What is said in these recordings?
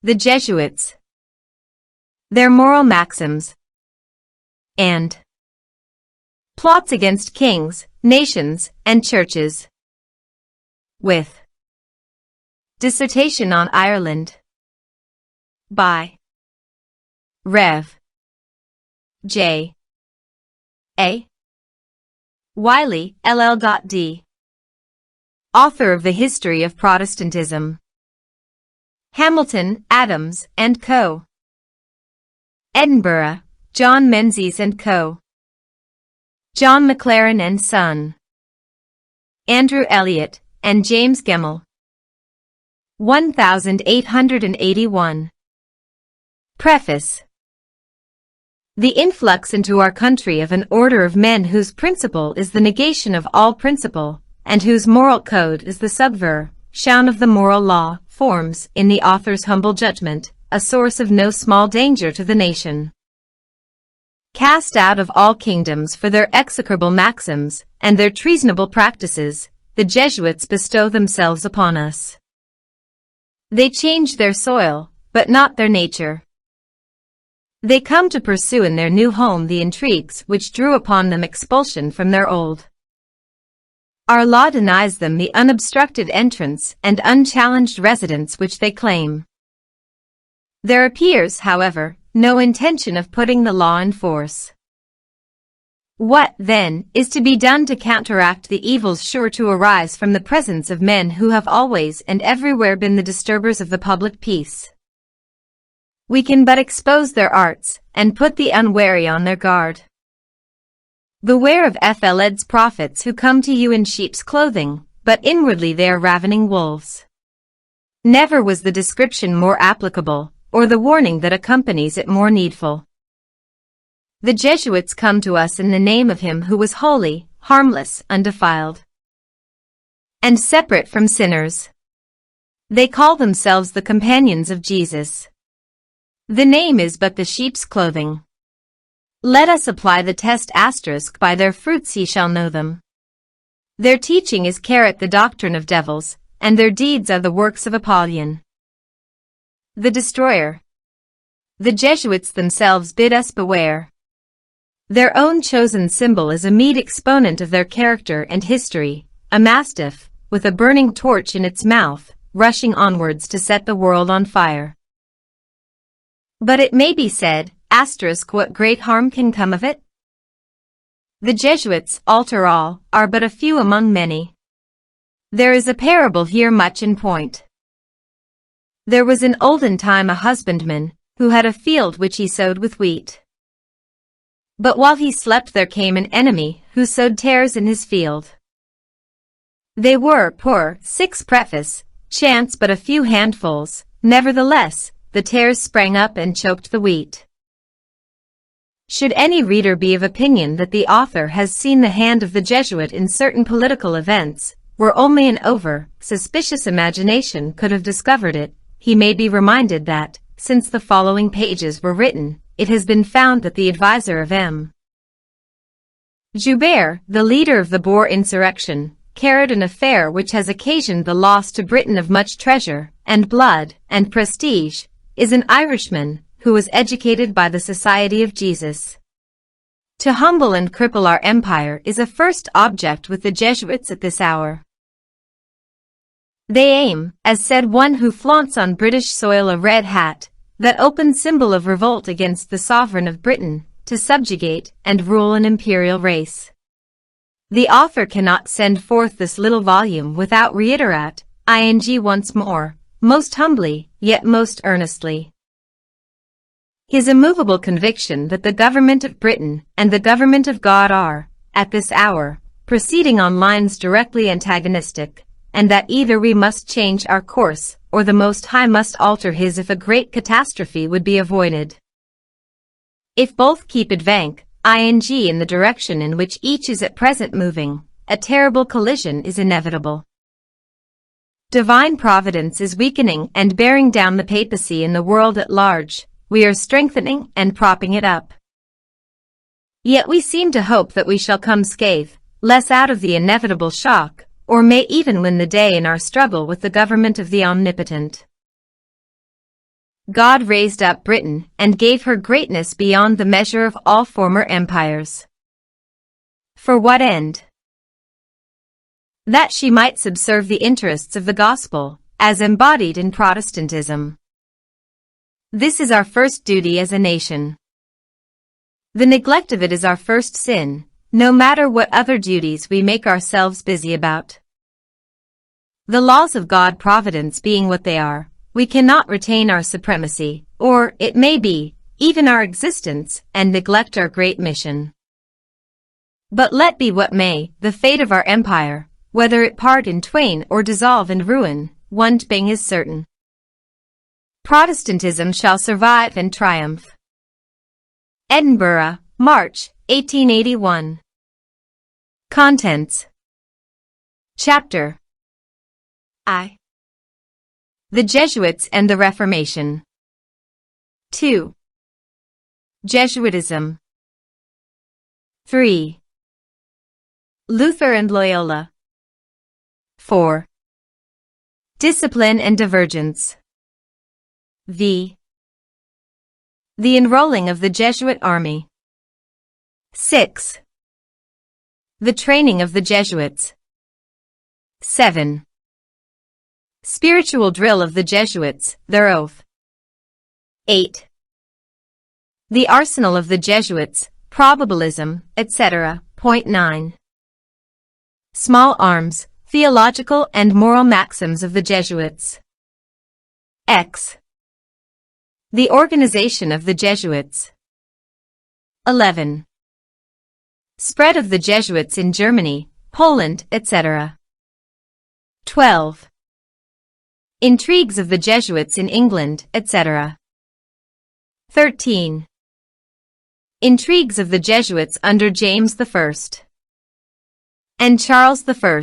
The Jesuits, their moral maxims, and plots against kings, nations, and churches. With Dissertation on Ireland by Rev. J. A. Wiley, LL.D. Author of The History of Protestantism. Hamilton, Adams, and Co. Edinburgh, John Menzies and Co. John McLaren and Son. Andrew Elliott and James Gemmell. 1881. Preface. The influx into our country of an order of men whose principle is the negation of all principle, and whose moral code is the subversion of the moral law, forms, in the author's humble judgment, a source of no small danger to the nation. Cast out of all kingdoms for their execrable maxims, and their treasonable practices, the Jesuits bestow themselves upon us. They change their soil, but not their nature. They come to pursue in their new home the intrigues which drew upon them expulsion from their old. Our law denies them the unobstructed entrance and unchallenged residence which they claim. There appears, however, no intention of putting the law in force. What, then, is to be done to counteract the evils sure to arise from the presence of men who have always and everywhere been the disturbers of the public peace? We can but expose their arts, and put the unwary on their guard. Beware of FLED's prophets who come to you in sheep's clothing, but inwardly they are ravening wolves. Never was the description more applicable, or the warning that accompanies it more needful. The Jesuits come to us in the name of Him who was holy, harmless, undefiled, and separate from sinners. They call themselves the companions of Jesus. The name is but the sheep's clothing. Let us apply the test *, by their fruits ye shall know them. Their teaching is the doctrine of devils, and their deeds are the works of Apollyon, the destroyer. The Jesuits themselves bid us beware. Their own chosen symbol is a meet exponent of their character and history, a mastiff, with a burning torch in its mouth, rushing onwards to set the world on fire. But it may be said, *, what great harm can come of it? The Jesuits, after all, are but a few among many. There is a parable here much in point. There was in olden time a husbandman, who had a field which he sowed with wheat. But while he slept there came an enemy, who sowed tares in his field. They were poor, 6 preface, chance but a few handfuls, nevertheless, the tares sprang up and choked the wheat. Should any reader be of opinion that the author has seen the hand of the Jesuit in certain political events, where only an suspicious imagination could have discovered it, he may be reminded that, since the following pages were written, it has been found that the adviser of M. Joubert, the leader of the Boer insurrection, carried an affair which has occasioned the loss to Britain of much treasure, and blood, and prestige, is an Irishman, who was educated by the Society of Jesus. To humble and cripple our empire is a first object with the Jesuits at this hour. They aim, as said one who flaunts on British soil a red hat, that open symbol of revolt against the sovereign of Britain, to subjugate and rule an imperial race. The author cannot send forth this little volume without reiterate, once more, most humbly, yet most earnestly, his immovable conviction that the government of Britain and the government of God are, at this hour, proceeding on lines directly antagonistic, and that either we must change our course, or the Most High must alter his if a great catastrophe would be avoided. If both keep in the direction in which each is at present moving, a terrible collision is inevitable. Divine Providence is weakening and bearing down the papacy in the world at large. We are strengthening and propping it up. Yet we seem to hope that we shall come less out of the inevitable shock, or may even win the day in our struggle with the government of the Omnipotent. God raised up Britain and gave her greatness beyond the measure of all former empires. For what end? That she might subserve the interests of the gospel, as embodied in Protestantism. This is our first duty as a nation. The neglect of it is our first sin, no matter what other duties we make ourselves busy about. The laws of God Providence being what they are, we cannot retain our supremacy, or, it may be, even our existence, and neglect our great mission. But let be what may, the fate of our empire, whether it part in twain or dissolve in ruin, one thing is certain. Protestantism shall survive and triumph. Edinburgh, March, 1881. Contents. Chapter I. The Jesuits and the Reformation. 2. Jesuitism. 3. Luther and Loyola. 4. Discipline and divergence. V. The enrolling of the Jesuit army. 6. The training of the Jesuits. 7. Spiritual drill of the Jesuits, their oath. 8. The arsenal of the Jesuits, probabilism, etc. Point 9. Small arms, theological and moral maxims of the Jesuits. X. The organization of the Jesuits. 11. Spread of the Jesuits in Germany, Poland, etc. 12. Intrigues of the Jesuits in England, etc. 13. Intrigues of the Jesuits under James I and Charles I.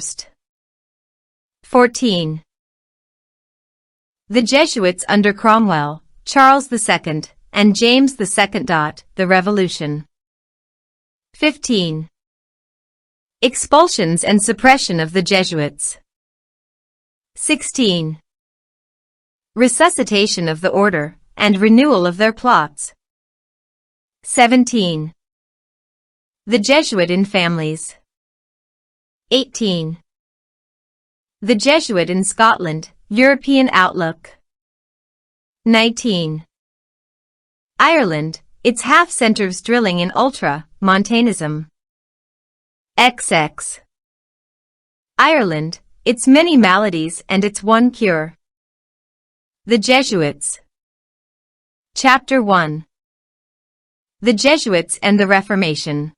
14. The Jesuits under Cromwell, Charles II, and James II. The Revolution. 15. Expulsions and suppression of the Jesuits. 16. Resuscitation of the order, and renewal of their plots. 17. The Jesuit in families. 18. The Jesuit in Scotland, European outlook. 19. Ireland, its half-centers drilling in ultra-Montanism. XX. Ireland, its many maladies and its one cure. The Jesuits. Chapter 1. The Jesuits and the Reformation.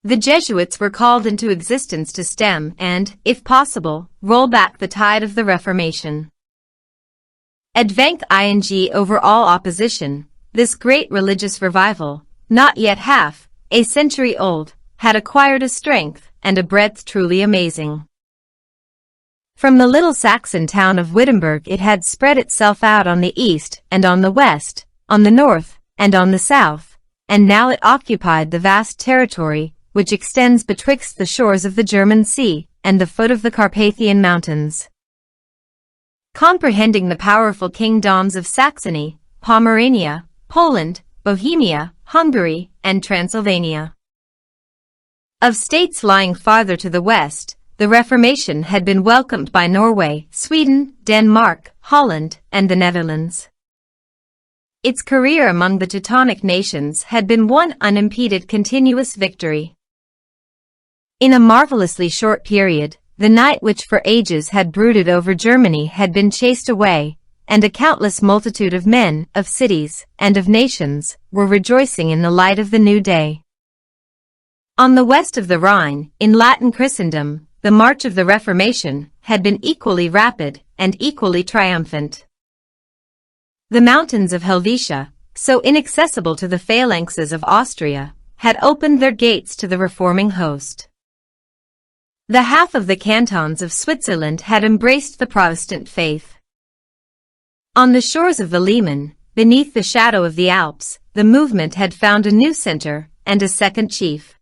The Jesuits were called into existence to stem and, if possible, roll back the tide of the Reformation. Advanc ing over all opposition, this great religious revival, not yet half a century old, had acquired a strength and a breadth truly amazing. From the little Saxon town of Wittenberg it had spread itself out on the east and on the west, on the north and on the south, and now it occupied the vast territory which extends betwixt the shores of the German Sea and the foot of the Carpathian Mountains. Comprehending the powerful kingdoms of Saxony, Pomerania, Poland, Bohemia, Hungary, and Transylvania. Of states lying farther to the west, the Reformation had been welcomed by Norway, Sweden, Denmark, Holland, and the Netherlands. Its career among the Teutonic nations had been one unimpeded continuous victory. In a marvelously short period, the night which for ages had brooded over Germany had been chased away, and a countless multitude of men, of cities, and of nations, were rejoicing in the light of the new day. On the west of the Rhine, in Latin Christendom, the march of the Reformation had been equally rapid and equally triumphant. The mountains of Helvetia, so inaccessible to the phalanxes of Austria, had opened their gates to the reforming host. The half of the cantons of Switzerland had embraced the Protestant faith. On the shores of the Leman, beneath the shadow of the Alps, the movement had found a new center and a second chief.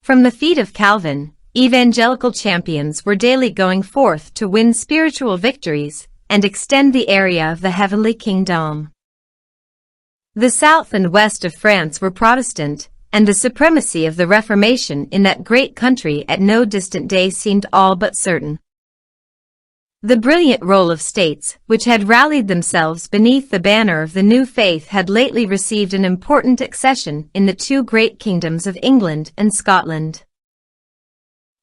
From the feet of Calvin, evangelical champions were daily going forth to win spiritual victories, and extend the area of the heavenly kingdom. The south and west of France were Protestant, and the supremacy of the Reformation in that great country at no distant day seemed all but certain. The brilliant roll of states, which had rallied themselves beneath the banner of the new faith, had lately received an important accession in the two great kingdoms of England and Scotland.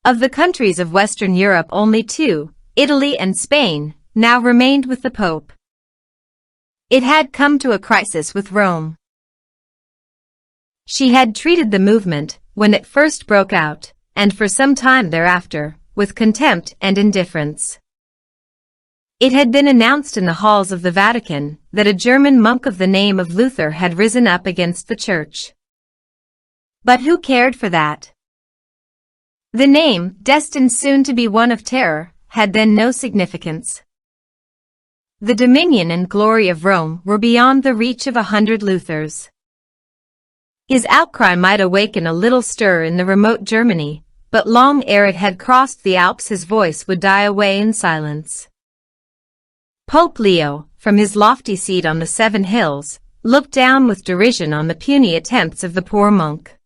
Of the countries of Western Europe, only two, Italy and Spain, now remained with the Pope. It had come to a crisis with Rome. She had treated the movement, when it first broke out, and for some time thereafter, with contempt and indifference. It had been announced in the halls of the Vatican that a German monk of the name of Luther had risen up against the Church. But who cared for that? The name, destined soon to be one of terror, had then no significance. The dominion and glory of Rome were beyond the reach of 100 Luthers. His outcry might awaken a little stir in the remote Germany, but long ere it had crossed the Alps his voice would die away in silence. Pope Leo, from his lofty seat on the Seven Hills, looked down with derision on the puny attempts of the poor monk.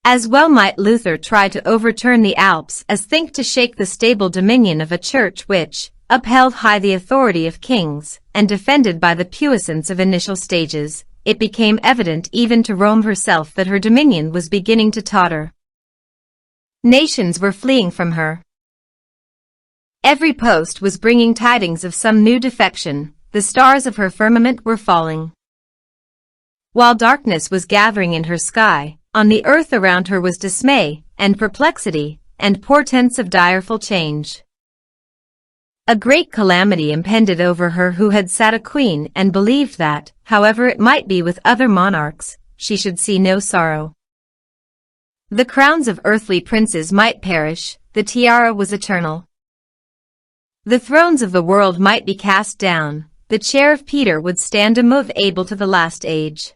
As well might Luther try to overturn the Alps as think to shake the stable dominion of a church which, upheld high the authority of kings, and defended by the puissance of initial stages, it became evident even to Rome herself that her dominion was beginning to totter. Nations were fleeing from her. Every post was bringing tidings of some new defection, the stars of her firmament were falling. While darkness was gathering in her sky, on the earth around her was dismay, and perplexity, and portents of direful change. A great calamity impended over her who had sat a queen and believed that, however it might be with other monarchs, she should see no sorrow. The crowns of earthly princes might perish, the tiara was eternal. The thrones of the world might be cast down, the chair of Peter would stand immovable to the last age.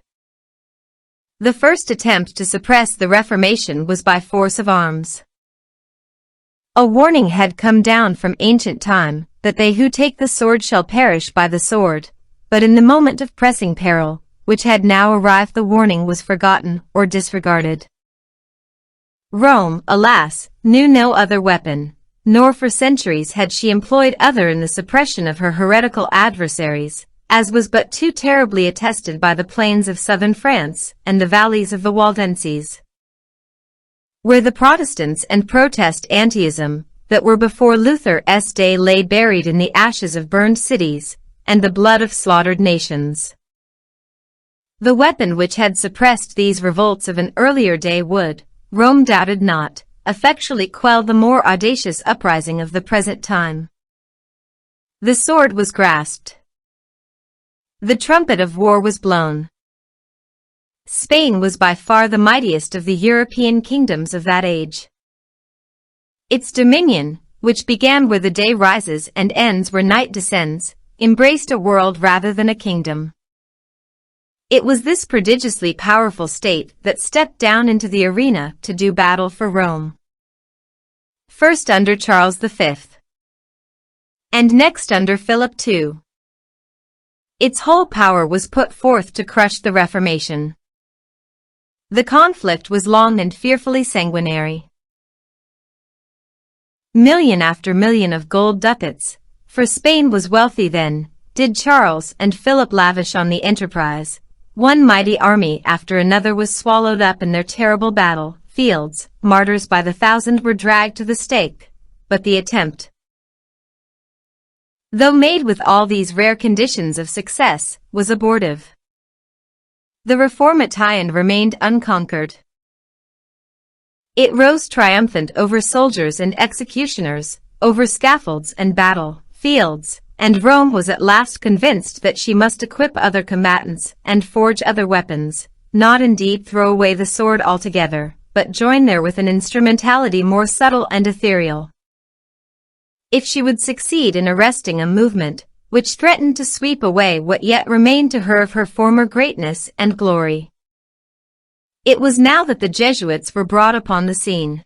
The first attempt to suppress the Reformation was by force of arms. A warning had come down from ancient time, that they who take the sword shall perish by the sword, but in the moment of pressing peril, which had now arrived, the warning was forgotten or disregarded. Rome, alas, knew no other weapon, nor for centuries had she employed other in the suppression of her heretical adversaries, as was but too terribly attested by the plains of southern France and the valleys of the Waldenses, where the Protestants and Protestantism that were before Luther's day lay buried in the ashes of burned cities and the blood of slaughtered nations. The weapon which had suppressed these revolts of an earlier day would, Rome doubted not, effectually quell the more audacious uprising of the present time. The sword was grasped. The trumpet of war was blown. Spain was by far the mightiest of the European kingdoms of that age. Its dominion, which began where the day rises and ends where night descends, embraced a world rather than a kingdom. It was this prodigiously powerful state that stepped down into the arena to do battle for Rome. First under Charles V, and next under Philip II. Its whole power was put forth to crush the Reformation. The conflict was long and fearfully sanguinary. Million after million of gold ducats, for Spain was wealthy then, did Charles and Philip lavish on the enterprise. One mighty army after another was swallowed up in their terrible battle fields, martyrs by the thousand were dragged to the stake, but the attempt, though made with all these rare conditions of success, was abortive. The Reformation remained unconquered. It rose triumphant over soldiers and executioners, over scaffolds and battle fields, and Rome was at last convinced that she must equip other combatants and forge other weapons, not indeed throw away the sword altogether, but join therewith an instrumentality more subtle and ethereal. If she would succeed in arresting a movement which threatened to sweep away what yet remained to her of her former greatness and glory. It was now that the Jesuits were brought upon the scene.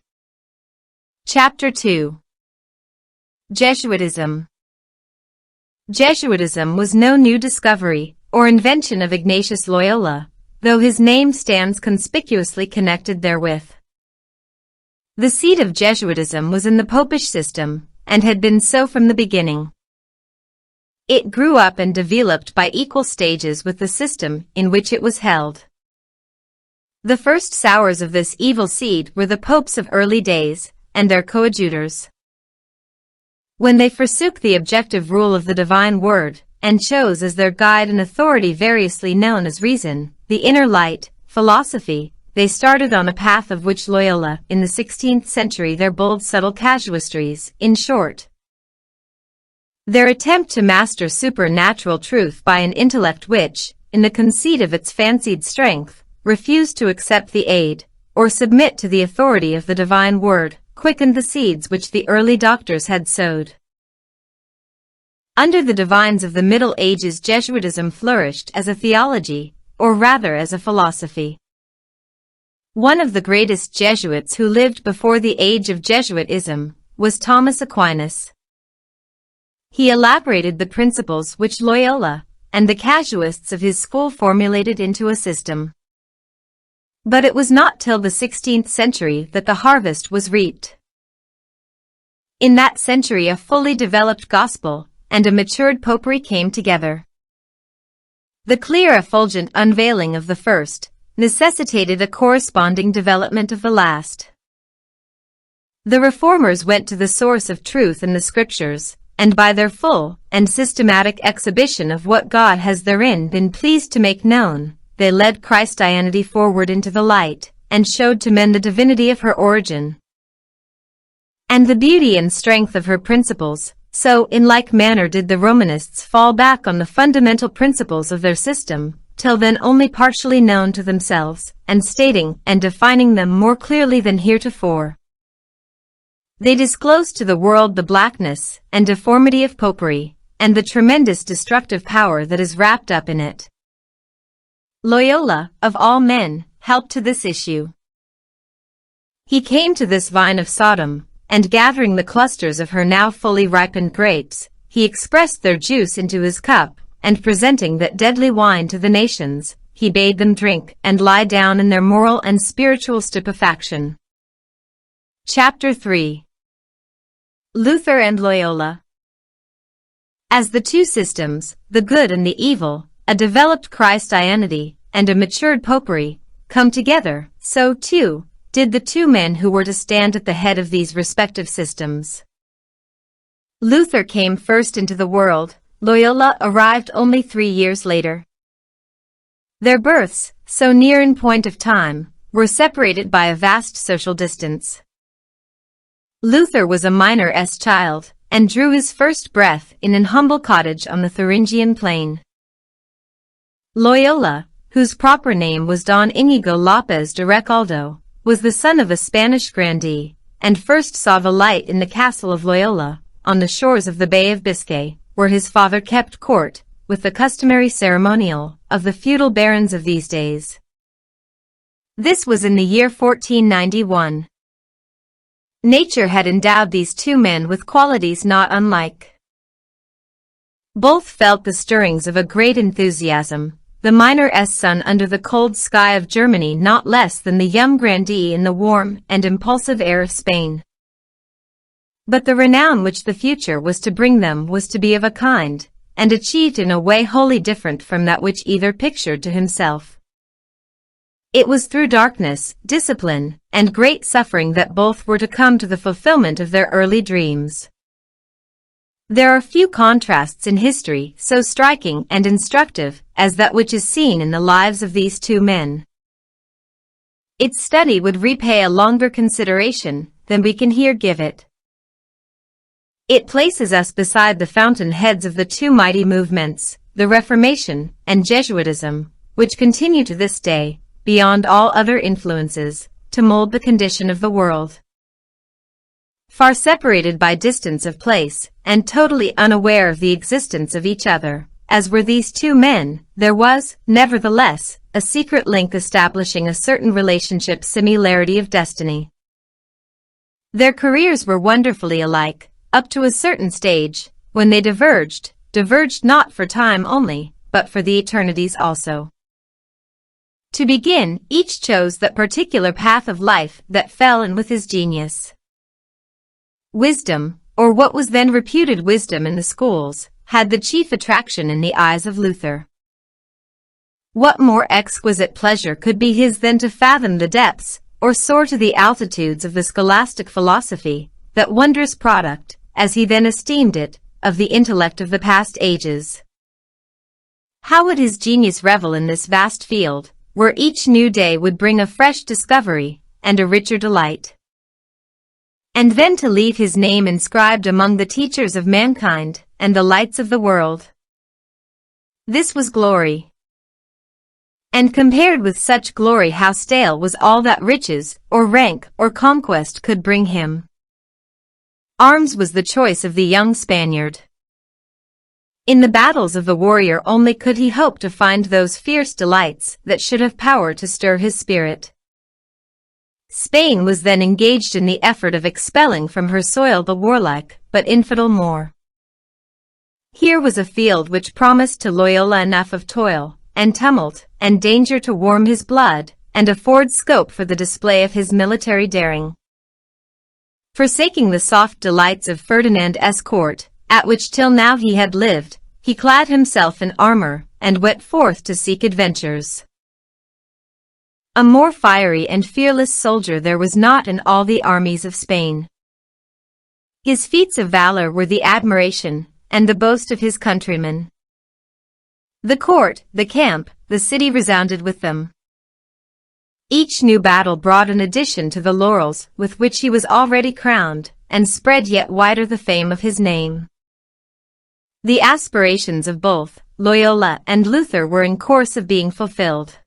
Chapter 2. Jesuitism. Jesuitism was no new discovery or invention of Ignatius Loyola, though his name stands conspicuously connected therewith. The seat of Jesuitism was in the Popish system, and had been so from the beginning. It grew up and developed by equal stages with the system in which it was held. The first sowers of this evil seed were the popes of early days, and their coadjutors. When they forsook the objective rule of the divine word, and chose as their guide an authority variously known as reason, the inner light, philosophy, they started on a path of which Loyola, in the 16th century, their bold subtle casuistries, in short. Their attempt to master supernatural truth by an intellect which, in the conceit of its fancied strength, refused to accept the aid, or submit to the authority of the divine word, quickened the seeds which the early doctors had sowed. Under the divines of the Middle Ages, Jesuitism flourished as a theology, or rather as a philosophy. One of the greatest Jesuits who lived before the age of Jesuitism was Thomas Aquinas. He elaborated the principles which Loyola and the casuists of his school formulated into a system. But it was not till the 16th century that the harvest was reaped. In that century a fully developed gospel and a matured popery came together. The clear effulgent unveiling of the first necessitated a corresponding development of the last. The reformers went to the source of truth in the scriptures, and by their full and systematic exhibition of what God has therein been pleased to make known, they led Christianity forward into the light, and showed to men the divinity of her origin, and the beauty and strength of her principles. So in like manner did the Romanists fall back on the fundamental principles of their system, till then only partially known to themselves, and stating and defining them more clearly than heretofore. They disclosed to the world the blackness and deformity of popery, and the tremendous destructive power that is wrapped up in it. Loyola, of all men, helped to this issue. He came to this vine of Sodom, and gathering the clusters of her now fully ripened grapes, he expressed their juice into his cup, and presenting that deadly wine to the nations, he bade them drink and lie down in their moral and spiritual stupefaction. Chapter 3. Luther and Loyola. As the two systems, the good and the evil, a developed Christianity and a matured popery, come together, so too did the two men who were to stand at the head of these respective systems. Luther came first into the world, Loyola arrived only 3 years later. Their births, so near in point of time, were separated by a vast social distance. Luther was a miner's child, and drew his first breath in an humble cottage on the Thuringian plain. Loyola, whose proper name was Don Inigo López de Recaldo, was the son of a Spanish grandee, and first saw the light in the castle of Loyola, on the shores of the Bay of Biscay, where his father kept court, with the customary ceremonial of the feudal barons of these days. This was in the year 1491. Nature had endowed these two men with qualities not unlike. Both felt the stirrings of a great enthusiasm, the miner's son under the cold sky of Germany not less than the young grandee in the warm and impulsive air of Spain. But the renown which the future was to bring them was to be of a kind, and achieved in a way wholly different from that which either pictured to himself. It was through darkness, discipline, and great suffering that both were to come to the fulfillment of their early dreams. There are few contrasts in history so striking and instructive as that which is seen in the lives of these two men. Its study would repay a longer consideration than we can here give it. It places us beside the fountain heads of the two mighty movements, the Reformation and Jesuitism, which continue to this day, beyond all other influences, to mold the condition of the world. Far separated by distance of place, and totally unaware of the existence of each other, as were these two men, there was, nevertheless, a secret link establishing a certain relationship similarity of destiny. Their careers were wonderfully alike, up to a certain stage, when they diverged, diverged not for time only, but for the eternities also. To begin, each chose that particular path of life that fell in with his genius. Wisdom, or what was then reputed wisdom in the schools, had the chief attraction in the eyes of Luther. What more exquisite pleasure could be his than to fathom the depths, or soar to the altitudes of the scholastic philosophy, that wondrous product, as he then esteemed it, of the intellect of the past ages? How would his genius revel in this vast field, where each new day would bring a fresh discovery, and a richer delight? And then to leave his name inscribed among the teachers of mankind, and the lights of the world. This was glory. And compared with such glory, how stale was all that riches, or rank, or conquest could bring him. Arms was the choice of the young Spaniard. In the battles of the warrior only could he hope to find those fierce delights that should have power to stir his spirit. Spain was then engaged in the effort of expelling from her soil the warlike, but infidel Moor. Here was a field which promised to Loyola enough of toil, and tumult, and danger to warm his blood, and afford scope for the display of his military daring. Forsaking the soft delights of Ferdinand's court, at which till now he had lived, he clad himself in armor, and went forth to seek adventures. A more fiery and fearless soldier there was not in all the armies of Spain. His feats of valor were the admiration, and the boast of his countrymen. The court, the camp, the city resounded with them. Each new battle brought an addition to the laurels with which he was already crowned, and spread yet wider the fame of his name. The aspirations of both Loyola and Luther were in course of being fulfilled.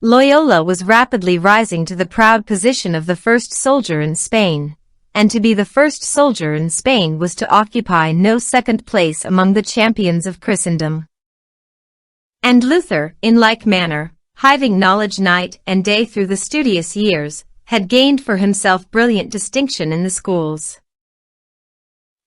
Loyola was rapidly rising to the proud position of the first soldier in Spain, and to be the first soldier in Spain was to occupy no second place among the champions of Christendom. And Luther, in like manner, hiving knowledge night and day through the studious years, had gained for himself brilliant distinction in the schools.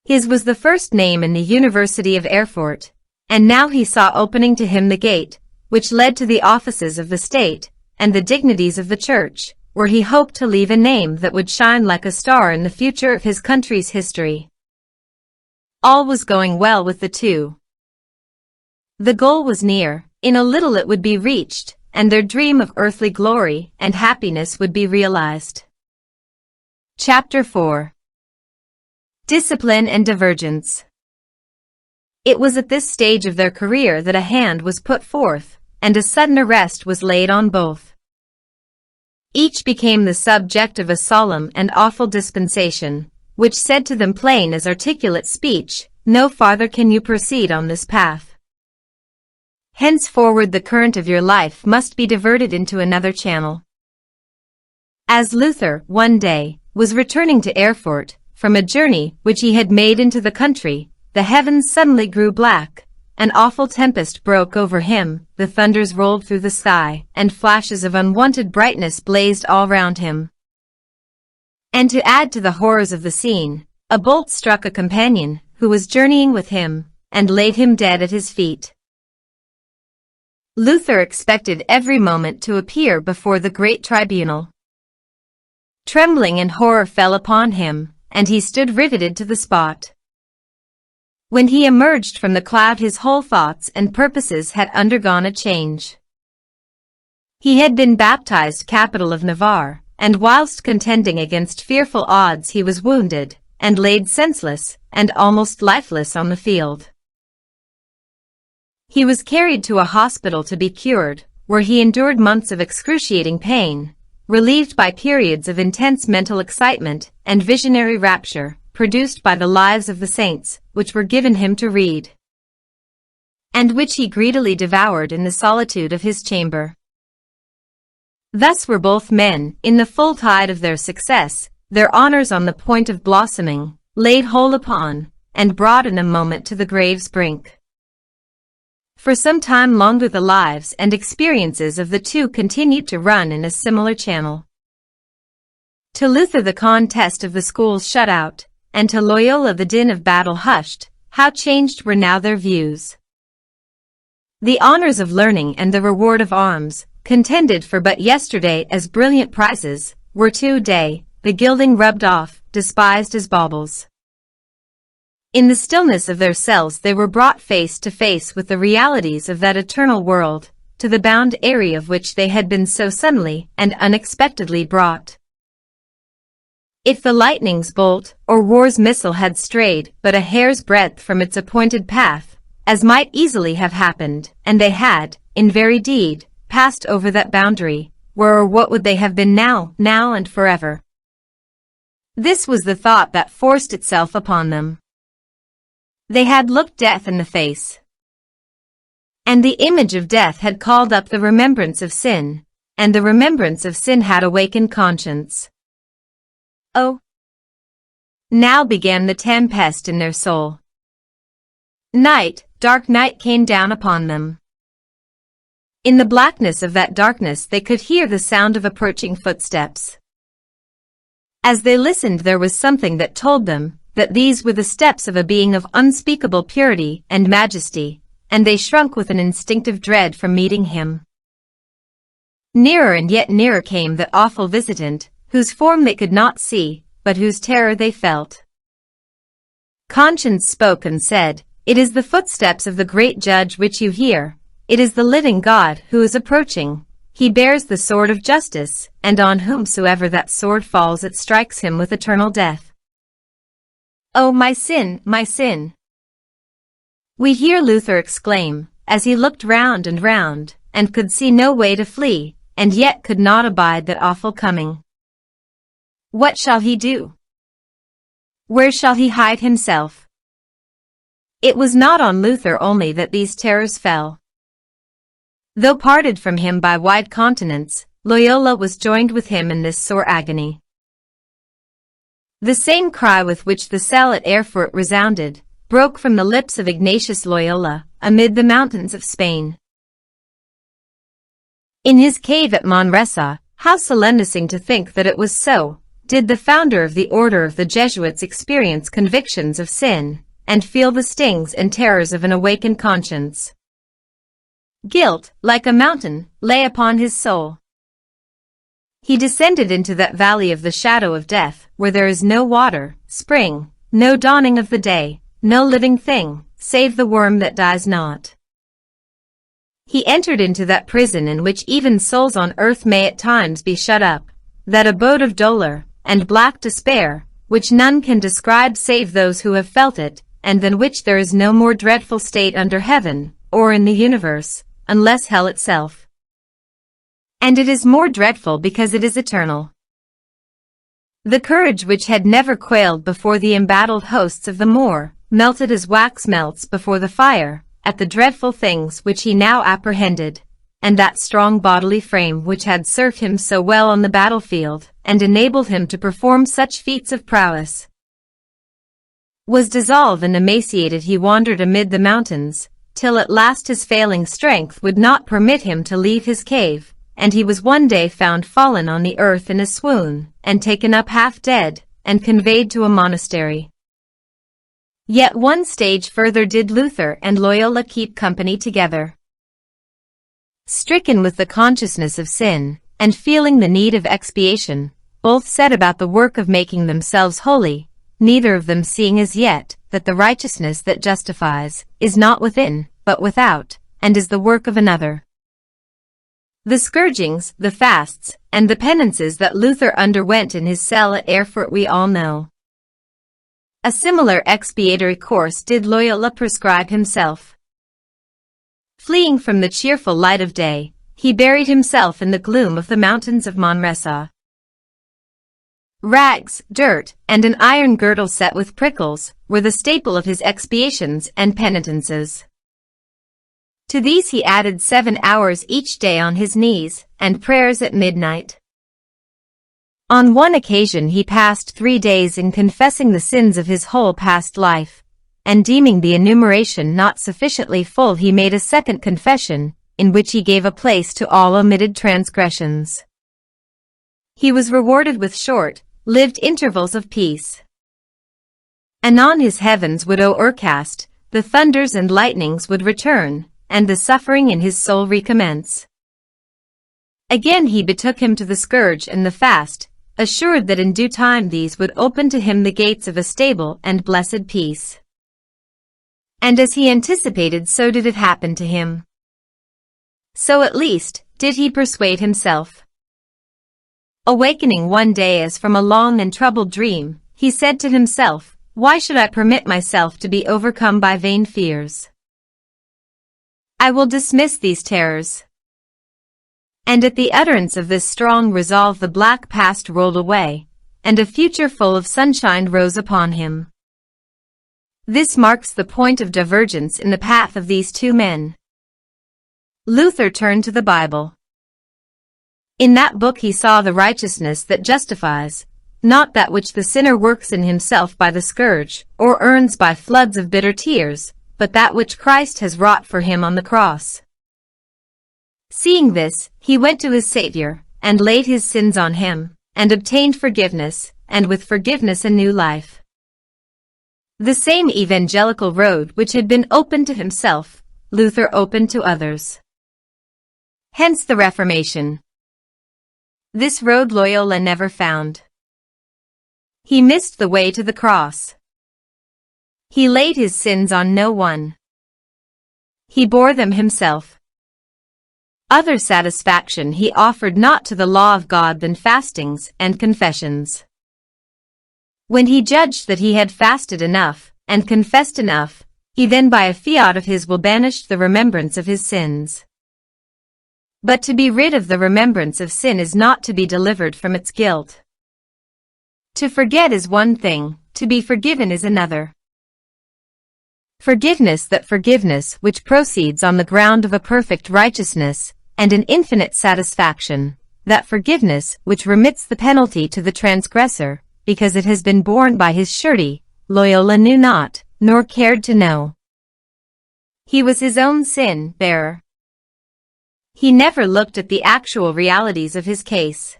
His was the first name in the University of Erfurt, and now he saw opening to him the gate, which led to the offices of the state, and the dignities of the church, where he hoped to leave a name that would shine like a star in the future of his country's history. All was going well with the two. The goal was near, in a little it would be reached, and their dream of earthly glory and happiness would be realized. Chapter 4. Discipline and Divergence. It was at this stage of their career that a hand was put forth, and a sudden arrest was laid on both. Each became the subject of a solemn and awful dispensation, which said to them plain as articulate speech, "No farther can you proceed on this path. Henceforward the current of your life must be diverted into another channel." As Luther, one day, was returning to Erfurt, from a journey which he had made into the country, the heavens suddenly grew black, an awful tempest broke over him, the thunders rolled through the sky, and flashes of unwonted brightness blazed all round him. And to add to the horrors of the scene, a bolt struck a companion, who was journeying with him, and laid him dead at his feet. Luther expected every moment to appear before the great tribunal. Trembling and horror fell upon him, and he stood riveted to the spot. When he emerged from the cloud his whole thoughts and purposes had undergone a change. He had been baptized capital of Navarre, and whilst contending against fearful odds he was wounded, and laid senseless, and almost lifeless on the field. He was carried to a hospital to be cured, where he endured months of excruciating pain, relieved by periods of intense mental excitement and visionary rapture, produced by the lives of the saints, which were given him to read, and which he greedily devoured in the solitude of his chamber. Thus were both men, in the full tide of their success, their honors on the point of blossoming, laid hold upon, and brought in a moment to the grave's brink. For some time longer the lives and experiences of the two continued to run in a similar channel. To Luther the contest of the schools shut out, and to Loyola the din of battle hushed, how changed were now their views. The honors of learning and the reward of alms, contended for but yesterday as brilliant prizes, were today, the gilding rubbed off, despised as baubles. In the stillness of their cells they were brought face to face with the realities of that eternal world, to the bound area of which they had been so suddenly and unexpectedly brought. If the lightning's bolt or war's missile had strayed but a hair's breadth from its appointed path, as might easily have happened, and they had, in very deed, passed over that boundary, where or what would they have been now and forever? This was the thought that forced itself upon them. They had looked death in the face, and the image of death had called up the remembrance of sin, and the remembrance of sin had awakened conscience. Oh! Now began the tempest in their soul. Night, dark night came down upon them. In the blackness of that darkness they could hear the sound of approaching footsteps. As they listened there was something that told them that these were the steps of a being of unspeakable purity and majesty, and they shrunk with an instinctive dread from meeting him. Nearer and yet nearer came that awful visitant, whose form they could not see, but whose terror they felt. Conscience spoke and said, "It is the footsteps of the great Judge which you hear. It is the living God who is approaching. He bears the sword of justice, and on whomsoever that sword falls it strikes him with eternal death. Oh, my sin, my sin!" We hear Luther exclaim, as he looked round, and could see no way to flee, and yet could not abide that awful coming. What shall he do? Where shall he hide himself? It was not on Luther only that these terrors fell. Though parted from him by wide continents, Loyola was joined with him in this sore agony. The same cry with which the cell at Erfurt resounded, broke from the lips of Ignatius Loyola, amid the mountains of Spain. In his cave at Manresa, how solemnizing to think that it was so, did the founder of the order of the Jesuits experience convictions of sin, and feel the stings and terrors of an awakened conscience. Guilt, like a mountain, lay upon his soul. He descended into that valley of the shadow of death, where there is no water, spring, no dawning of the day, no living thing, save the worm that dies not. He entered into that prison in which even souls on earth may at times be shut up, that abode of dolor and black despair, which none can describe save those who have felt it, and than which there is no more dreadful state under heaven, or in the universe, unless hell itself. And it is more dreadful because it is eternal. The courage which had never quailed before the embattled hosts of the Moor, melted as wax melts before the fire, at the dreadful things which he now apprehended, and that strong bodily frame which had served him so well on the battlefield, and enabled him to perform such feats of prowess, was dissolved, and emaciated he wandered amid the mountains, till at last his failing strength would not permit him to leave his cave, and he was one day found fallen on the earth in a swoon, and taken up half dead, and conveyed to a monastery. Yet one stage further did Luther and Loyola keep company together. Stricken with the consciousness of sin, and feeling the need of expiation, both set about the work of making themselves holy, neither of them seeing as yet that the righteousness that justifies is not within, but without, and is the work of another. The scourgings, the fasts, and the penances that Luther underwent in his cell at Erfurt we all know. A similar expiatory course did Loyola prescribe himself. Fleeing from the cheerful light of day, he buried himself in the gloom of the mountains of Manresa. Rags, dirt, and an iron girdle set with prickles were the staple of his expiations and penitences. To these he added 7 hours each day on his knees, and prayers at midnight. On one occasion he passed 3 days in confessing the sins of his whole past life, and deeming the enumeration not sufficiently full he made a second confession, in which he gave a place to all omitted transgressions. He was rewarded with short-lived intervals of peace. Anon his heavens would o'ercast, the thunders and lightnings would return, and the suffering in his soul recommence. Again he betook him to the scourge and the fast, assured that in due time these would open to him the gates of a stable and blessed peace. And as he anticipated, so did it happen to him. So at least did he persuade himself. Awakening one day as from a long and troubled dream, he said to himself, "Why should I permit myself to be overcome by vain fears? I will dismiss these terrors." And at the utterance of this strong resolve the black past rolled away, and a future full of sunshine rose upon him. This marks the point of divergence in the path of these two men. Luther turned to the Bible. In that book he saw the righteousness that justifies, not that which the sinner works in himself by the scourge, or earns by floods of bitter tears, but that which Christ has wrought for him on the cross. Seeing this, he went to his Savior, and laid his sins on him, and obtained forgiveness, and with forgiveness a new life. The same evangelical road which had been opened to himself, Luther opened to others. Hence the Reformation. This road Loyola never found. He missed the way to the cross. He laid his sins on no one. He bore them himself. Other satisfaction he offered not to the law of God than fastings and confessions. When he judged that he had fasted enough, and confessed enough, he then by a fiat of his will banished the remembrance of his sins. But to be rid of the remembrance of sin is not to be delivered from its guilt. To forget is one thing, to be forgiven is another. Forgiveness, that forgiveness which proceeds on the ground of a perfect righteousness, and an infinite satisfaction, that forgiveness which remits the penalty to the transgressor, because it has been borne by his surety, Loyola knew not, nor cared to know. He was his own sin-bearer. He never looked at the actual realities of his case.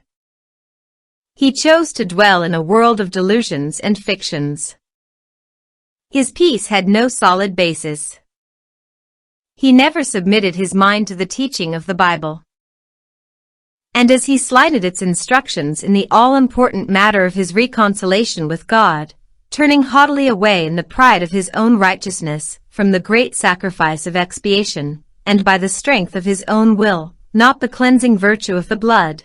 He chose to dwell in a world of delusions and fictions. His peace had no solid basis. He never submitted his mind to the teaching of the Bible. And as he slighted its instructions in the all-important matter of his reconciliation with God, turning haughtily away in the pride of his own righteousness from the great sacrifice of expiation, and by the strength of his own will, not the cleansing virtue of the blood.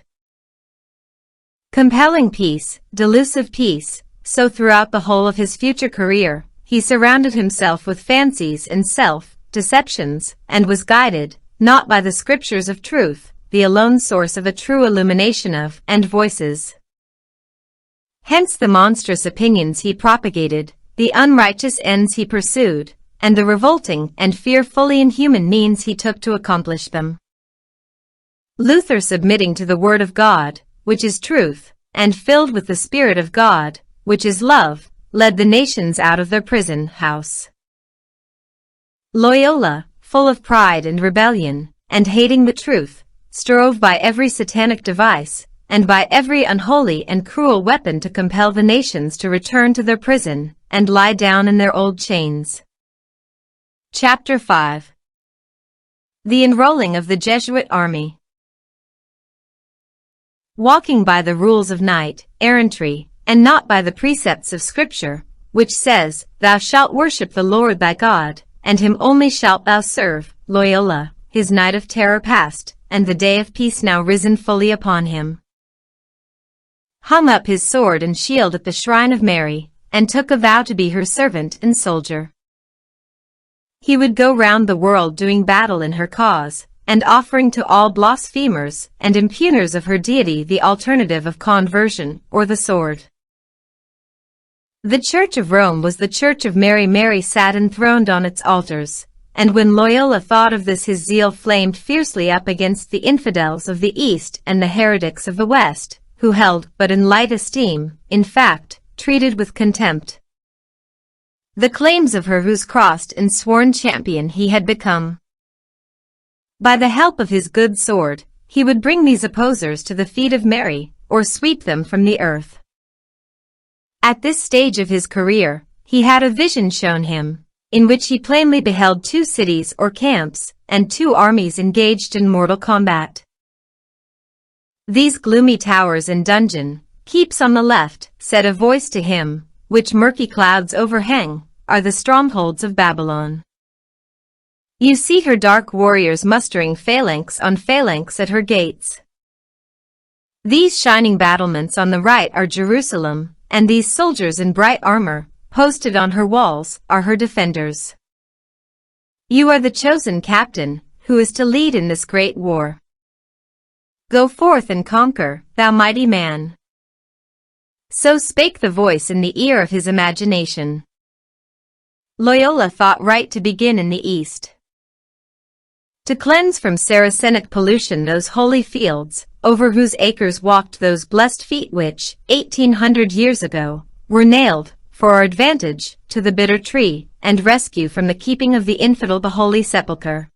Compelling peace, delusive peace, so throughout the whole of his future career, he surrounded himself with fancies and self-deceptions, and was guided, not by the scriptures of truth, the alone source of a true illumination of and voices. Hence the monstrous opinions he propagated, the unrighteous ends he pursued, and the revolting and fearfully inhuman means he took to accomplish them. Luther, submitting to the Word of God, which is truth, and filled with the Spirit of God, which is love, led the nations out of their prison house. Loyola, full of pride and rebellion, and hating the truth, strove by every satanic device, and by every unholy and cruel weapon to compel the nations to return to their prison, and lie down in their old chains. Chapter 5. The enrolling of the Jesuit army. Walking by the rules of knight-errantry, and not by the precepts of Scripture, which says, "Thou shalt worship the Lord thy God, and him only shalt thou serve," Loyola, his night of terror past, and the day of peace now risen fully upon him, hung up his sword and shield at the shrine of Mary, and took a vow to be her servant and soldier. He would go round the world doing battle in her cause, and offering to all blasphemers and impugners of her deity the alternative of conversion or the sword. The Church of Rome was the Church of Mary. Mary sat enthroned on its altars, and when Loyola thought of this his zeal flamed fiercely up against the infidels of the East and the heretics of the West, who held but in light esteem, in fact, treated with contempt, the claims of her whose crossed and sworn champion he had become. By the help of his good sword, he would bring these opposers to the feet of Mary, or sweep them from the earth. At this stage of his career, he had a vision shown him, in which he plainly beheld 2 cities or camps, and 2 armies engaged in mortal combat. "These gloomy towers and dungeon, keeps on the left," said a voice to him, "which murky clouds overhang, are the strongholds of Babylon. You see her dark warriors mustering phalanx on phalanx at her gates. These shining battlements on the right are Jerusalem, and these soldiers in bright armor, posted on her walls, are her defenders. You are the chosen captain, who is to lead in this great war. Go forth and conquer, thou mighty man." So spake the voice in the ear of his imagination. Loyola thought right to begin in the East, to cleanse from Saracenic pollution those holy fields, over whose acres walked those blessed feet which, 1800 years ago, were nailed, for our advantage, to the bitter tree, and rescue from the keeping of the infidel the holy sepulchre.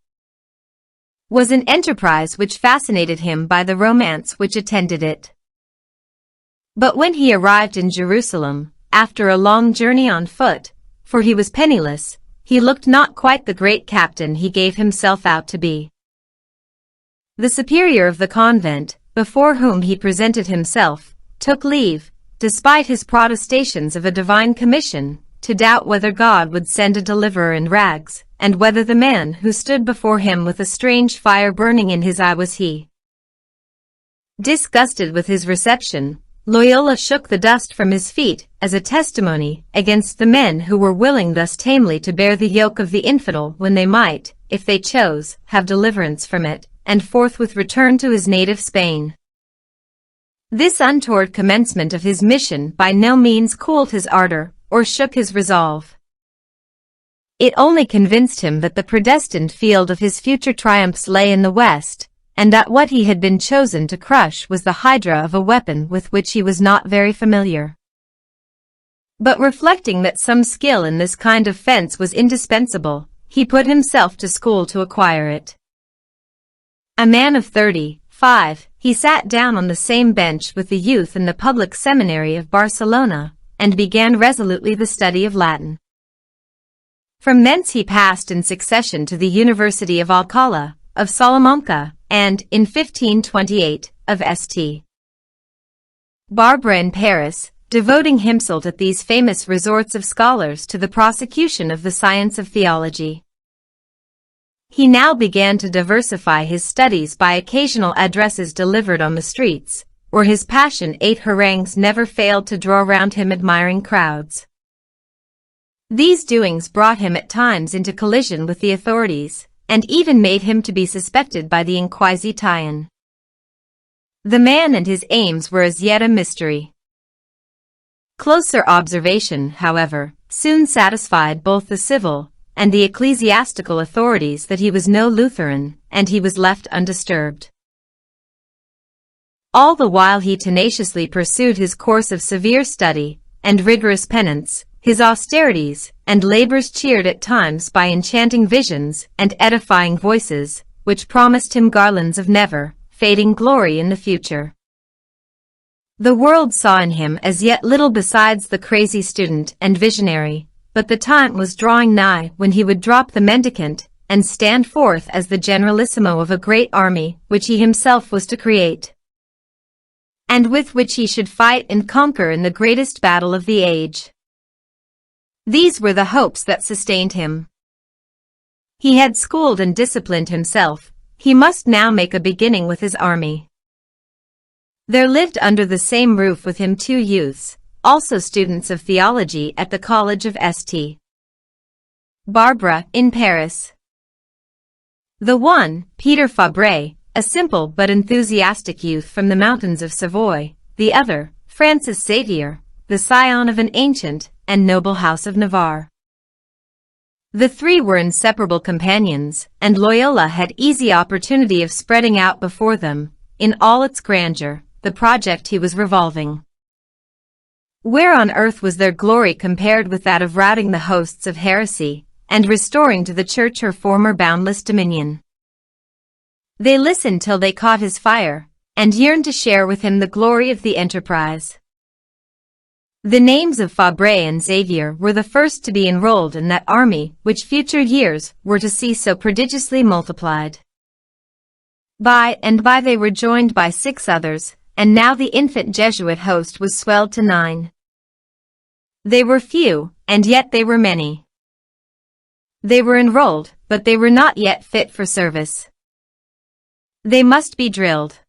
Was an enterprise which fascinated him by the romance which attended it. But when he arrived in Jerusalem, after a long journey on foot, for he was penniless, he looked not quite the great captain he gave himself out to be. The superior of the convent, before whom he presented himself, took leave, despite his protestations of a divine commission, to doubt whether God would send a deliverer in rags, and whether the man who stood before him with a strange fire burning in his eye was he. Disgusted with his reception, Loyola shook the dust from his feet as a testimony against the men who were willing thus tamely to bear the yoke of the infidel when they might, if they chose, have deliverance from it, and forthwith return to his native Spain. This untoward commencement of his mission by no means cooled his ardor or shook his resolve. It only convinced him that the predestined field of his future triumphs lay in the West, and that what he had been chosen to crush was the hydra of a weapon with which he was not very familiar. But reflecting that some skill in this kind of fence was indispensable, he put himself to school to acquire it. A man of 35, he sat down on the same bench with the youth in the public seminary of Barcelona, and began resolutely the study of Latin. From thence he passed in succession to the University of Alcala, of Salamanca, and, in 1528, of St. Barbara in Paris, devoting himself at these famous resorts of scholars to the prosecution of the science of theology. He now began to diversify his studies by occasional addresses delivered on the streets, where his passionate harangues never failed to draw round him admiring crowds. These doings brought him at times into collision with the authorities, and even made him to be suspected by the Inquisition. The man and his aims were as yet a mystery. Closer observation, however, soon satisfied both the civil and the ecclesiastical authorities that he was no Lutheran, and he was left undisturbed. All the while he tenaciously pursued his course of severe study and rigorous penance, his austerities and labors cheered at times by enchanting visions and edifying voices, which promised him garlands of never-fading glory in the future. The world saw in him as yet little besides the crazy student and visionary, but the time was drawing nigh when he would drop the mendicant and stand forth as the generalissimo of a great army which he himself was to create, and with which he should fight and conquer in the greatest battle of the age. These were the hopes that sustained him. He had schooled and disciplined himself. He must now make a beginning with his army. There lived under the same roof with him 2 youths, also students of theology at the College of St. Barbara, in Paris. The one, Peter Fabre, a simple but enthusiastic youth from the mountains of Savoy; the other, Francis Xavier, the scion of an ancient and noble house of Navarre. The 3 were inseparable companions, and Loyola had easy opportunity of spreading out before them, in all its grandeur, the project he was revolving. Where on earth was their glory compared with that of routing the hosts of heresy, and restoring to the Church her former boundless dominion? They listened till they caught his fire, and yearned to share with him the glory of the enterprise. The names of Fabre and Xavier were the first to be enrolled in that army which future years were to see so prodigiously multiplied. By and by they were joined by 6 others, and now the infant Jesuit host was swelled to 9. They were few, and yet they were many. They were enrolled, but they were not yet fit for service. They must be drilled.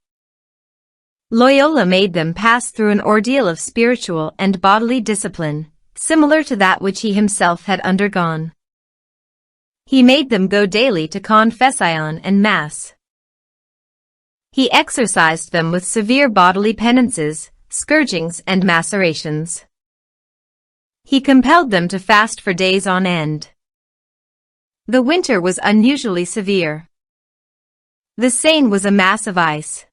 Loyola made them pass through an ordeal of spiritual and bodily discipline, similar to that which he himself had undergone. He made them go daily to confession and mass. He exercised them with severe bodily penances, scourgings and macerations. He compelled them to fast for days on end. The winter was unusually severe. The Seine was a mass of ice.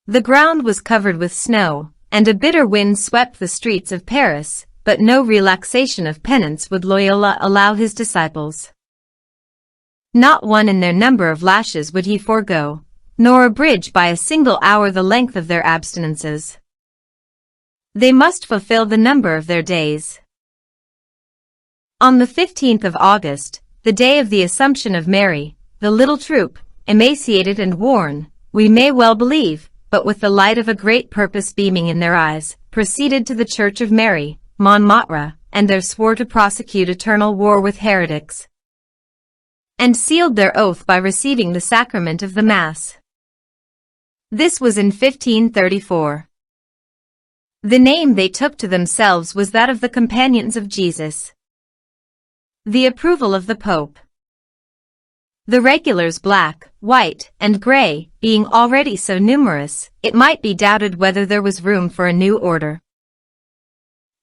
The ground was covered with snow, and a bitter wind swept the streets of Paris, but no relaxation of penance would Loyola allow his disciples. Not one in their number of lashes would he forego, nor abridge by a single hour the length of their abstinences. They must fulfill the number of their days. On the 15th of August, the day of the Assumption of Mary, the little troop, emaciated and worn, we may well believe, but with the light of a great purpose beaming in their eyes, proceeded to the Church of Mary, Montmartre, and there swore to prosecute eternal war with heretics, and sealed their oath by receiving the sacrament of the Mass. This was in 1534. The name they took to themselves was that of the Companions of Jesus. The approval of the Pope. The regulars black, white, and gray, being already so numerous, it might be doubted whether there was room for a new order.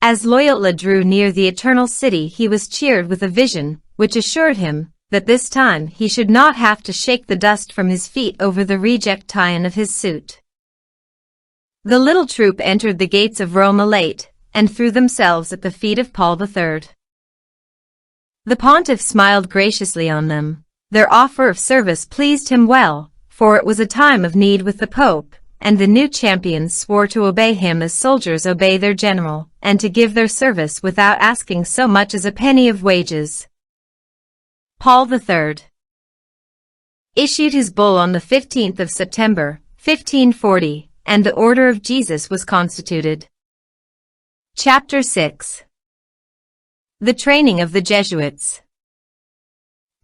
As Loyola drew near the Eternal City he was cheered with a vision, which assured him that this time he should not have to shake the dust from his feet over the reject tie-in of his suit. The little troop entered the gates of Rome elate, and threw themselves at the feet of Paul III. The pontiff smiled graciously on them. Their offer of service pleased him well, for it was a time of need with the Pope, and the new champions swore to obey him as soldiers obey their general, and to give their service without asking so much as a penny of wages. Paul III issued his bull on the 15th of September, 1540, and the Order of Jesus was constituted. Chapter 6. The training of the Jesuits.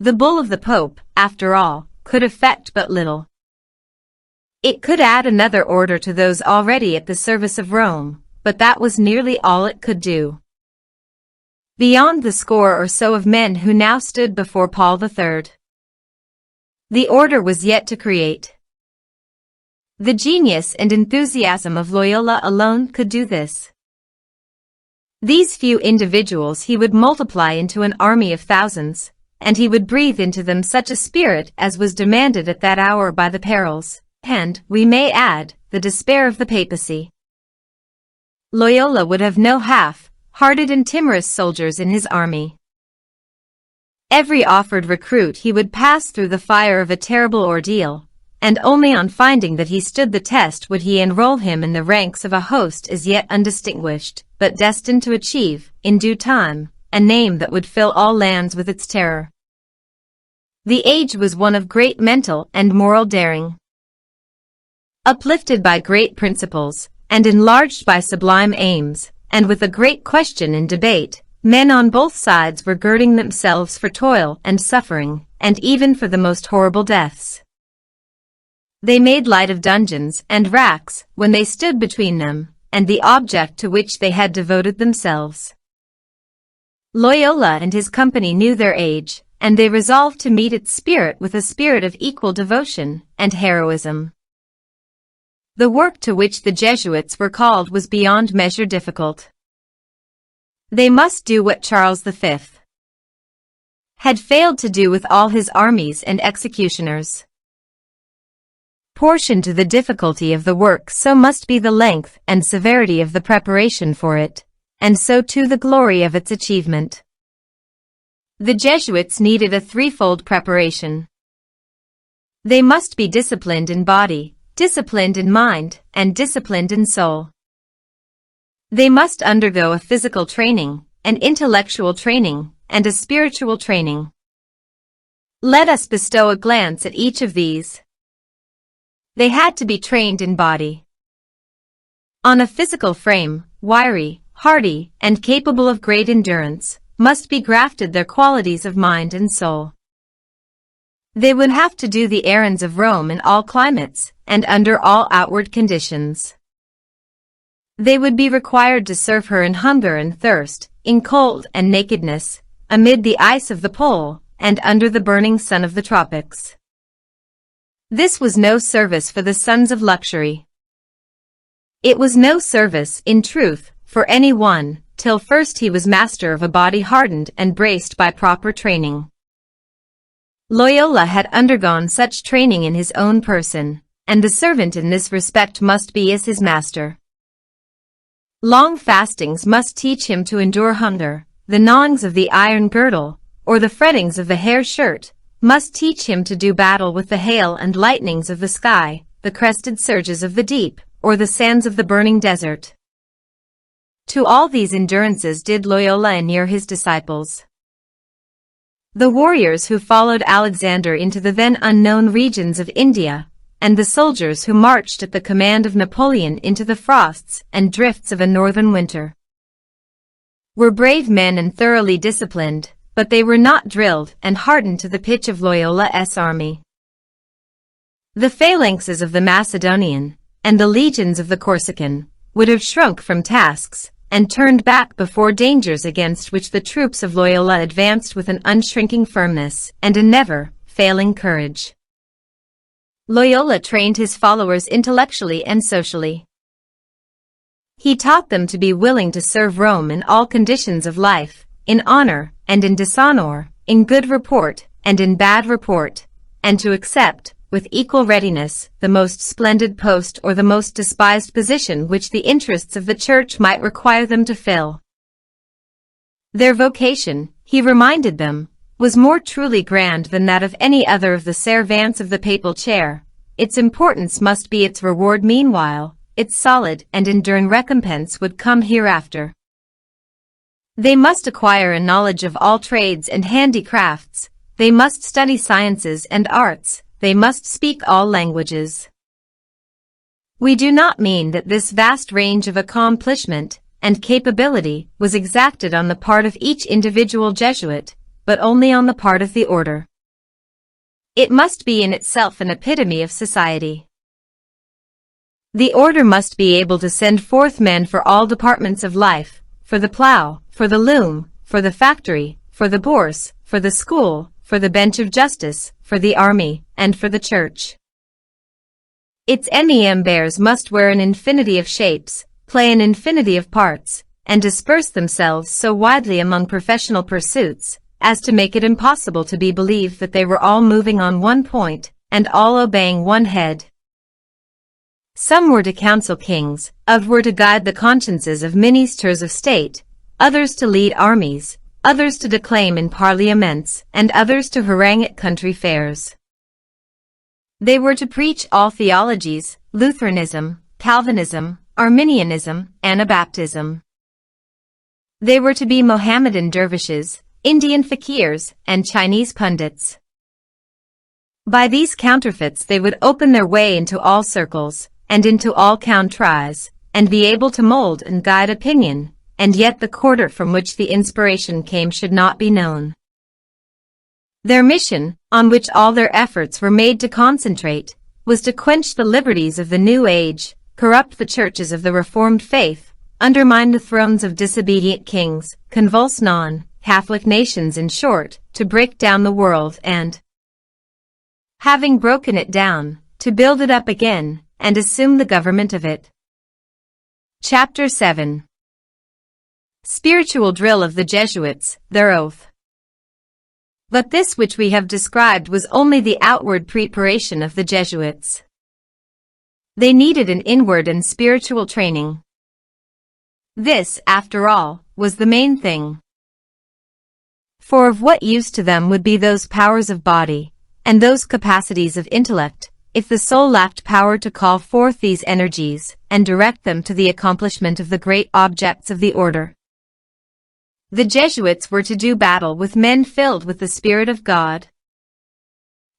The bull of the Pope, after all, could effect but little. It could add another order to those already at the service of Rome, but that was nearly all it could do. Beyond the score or so of men who now stood before Paul III, the order was yet to create. The genius and enthusiasm of Loyola alone could do this. These few individuals he would multiply into an army of thousands, and he would breathe into them such a spirit as was demanded at that hour by the perils, and, we may add, the despair of the papacy. Loyola would have no half-hearted and timorous soldiers in his army. Every offered recruit he would pass through the fire of a terrible ordeal, and only on finding that he stood the test would he enroll him in the ranks of a host as yet undistinguished, but destined to achieve, in due time, a name that would fill all lands with its terror. The age was one of great mental and moral daring. Uplifted by great principles, and enlarged by sublime aims, and with a great question in debate, men on both sides were girding themselves for toil and suffering, and even for the most horrible deaths. They made light of dungeons and racks when they stood between them, and the object to which they had devoted themselves. Loyola and his company knew their age, and they resolved to meet its spirit with a spirit of equal devotion and heroism. The work to which the Jesuits were called was beyond measure difficult. They must do what Charles V had failed to do with all his armies and executioners. Portion to the difficulty of the work, so must be the length and severity of the preparation for it, and so too the glory of its achievement. The Jesuits needed a threefold preparation. They must be disciplined in body, disciplined in mind, and disciplined in soul. They must undergo a physical training, an intellectual training, and a spiritual training. Let us bestow a glance at each of these. They had to be trained in body. On a physical frame, wiry, hardy, and capable of great endurance, must be grafted their qualities of mind and soul. They would have to do the errands of Rome in all climates, and under all outward conditions. They would be required to serve her in hunger and thirst, in cold and nakedness, amid the ice of the pole, and under the burning sun of the tropics. This was no service for the sons of luxury. It was no service, in truth, for any one, till first he was master of a body hardened and braced by proper training. Loyola had undergone such training in his own person, and the servant in this respect must be as his master. Long fastings must teach him to endure hunger, the gnawings of the iron girdle, or the frettings of the hair shirt, must teach him to do battle with the hail and lightnings of the sky, the crested surges of the deep, or the sands of the burning desert. To all these endurances did Loyola inure his disciples. The warriors who followed Alexander into the then unknown regions of India, and the soldiers who marched at the command of Napoleon into the frosts and drifts of a northern winter, were brave men and thoroughly disciplined, but they were not drilled and hardened to the pitch of Loyola's army. The phalanxes of the Macedonian, and the legions of the Corsican, would have shrunk from tasks, and turned back before dangers against which the troops of Loyola advanced with an unshrinking firmness and a never-failing courage. Loyola trained his followers intellectually and socially. He taught them to be willing to serve Rome in all conditions of life, in honor and in dishonor, in good report and in bad report, and to accept, with equal readiness, the most splendid post or the most despised position which the interests of the Church might require them to fill. Their vocation, he reminded them, was more truly grand than that of any other of the servants of the papal chair. Its importance must be its reward meanwhile, its solid and enduring recompense would come hereafter. They must acquire a knowledge of all trades and handicrafts, they must study sciences and arts, they must speak all languages. We do not mean that this vast range of accomplishment and capability was exacted on the part of each individual Jesuit, but only on the part of the order. It must be in itself an epitome of society. The order must be able to send forth men for all departments of life, for the plough, for the loom, for the factory, for the bourse, for the school, for the bench of justice, for the army, and for the church. Its members must wear an infinity of shapes, play an infinity of parts, and disperse themselves so widely among professional pursuits, as to make it impossible to be believed that they were all moving on one point, and all obeying one head. Some were to counsel kings, others were to guide the consciences of ministers of state, others to lead armies, others to declaim in parliaments, and others to harangue at country fairs. They were to preach all theologies, Lutheranism, Calvinism, Arminianism, Anabaptism. They were to be Mohammedan dervishes, Indian fakirs, and Chinese pundits. By these counterfeits they would open their way into all circles, and into all countries, and be able to mold and guide opinion, and yet the quarter from which the inspiration came should not be known. Their mission, on which all their efforts were made to concentrate, was to quench the liberties of the New Age, corrupt the churches of the Reformed faith, undermine the thrones of disobedient kings, convulse non-Catholic nations, in short, to break down the world and, having broken it down, to build it up again, and assume the government of it. Chapter 7. Spiritual drill of the Jesuits, their oath. But this which we have described was only the outward preparation of the Jesuits. They needed an inward and spiritual training. This, after all, was the main thing. For of what use to them would be those powers of body, and those capacities of intellect, if the soul lacked power to call forth these energies and direct them to the accomplishment of the great objects of the order. The Jesuits were to do battle with men filled with the Spirit of God.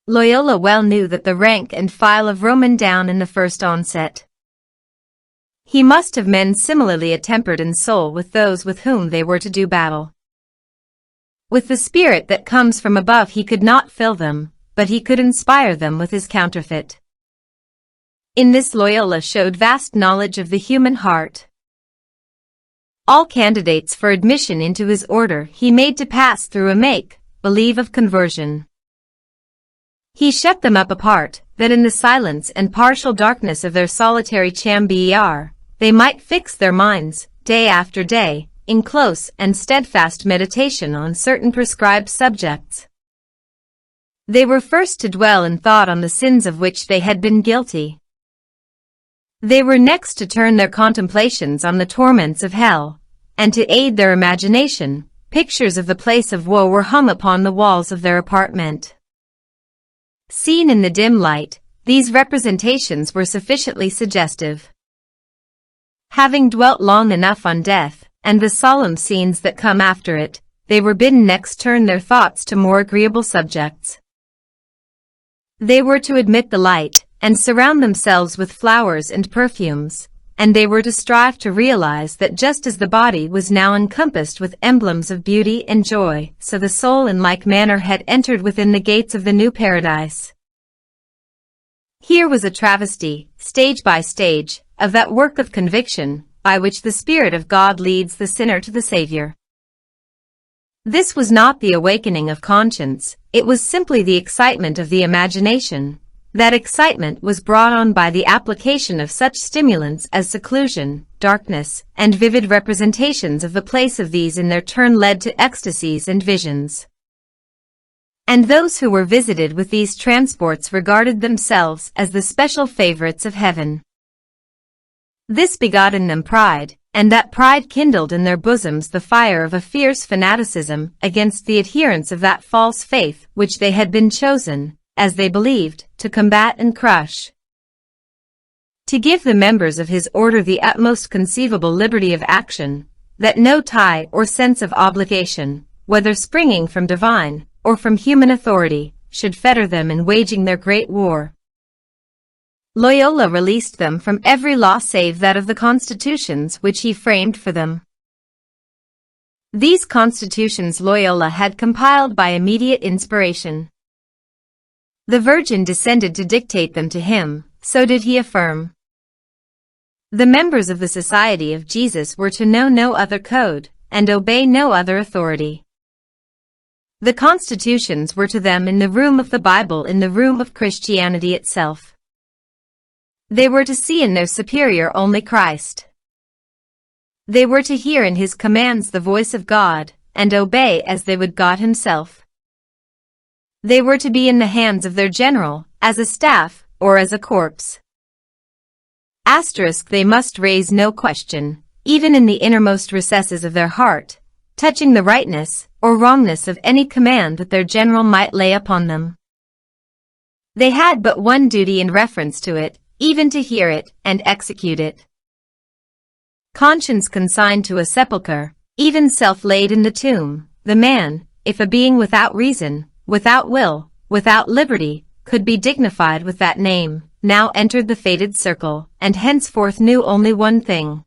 Loyola well knew that the rank and file of Roman down in the first onset. He must have men similarly attempered in soul with those with whom they were to do battle. With the Spirit that comes from above he could not fill them, but he could inspire them with his counterfeit. In this Loyola showed vast knowledge of the human heart. All candidates for admission into his order he made to pass through a make-believe of conversion. He shut them up apart, that in the silence and partial darkness of their solitary chamber, they might fix their minds, day after day, in close and steadfast meditation on certain prescribed subjects. They were first to dwell in thought on the sins of which they had been guilty. They were next to turn their contemplations on the torments of hell, and to aid their imagination, pictures of the place of woe were hung upon the walls of their apartment. Seen in the dim light, these representations were sufficiently suggestive. Having dwelt long enough on death, and the solemn scenes that come after it, they were bidden next turn their thoughts to more agreeable subjects. They were to admit the light, and surround themselves with flowers and perfumes, and they were to strive to realize that just as the body was now encompassed with emblems of beauty and joy, so the soul in like manner had entered within the gates of the new paradise. Here was a travesty, stage by stage, of that work of conviction, by which the Spirit of God leads the sinner to the Savior. This was not the awakening of conscience, it was simply the excitement of the imagination. That excitement was brought on by the application of such stimulants as seclusion, darkness, and vivid representations of the place of these in their turn led to ecstasies and visions. And those who were visited with these transports regarded themselves as the special favorites of heaven. This begot in them pride, and that pride kindled in their bosoms the fire of a fierce fanaticism against the adherents of that false faith which they had been chosen, as they believed, to combat and crush. To give the members of his order the utmost conceivable liberty of action, that no tie or sense of obligation, whether springing from divine or from human authority, should fetter them in waging their great war. Loyola released them from every law save that of the constitutions which he framed for them. These constitutions Loyola had compiled by immediate inspiration. The Virgin descended to dictate them to him, so did he affirm. The members of the Society of Jesus were to know no other code, and obey no other authority. The constitutions were to them in the room of the Bible, in the room of Christianity itself. They were to see in their superior only Christ. They were to hear in his commands the voice of God, and obey as they would God himself. They were to be in the hands of their general, as a staff, or as a corpse. They must raise no question, even in the innermost recesses of their heart, touching the rightness or wrongness of any command that their general might lay upon them. They had but one duty in reference to it, even to hear it and execute it. Conscience consigned to a sepulchre, even self laid in the tomb, the man, if a being without reason, without will, without liberty, could be dignified with that name, now entered the fated circle, and henceforth knew only one thing.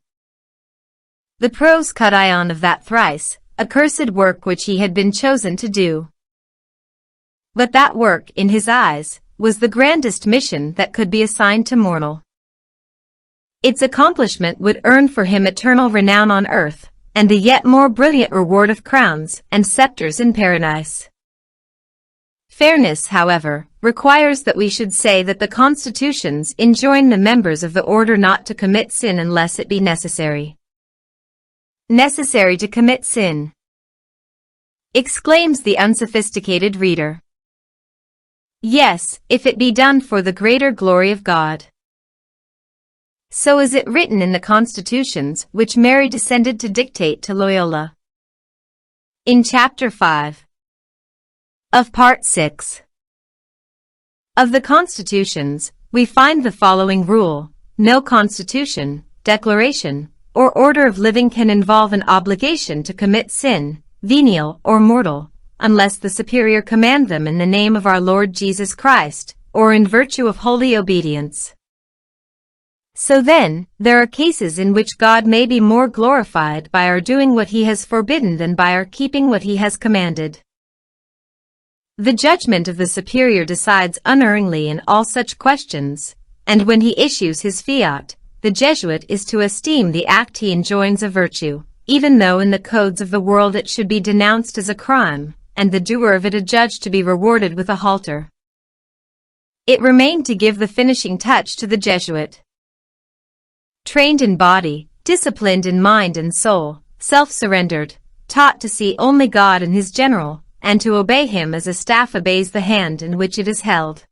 The pros quotidian of that thrice accursed work which he had been chosen to do. But that work, in his eyes, was the grandest mission that could be assigned to mortal. Its accomplishment would earn for him eternal renown on earth, and the yet more brilliant reward of crowns and scepters in paradise. Fairness, however, requires that we should say that the constitutions enjoin the members of the order not to commit sin unless it be necessary. Necessary to commit sin, exclaims the unsophisticated reader. Yes, if it be done for the greater glory of God. So is it written in the constitutions which Mary descended to dictate to Loyola. In Chapter 5 of Part 6. Of the constitutions, we find the following rule: no constitution, declaration, or order of living can involve an obligation to commit sin, venial or mortal, unless the superior command them in the name of our Lord Jesus Christ, or in virtue of holy obedience. So then, there are cases in which God may be more glorified by our doing what he has forbidden than by our keeping what he has commanded. The judgment of the superior decides unerringly in all such questions, and when he issues his fiat, the Jesuit is to esteem the act he enjoins a virtue, even though in the codes of the world it should be denounced as a crime, and the doer of it adjudged to be rewarded with a halter. It remained to give the finishing touch to the Jesuit. Trained in body, disciplined in mind and soul, self-surrendered, taught to see only God in his general, and to obey him as a staff obeys the hand in which it is held.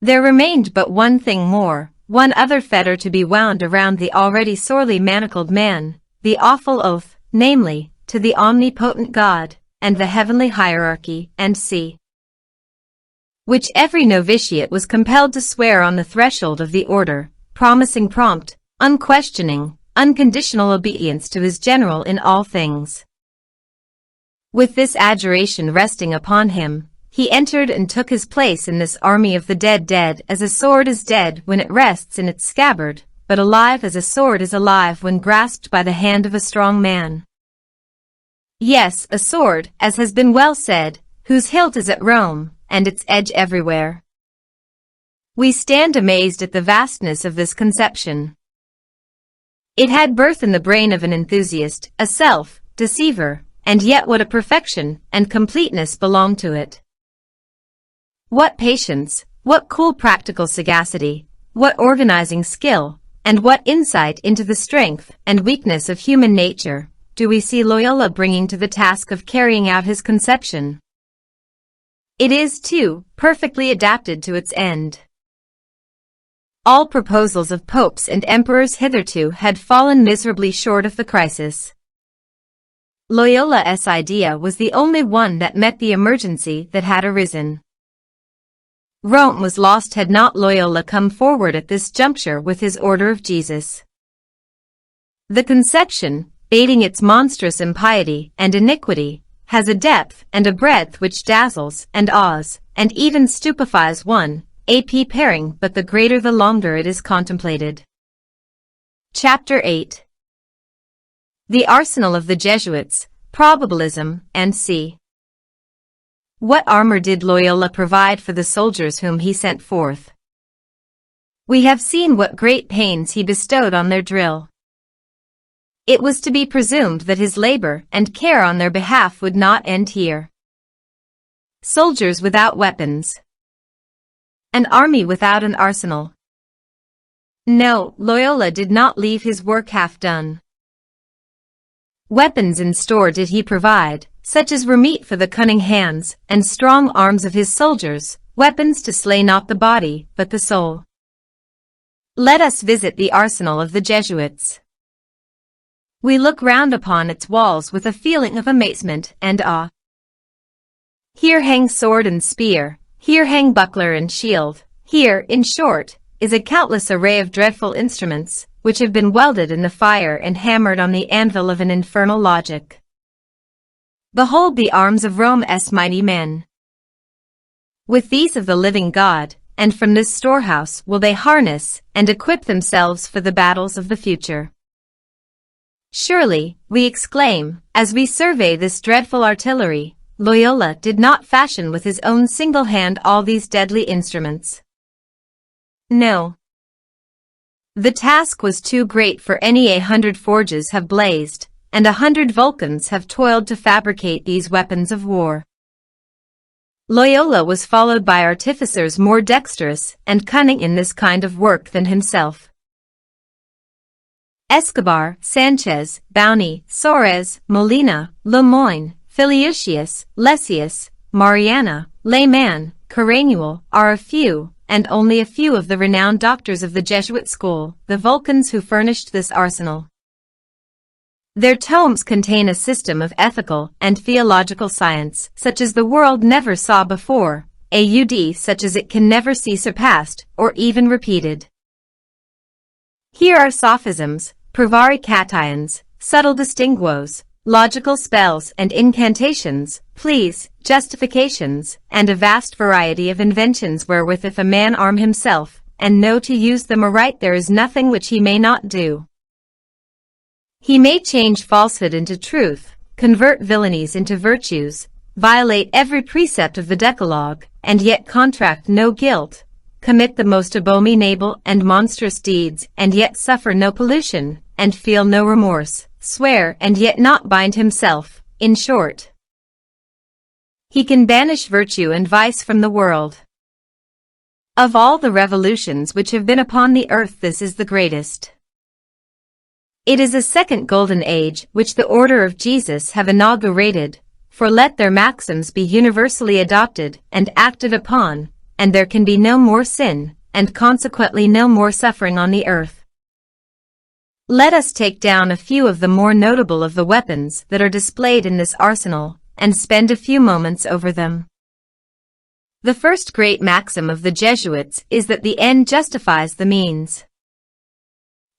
There remained but one thing more, one other fetter to be wound around the already sorely manacled man, the awful oath, namely, to the omnipotent God, and the heavenly hierarchy, and see, which every novitiate was compelled to swear on the threshold of the order, promising prompt, unquestioning, unconditional obedience to his general in all things. With this adjuration resting upon him, he entered and took his place in this army of the dead as a sword is dead when it rests in its scabbard, but alive as a sword is alive when grasped by the hand of a strong man. Yes, a sword, as has been well said, whose hilt is at Rome, and its edge everywhere. We stand amazed at the vastness of this conception. It had birth in the brain of an enthusiast, a self-deceiver, and yet what a perfection and completeness belong to it. What patience, what cool practical sagacity, what organizing skill, and what insight into the strength and weakness of human nature do we see Loyola bringing to the task of carrying out his conception. It is, too, perfectly adapted to its end. All proposals of popes and emperors hitherto had fallen miserably short of the crisis. Loyola's idea was the only one that met the emergency that had arisen. Rome was lost had not Loyola come forward at this juncture with his Order of Jesus. The conception, bating its monstrous impiety and iniquity, has a depth and a breadth which dazzles and awes, and even stupefies one, A.P. Paring, but the greater the longer it is contemplated. Chapter 8. The Arsenal of the Jesuits, Probabilism, and c. What armor did Loyola provide for the soldiers whom he sent forth? We have seen what great pains he bestowed on their drill. It was to be presumed that his labor and care on their behalf would not end here. Soldiers without weapons. An army without an arsenal. No, Loyola did not leave his work half done. Weapons in store did he provide, such as were meet for the cunning hands and strong arms of his soldiers, weapons to slay not the body, but the soul. Let us visit the arsenal of the Jesuits. We look round upon its walls with a feeling of amazement and awe. Here hang sword and spear, here hang buckler and shield, here, in short, is a countless array of dreadful instruments, which have been welded in the fire and hammered on the anvil of an infernal logic. Behold the arms of Rome's mighty men. With these of the living God, and from this storehouse will they harness and equip themselves for the battles of the future. Surely, we exclaim, as we survey this dreadful artillery, Loyola did not fashion with his own single hand all these deadly instruments. No. The task was too great for any 100 forges have blazed, and 100 Vulcans have toiled to fabricate these weapons of war. Loyola was followed by artificers more dexterous and cunning in this kind of work than himself. Escobar, Sanchez, Bowney, Soares, Molina, Lemoyne, Filiucius, Lessius, Mariana, Layman, Caranuel are a few, and only a few of the renowned doctors of the Jesuit school, the Vulcans who furnished this arsenal. Their tomes contain a system of ethical and theological science such as the world never saw before, AUD such as it can never see surpassed or even repeated. Here are sophisms, prevarications, subtle distinguos, logical spells and incantations, pleas, justifications, and a vast variety of inventions wherewith if a man arm himself, and know to use them aright there is nothing which he may not do. He may change falsehood into truth, convert villainies into virtues, violate every precept of the Decalogue, and yet contract no guilt, commit the most abominable and monstrous deeds, and yet suffer no pollution, and feel no remorse, swear and yet not bind himself, in short. He can banish virtue and vice from the world. Of all the revolutions which have been upon the earth this is the greatest. It is a second golden age which the order of Jesus have inaugurated, for let their maxims be universally adopted and acted upon, and there can be no more sin, and consequently no more suffering on the earth. Let us take down a few of the more notable of the weapons that are displayed in this arsenal, and spend a few moments over them. The first great maxim of the Jesuits is that the end justifies the means.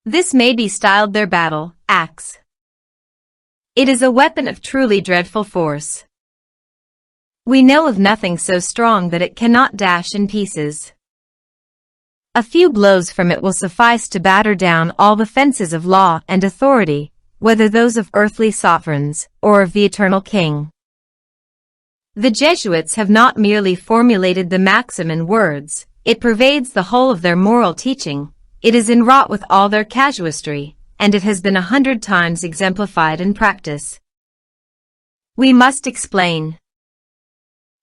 This may be styled their battle axe. It is a weapon of truly dreadful force. We know of nothing so strong that it cannot dash in pieces. A few blows from it will suffice to batter down all the fences of law and authority, whether those of earthly sovereigns or of the eternal King. The Jesuits have not merely formulated the maxim in words, it pervades the whole of their moral teaching. It is inwrought with all their casuistry, and it has been 100 times exemplified in practice. We must explain.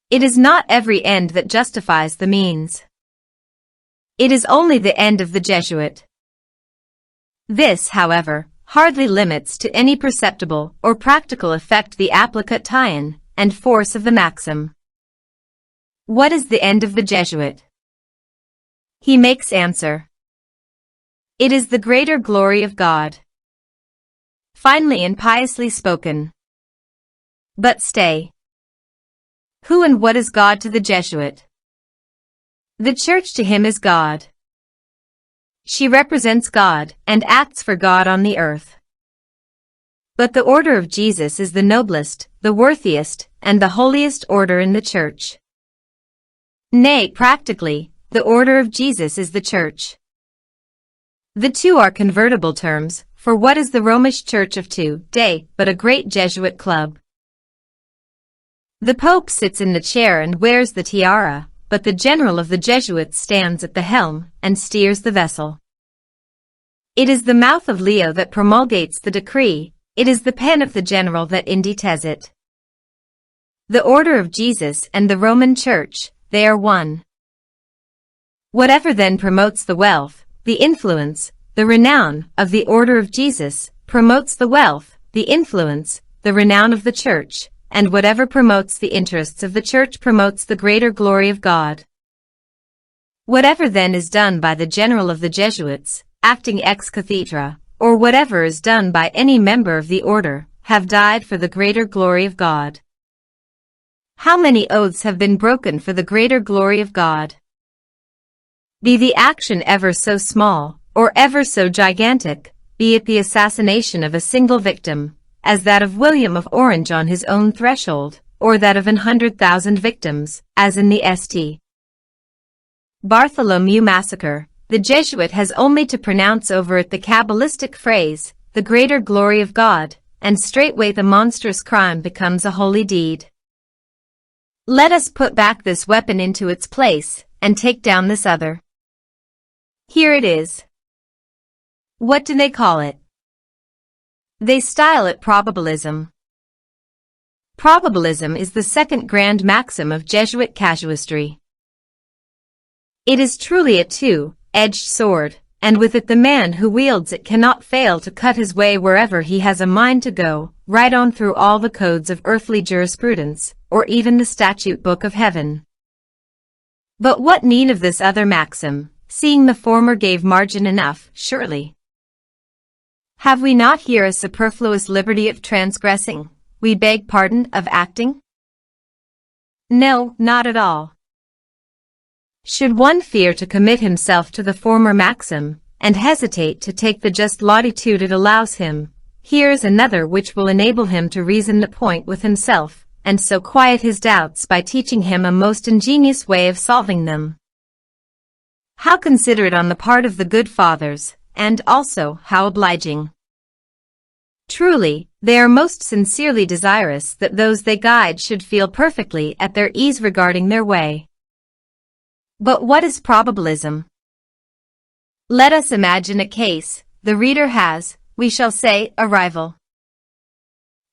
It is not every end that justifies the means. It is only the end of the Jesuit. This, however, hardly limits to any perceptible or practical effect the application and force of the maxim. What is the end of the Jesuit? He makes answer. It is the greater glory of God. Finely and piously spoken. But stay. Who and what is God to the Jesuit? The Church to him is God. She represents God and acts for God on the earth. But the order of Jesus is the noblest, the worthiest, and the holiest order in the Church. Nay, practically, the order of Jesus is the Church. The two are convertible terms, for what is the Romish Church of today but a great Jesuit club? The Pope sits in the chair and wears the tiara, but the general of the Jesuits stands at the helm and steers the vessel. It is the mouth of Leo that promulgates the decree, it is the pen of the general that indites it. The order of Jesus and the Roman Church, they are one. Whatever then promotes the wealth, the influence, the renown of the order of Jesus, promotes the wealth, the influence, the renown of the Church, and whatever promotes the interests of the Church promotes the greater glory of God. Whatever then is done by the general of the Jesuits, acting ex cathedra, or whatever is done by any member of the order, have died for the greater glory of God. How many oaths have been broken for the greater glory of God? Be the action ever so small, or ever so gigantic, be it the assassination of a single victim, as that of William of Orange on his own threshold, or that of 100,000 victims, as in the St. Bartholomew massacre, the Jesuit has only to pronounce over it the Kabbalistic phrase, the greater glory of God, and straightway the monstrous crime becomes a holy deed. Let us put back this weapon into its place, and take down this other. Here it is. What do they call it? They style it probabilism. Probabilism is the second grand maxim of Jesuit casuistry. It is truly a two-edged sword, and with it the man who wields it cannot fail to cut his way wherever he has a mind to go, right on through all the codes of earthly jurisprudence, or even the statute book of heaven. But what need of this other maxim, seeing the former gave margin enough, surely? Have we not here a superfluous liberty of transgressing, we beg pardon, of acting? No, not at all. Should one fear to commit himself to the former maxim, and hesitate to take the just latitude it allows him, here is another which will enable him to reason the point with himself, and so quiet his doubts by teaching him a most ingenious way of solving them. How considerate on the part of the good fathers, and also how obliging. Truly, they are most sincerely desirous that those they guide should feel perfectly at their ease regarding their way. But what is probabilism? Let us imagine a case. The reader has, we shall say, a rival.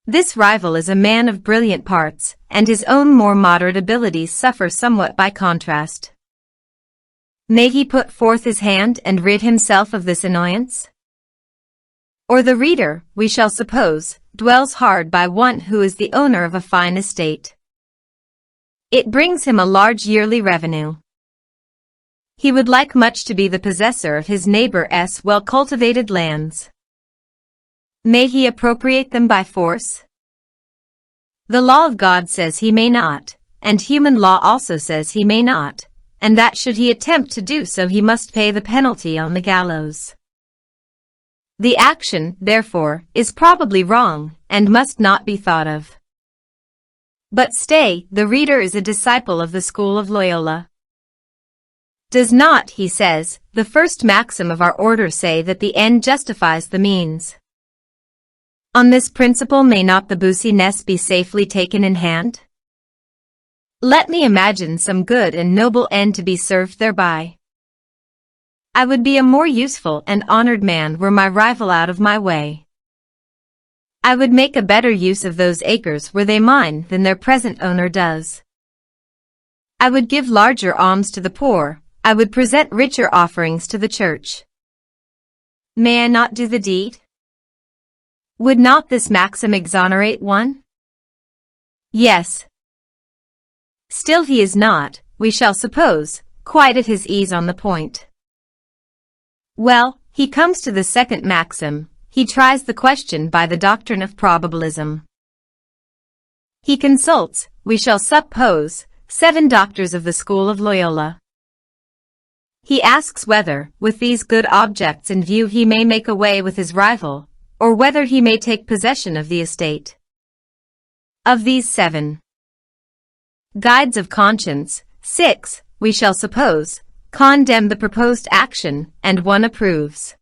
This rival is a man of brilliant parts, and his own more moderate abilities suffer somewhat by contrast. May he put forth his hand and rid himself of this annoyance? Or the reader, we shall suppose, dwells hard by one who is the owner of a fine estate. It brings him a large yearly revenue. He would like much to be the possessor of his neighbor's well-cultivated lands. May he appropriate them by force? The law of God says he may not, and human law also says he may not, and that should he attempt to do so he must pay the penalty on the gallows. The action, therefore, is probably wrong, and must not be thought of. But stay, the reader is a disciple of the school of Loyola. Does not, he says, the first maxim of our order say that the end justifies the means? On this principle may not the business be safely taken in hand? Let me imagine some good and noble end to be served thereby. I would be a more useful and honored man were my rival out of my way. I would make a better use of those acres were they mine than their present owner does. I would give larger alms to the poor, I would present richer offerings to the church. May I not do the deed? Would not this maxim exonerate one? Yes. Still he is not, we shall suppose, quite at his ease on the point. Well, he comes to the second maxim, he tries the question by the doctrine of probabilism. He consults, we shall suppose, 7 doctors of the school of Loyola. He asks whether, with these good objects in view he may make away with his rival, or whether he may take possession of the estate. Of these 7 guides of conscience, 6, we shall suppose, condemn the proposed action, and 1 approves.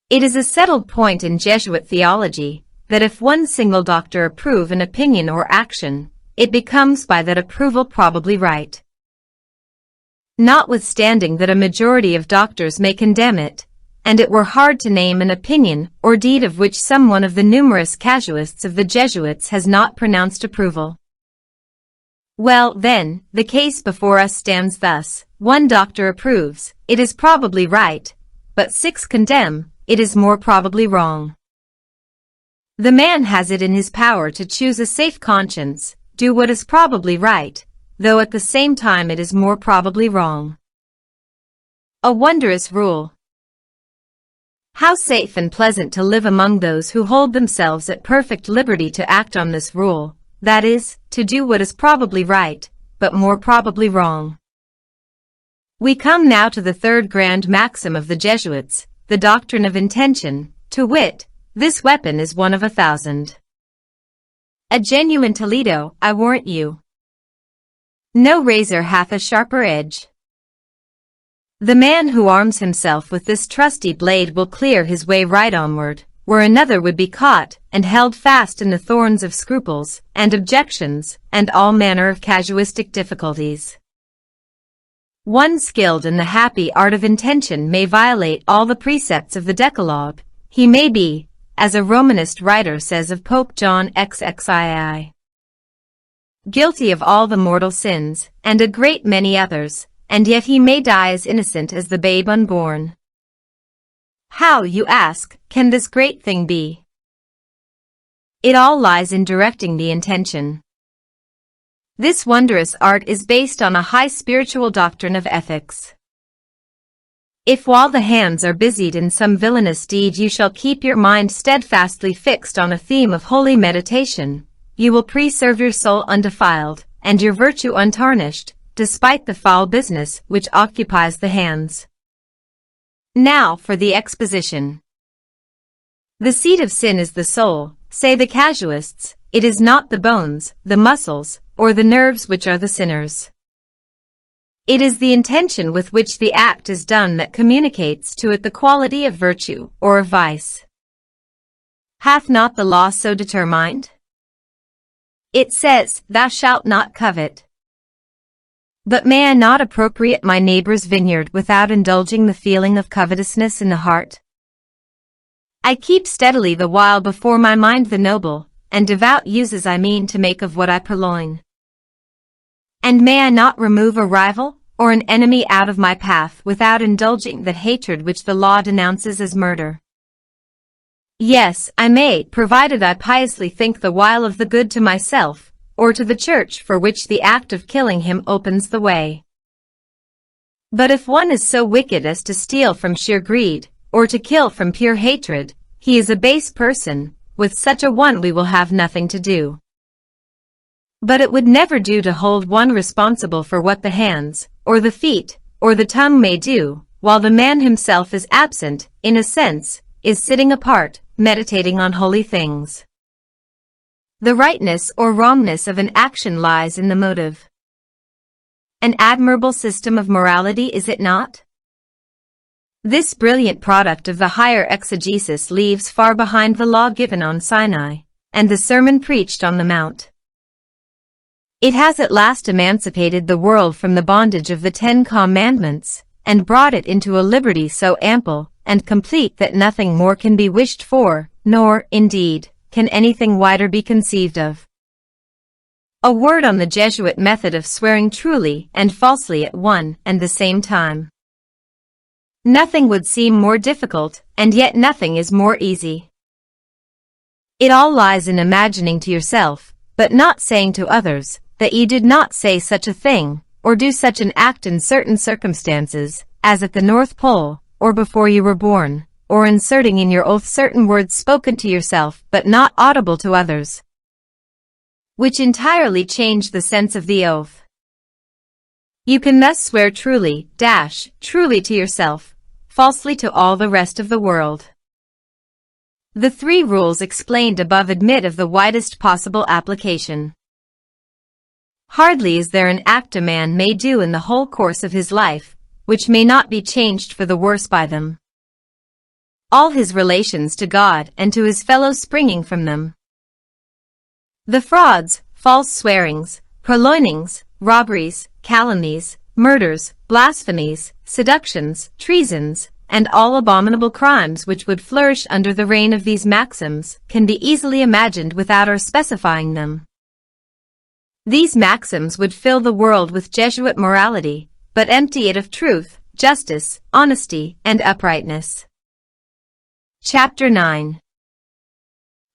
It is a settled point in Jesuit theology, that if one single doctor approve an opinion or action, it becomes by that approval probably right. Notwithstanding that a majority of doctors may condemn it, and it were hard to name an opinion or deed of which some one of the numerous casuists of the Jesuits has not pronounced approval. Well, then, the case before us stands thus: 1 doctor approves, it is probably right, but 6 condemn, it is more probably wrong. The man has it in his power to choose a safe conscience, do what is probably right, though at the same time it is more probably wrong. A wondrous rule. How safe and pleasant to live among those who hold themselves at perfect liberty to act on this rule, that is, to do what is probably right, but more probably wrong. We come now to the third grand maxim of the Jesuits, the doctrine of intention, to wit, this weapon is one of 1,000. A genuine Toledo, I warrant you. No razor hath a sharper edge. The man who arms himself with this trusty blade will clear his way right onward, where another would be caught and held fast in the thorns of scruples and objections and all manner of casuistic difficulties. One skilled in the happy art of intention may violate all the precepts of the Decalogue. He may be, as a Romanist writer says of Pope John XXII, guilty of all the mortal sins, and a great many others, and yet he may die as innocent as the babe unborn. How, you ask, can this great thing be? It all lies in directing the intention. This wondrous art is based on a high spiritual doctrine of ethics. If while the hands are busied in some villainous deed you shall keep your mind steadfastly fixed on a theme of holy meditation, you will preserve your soul undefiled, and your virtue untarnished, despite the foul business which occupies the hands. Now for the exposition. The seat of sin is the soul, say the casuists. It is not the bones, the muscles, or the nerves which are the sinners. It is the intention with which the act is done that communicates to it the quality of virtue or of vice. Hath not the law so determined? It says, Thou shalt not covet. But may I not appropriate my neighbor's vineyard without indulging the feeling of covetousness in the heart? I keep steadily the while before my mind the noble and devout uses I mean to make of what I purloin. And may I not remove a rival or an enemy out of my path without indulging that hatred which the law denounces as murder? Yes, I may, provided I piously think the while of the good to myself, or to the church for which the act of killing him opens the way. But if one is so wicked as to steal from sheer greed, or to kill from pure hatred, he is a base person. With such a one we will have nothing to do. But it would never do to hold one responsible for what the hands, or the feet, or the tongue may do, while the man himself is absent, in a sense, is sitting apart, meditating on holy things. The rightness or wrongness of an action lies in the motive. An admirable system of morality, is it not? This brilliant product of the higher exegesis leaves far behind the law given on Sinai, and the sermon preached on the Mount. It has at last emancipated the world from the bondage of the 10 Commandments, and brought it into a liberty so ample and complete that nothing more can be wished for, nor, indeed, can anything wider be conceived of. A word on the Jesuit method of swearing truly and falsely at one and the same time. Nothing would seem more difficult, and yet nothing is more easy. It all lies in imagining to yourself, but not saying to others, that ye did not say such a thing, or do such an act in certain circumstances, as at the North Pole, or before you were born, or inserting in your oath certain words spoken to yourself but not audible to others, which entirely change the sense of the oath. You can thus swear truly, truly to yourself, falsely to all the rest of the world. The 3 rules explained above admit of the widest possible application. Hardly is there an act a man may do in the whole course of his life, which may not be changed for the worse by them. All his relations to God and to his fellows springing from them. The frauds, false swearings, purloinings, robberies, calumnies, murders, blasphemies, seductions, treasons, and all abominable crimes which would flourish under the reign of these maxims, can be easily imagined without our specifying them. These maxims would fill the world with Jesuit morality, but empty it of truth, justice, honesty, and uprightness. Chapter 9.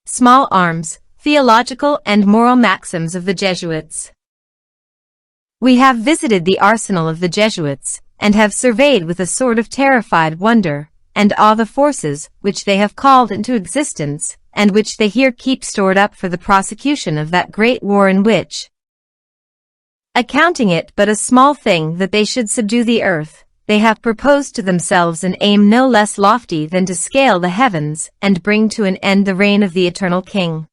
Small Arms, Theological and Moral Maxims of the Jesuits. We have visited the arsenal of the Jesuits, and have surveyed with a sort of terrified wonder and awe the forces which they have called into existence, and which they here keep stored up for the prosecution of that great war in which, accounting it but a small thing that they should subdue the earth, they have proposed to themselves an aim no less lofty than to scale the heavens and bring to an end the reign of the eternal King.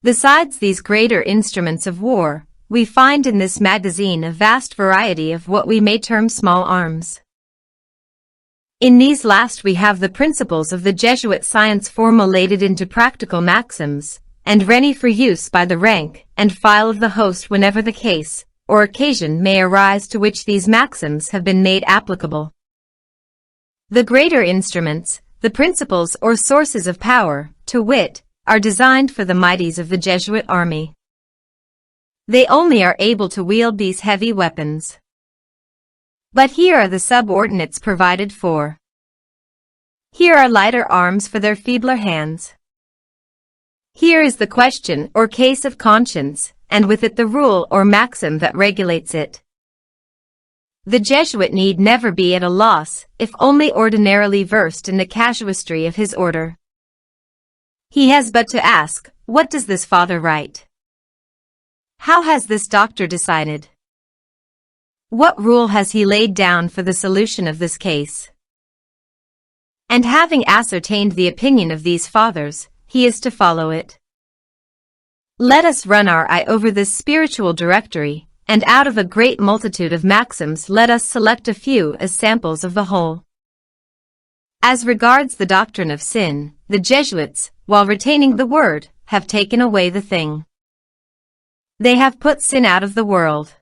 Besides these greater instruments of war, we find in this magazine a vast variety of what we may term small arms. In these last we have the principles of the Jesuit science formulated into practical maxims, and ready for use by the rank and file of the host whenever the case or occasion may arise to which these maxims have been made applicable. The greater instruments, the principles or sources of power, to wit, are designed for the mighties of the Jesuit army. They only are able to wield these heavy weapons. But here are the subordinates provided for. Here are lighter arms for their feebler hands. Here is the question or case of conscience, and with it the rule or maxim that regulates it. The Jesuit need never be at a loss, if only ordinarily versed in the casuistry of his order. He has but to ask, what does this father write? How has this doctor decided? What rule has he laid down for the solution of this case? And having ascertained the opinion of these fathers, he is to follow it. Let us run our eye over this spiritual directory, and out of a great multitude of maxims let us select a few as samples of the whole. As regards the doctrine of sin, the Jesuits, while retaining the word, have taken away the thing. They have put sin out of the world.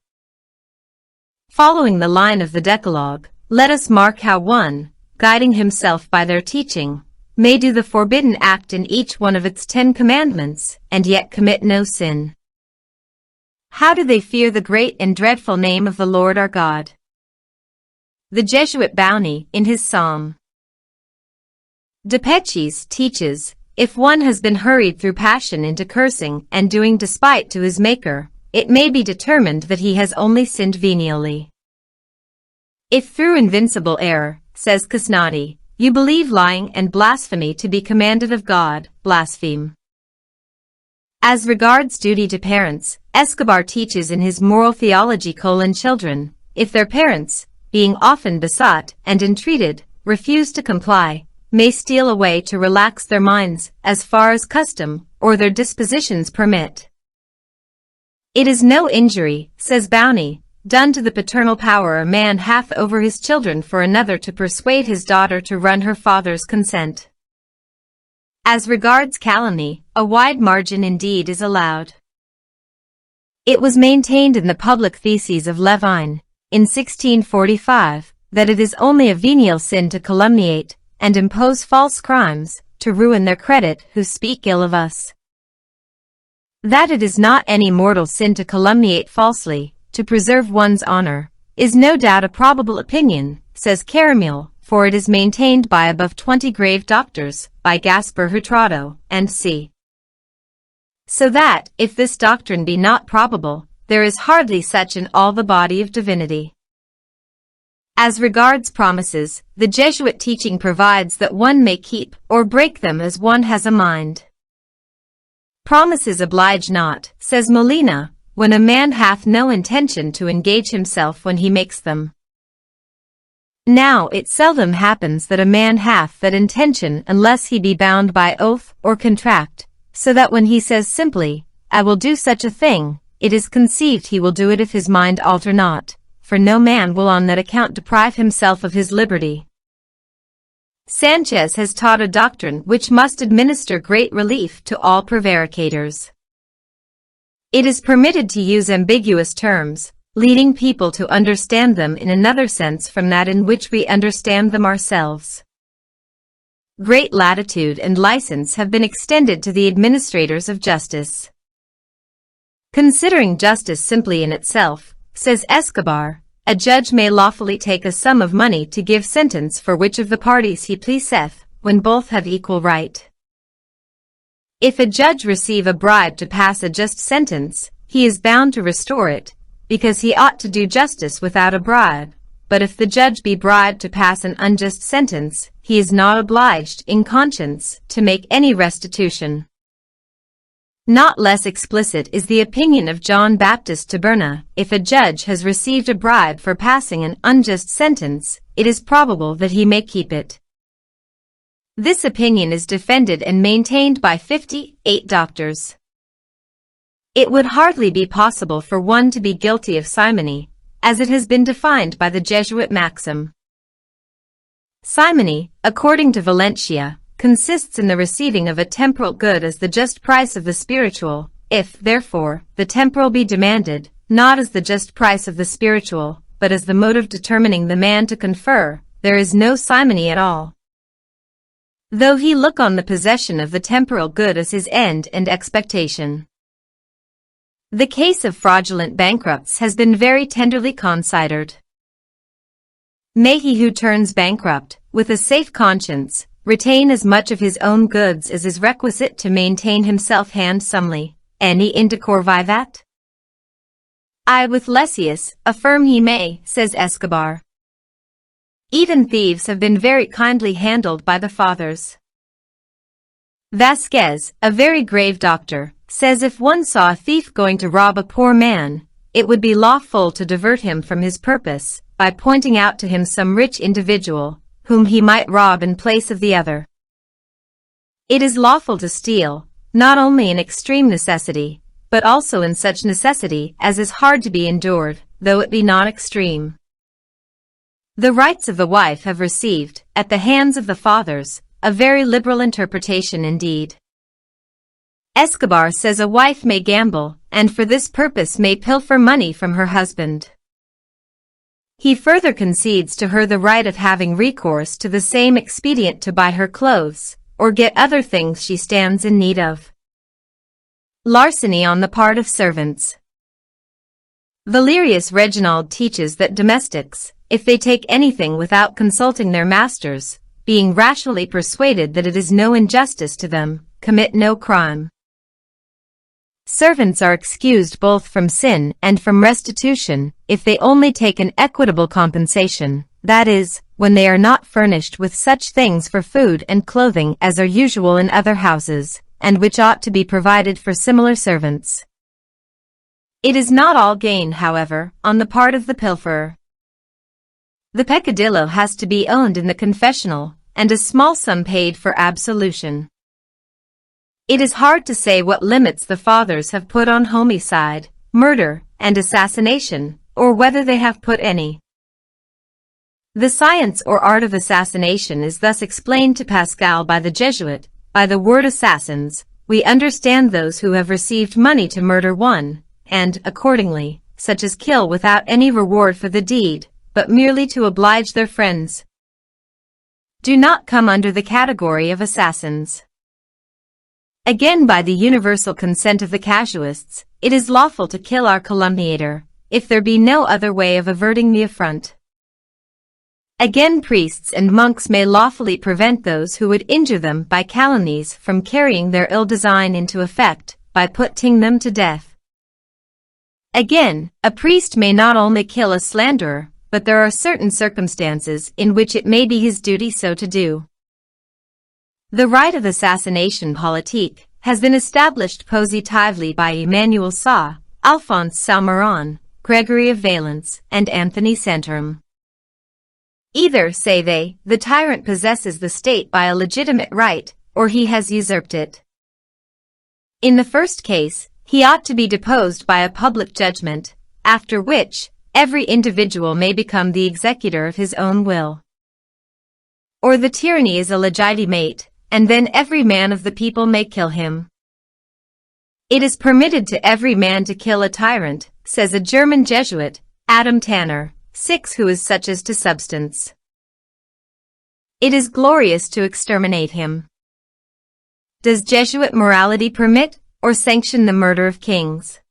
Following the line of the Decalogue, let us mark how one, guiding himself by their teaching, may do the forbidden act in each one of its 10 commandments, and yet commit no sin. How do they fear the great and dreadful name of the Lord our God? The Jesuit Bowney, in his Psalm De Pecis, teaches, if one has been hurried through passion into cursing and doing despite to his Maker, it may be determined that he has only sinned venially. If through invincible error, says Casnati, you believe lying and blasphemy to be commanded of God, blaspheme. As regards duty to parents, Escobar teaches in his Moral Theology: children, if their parents, being often besought and entreated, refuse to comply, may steal away to relax their minds as far as custom or their dispositions permit. It is no injury, says Bowney, done to the paternal power a man hath over his children for another to persuade his daughter to run her father's consent. As regards calumny, a wide margin indeed is allowed. It was maintained in the public theses of Levine, in 1645, that it is only a venial sin to calumniate, and impose false crimes, to ruin their credit who speak ill of us. That it is not any mortal sin to calumniate falsely, to preserve one's honor, is no doubt a probable opinion, says Caramil, for it is maintained by above 20 grave doctors, by Gaspar Hutrado, and c. So that, if this doctrine be not probable, there is hardly such in all the body of divinity. As regards promises, the Jesuit teaching provides that one may keep or break them as one has a mind. Promises oblige not, says Molina, when a man hath no intention to engage himself when he makes them. Now it seldom happens that a man hath that intention unless he be bound by oath or contract, so that when he says simply, I will do such a thing, it is conceived he will do it if his mind alter not, for no man will on that account deprive himself of his liberty. Sanchez has taught a doctrine which must administer great relief to all prevaricators. It is permitted to use ambiguous terms, leading people to understand them in another sense from that in which we understand them ourselves. Great latitude and license have been extended to the administrators of justice. Considering justice simply in itself, says Escobar, a judge may lawfully take a sum of money to give sentence for which of the parties he pleaseth, when both have equal right. If a judge receive a bribe to pass a just sentence, he is bound to restore it, because he ought to do justice without a bribe. But if the judge be bribed to pass an unjust sentence, he is not obliged in conscience to make any restitution. Not less explicit is the opinion of John Baptist Taberna. If a judge has received a bribe for passing an unjust sentence, it is probable that he may keep it. This opinion is defended and maintained by 58 doctors. It would hardly be possible for one to be guilty of simony, as it has been defined by the Jesuit Maxim. Simony, according to Valencia, consists in the receiving of a temporal good as the just price of the spiritual. If, therefore, the temporal be demanded, not as the just price of the spiritual, but as the motive determining the man to confer, there is no simony at all. Though he look on the possession of the temporal good as his end and expectation. The case of fraudulent bankrupts has been very tenderly considered. May he who turns bankrupt, with a safe conscience, retain as much of his own goods as is requisite to maintain himself handsomely, any indicor vivat? I with Lessius affirm he may, says Escobar. Even thieves have been very kindly handled by the fathers. Vasquez, a very grave doctor, says if one saw a thief going to rob a poor man, it would be lawful to divert him from his purpose, by pointing out to him some rich individual, whom he might rob in place of the other. It is lawful to steal, not only in extreme necessity, but also in such necessity as is hard to be endured, though it be not extreme. The rights of the wife have received, at the hands of the fathers, a very liberal interpretation indeed. Escobar says a wife may gamble, and for this purpose may pilfer money from her husband. He further concedes to her the right of having recourse to the same expedient to buy her clothes, or get other things she stands in need of. Larceny on the part of servants. Valerius Reginald teaches that domestics, if they take anything without consulting their masters, being rationally persuaded that it is no injustice to them, commit no crime. Servants are excused both from sin and from restitution, if they only take an equitable compensation, that is, when they are not furnished with such things for food and clothing as are usual in other houses, and which ought to be provided for similar servants. It is not all gain, however, on the part of the pilferer. The peccadillo has to be owned in the confessional, and a small sum paid for absolution. It is hard to say what limits the fathers have put on homicide, murder, and assassination, or whether they have put any. The science or art of assassination is thus explained to Pascal by the Jesuit: by the word assassins, we understand those who have received money to murder one, and, accordingly, such as kill without any reward for the deed, but merely to oblige their friends. Do not come under the category of assassins. Again, by the universal consent of the casuists, it is lawful to kill our calumniator, if there be no other way of averting the affront. Again, priests and monks may lawfully prevent those who would injure them by calumnies from carrying their ill design into effect, by putting them to death. Again, a priest may not only kill a slanderer, but there are certain circumstances in which it may be his duty so to do. The right of assassination politique has been established positively by Emmanuel Sa, Alphonse Salmeron, Gregory of Valence, and Anthony Santorum. Either, say they, the tyrant possesses the state by a legitimate right, or he has usurped it. In the first case, he ought to be deposed by a public judgment, after which, every individual may become the executor of his own will. Or the tyranny is a legitimate, and then every man of the people may kill him. It is permitted to every man to kill a tyrant, says a German Jesuit, Adam Tanner, 6, who is such as to substance. It is glorious to exterminate him. Does Jesuit morality permit, or sanction the murder of kings?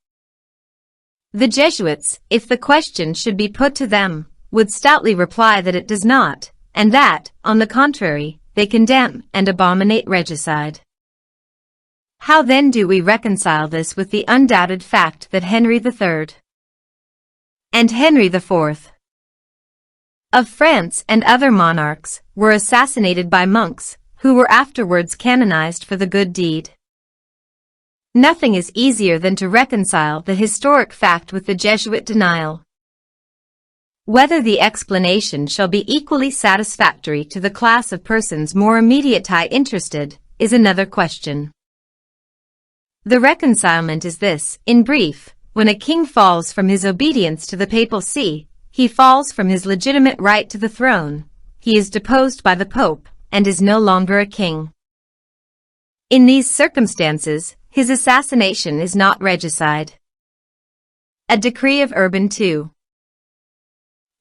The Jesuits, if the question should be put to them, would stoutly reply that it does not, and that, on the contrary, they condemn and abominate regicide. How then do we reconcile this with the undoubted fact that Henry III and Henry IV of France and other monarchs were assassinated by monks, who were afterwards canonized for the good deed? Nothing is easier than to reconcile the historic fact with the Jesuit denial. Whether the explanation shall be equally satisfactory to the class of persons more immediately interested, is another question. The reconcilement is this: in brief, when a king falls from his obedience to the papal see, he falls from his legitimate right to the throne, he is deposed by the Pope, and is no longer a king. In these circumstances, his assassination is not regicide. A decree of Urban II.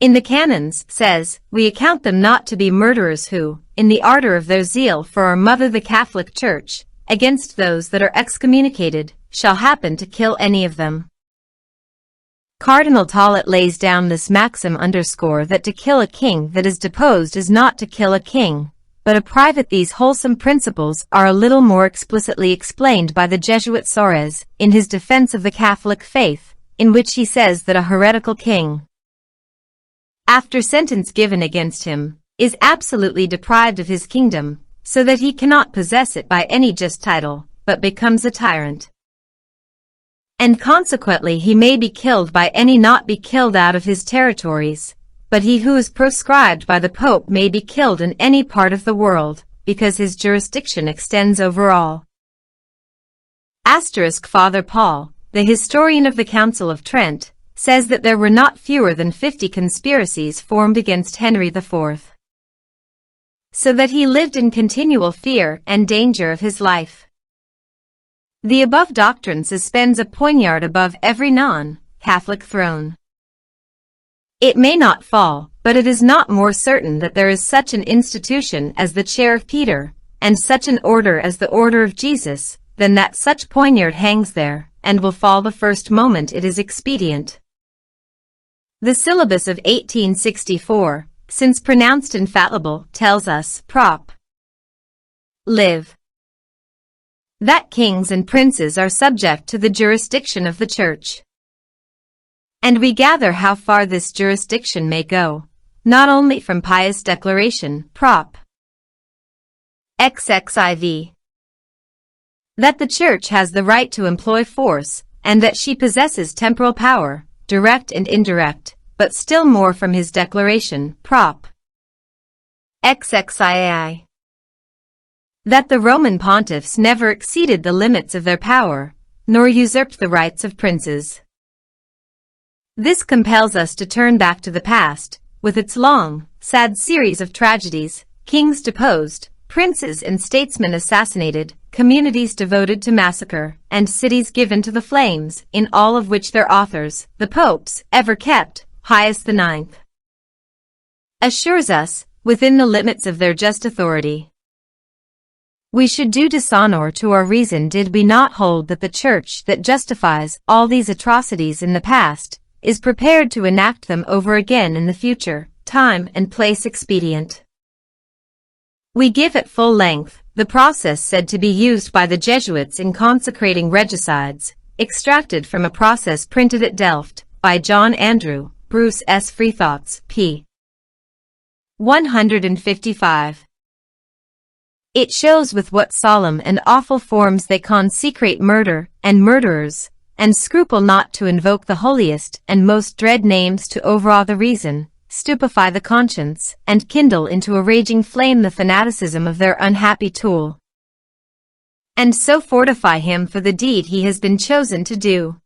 In the canons, says, we account them not to be murderers who, in the ardor of their zeal for our mother the Catholic Church, against those that are excommunicated, shall happen to kill any of them. Cardinal Tollet lays down this maxim underscore that to kill a king that is deposed is not to kill a king, but a private. These wholesome principles are a little more explicitly explained by the Jesuit Soares, in his defense of the Catholic faith, in which he says that a heretical king, after sentence given against him, is absolutely deprived of his kingdom, so that he cannot possess it by any just title, but becomes a tyrant. And consequently he may be killed by any not be killed out of his territories, but he who is proscribed by the Pope may be killed in any part of the world, because his jurisdiction extends over all. Father Paul, the historian of the Council of Trent, says that there were not fewer than 50 conspiracies formed against Henry IV, so that he lived in continual fear and danger of his life. The above doctrine suspends a poignard above every non-Catholic throne. It may not fall, but it is not more certain that there is such an institution as the chair of Peter, and such an order as the order of Jesus, than that such poignard hangs there, and will fall the first moment it is expedient. The syllabus of 1864, since pronounced infallible, tells us, Prop. Live. That kings and princes are subject to the jurisdiction of the Church. And we gather how far this jurisdiction may go, not only from pious declaration, Prop. XXIV. That the Church has the right to employ force, and that she possesses temporal power, direct and indirect, but still more from his declaration, Prop. XXII. That the Roman pontiffs never exceeded the limits of their power, nor usurped the rights of princes. This compels us to turn back to the past, with its long, sad series of tragedies, kings deposed, princes and statesmen assassinated, communities devoted to massacre, and cities given to the flames, in all of which their authors, the popes, ever kept, Pius IX, assures us, within the limits of their just authority. We should do dishonor to our reason did we not hold that the Church that justifies all these atrocities in the past is prepared to enact them over again in the future, time and place expedient. We give at full length the process said to be used by the Jesuits in consecrating regicides, extracted from a process printed at Delft by John Andrew, Bruce S. Freethoughts, p. 155. It shows with what solemn and awful forms they consecrate murder and murderers, and scruple not to invoke the holiest and most dread names to overawe the reason, stupefy the conscience, and kindle into a raging flame the fanaticism of their unhappy tool, and so fortify him for the deed he has been chosen to do.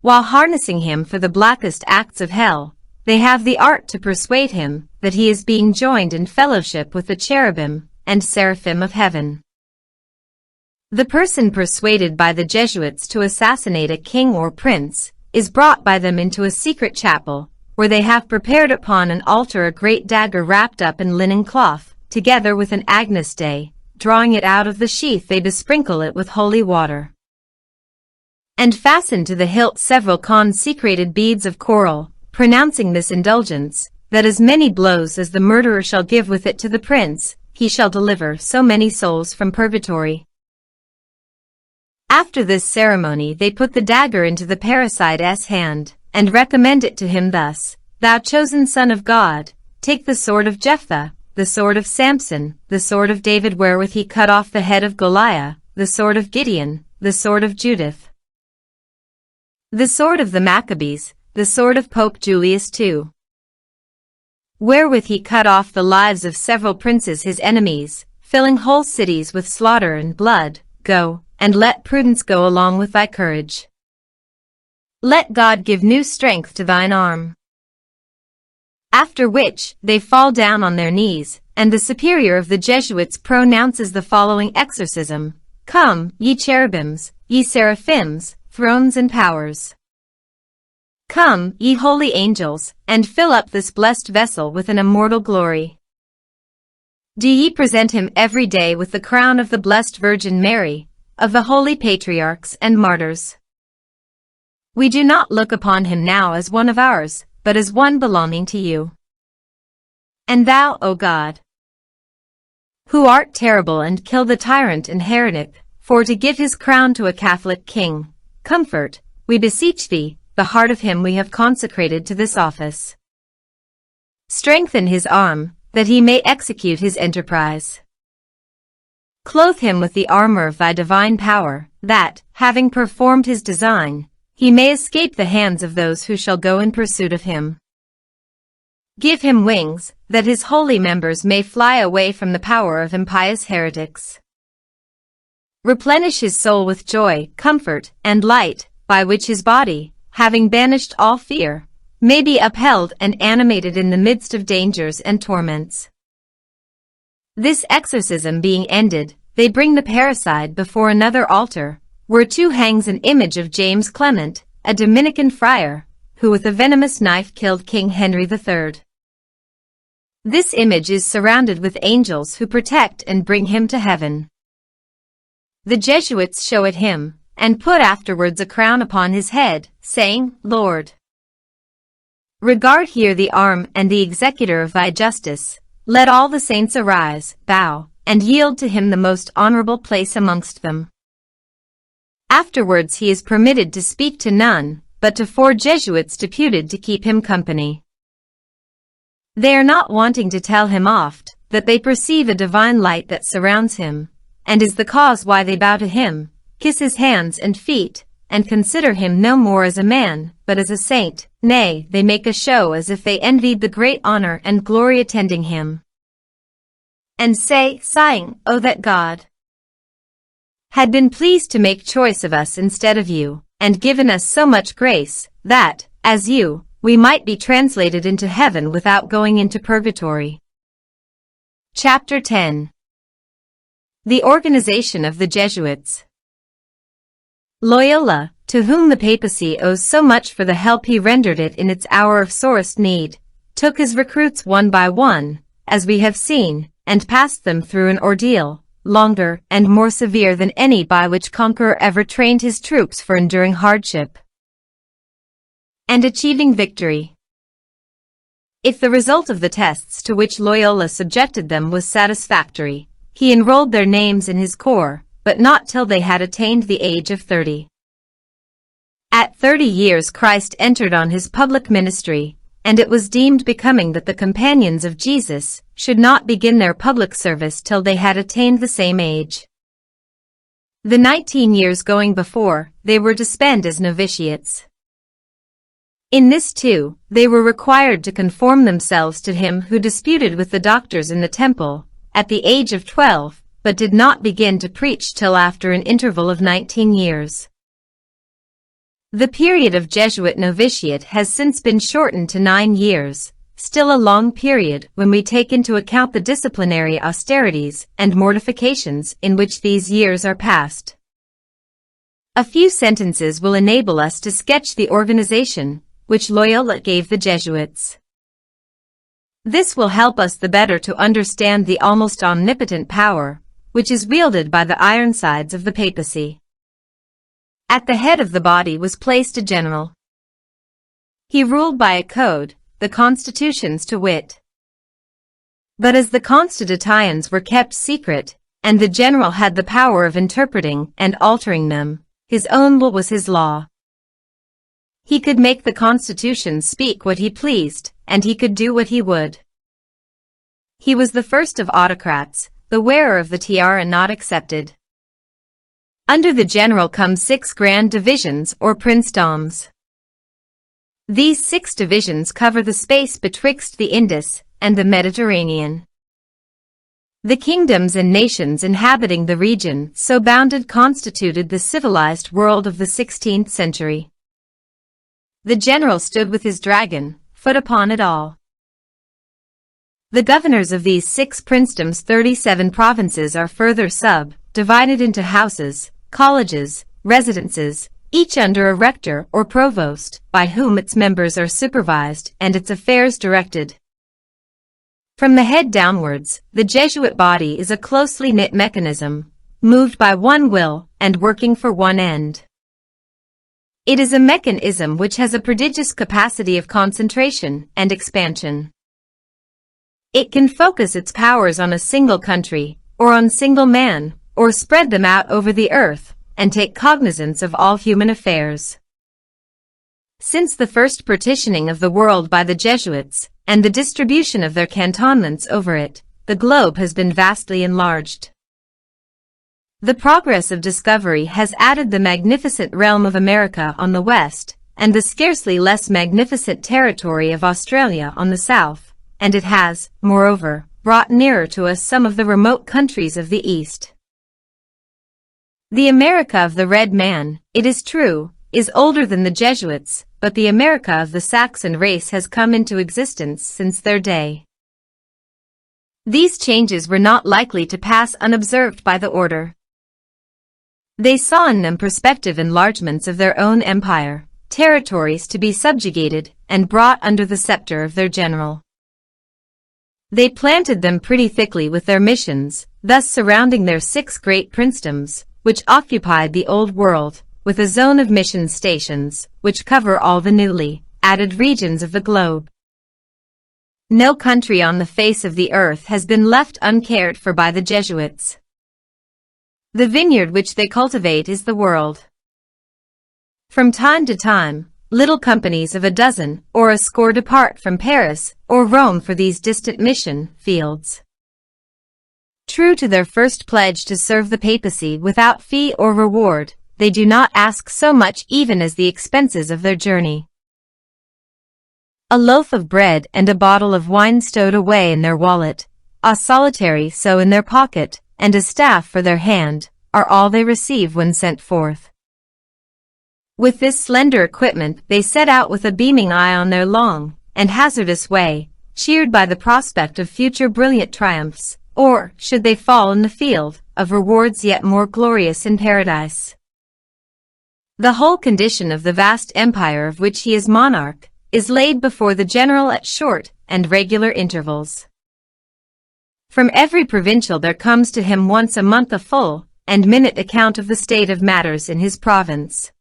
While harnessing him for the blackest acts of hell, they have the art to persuade him that he is being joined in fellowship with the cherubim and seraphim of heaven. The person persuaded by the Jesuits to assassinate a king or prince is brought by them into a secret chapel, where they have prepared upon an altar a great dagger wrapped up in linen cloth, together with an Agnus Dei. Drawing it out of the sheath they besprinkle it with holy water, and fasten to the hilt several consecrated beads of coral, pronouncing this indulgence, that as many blows as the murderer shall give with it to the prince, he shall deliver so many souls from purgatory. After this ceremony they put the dagger into the parricide's hand, and recommend it to him thus, Thou chosen Son of God, take the sword of Jephthah, the sword of Samson, the sword of David wherewith he cut off the head of Goliath, the sword of Gideon, the sword of Judith, the sword of the Maccabees, the sword of Pope Julius II, wherewith he cut off the lives of several princes his enemies, filling whole cities with slaughter and blood. Go, and let prudence go along with thy courage. Let God give new strength to thine arm. After which, they fall down on their knees, and the superior of the Jesuits pronounces the following exorcism, Come, ye cherubims, ye seraphims, thrones and powers. Come, ye holy angels, and fill up this blessed vessel with an immortal glory. Do ye present him every day with the crown of the blessed Virgin Mary, of the holy patriarchs and martyrs. We do not look upon him now as one of ours, but as one belonging to you. And thou, O God, who art terrible, and kill the tyrant and heretic, for to give his crown to a Catholic king, comfort, we beseech thee, the heart of him we have consecrated to this office. Strengthen his arm, that he may execute his enterprise. Clothe him with the armor of thy divine power, that, having performed his design, he may escape the hands of those who shall go in pursuit of him. Give him wings, that his holy members may fly away from the power of impious heretics. Replenish his soul with joy, comfort, and light, by which his body, having banished all fear, may be upheld and animated in the midst of dangers and torments. This exorcism being ended, they bring the parricide before another altar, whereto hangs an image of James Clement, a Dominican friar, who with a venomous knife killed King Henry III. This image is surrounded with angels who protect and bring him to heaven. The Jesuits show it him, and put afterwards a crown upon his head, saying, Lord, regard here the arm and the executor of thy justice. Let all the saints arise, bow, and yield to him the most honorable place amongst them. Afterwards he is permitted to speak to none, but to 4 Jesuits deputed to keep him company. They are not wanting to tell him oft, that they perceive a divine light that surrounds him, and is the cause why they bow to him, kiss his hands and feet, and consider him no more as a man, but as a saint. Nay, they make a show as if they envied the great honor and glory attending him, and say, sighing, Oh, that God had been pleased to make choice of us instead of you, and given us so much grace, that, as you, we might be translated into heaven without going into purgatory. Chapter 10. The Organization of the Jesuits. Loyola, to whom the papacy owes so much for the help he rendered it in its hour of sorest need, took his recruits one by one, as we have seen, and passed them through an ordeal, longer and more severe than any by which conqueror ever trained his troops for enduring hardship and achieving victory. If the result of the tests to which Loyola subjected them was satisfactory, he enrolled their names in his corps, but not till they had attained the age of 30. At 30 years Christ entered on his public ministry, and it was deemed becoming that the companions of Jesus should not begin their public service till they had attained the same age. The 19 years going before, they were to spend as novitiates. In this too, they were required to conform themselves to him who disputed with the doctors in the temple, at the age of 12, but did not begin to preach till after an interval of 19 years. The period of Jesuit novitiate has since been shortened to 9 years, still a long period when we take into account the disciplinary austerities and mortifications in which these years are passed. A few sentences will enable us to sketch the organization which Loyola gave the Jesuits. This will help us the better to understand the almost omnipotent power which is wielded by the Ironsides of the papacy. At the head of the body was placed a general. He ruled by a code, the constitutions to wit. But as the constitutions were kept secret, and the general had the power of interpreting and altering them, his own will was his law. He could make the constitutions speak what he pleased, and he could do what he would. He was the first of autocrats, the wearer of the tiara not excepted. Under the general come 6 grand divisions or princedoms. These 6 divisions cover the space betwixt the Indus and the Mediterranean. The kingdoms and nations inhabiting the region so bounded constituted the civilized world of the 16th century. The general stood with his dragon, foot upon it all. The governors of these 6 princedoms' 37 provinces are further divided into houses, colleges, residences, each under a rector or provost, by whom its members are supervised and its affairs directed. From the head downwards, the Jesuit body is a closely knit mechanism, moved by one will and working for one end. It is a mechanism which has a prodigious capacity of concentration and expansion. It can focus its powers on a single country, or on single man, or spread them out over the earth, and take cognizance of all human affairs. Since the first partitioning of the world by the Jesuits, and the distribution of their cantonments over it, the globe has been vastly enlarged. The progress of discovery has added the magnificent realm of America on the west, and the scarcely less magnificent territory of Australia on the south, and it has, moreover, brought nearer to us some of the remote countries of the east. The America of the red man, it is true, is older than the Jesuits, but the America of the Saxon race has come into existence since their day. These changes were not likely to pass unobserved by the order. They saw in them prospective enlargements of their own empire, territories to be subjugated and brought under the scepter of their general. They planted them pretty thickly with their missions, thus surrounding their 6 great princedoms, which occupied the Old World, with a zone of mission stations, which cover all the newly added regions of the globe. No country on the face of the earth has been left uncared for by the Jesuits. The vineyard which they cultivate is the world. From time to time, little companies of a dozen or a score depart from Paris or Rome for these distant mission fields. True to their first pledge to serve the papacy without fee or reward, they do not ask so much even as the expenses of their journey. A loaf of bread and a bottle of wine stowed away in their wallet, a solitary so in their pocket, and a staff for their hand, are all they receive when sent forth. With this slender equipment they set out with a beaming eye on their long and hazardous way, cheered by the prospect of future brilliant triumphs, or, should they fall in the field, of rewards yet more glorious in paradise. The whole condition of the vast empire of which he is monarch is laid before the general at short and regular intervals. From every provincial there comes to him once a month a full and minute account of the state of matters in his province.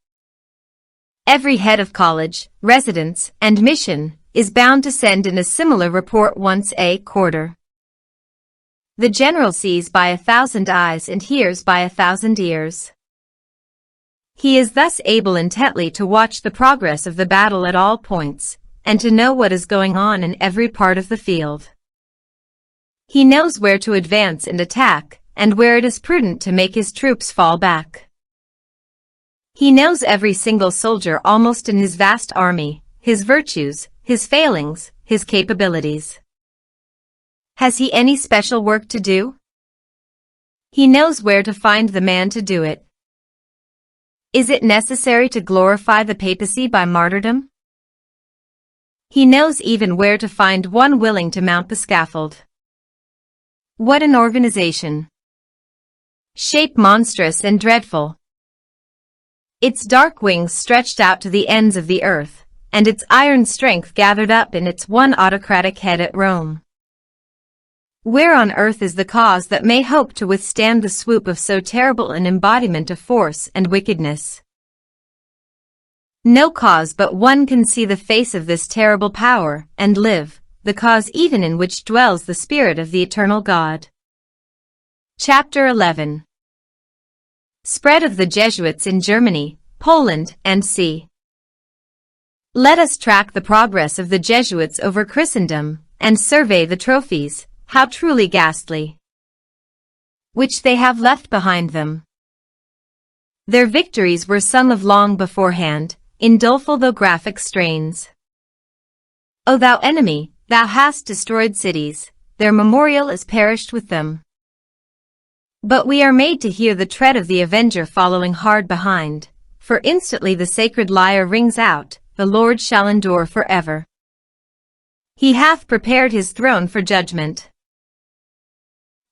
Every head of college, residence, and mission is bound to send in a similar report once a quarter. The general sees by 1,000 eyes and hears by 1,000 ears. He is thus able intently to watch the progress of the battle at all points, and to know what is going on in every part of the field. He knows where to advance and attack, and where it is prudent to make his troops fall back. He knows every single soldier almost in his vast army, his virtues, his failings, his capabilities. Has he any special work to do? He knows where to find the man to do it. Is it necessary to glorify the papacy by martyrdom? He knows even where to find one willing to mount the scaffold. What an organization! Shape monstrous and dreadful. Its dark wings stretched out to the ends of the earth, and its iron strength gathered up in its one autocratic head at Rome. Where on earth is the cause that may hope to withstand the swoop of so terrible an embodiment of force and wickedness? No cause but one can see the face of this terrible power and live, the cause even in which dwells the Spirit of the eternal God. Chapter 11. Spread of the Jesuits in Germany, Poland, and c. Let us track the progress of the Jesuits over Christendom, and survey the trophies, how truly ghastly, which they have left behind them. Their victories were sung of long beforehand, in doleful though graphic strains. O thou enemy, thou hast destroyed cities, their memorial is perished with them. But we are made to hear the tread of the avenger following hard behind, for instantly the sacred lyre rings out, the Lord shall endure forever. He hath prepared his throne for judgment.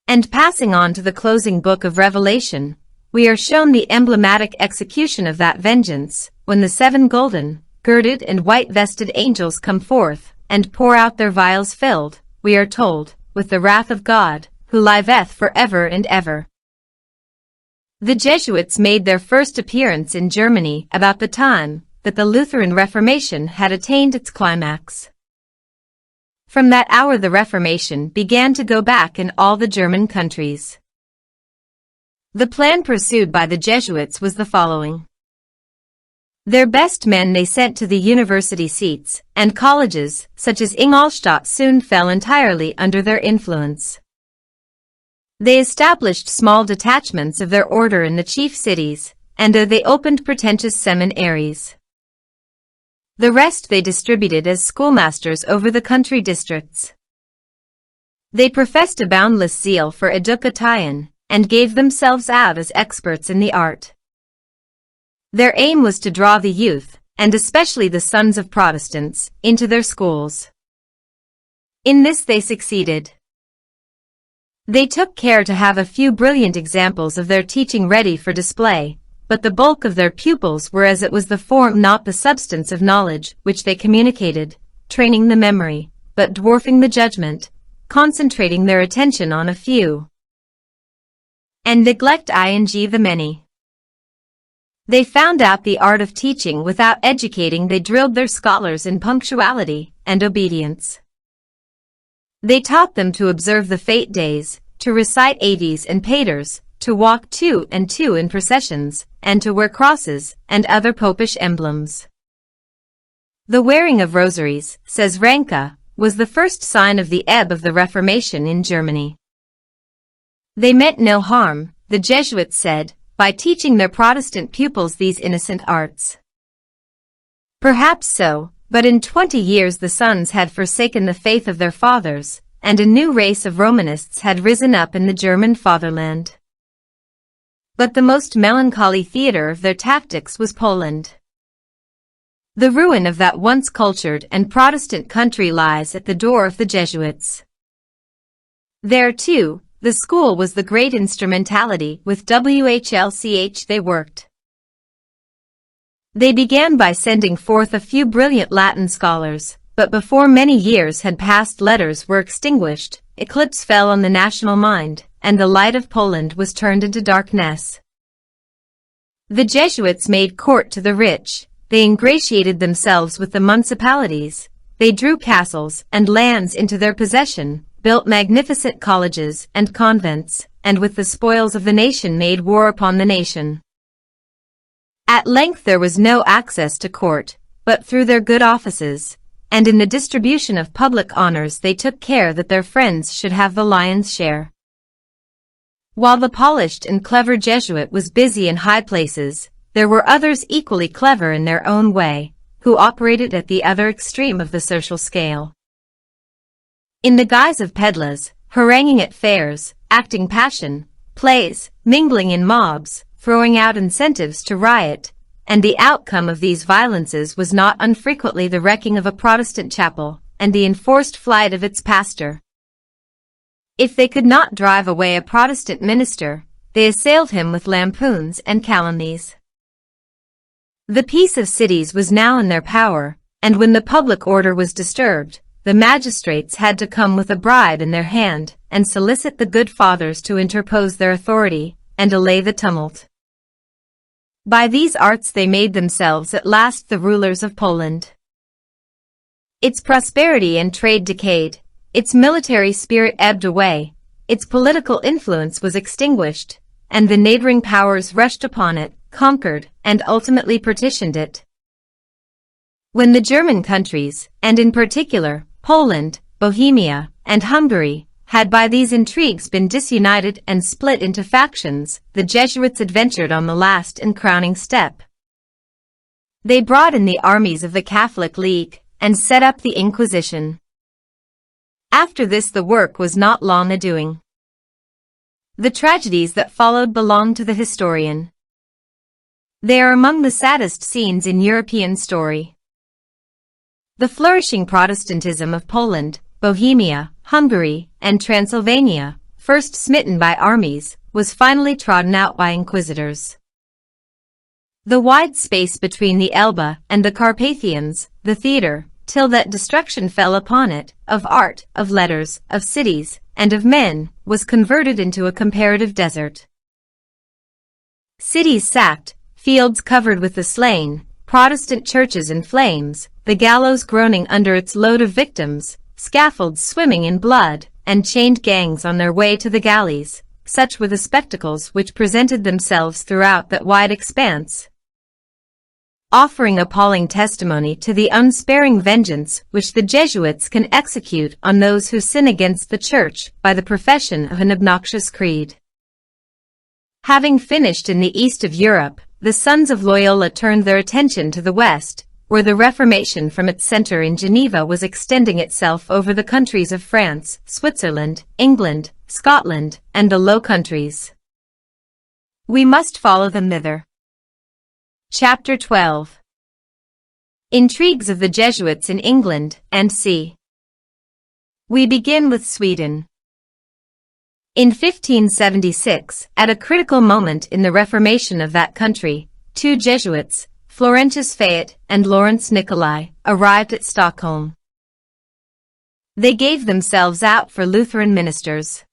And passing on to the closing book of Revelation, we are shown the emblematic execution of that vengeance, when the 7 golden, girded and white-vested angels come forth, and pour out their vials filled, we are told, with the wrath of God, who liveth for ever and ever. The Jesuits made their first appearance in Germany about the time that the Lutheran Reformation had attained its climax. From that hour the Reformation began to go back in all the German countries. The plan pursued by the Jesuits was the following. Their best men they sent to the university seats, and colleges, such as Ingolstadt, soon fell entirely under their influence. They established small detachments of their order in the chief cities, and they opened pretentious seminaries. The rest they distributed as schoolmasters over the country districts. They professed a boundless zeal for education, and gave themselves out as experts in the art. Their aim was to draw the youth, and especially the sons of Protestants, into their schools. In this they succeeded. They took care to have a few brilliant examples of their teaching ready for display, but the bulk of their pupils were as it was the form not the substance of knowledge which they communicated, training the memory, but dwarfing the judgment, concentrating their attention on a few, and neglect the many. They found out the art of teaching without educating. They drilled their scholars in punctuality and obedience. They taught them to observe the fete days, to recite Aves and Paters, to walk two and two in processions, and to wear crosses and other popish emblems. The wearing of rosaries, says Ranke, was the first sign of the ebb of the Reformation in Germany. They meant no harm, the Jesuits said, by teaching their Protestant pupils these innocent arts. Perhaps so, but in 20 years the sons had forsaken the faith of their fathers, and a new race of Romanists had risen up in the German fatherland. But the most melancholy theater of their tactics was Poland. The ruin of that once cultured and Protestant country lies at the door of the Jesuits. There, too, the school was the great instrumentality with which they worked. They began by sending forth a few brilliant Latin scholars, but before many years had passed letters were extinguished, eclipse fell on the national mind, and the light of Poland was turned into darkness. The Jesuits made court to the rich, they ingratiated themselves with the municipalities, they drew castles and lands into their possession, built magnificent colleges and convents, and with the spoils of the nation made war upon the nation. At length there was no access to court, but through their good offices, and in the distribution of public honors they took care that their friends should have the lion's share. While the polished and clever Jesuit was busy in high places, there were others equally clever in their own way, who operated at the other extreme of the social scale. In the guise of peddlers, haranguing at fairs, acting passion plays, mingling in mobs, throwing out incentives to riot, and the outcome of these violences was not unfrequently the wrecking of a Protestant chapel, and the enforced flight of its pastor. If they could not drive away a Protestant minister, they assailed him with lampoons and calumnies. The peace of cities was now in their power, and when the public order was disturbed, the magistrates had to come with a bribe in their hand and solicit the good fathers to interpose their authority and allay the tumult. By these arts they made themselves at last the rulers of Poland. Its prosperity and trade decayed, its military spirit ebbed away, its political influence was extinguished, and the neighboring powers rushed upon it, conquered, and ultimately partitioned it. When the German countries, and in particular, Poland, Bohemia, and Hungary, had by these intrigues been disunited and split into factions, the Jesuits adventured on the last and crowning step. They brought in the armies of the Catholic League, and set up the Inquisition. After this the work was not long a-doing. The tragedies that followed belong to the historian. They are among the saddest scenes in European story. The flourishing Protestantism of Poland, Bohemia, Hungary, and Transylvania, first smitten by armies, was finally trodden out by inquisitors. The wide space between the Elbe and the Carpathians, the theater, till that destruction fell upon it, of art, of letters, of cities, and of men, was converted into a comparative desert. Cities sacked, fields covered with the slain, Protestant churches in flames, the gallows groaning under its load of victims, scaffolds swimming in blood, and chained gangs on their way to the galleys, such were the spectacles which presented themselves throughout that wide expanse. offering appalling testimony to the unsparing vengeance which the Jesuits can execute on those who sin against the Church by the profession of an obnoxious creed. Having finished in the east of Europe, the sons of Loyola turned their attention to the west, where the Reformation from its center in Geneva was extending itself over the countries of France, Switzerland, England, Scotland, and the Low Countries. We must follow them thither. Chapter 12. Intrigues of the Jesuits in England and c. We begin with Sweden. In 1576, at a critical moment in the Reformation of that country, two Jesuits, Florentius Fayet and Lawrence Nicolai, arrived at Stockholm. They gave themselves out for Lutheran ministers.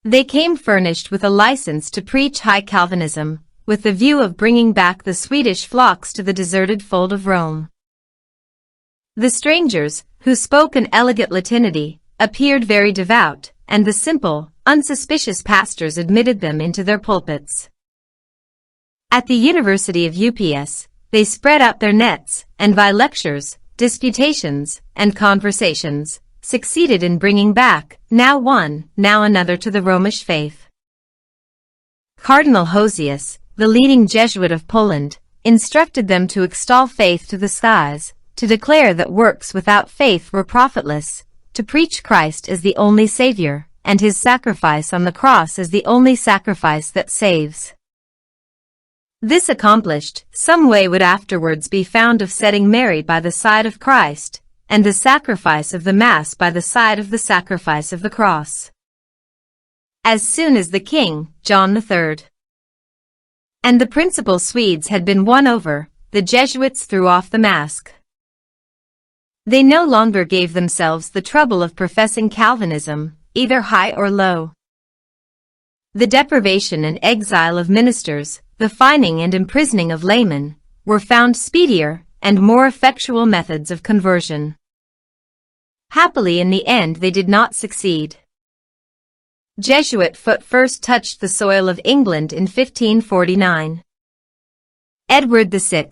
They came furnished with a license to preach high Calvinism, with the view of bringing back the Swedish flocks to the deserted fold of Rome. The strangers, who spoke an elegant Latinity, appeared very devout, and the simple, unsuspicious pastors admitted them into their pulpits. At the University of UPS, they spread out their nets, and by lectures, disputations, and conversations, succeeded in bringing back, now one, now another to the Romish faith. Cardinal Hosius, the leading Jesuit of Poland, instructed them to extol faith to the skies, to declare that works without faith were profitless, to preach Christ as the only Savior, and his sacrifice on the cross as the only sacrifice that saves. This accomplished, some way would afterwards be found of setting Mary by the side of Christ, and the sacrifice of the Mass by the side of the sacrifice of the cross. As soon as the king, John III, and the principal Swedes had been won over, the Jesuits threw off the mask. They no longer gave themselves the trouble of professing Calvinism, either high or low. The deprivation and exile of ministers, the fining and imprisoning of laymen, were found speedier and more effectual methods of conversion. Happily in the end they did not succeed. Jesuit foot first touched the soil of England in 1549. Edward VI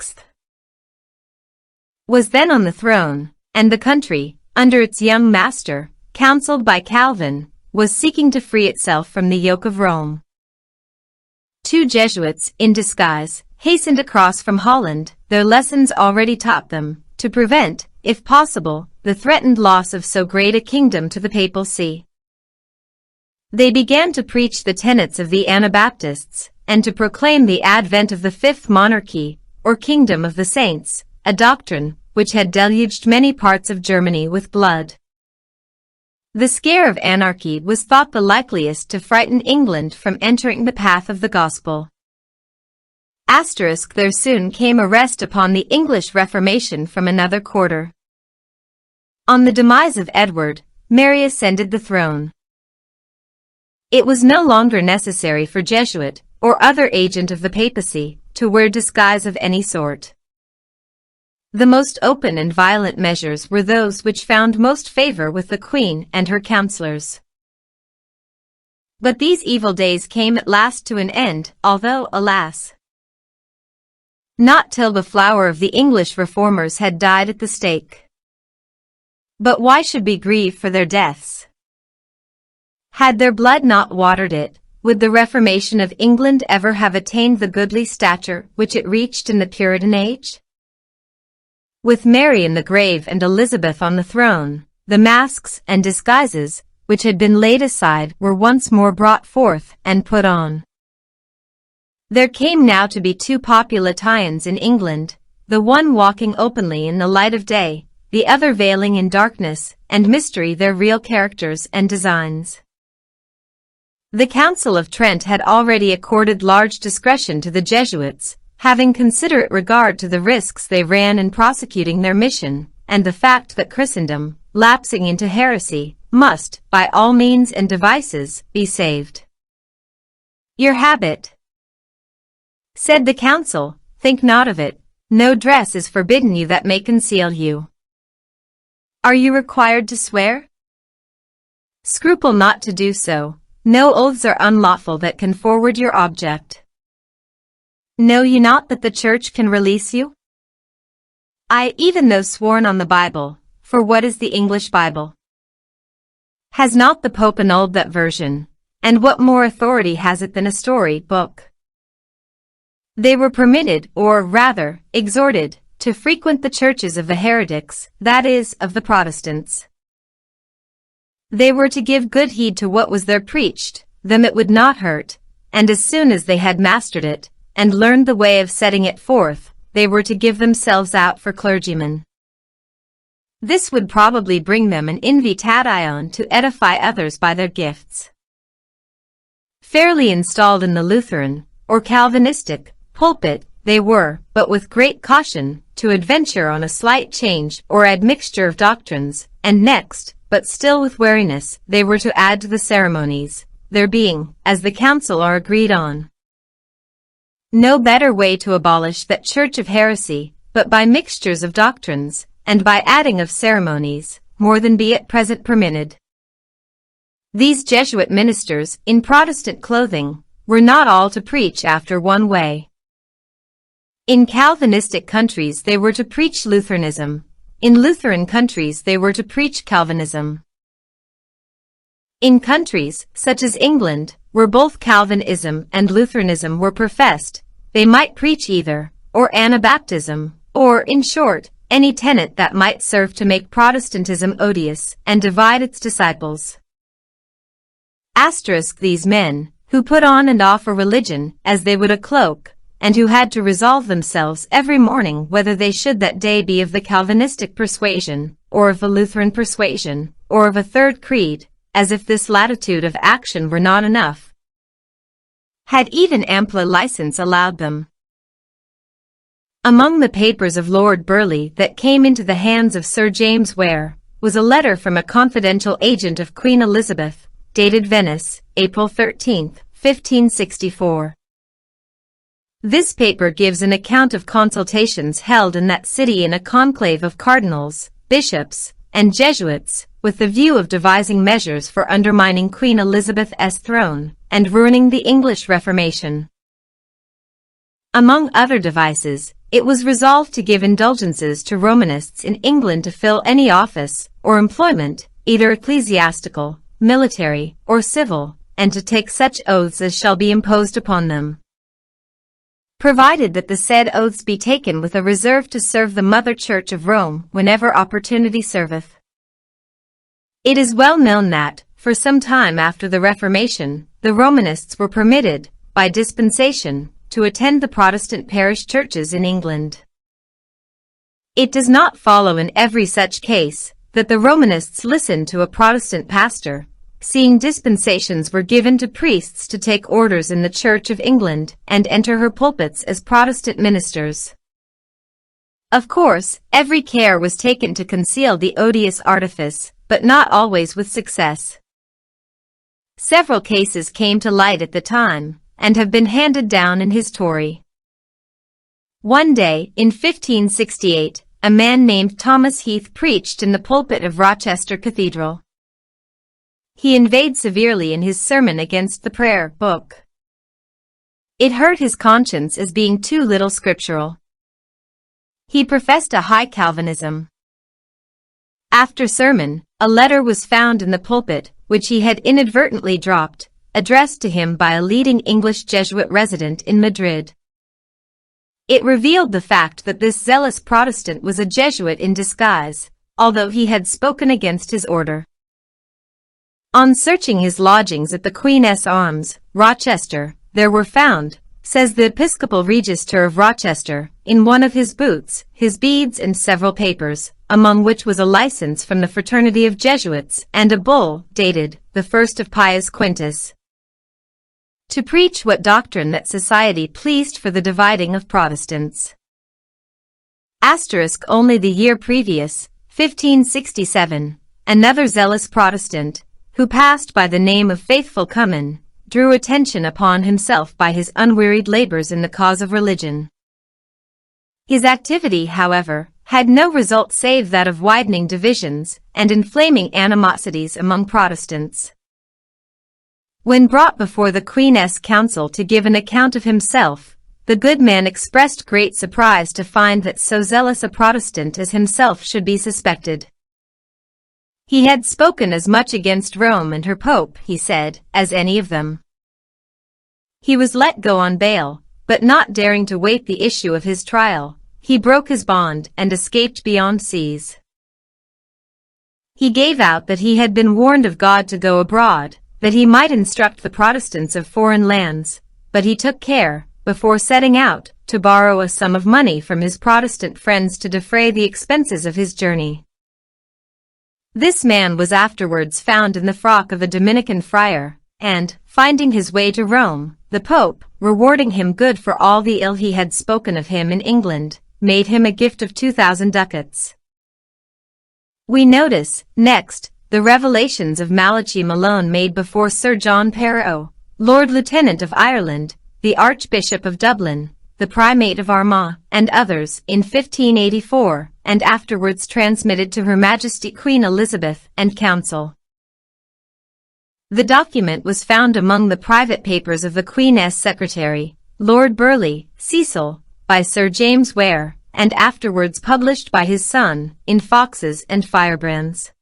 was then on the throne, and the country, under its young master, counseled by Calvin, was seeking to free itself from the yoke of Rome. Two Jesuits, in disguise, hastened across from Holland, their lessons already taught them, to prevent, if possible, the threatened loss of so great a kingdom to the Papal See. They began to preach the tenets of the Anabaptists, and to proclaim the advent of the fifth monarchy, or kingdom of the saints, a doctrine which had deluged many parts of Germany with blood. The scare of anarchy was thought the likeliest to frighten England from entering the path of the gospel. There soon came a rest upon the English Reformation from another quarter. On the demise of Edward, Mary ascended the throne. It was no longer necessary for Jesuit, or other agent of the papacy, to wear disguise of any sort. The most open and violent measures were those which found most favor with the Queen and her counselors. But these evil days came at last to an end, although, alas, not till the flower of the English reformers had died at the stake. But why should we grieve for their deaths? Had their blood not watered it, would the Reformation of England ever have attained the goodly stature which it reached in the Puritan age? With Mary in the grave and Elizabeth on the throne, the masks and disguises, which had been laid aside, were once more brought forth and put on. There came now to be two Populatians in England, the one walking openly in the light of day, the other veiling in darkness and mystery their real characters and designs. The Council of Trent had already accorded large discretion to the Jesuits, having considerate regard to the risks they ran in prosecuting their mission, and the fact that Christendom, lapsing into heresy, must, by all means and devices, be saved. Your habit, said the council, think not of it, no dress is forbidden you that may conceal you. Are you required to swear? Scruple not to do so, no oaths are unlawful that can forward your object. Know you not that the church can release you? I, even though sworn on the Bible, for what is the English Bible? Has not the Pope annulled that version? And what more authority has it than a story book? They were permitted, or rather, exhorted, to frequent the churches of the heretics, that is, of the Protestants. They were to give good heed to what was there preached, them it would not hurt, and as soon as they had mastered it, and learned the way of setting it forth, they were to give themselves out for clergymen. This would probably bring them an invitation to edify others by their gifts. Fairly installed in the Lutheran, or Calvinistic, pulpit, they were, but with great caution, to adventure on a slight change or admixture of doctrines, and next, but still with wariness, they were to add to the ceremonies, there being, as the council are agreed on, no better way to abolish that church of heresy, but by mixtures of doctrines, and by adding of ceremonies, more than be at present permitted. These Jesuit ministers, in Protestant clothing, were not all to preach after one way. In Calvinistic countries they were to preach Lutheranism, in Lutheran countries they were to preach Calvinism. In countries, such as England, where both Calvinism and Lutheranism were professed, they might preach either, or Anabaptism, or, in short, any tenet that might serve to make Protestantism odious and divide its disciples. These men, who put on and off a religion as they would a cloak, and who had to resolve themselves every morning whether they should that day be of the Calvinistic persuasion, or of the Lutheran persuasion, or of a third creed, as if this latitude of action were not enough, had even ample license allowed them. Among the papers of Lord Burleigh that came into the hands of Sir James Ware, was a letter from a confidential agent of Queen Elizabeth, dated Venice, April 13, 1564. This paper gives an account of consultations held in that city in a conclave of cardinals, bishops, and Jesuits, with the view of devising measures for undermining Queen Elizabeth's throne, and ruining the English Reformation. Among other devices, it was resolved to give indulgences to Romanists in England to fill any office, or employment, either ecclesiastical, military, or civil, and to take such oaths as shall be imposed upon them, provided that the said oaths be taken with a reserve to serve the Mother Church of Rome whenever opportunity serveth. It is well known that, for some time after the Reformation, the Romanists were permitted, by dispensation, to attend the Protestant parish churches in England. It does not follow in every such case that the Romanists listened to a Protestant pastor, seeing dispensations were given to priests to take orders in the Church of England and enter her pulpits as Protestant ministers. Of course, every care was taken to conceal the odious artifice, but not always with success. Several cases came to light at the time, and have been handed down in history. One day, in 1568, a man named Thomas Heath preached in the pulpit of Rochester Cathedral. He inveighed severely in his sermon against the prayer book. It hurt his conscience as being too little scriptural. He professed a high Calvinism. After sermon, a letter was found in the pulpit, which he had inadvertently dropped, addressed to him by a leading English Jesuit resident in Madrid. It revealed the fact that this zealous Protestant was a Jesuit in disguise, although he had spoken against his order. On searching his lodgings at the Queen's Arms, Rochester, there were found, says the Episcopal Register of Rochester, in one of his boots, his beads and several papers, among which was a license from the Fraternity of Jesuits and a bull, dated, the 1st of Pius Quintus, to preach what doctrine that society pleased for the dividing of Protestants. Only the year previous, 1567, another zealous Protestant, who passed by the name of Faithful Cummin, drew attention upon himself by his unwearied labors in the cause of religion. His activity, however, had no result save that of widening divisions and inflaming animosities among Protestants. When brought before the Queen's Council to give an account of himself, the good man expressed great surprise to find that so zealous a Protestant as himself should be suspected. He had spoken as much against Rome and her Pope, he said, as any of them. He was let go on bail, but not daring to wait the issue of his trial, he broke his bond and escaped beyond seas. He gave out that he had been warned of God to go abroad, that he might instruct the Protestants of foreign lands, but he took care, before setting out, to borrow a sum of money from his Protestant friends to defray the expenses of his journey. This man was afterwards found in the frock of a Dominican friar, and, finding his way to Rome, the Pope, rewarding him good for all the ill he had spoken of him in England, made him a gift of 2,000 ducats. We notice, next, the revelations of Malachi Malone made before Sir John Perrot, Lord Lieutenant of Ireland, the Archbishop of Dublin, the Primate of Armagh, and others, in 1584, and afterwards transmitted to Her Majesty Queen Elizabeth and Council. The document was found among the private papers of the Queen's Secretary, Lord Burleigh, Cecil, by Sir James Ware, and afterwards published by his son, in Foxes and Firebrands.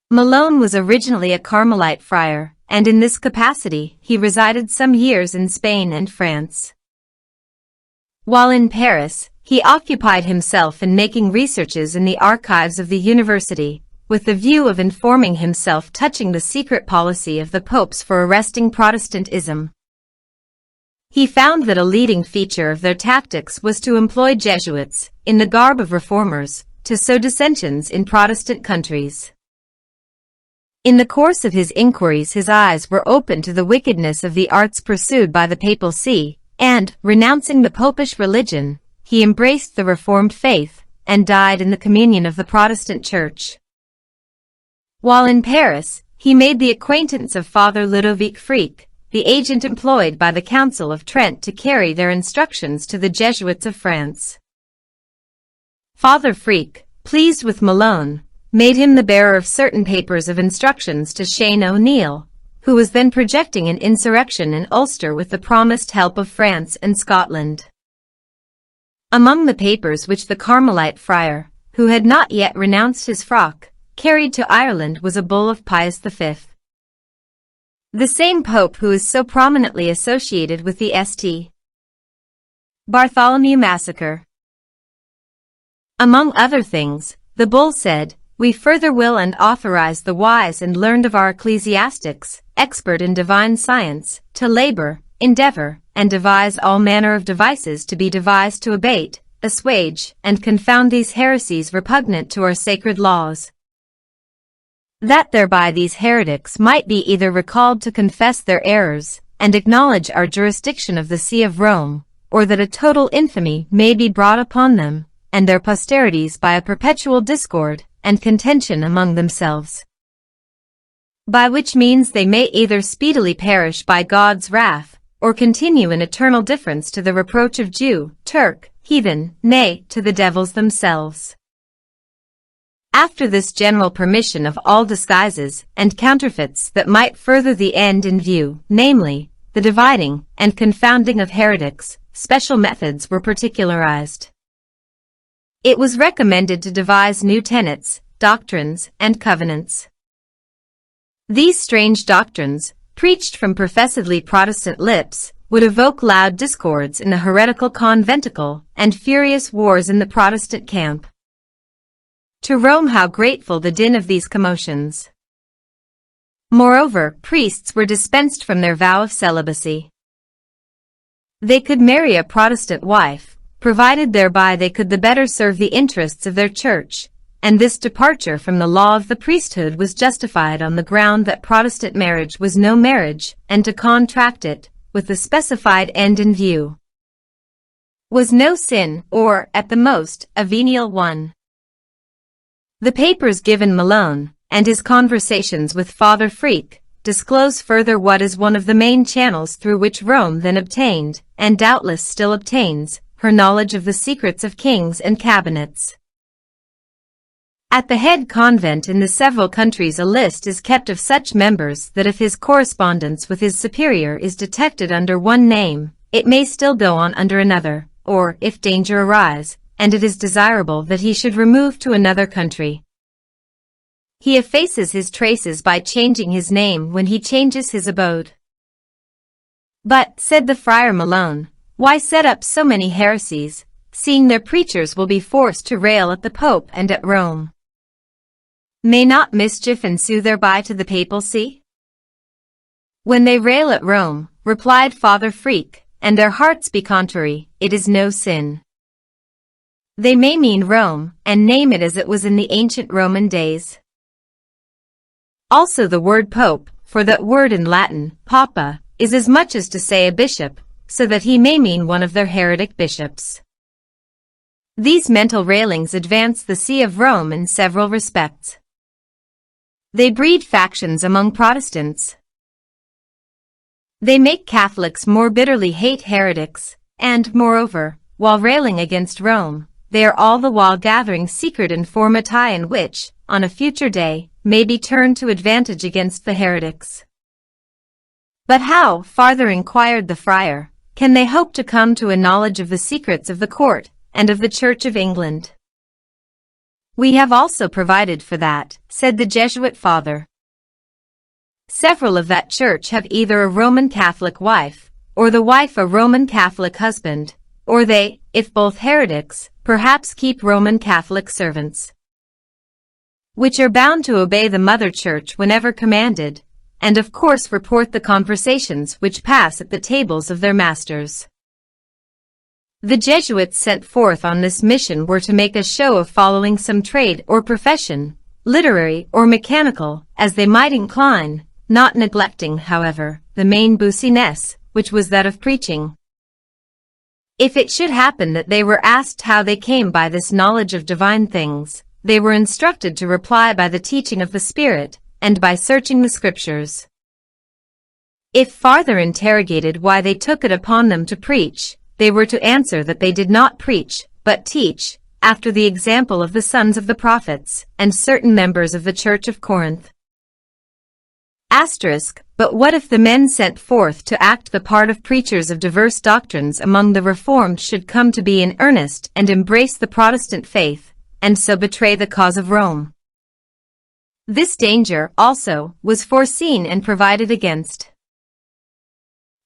Malone was originally a Carmelite friar, and in this capacity he resided some years in Spain and France. While in Paris, he occupied himself in making researches in the archives of the university, with the view of informing himself touching the secret policy of the popes for arresting Protestantism. He found that a leading feature of their tactics was to employ Jesuits, in the garb of reformers, to sow dissensions in Protestant countries. In the course of his inquiries his eyes were opened to the wickedness of the arts pursued by the Papal See, and, renouncing the Popish religion, he embraced the Reformed faith, and died in the communion of the Protestant Church. While in Paris, he made the acquaintance of Father Ludovic Freak, the agent employed by the Council of Trent to carry their instructions to the Jesuits of France. Father Freak, pleased with Malone, made him the bearer of certain papers of instructions to Shane O'Neill, who was then projecting an insurrection in Ulster with the promised help of France and Scotland. Among the papers which the Carmelite friar, who had not yet renounced his frock, carried to Ireland was a bull of Pius V. The same pope who is so prominently associated with the St. Bartholomew massacre. Among other things, the bull said, "We further will and authorize the wise and learned of our ecclesiastics, expert in divine science, to labor, endeavor, and devise all manner of devices to be devised to abate, assuage, and confound these heresies repugnant to our sacred laws, that thereby these heretics might be either recalled to confess their errors, and acknowledge our jurisdiction of the See of Rome, or that a total infamy may be brought upon them, and their posterities by a perpetual discord and contention among themselves, by which means they may either speedily perish by God's wrath, or continue in eternal difference to the reproach of Jew, Turk, heathen, nay, to the devils themselves." After this general permission of all disguises and counterfeits that might further the end in view, namely, the dividing and confounding of heretics, special methods were particularized. It was recommended to devise new tenets, doctrines, and covenants. These strange doctrines, preached from professedly Protestant lips, would evoke loud discords in the heretical conventicle and furious wars in the Protestant camp. To Rome how grateful the din of these commotions! Moreover, priests were dispensed from their vow of celibacy. They could marry a Protestant wife, provided thereby they could the better serve the interests of their church, and this departure from the law of the priesthood was justified on the ground that Protestant marriage was no marriage, and to contract it, with the specified end in view, was no sin, or, at the most, a venial one. The papers given Malone, and his conversations with Father Freak, disclose further what is one of the main channels through which Rome then obtained, and doubtless still obtains, her knowledge of the secrets of kings and cabinets. At the head convent in the several countries a list is kept of such members that if his correspondence with his superior is detected under one name, it may still go on under another, or, if danger arise, and it is desirable that he should remove to another country, he effaces his traces by changing his name when he changes his abode. But, said the friar Malone, why set up so many heresies, seeing their preachers will be forced to rail at the Pope and at Rome? May not mischief ensue thereby to the papacy? When they rail at Rome, replied Father Freak, and their hearts be contrary, it is no sin. They may mean Rome, and name it as it was in the ancient Roman days. Also the word Pope, for that word in Latin, papa, is as much as to say a bishop, so that he may mean one of their heretic bishops. These mental railings advance the see of Rome in several respects. They breed factions among Protestants. They make Catholics more bitterly hate heretics, and, moreover, while railing against Rome, they are all the while gathering secret informati in which, on a future day, may be turned to advantage against the heretics. But how, farther inquired the friar, can they hope to come to a knowledge of the secrets of the court, and of the Church of England? We have also provided for that, said the Jesuit father. Several of that church have either a Roman Catholic wife, or the wife a Roman Catholic husband, or they, if both heretics, perhaps keep Roman Catholic servants, which are bound to obey the Mother Church whenever commanded, and of course report the conversations which pass at the tables of their masters. The Jesuits sent forth on this mission were to make a show of following some trade or profession, literary or mechanical, as they might incline, not neglecting, however, the main business, which was that of preaching. If it should happen that they were asked how they came by this knowledge of divine things, they were instructed to reply by the teaching of the Spirit, and by searching the Scriptures. If farther interrogated why they took it upon them to preach, they were to answer that they did not preach, but teach, after the example of the sons of the prophets, and certain members of the Church of Corinth. But what if the men sent forth to act the part of preachers of diverse doctrines among the Reformed should come to be in earnest and embrace the Protestant faith, and so betray the cause of Rome? This danger, also, was foreseen and provided against.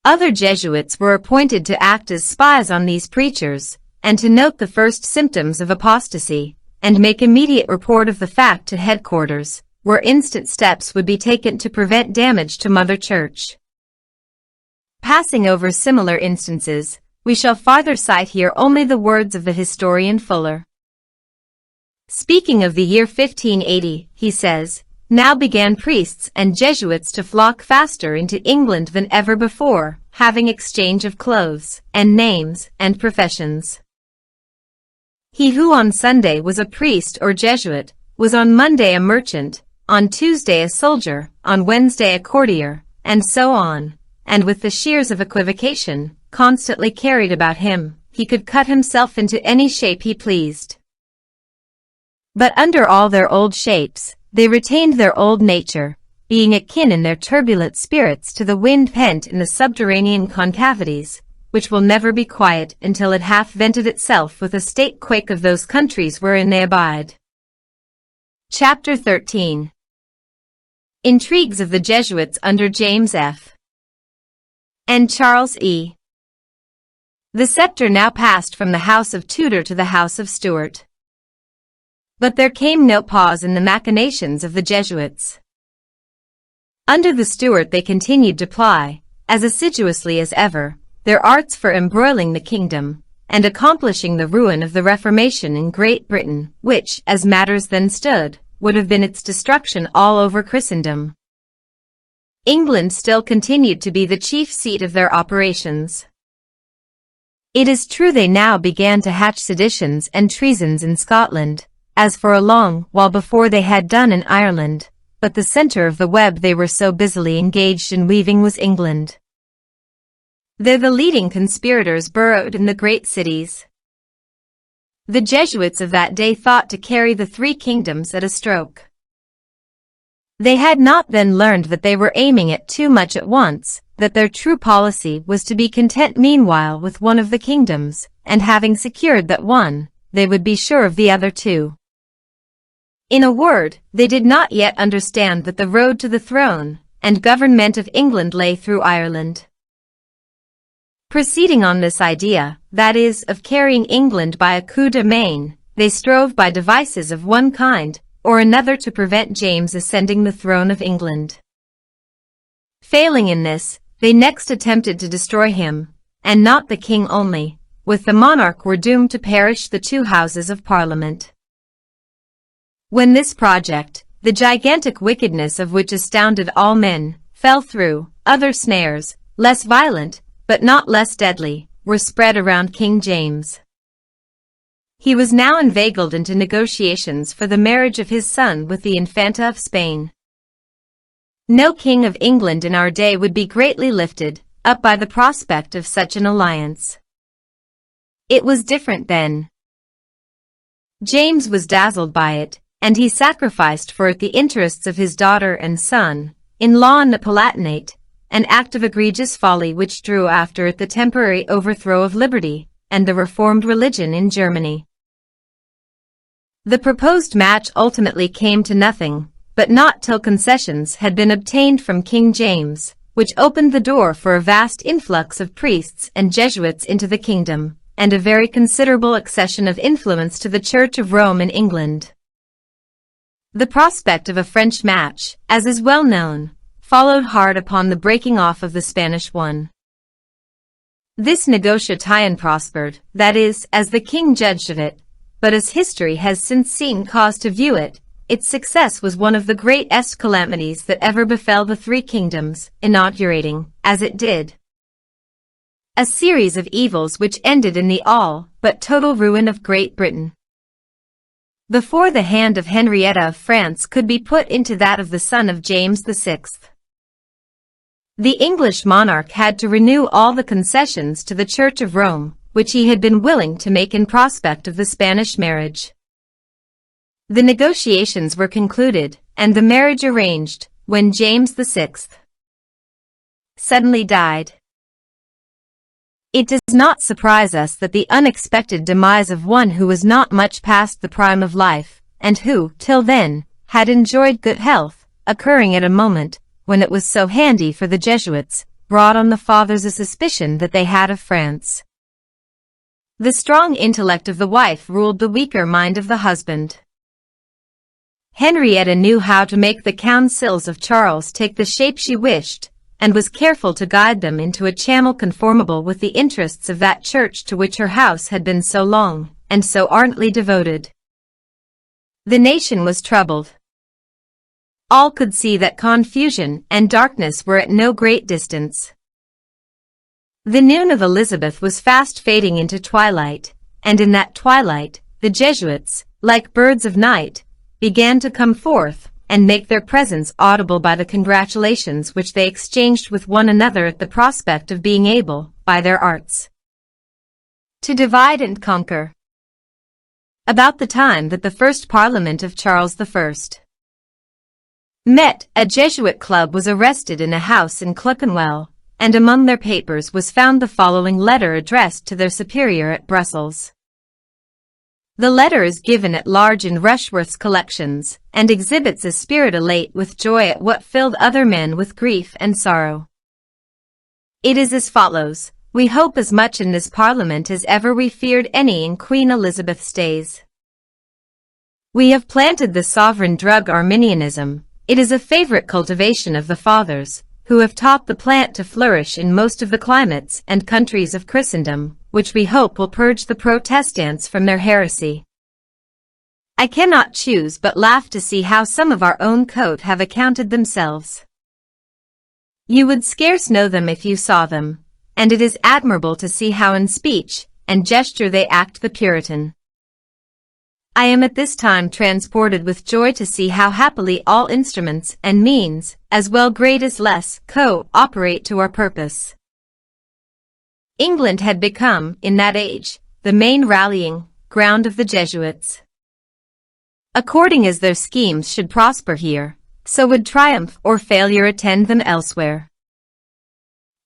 Other Jesuits were appointed to act as spies on these preachers, and to note the first symptoms of apostasy, and make immediate report of the fact to headquarters, where instant steps would be taken to prevent damage to Mother Church. Passing over similar instances, we shall farther cite here only the words of the historian Fuller. Speaking of the year 1580, he says, "Now began priests and Jesuits to flock faster into England than ever before, having exchange of clothes, and names, and professions. He who on Sunday was a priest or Jesuit, was on Monday a merchant, on Tuesday a soldier, on Wednesday a courtier, and so on, and with the shears of equivocation, constantly carried about him, he could cut himself into any shape he pleased. But under all their old shapes, they retained their old nature, being akin in their turbulent spirits to the wind pent in the subterranean concavities, which will never be quiet until it hath vented itself with a state quake of those countries wherein they abide." Chapter 13. Intrigues of the Jesuits under James F. and Charles E. The scepter now passed from the house of Tudor to the house of Stuart. But there came no pause in the machinations of the Jesuits. Under the Stuart they continued to ply, as assiduously as ever, their arts for embroiling the kingdom, and accomplishing the ruin of the Reformation in Great Britain, which, as matters then stood, would have been its destruction all over Christendom. England still continued to be the chief seat of their operations. It is true they now began to hatch seditions and treasons in Scotland, as for a long while before they had done in Ireland, but the center of the web they were so busily engaged in weaving was England. There the leading conspirators burrowed in the great cities. The Jesuits of that day thought to carry the three kingdoms at a stroke. They had not then learned that they were aiming at too much at once, that their true policy was to be content meanwhile with one of the kingdoms, and having secured that one, they would be sure of the other two. In a word, they did not yet understand that the road to the throne and government of England lay through Ireland. Proceeding on this idea, that is, of carrying England by a coup de main, they strove by devices of one kind or another to prevent James ascending the throne of England. Failing in this, they next attempted to destroy him, and not the king only. With the monarch were doomed to perish the two houses of Parliament. When this project, the gigantic wickedness of which astounded all men, fell through, other snares, less violent, but not less deadly, were spread around King James. He was now inveigled into negotiations for the marriage of his son with the Infanta of Spain. No king of England in our day would be greatly lifted up by the prospect of such an alliance. It was different then. James was dazzled by it, and he sacrificed for it the interests of his daughter and son-in-law in the Palatinate, an act of egregious folly which drew after it the temporary overthrow of liberty and the Reformed religion in Germany. The proposed match ultimately came to nothing, but not till concessions had been obtained from King James, which opened the door for a vast influx of priests and Jesuits into the kingdom, and a very considerable accession of influence to the Church of Rome in England. The prospect of a French match, as is well known, followed hard upon the breaking off of the Spanish one. This negotiation prospered, that is, as the king judged of it, but as history has since seen cause to view it, its success was one of the greatest calamities that ever befell the three kingdoms, inaugurating, as it did, a series of evils which ended in the all but total ruin of Great Britain. Before the hand of Henrietta of France could be put into that of the son of James VI, the English monarch had to renew all the concessions to the Church of Rome, which he had been willing to make in prospect of the Spanish marriage. The negotiations were concluded, and the marriage arranged, when James VI suddenly died. It does not surprise us that the unexpected demise of one who was not much past the prime of life, and who, till then, had enjoyed good health, occurring at a moment when it was so handy for the Jesuits, brought on the fathers a suspicion that they had of France. The strong intellect of the wife ruled the weaker mind of the husband. Henrietta knew how to make the counsels of Charles take the shape she wished, and was careful to guide them into a channel conformable with the interests of that church to which her house had been so long and so ardently devoted. The nation was troubled. All could see that confusion and darkness were at no great distance. The noon of Elizabeth was fast fading into twilight, and in that twilight, the Jesuits, like birds of night, began to come forth and make their presence audible by the congratulations which they exchanged with one another at the prospect of being able, by their arts, to divide and conquer. About the time that the first Parliament of Charles I met, a Jesuit club was arrested in a house in Clerkenwell, and among their papers was found the following letter addressed to their superior at Brussels. The letter is given at large in Rushworth's collections, and exhibits a spirit elate with joy at what filled other men with grief and sorrow. It is as follows: "We hope as much in this Parliament as ever we feared any in Queen Elizabeth's days. We have planted the sovereign drug Arminianism. It is a favorite cultivation of the Fathers, who have taught the plant to flourish in most of the climates and countries of Christendom, which we hope will purge the Protestants from their heresy. I cannot choose but laugh to see how some of our own coat have accounted themselves. You would scarce know them if you saw them, and it is admirable to see how in speech and gesture they act the Puritan. I am at this time transported with joy to see how happily all instruments and means, as well great as less, co-operate to our purpose." England had become, in that age, the main rallying ground of the Jesuits. According as their schemes should prosper here, so would triumph or failure attend them elsewhere.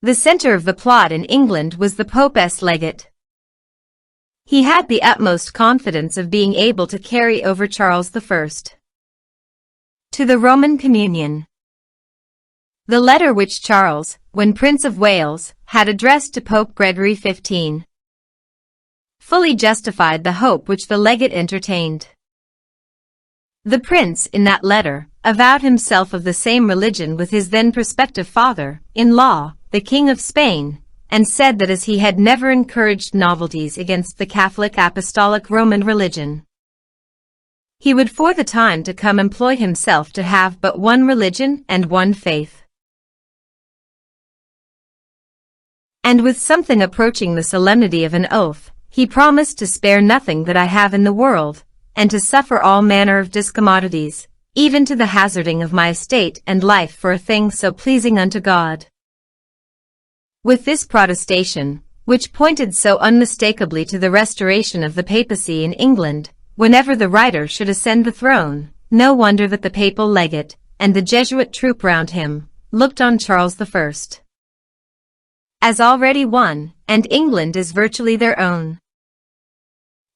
The center of the plot in England was the Pope's legate. He had the utmost confidence of being able to carry over Charles I to the Roman Communion. The letter which Charles, when Prince of Wales, had addressed to Pope Gregory XV, fully justified the hope which the legate entertained. The prince, in that letter, avowed himself of the same religion with his then prospective father-in-law, the King of Spain, and said that as he had never encouraged novelties against the Catholic Apostolic Roman religion, he would for the time to come employ himself to have but one religion and one faith. And with something approaching the solemnity of an oath, he promised to spare nothing that I have in the world, and to suffer all manner of discommodities, even to the hazarding of my estate and life for a thing so pleasing unto God. With this protestation, which pointed so unmistakably to the restoration of the papacy in England, whenever the writer should ascend the throne, no wonder that the papal legate, and the Jesuit troop round him, looked on Charles I as already won, and England as virtually their own.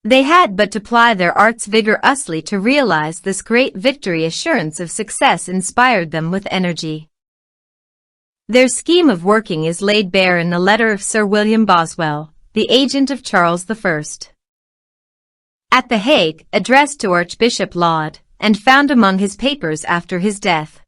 They had but to ply their arts vigorously to realize this great victory. Assurance of success inspired them with energy. Their scheme of working is laid bare in the letter of Sir William Boswell, the agent of Charles I, at The Hague, addressed to Archbishop Laud, and found among his papers after his death.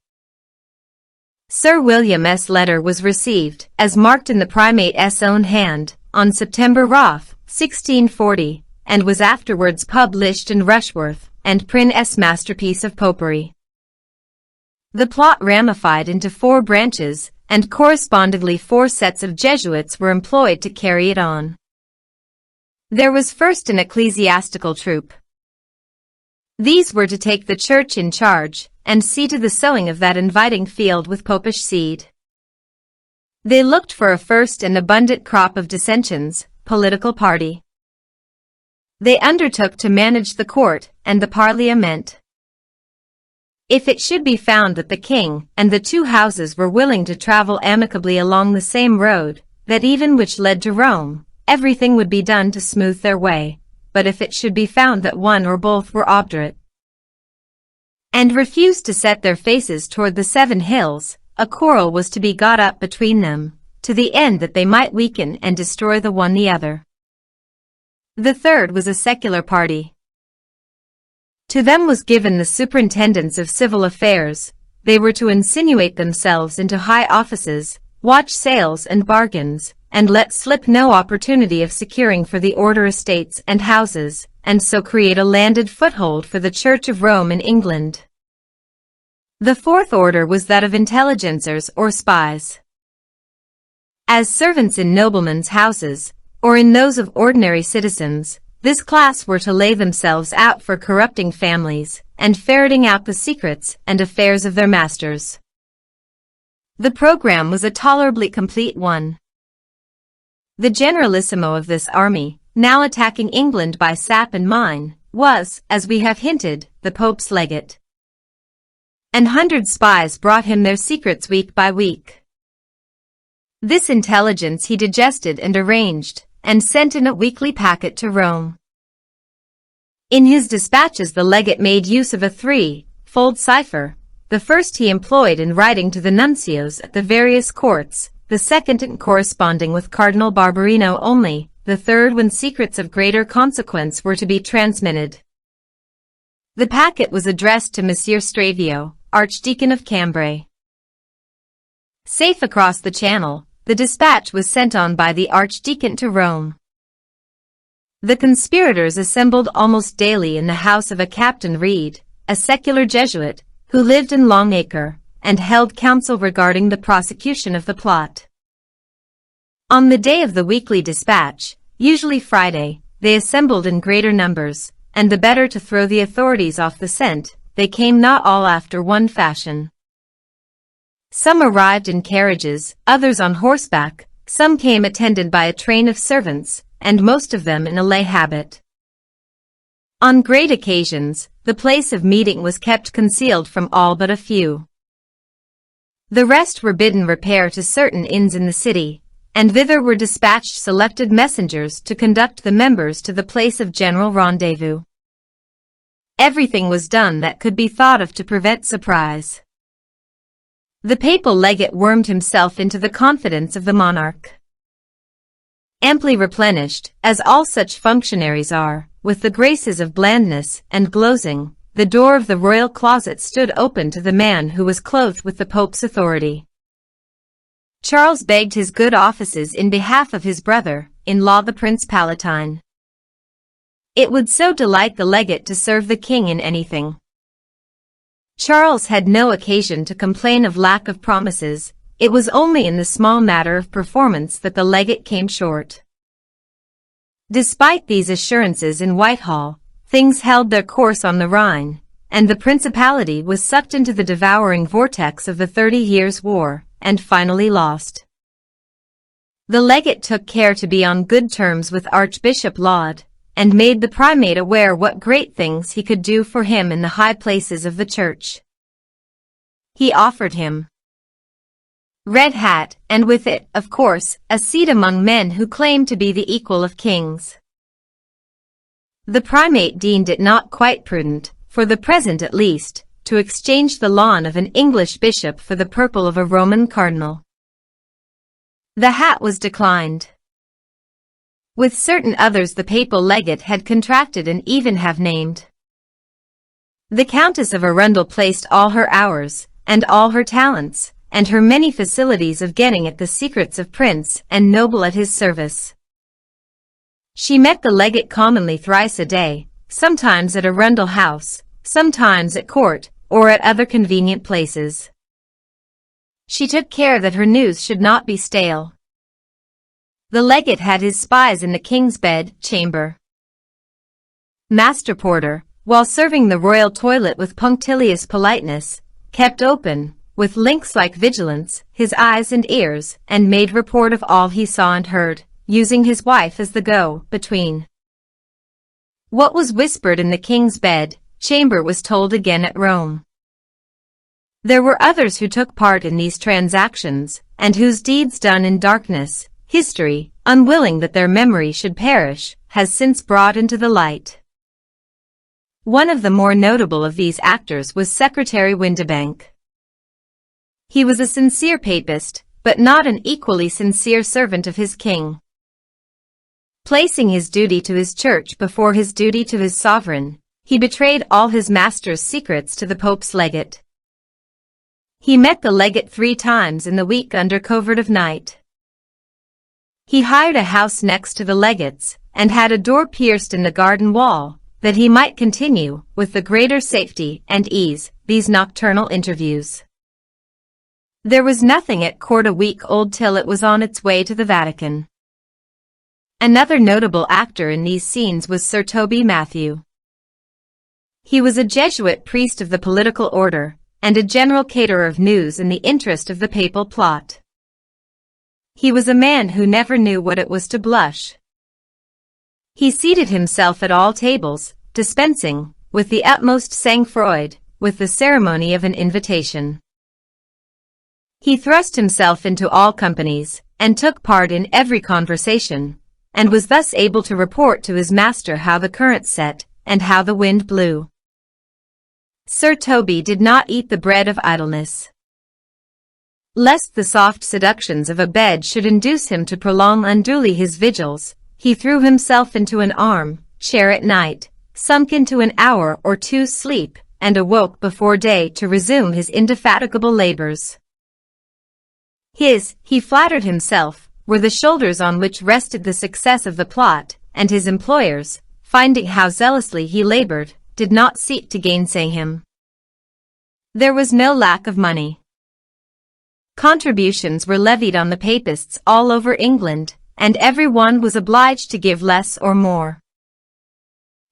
Sir William's letter was received, as marked in the primate's own hand, on September 1640, and was afterwards published in Rushworth and Prynne's Masterpiece of Popery. The plot ramified into 4 branches, and correspondingly 4 sets of Jesuits were employed to carry it on. There was first an ecclesiastical troop. These were to take the church in charge, and see to the sowing of that inviting field with popish seed. They looked for a first and abundant crop of dissensions, political party. They undertook to manage the court and the parliament. If it should be found that the king and the 2 houses were willing to travel amicably along the same road, that even which led to Rome, everything would be done to smooth their way. But if it should be found that one or both were obdurate, and refused to set their faces toward the 7 hills, a quarrel was to be got up between them, to the end that they might weaken and destroy the one the other. The third was a secular party. To them was given the superintendence of civil affairs. They were to insinuate themselves into high offices, watch sales and bargains, and let slip no opportunity of securing for the order estates and houses, and so create a landed foothold for the Church of Rome in England. The fourth order was that of intelligencers or spies. As servants in noblemen's houses, or in those of ordinary citizens, this class were to lay themselves out for corrupting families, and ferreting out the secrets and affairs of their masters. The program was a tolerably complete one. The generalissimo of this army, now attacking England by sap and mine, was, as we have hinted, the Pope's legate. An 100 spies brought him their secrets week by week. This intelligence he digested and arranged, and sent in a weekly packet to Rome. In his dispatches the legate made use of a 3-fold cipher. The first he employed in writing to the nuncios at the various courts, the second in corresponding with Cardinal Barberino only, the third when secrets of greater consequence were to be transmitted. The packet was addressed to Monsieur Stravio, Archdeacon of Cambrai. Safe across the Channel, the dispatch was sent on by the Archdeacon to Rome. The conspirators assembled almost daily in the house of a Captain Reed, a secular Jesuit, who lived in Longacre, and held counsel regarding the prosecution of the plot. On the day of the weekly dispatch, usually Friday, they assembled in greater numbers, and the better to throw the authorities off the scent, they came not all after one fashion. Some arrived in carriages, others on horseback, some came attended by a train of servants, and most of them in a lay habit. On great occasions, the place of meeting was kept concealed from all but a few. The rest were bidden repair to certain inns in the city, and thither were dispatched selected messengers to conduct the members to the place of general rendezvous. Everything was done that could be thought of to prevent surprise. The papal legate wormed himself into the confidence of the monarch. Amply replenished, as all such functionaries are, with the graces of blandness and glozing, the door of the royal closet stood open to the man who was clothed with the Pope's authority. Charles begged his good offices in behalf of his brother-in-law the Prince Palatine. It would so delight the legate to serve the king in anything. Charles had no occasion to complain of lack of promises. It was only in the small matter of performance that the legate came short. Despite these assurances in Whitehall, things held their course on the Rhine, and the principality was sucked into the devouring vortex of the 30 Years' War, and finally lost. The legate took care to be on good terms with Archbishop Laud, and made the primate aware what great things he could do for him in the high places of the church. He offered him red hat, and with it, of course, a seat among men who claimed to be the equal of kings. The primate deemed it not quite prudent, for the present at least, to exchange the lawn of an English bishop for the purple of a Roman cardinal. The hat was declined. With certain others the papal legate had contracted and even have named. The Countess of Arundel placed all her hours, and all her talents, and her many facilities of getting at the secrets of prince and noble at his service. She met the legate commonly thrice a day, sometimes at Arundel House, sometimes at court, or at other convenient places. She took care that her news should not be stale. The legate had his spies in the king's bed chamber. Master Porter, while serving the royal toilet with punctilious politeness, kept open, with lynx-like vigilance, his eyes and ears, and made report of all he saw and heard, using his wife as the go-between. What was whispered in the king's bed chamber was told again at Rome. There were others who took part in these transactions, and whose deeds done in darkness, history, unwilling that their memory should perish, has since brought into the light. One of the more notable of these actors was Secretary Windebank. He was a sincere papist, but not an equally sincere servant of his king. Placing his duty to his church before his duty to his sovereign, he betrayed all his master's secrets to the Pope's legate. He met the legate 3 times in the week under covert of night. He hired a house next to the legate's, and had a door pierced in the garden wall, that he might continue, with the greater safety and ease, these nocturnal interviews. There was nothing at court a week old till it was on its way to the Vatican. Another notable actor in these scenes was Sir Toby Matthew. He was a Jesuit priest of the political order, and a general caterer of news in the interest of the papal plot. He was a man who never knew what it was to blush. He seated himself at all tables, dispensing, with the utmost sang-froid, with the ceremony of an invitation. He thrust himself into all companies, and took part in every conversation, and was thus able to report to his master how the current set, and how the wind blew. Sir Toby did not eat the bread of idleness. Lest the soft seductions of a bed should induce him to prolong unduly his vigils, he threw himself into an arm-chair at night, sunk into an hour or two's sleep, and awoke before day to resume his indefatigable labors. He flattered himself, were the shoulders on which rested the success of the plot, and his employers, finding how zealously he labored, did not seek to gainsay him. There was no lack of money. Contributions were levied on the papists all over England, and every one was obliged to give less or more.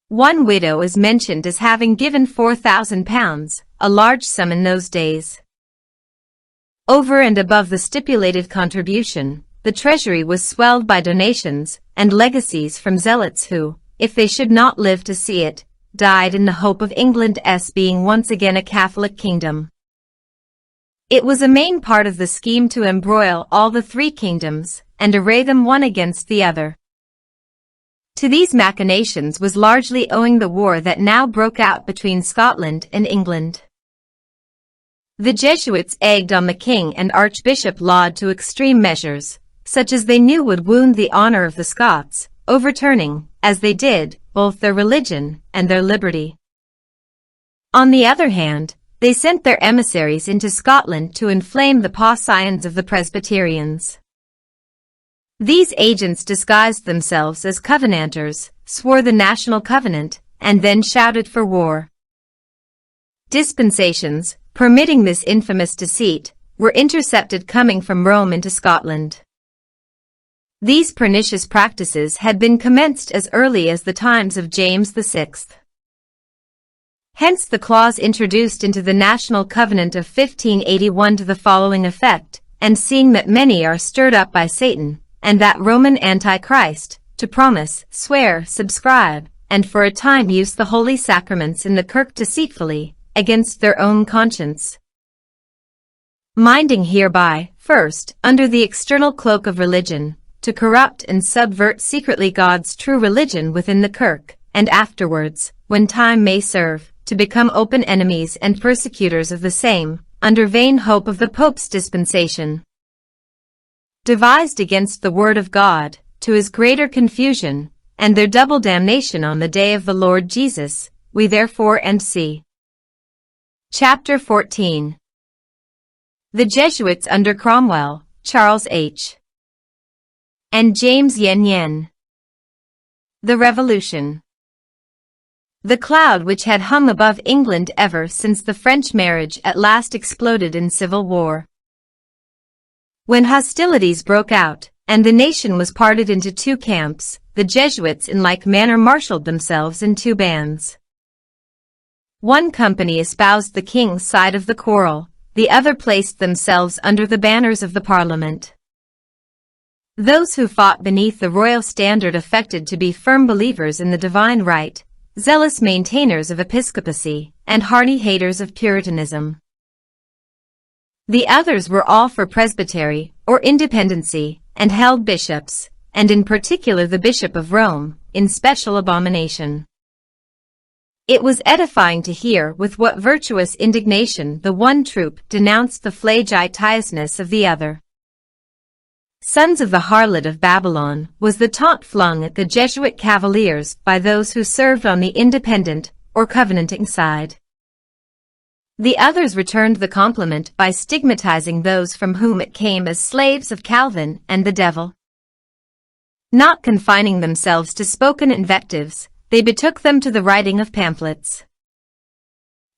One widow is mentioned as having given £4,000, a large sum in those days. Over and above the stipulated contribution, the treasury was swelled by donations and legacies from zealots who, if they should not live to see it, died in the hope of England's being once again a Catholic kingdom. It was a main part of the scheme to embroil all the three kingdoms and array them one against the other. To these machinations was largely owing the war that now broke out between Scotland and England. The Jesuits egged on the king and Archbishop Laud to extreme measures, such as they knew would wound the honor of the Scots, overturning, as they did, both their religion and their liberty. On the other hand, they sent their emissaries into Scotland to inflame the pawns of the Presbyterians. These agents disguised themselves as Covenanters, swore the national covenant, and then shouted for war. Dispensations, permitting this infamous deceit, were intercepted coming from Rome into Scotland. These pernicious practices had been commenced as early as the times of James VI. Hence the clause introduced into the National Covenant of 1581 to the following effect, and seeing that many are stirred up by Satan, and that Roman Antichrist, to promise, swear, subscribe, and for a time use the holy sacraments in the kirk deceitfully, against their own conscience. Minding hereby, first, under the external cloak of religion, to corrupt and subvert secretly God's true religion within the kirk, and afterwards, when time may serve, to become open enemies and persecutors of the same, under vain hope of the Pope's dispensation. Devised against the word of God, to his greater confusion, and their double damnation on the day of the Lord Jesus, we therefore and see. Chapter 14. The Jesuits under Cromwell, Charles H. and James Yen. The Revolution. The cloud which had hung above England ever since the French marriage at last exploded in civil war. When hostilities broke out, and the nation was parted into two camps, the Jesuits in like manner marshaled themselves in two bands. One company espoused the king's side of the quarrel, the other placed themselves under the banners of the Parliament. Those who fought beneath the royal standard affected to be firm believers in the divine right, zealous maintainers of episcopacy, and hearty haters of Puritanism. The others were all for presbytery, or independency, and held bishops, and in particular the Bishop of Rome, in special abomination. It was edifying to hear with what virtuous indignation the one troop denounced the flagitiousness of the other. Sons of the harlot of Babylon was the taunt flung at the Jesuit cavaliers by those who served on the independent, or covenanting side. The others returned the compliment by stigmatizing those from whom it came as slaves of Calvin and the devil. Not confining themselves to spoken invectives, they betook them to the writing of pamphlets.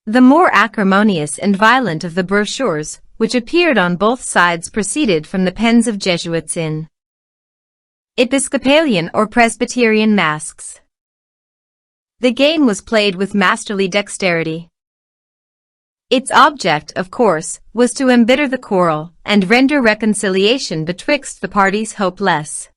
The more acrimonious and violent of the brochures, which appeared on both sides, proceeded from the pens of Jesuits in Episcopalian or Presbyterian masques. The game was played with masterly dexterity. Its object, of course, was to embitter the quarrel, and render reconciliation betwixt the parties hopeless.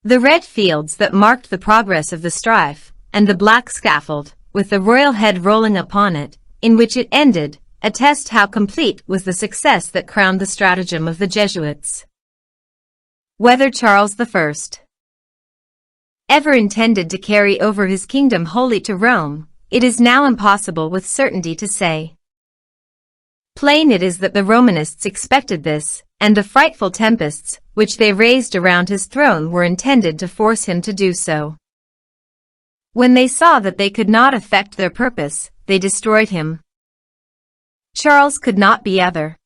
The red fields that marked the progress of the strife, and the black scaffold, with the royal head rolling upon it, in which it ended, attest how complete was the success that crowned the stratagem of the Jesuits. Whether Charles I ever intended to carry over his kingdom wholly to Rome, it is now impossible with certainty to say. Plain it is that the Romanists expected this, and the frightful tempests which they raised around his throne were intended to force him to do so. When they saw that they could not effect their purpose, they destroyed him. Charles could not be other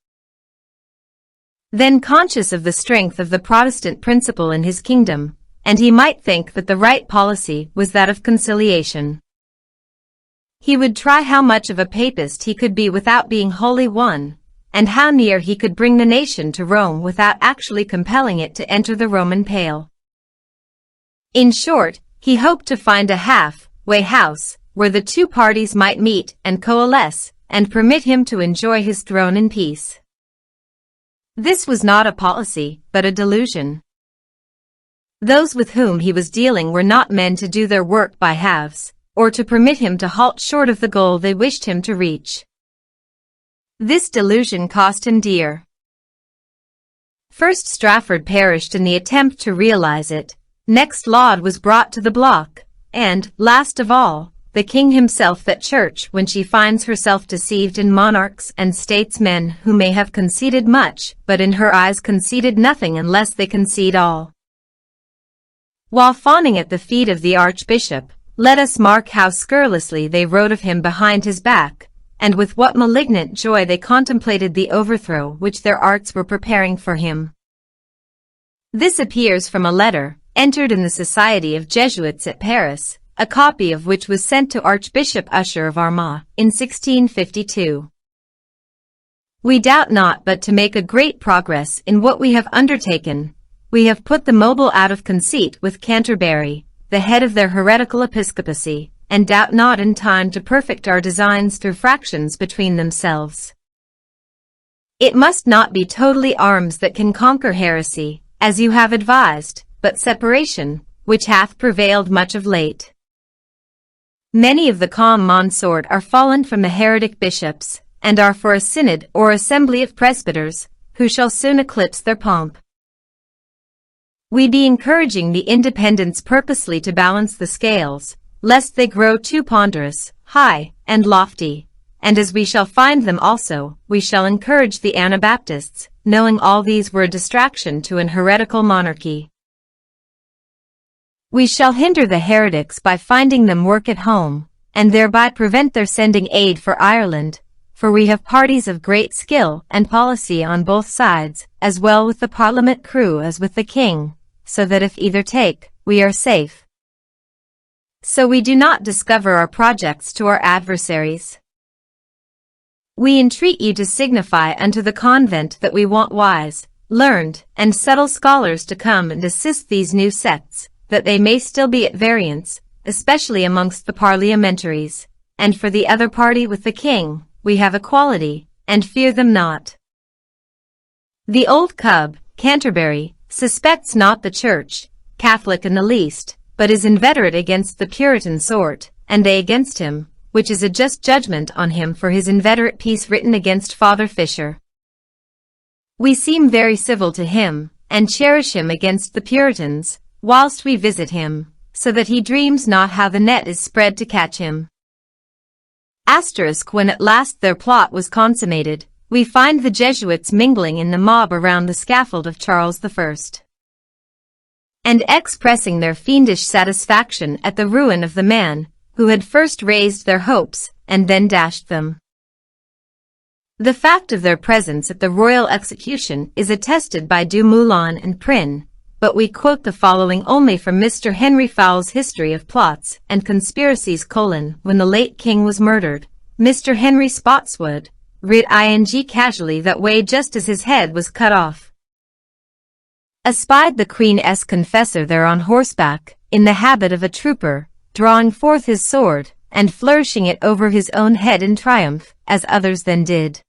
than conscious of the strength of the Protestant principle in his kingdom, and he might think that the right policy was that of conciliation. He would try how much of a papist he could be without being wholly one, and how near he could bring the nation to Rome without actually compelling it to enter the Roman pale. In short, he hoped to find a half-way house, where the two parties might meet and coalesce, and permit him to enjoy his throne in peace. This was not a policy, but a delusion. Those with whom he was dealing were not men to do their work by halves, or to permit him to halt short of the goal they wished him to reach. This delusion cost him dear. First Strafford perished in the attempt to realize it, next Laud was brought to the block, and, last of all, the king himself. That church, when she finds herself deceived in monarchs and statesmen who may have conceded much, but in her eyes conceded nothing unless they concede all. While fawning at the feet of the archbishop, let us mark how scurrilously they wrote of him behind his back, and with what malignant joy they contemplated the overthrow which their arts were preparing for him. This appears from a letter, entered in the Society of Jesuits at Paris, a copy of which was sent to Archbishop Usher of Armagh, in 1652. We doubt not but to make a great progress in what we have undertaken. We have put the mobile out of conceit with Canterbury, the head of their heretical episcopacy, and doubt not in time to perfect our designs through fractions between themselves. It must not be totally arms that can conquer heresy, as you have advised, but separation, which hath prevailed much of late. Many of the common sort are fallen from the heretic bishops, and are for a synod or assembly of presbyters, who shall soon eclipse their pomp. We be encouraging the independents purposely to balance the scales, lest they grow too ponderous, high, and lofty, and as we shall find them also, we shall encourage the Anabaptists, knowing all these were a distraction to an heretical monarchy. We shall hinder the heretics by finding them work at home, and thereby prevent their sending aid for Ireland, for we have parties of great skill and policy on both sides, as well with the Parliament crew as with the King, so that if either take, we are safe. So we do not discover our projects to our adversaries. We entreat you to signify unto the convent that we want wise, learned, and subtle scholars to come and assist these new sects, that they may still be at variance, especially amongst the parliamentaries, and for the other party with the king, we have equality, and fear them not. The old cub, Canterbury, suspects not the Church, Catholic in the least, but is inveterate against the Puritan sort, and they against him, which is a just judgment on him for his inveterate piece written against Father Fisher. We seem very civil to him, and cherish him against the Puritans, whilst we visit him, so that he dreams not how the net is spread to catch him. When at last their plot was consummated, we find the Jesuits mingling in the mob around the scaffold of Charles I, and expressing their fiendish satisfaction at the ruin of the man who had first raised their hopes and then dashed them. The fact of their presence at the royal execution is attested by Du Moulin and Prynne, but we quote the following only from Mr. Henry Fowle's History of Plots and Conspiracies: when the late king was murdered, Mr. Henry Spotswood rid ing casually that way just as his head was cut off. Espied the Queen's confessor there on horseback, in the habit of a trooper, drawing forth his sword, and flourishing it over his own head in triumph, as others then did.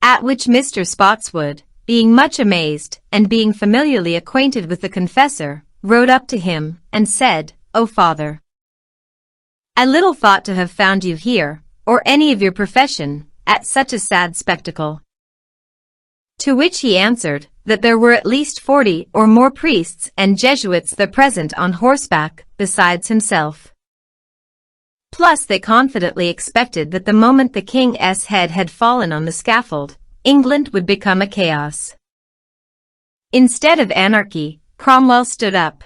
At which Mr. Spotswood, being much amazed, and being familiarly acquainted with the confessor, rode up to him, and said, "O Father, I little thought to have found you here, or any of your profession, at such a sad spectacle." To which he answered, that there were at least 40 or more priests and Jesuits there present on horseback, besides himself. Plus they confidently expected that the moment the king's head had fallen on the scaffold, England would become a chaos. Instead of anarchy, Cromwell stood up.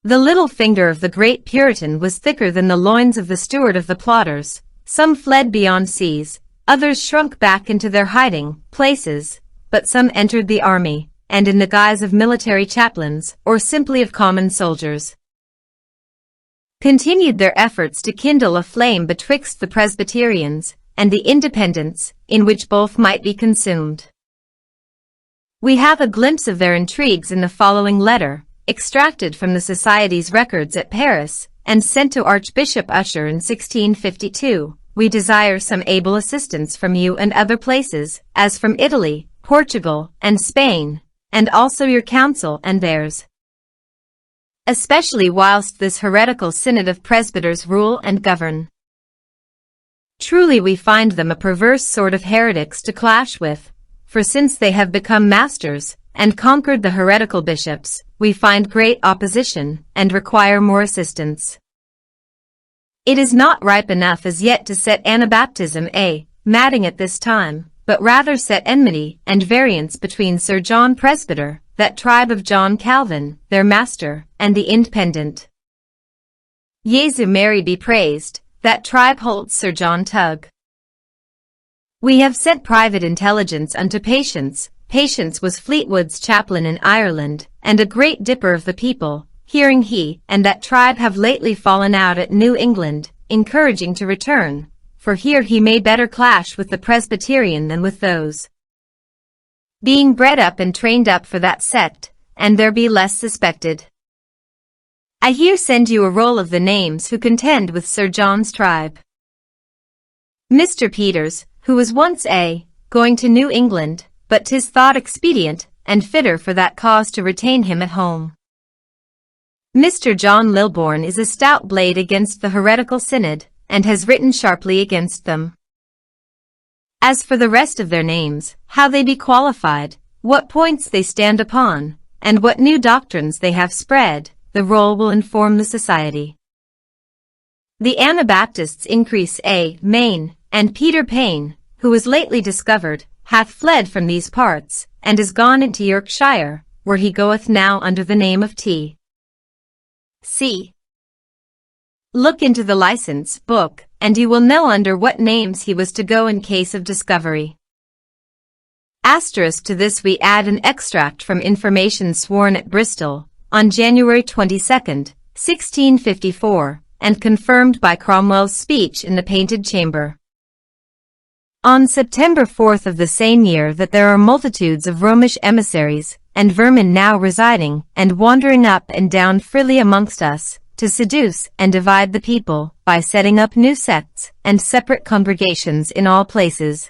The little finger of the great Puritan was thicker than the loins of the steward of the plotters. Some fled beyond seas, others shrunk back into their hiding places, but some entered the army, and in the guise of military chaplains, or simply of common soldiers, continued their efforts to kindle a flame betwixt the Presbyterians and the Independents, in which both might be consumed. We have a glimpse of their intrigues in the following letter, extracted from the Society's records at Paris, and sent to Archbishop Usher in 1652. We desire some able assistance from you and other places, as from Italy, Portugal, and Spain, and also your council and theirs, especially whilst this heretical synod of presbyters rule and govern. Truly we find them a perverse sort of heretics to clash with, for since they have become masters, and conquered the heretical bishops, we find great opposition, and require more assistance. It is not ripe enough as yet to set Anabaptism a matting at this time, but rather set enmity and variance between Sir John Presbyter, that tribe of John Calvin, their master, and the Independent. Jesu Mary be praised, that tribe holds Sir John Tugg. We have sent private intelligence unto Patience. Patience was Fleetwood's chaplain in Ireland, and a great dipper of the people, hearing he and that tribe have lately fallen out at New England, encouraging to return, for here he may better clash with the Presbyterian than with those. Being bred up and trained up for that sect, and there be less suspected. I here send you a roll of the names who contend with Sir John's tribe. Mr. Peters, who was once going to New England, but 'tis thought expedient, and fitter for that cause to retain him at home. Mr. John Lilburne is a stout blade against the heretical synod, and has written sharply against them. As for the rest of their names, how they be qualified, what points they stand upon, and what new doctrines they have spread, the roll will inform the society. The Anabaptists increase Maine, and Peter Payne, who was lately discovered, hath fled from these parts, and is gone into Yorkshire, where he goeth now under the name of T. C. Look into the license book, and you will know under what names he was to go in case of discovery. Asterisk to this we add an extract from information sworn at Bristol, on January 22, 1654, and confirmed by Cromwell's speech in the Painted Chamber. On September 4th of the same year that there are multitudes of Romish emissaries, and vermin now residing, and wandering up and down freely amongst us, to seduce and divide the people, by setting up new sects, and separate congregations in all places,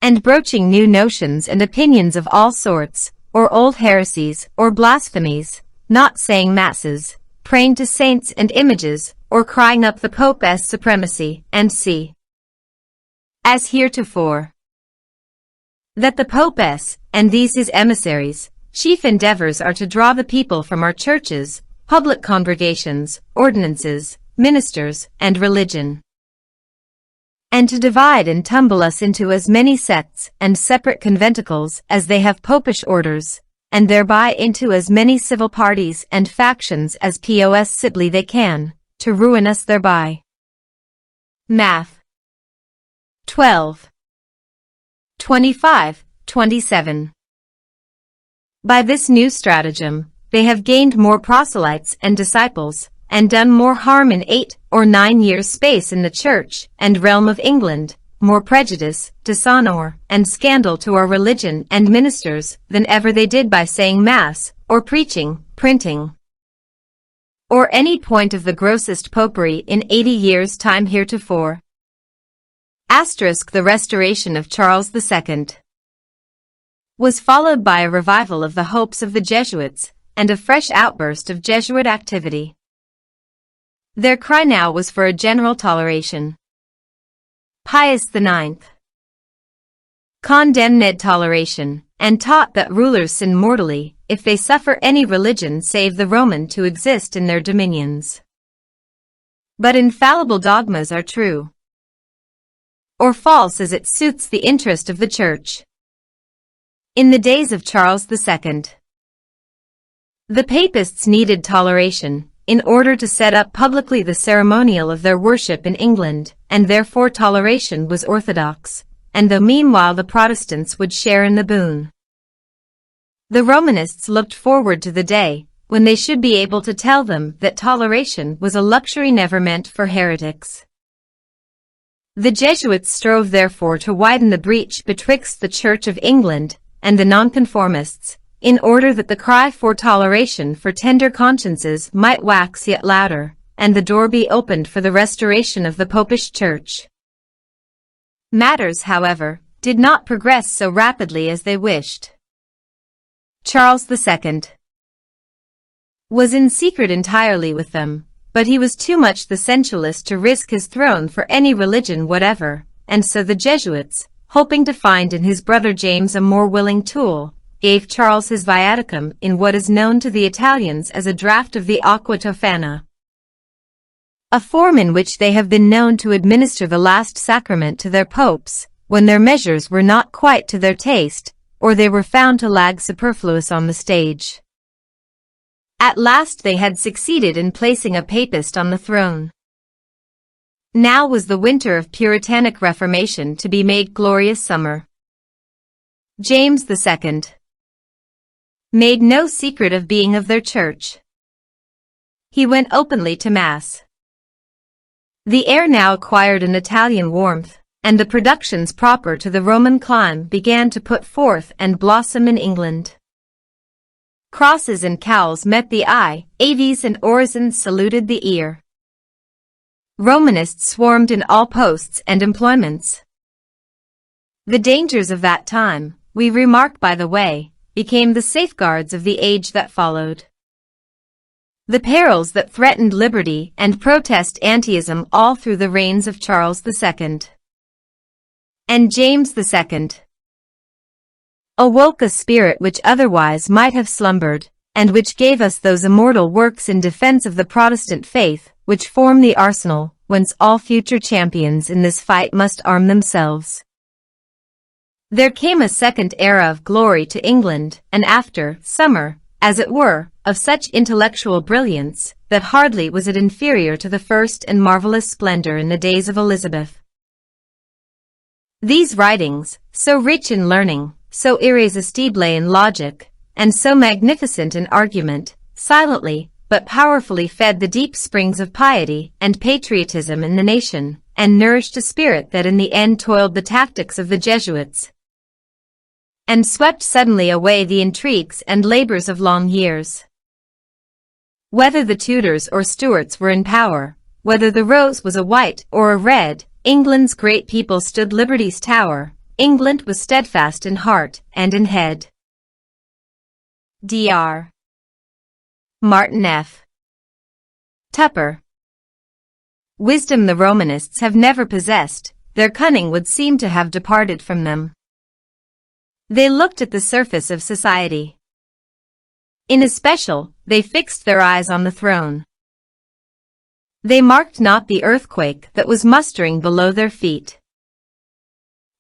and broaching new notions and opinions of all sorts, or old heresies, or blasphemies, not saying masses, praying to saints and images, or crying up the Pope's supremacy, and c. as heretofore. That the Pope's, and these his emissaries, chief endeavors are to draw the people from our churches, public congregations, ordinances, ministers, and religion, and to divide and tumble us into as many sects and separate conventicles as they have popish orders, and thereby into as many civil parties and factions as possibly they can, to ruin us thereby. Math. 12. 25, 27. By this new stratagem, they have gained more proselytes and disciples, and done more harm in 8 or 9 years' space in the church and realm of England, more prejudice, dishonor, and scandal to our religion and ministers than ever they did by saying mass, or preaching, printing, or any point of the grossest popery in 80 years' time heretofore. Asterisk the restoration of Charles II was followed by a revival of the hopes of the Jesuits, and a fresh outburst of Jesuit activity. Their cry now was for a general toleration. Pius IX condemned toleration, and taught that rulers sin mortally if they suffer any religion save the Roman to exist in their dominions. But infallible dogmas are true or false as it suits the interest of the Church. In the days of Charles II, the Papists needed toleration in order to set up publicly the ceremonial of their worship in England, and therefore toleration was orthodox, and though meanwhile the Protestants would share in the boon, the Romanists looked forward to the day when they should be able to tell them that toleration was a luxury never meant for heretics. The Jesuits strove therefore to widen the breach betwixt the Church of England and the nonconformists, in order that the cry for toleration for tender consciences might wax yet louder, and the door be opened for the restoration of the Popish Church. Matters, however, did not progress so rapidly as they wished. Charles II was in secret entirely with them, but he was too much the sensualist to risk his throne for any religion whatever, and so the Jesuits, hoping to find in his brother James a more willing tool, gave Charles his viaticum in what is known to the Italians as a draft of the Aqua Tofana, a form in which they have been known to administer the last sacrament to their popes, when their measures were not quite to their taste, or they were found to lag superfluous on the stage. At last they had succeeded in placing a papist on the throne. Now was the winter of Puritanic Reformation to be made glorious summer. James II made no secret of being of their church. He went openly to Mass. The air now acquired an Italian warmth, and the productions proper to the Roman clime began to put forth and blossom in England. Crosses and cowls met the eye, aves and orisons saluted the ear. Romanists swarmed in all posts and employments. The dangers of that time, we remark by the way, became the safeguards of the age that followed. The perils that threatened liberty and Protestantism all through the reigns of Charles II and James II awoke a spirit which otherwise might have slumbered, and which gave us those immortal works in defense of the Protestant faith, which form the arsenal, whence all future champions in this fight must arm themselves. There came a second era of glory to England, and after summer, as it were, of such intellectual brilliance, that hardly was it inferior to the first and marvelous splendor in the days of Elizabeth. These writings, so rich in learning, so irresistible in logic, and so magnificent in argument, silently, but powerfully fed the deep springs of piety and patriotism in the nation, and nourished a spirit that in the end toiled the tactics of the Jesuits, and swept suddenly away the intrigues and labors of long years. Whether the Tudors or Stuarts were in power, whether the rose was a white or a red, England's great people stood liberty's tower. England was steadfast in heart and in head. Dr. Martin F. Tupper. Wisdom the Romanists have never possessed, their cunning would seem to have departed from them. They looked at the surface of society. In especial, they fixed their eyes on the throne. They marked not the earthquake that was mustering below their feet.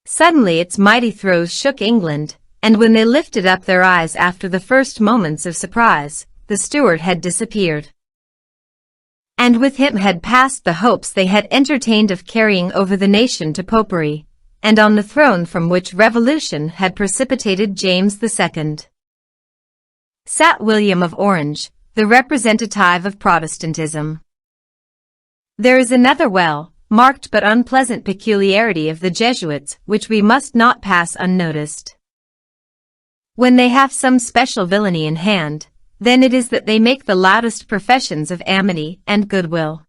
Suddenly its mighty throes shook England, and when they lifted up their eyes after the first moments of surprise, the Stuart had disappeared. And with him had passed the hopes they had entertained of carrying over the nation to popery, and on the throne from which revolution had precipitated James II. Sat William of Orange, the representative of Protestantism. There is another well-marked but unpleasant peculiarity of the Jesuits which we must not pass unnoticed. When they have some special villainy in hand, then it is that they make the loudest professions of amity and goodwill.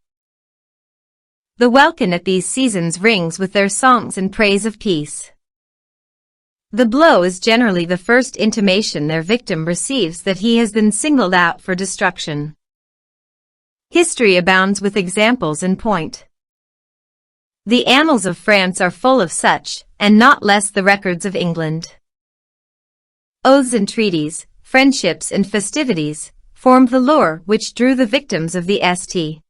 The welkin at these seasons rings with their songs in praise of peace. The blow is generally the first intimation their victim receives that he has been singled out for destruction. History abounds with examples in point. The annals of France are full of such, and not less the records of England. Oaths and treaties, friendships and festivities, formed the lure which drew the victims of the St.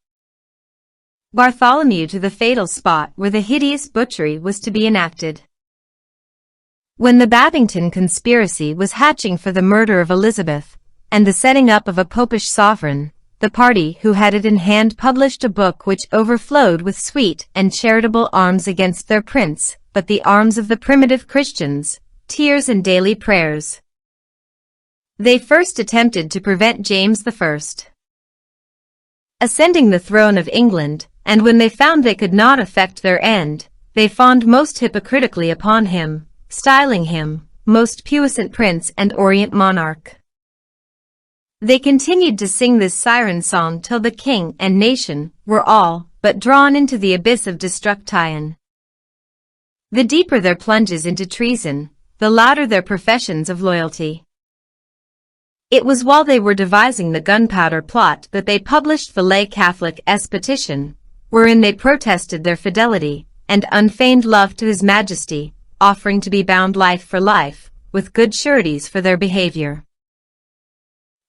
Bartholomew to the fatal spot where the hideous butchery was to be enacted. When the Babington conspiracy was hatching for the murder of Elizabeth, and the setting up of a popish sovereign, the party who had it in hand published a book which overflowed with sweet and charitable arms against their prince, but the arms of the primitive Christians, tears and daily prayers. They first attempted to prevent James I ascending the throne of England, and when they found they could not effect their end, they fawned most hypocritically upon him, styling him most puissant prince and orient monarch. They continued to sing this siren song till the king and nation were all but drawn into the abyss of destruction. The deeper their plunges into treason, the louder their professions of loyalty. It was while they were devising the gunpowder plot that they published the lay Catholic Exposition, wherein they protested their fidelity and unfeigned love to His Majesty, offering to be bound life for life, with good sureties for their behavior.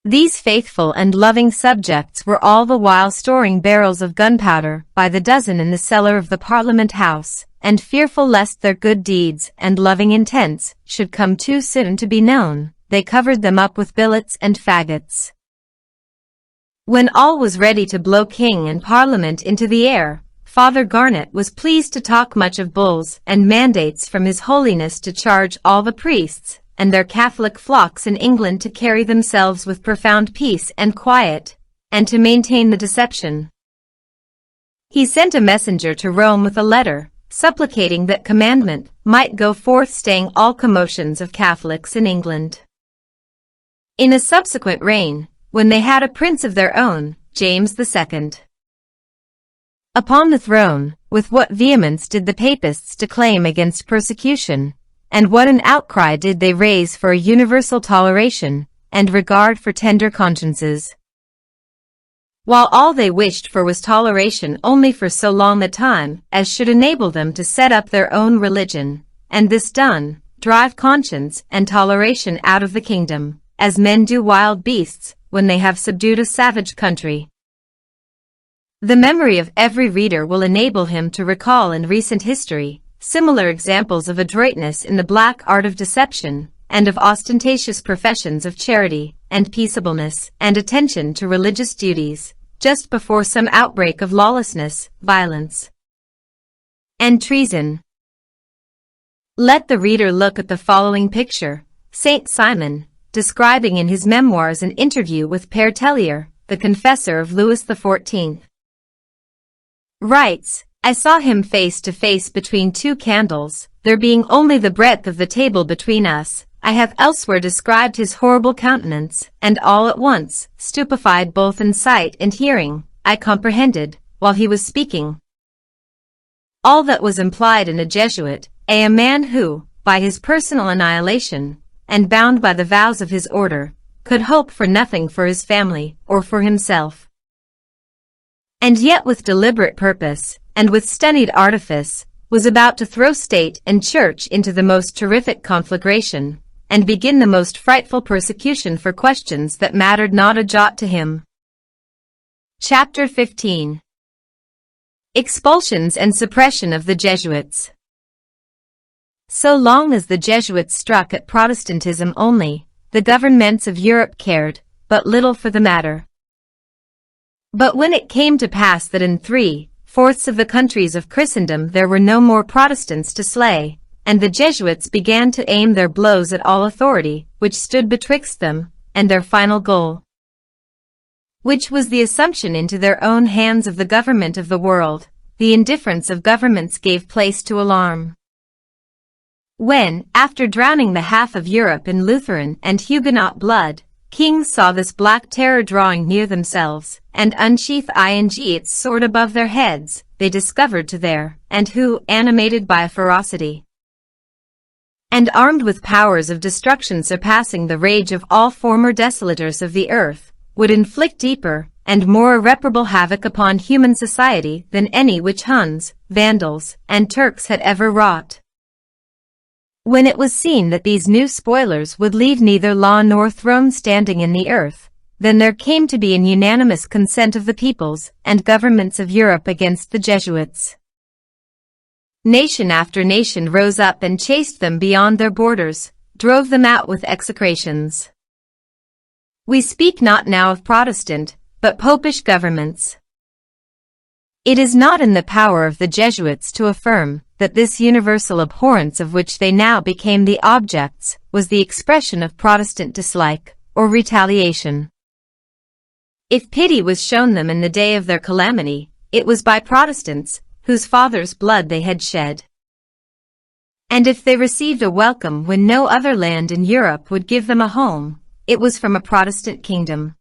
These faithful and loving subjects were all the while storing barrels of gunpowder by the dozen in the cellar of the Parliament House, and fearful lest their good deeds and loving intents should come too soon to be known, they covered them up with billets and faggots. When all was ready to blow King and Parliament into the air, Father Garnet was pleased to talk much of bulls and mandates from His Holiness to charge all the priests and their Catholic flocks in England to carry themselves with profound peace and quiet, and to maintain the deception. He sent a messenger to Rome with a letter, supplicating that commandment might go forth staying all commotions of Catholics in England. In a subsequent reign, when they had a prince of their own, James II, upon the throne, with what vehemence did the papists declaim against persecution, and what an outcry did they raise for a universal toleration and regard for tender consciences. While all they wished for was toleration only for so long a time as should enable them to set up their own religion, and this done, drive conscience and toleration out of the kingdom, as men do wild beasts when they have subdued a savage country. The memory of every reader will enable him to recall in recent history similar examples of adroitness in the black art of deception, and of ostentatious professions of charity, and peaceableness, and attention to religious duties, just before some outbreak of lawlessness, violence, and treason. Let the reader look at the following picture. Saint Simon, describing in his memoirs an interview with Père Tellier, the confessor of Louis XIV, writes, I saw him face to face between two candles, there being only the breadth of the table between us. I have elsewhere described his horrible countenance, and all at once, stupefied both in sight and hearing, I comprehended, while he was speaking, all that was implied in a Jesuit, a man who, by his personal annihilation, and bound by the vows of his order, could hope for nothing for his family or for himself. And yet with deliberate purpose, and with studied artifice, was about to throw state and church into the most terrific conflagration, and begin the most frightful persecution for questions that mattered not a jot to him. Chapter 15. Expulsions and suppression of the Jesuits. So long as the Jesuits struck at Protestantism only, the governments of Europe cared but little for the matter. But when it came to pass that in 3/4 of the countries of Christendom there were no more Protestants to slay, and the Jesuits began to aim their blows at all authority which stood betwixt them and their final goal, which was the assumption into their own hands of the government of the world, the indifference of governments gave place to alarm. When, after drowning the half of Europe in Lutheran and Huguenot blood, kings saw this black terror drawing near themselves, and unsheath its sword above their heads, they discovered to their, and who, animated by a ferocity, and armed with powers of destruction surpassing the rage of all former desolators of the earth, would inflict deeper and more irreparable havoc upon human society than any which Huns, Vandals, and Turks had ever wrought. When it was seen that these new spoilers would leave neither law nor throne standing in the earth, then there came to be an unanimous consent of the peoples and governments of Europe against the Jesuits. Nation after nation rose up and chased them beyond their borders, drove them out with execrations. We speak not now of Protestant, but Popish governments. It is not in the power of the Jesuits to affirm that this universal abhorrence of which they now became the objects was the expression of Protestant dislike or retaliation. If pity was shown them in the day of their calamity, it was by Protestants, whose fathers' blood they had shed. And if they received a welcome when no other land in Europe would give them a home, it was from a Protestant kingdom.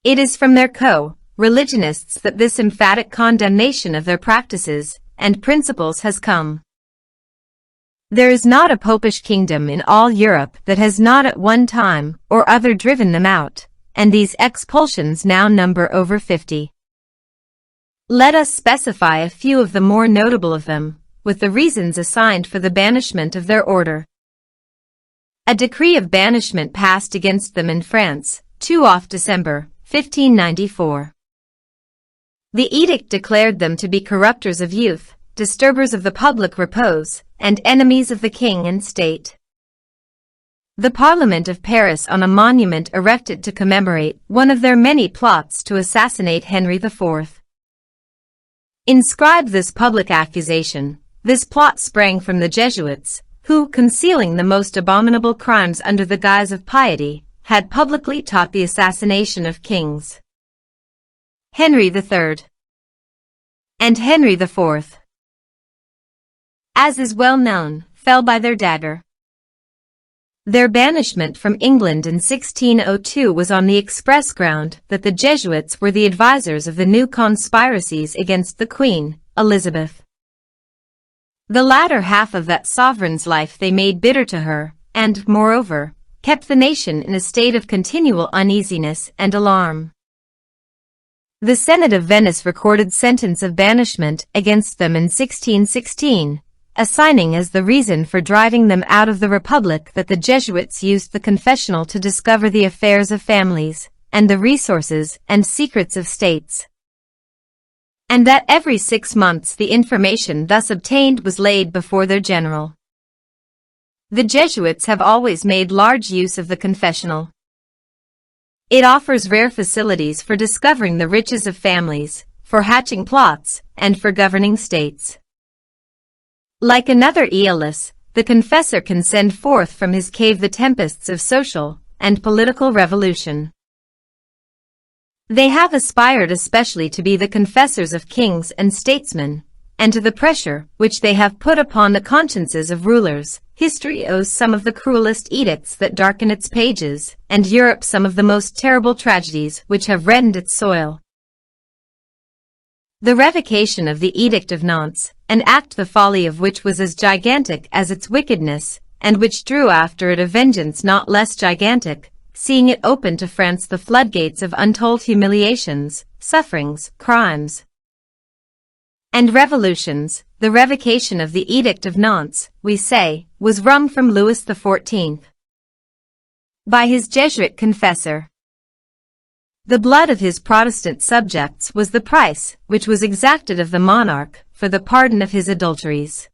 It is from their co-religionists that this emphatic condemnation of their practices and principles has come. There is not a popish kingdom in all Europe that has not at one time or other driven them out, and these expulsions now number over 50. Let us specify a few of the more notable of them, with the reasons assigned for the banishment of their order. A decree of banishment passed against them in France, 2 December 1594. The edict declared them to be corrupters of youth, disturbers of the public repose, and enemies of the king and state. The Parliament of Paris, on a monument erected to commemorate one of their many plots to assassinate Henry IV, inscribed this public accusation. This plot sprang from the Jesuits, who, concealing the most abominable crimes under the guise of piety, had publicly taught the assassination of kings. Henry III and Henry IV, as is well known, fell by their dagger. Their banishment from England in 1602 was on the express ground that the Jesuits were the advisers of the new conspiracies against the Queen, Elizabeth. The latter half of that sovereign's life they made bitter to her, and, moreover, kept the nation in a state of continual uneasiness and alarm. The Senate of Venice recorded sentence of banishment against them in 1616, assigning as the reason for driving them out of the Republic that the Jesuits used the confessional to discover the affairs of families, and the resources and secrets of states, and that every 6 months the information thus obtained was laid before their general. The Jesuits have always made large use of the confessional. It offers rare facilities for discovering the riches of families, for hatching plots, and for governing states. Like another Aeolus, the confessor can send forth from his cave the tempests of social and political revolution. They have aspired especially to be the confessors of kings and statesmen, and to the pressure which they have put upon the consciences of rulers, history owes some of the cruelest edicts that darken its pages, and Europe some of the most terrible tragedies which have reddened its soil. The revocation of the Edict of Nantes, an act the folly of which was as gigantic as its wickedness, and which drew after it a vengeance not less gigantic, seeing it open to France the floodgates of untold humiliations, sufferings, crimes, and revolutions. The revocation of the Edict of Nantes, we say, was wrung from Louis XIV by his Jesuit confessor. The blood of his Protestant subjects was the price which was exacted of the monarch for the pardon of his adulteries.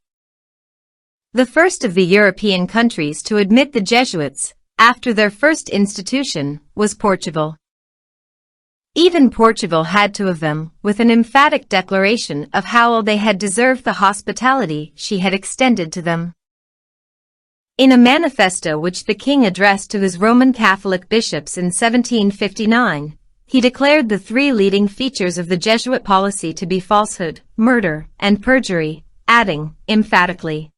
The first of the European countries to admit the Jesuits, after their first institution, was Portugal. Even Portugal had two of them, with an emphatic declaration of how well they had deserved the hospitality she had extended to them. In a manifesto which the king addressed to his Roman Catholic bishops in 1759, he declared the 3 leading features of the Jesuit policy to be falsehood, murder, and perjury, adding, emphatically,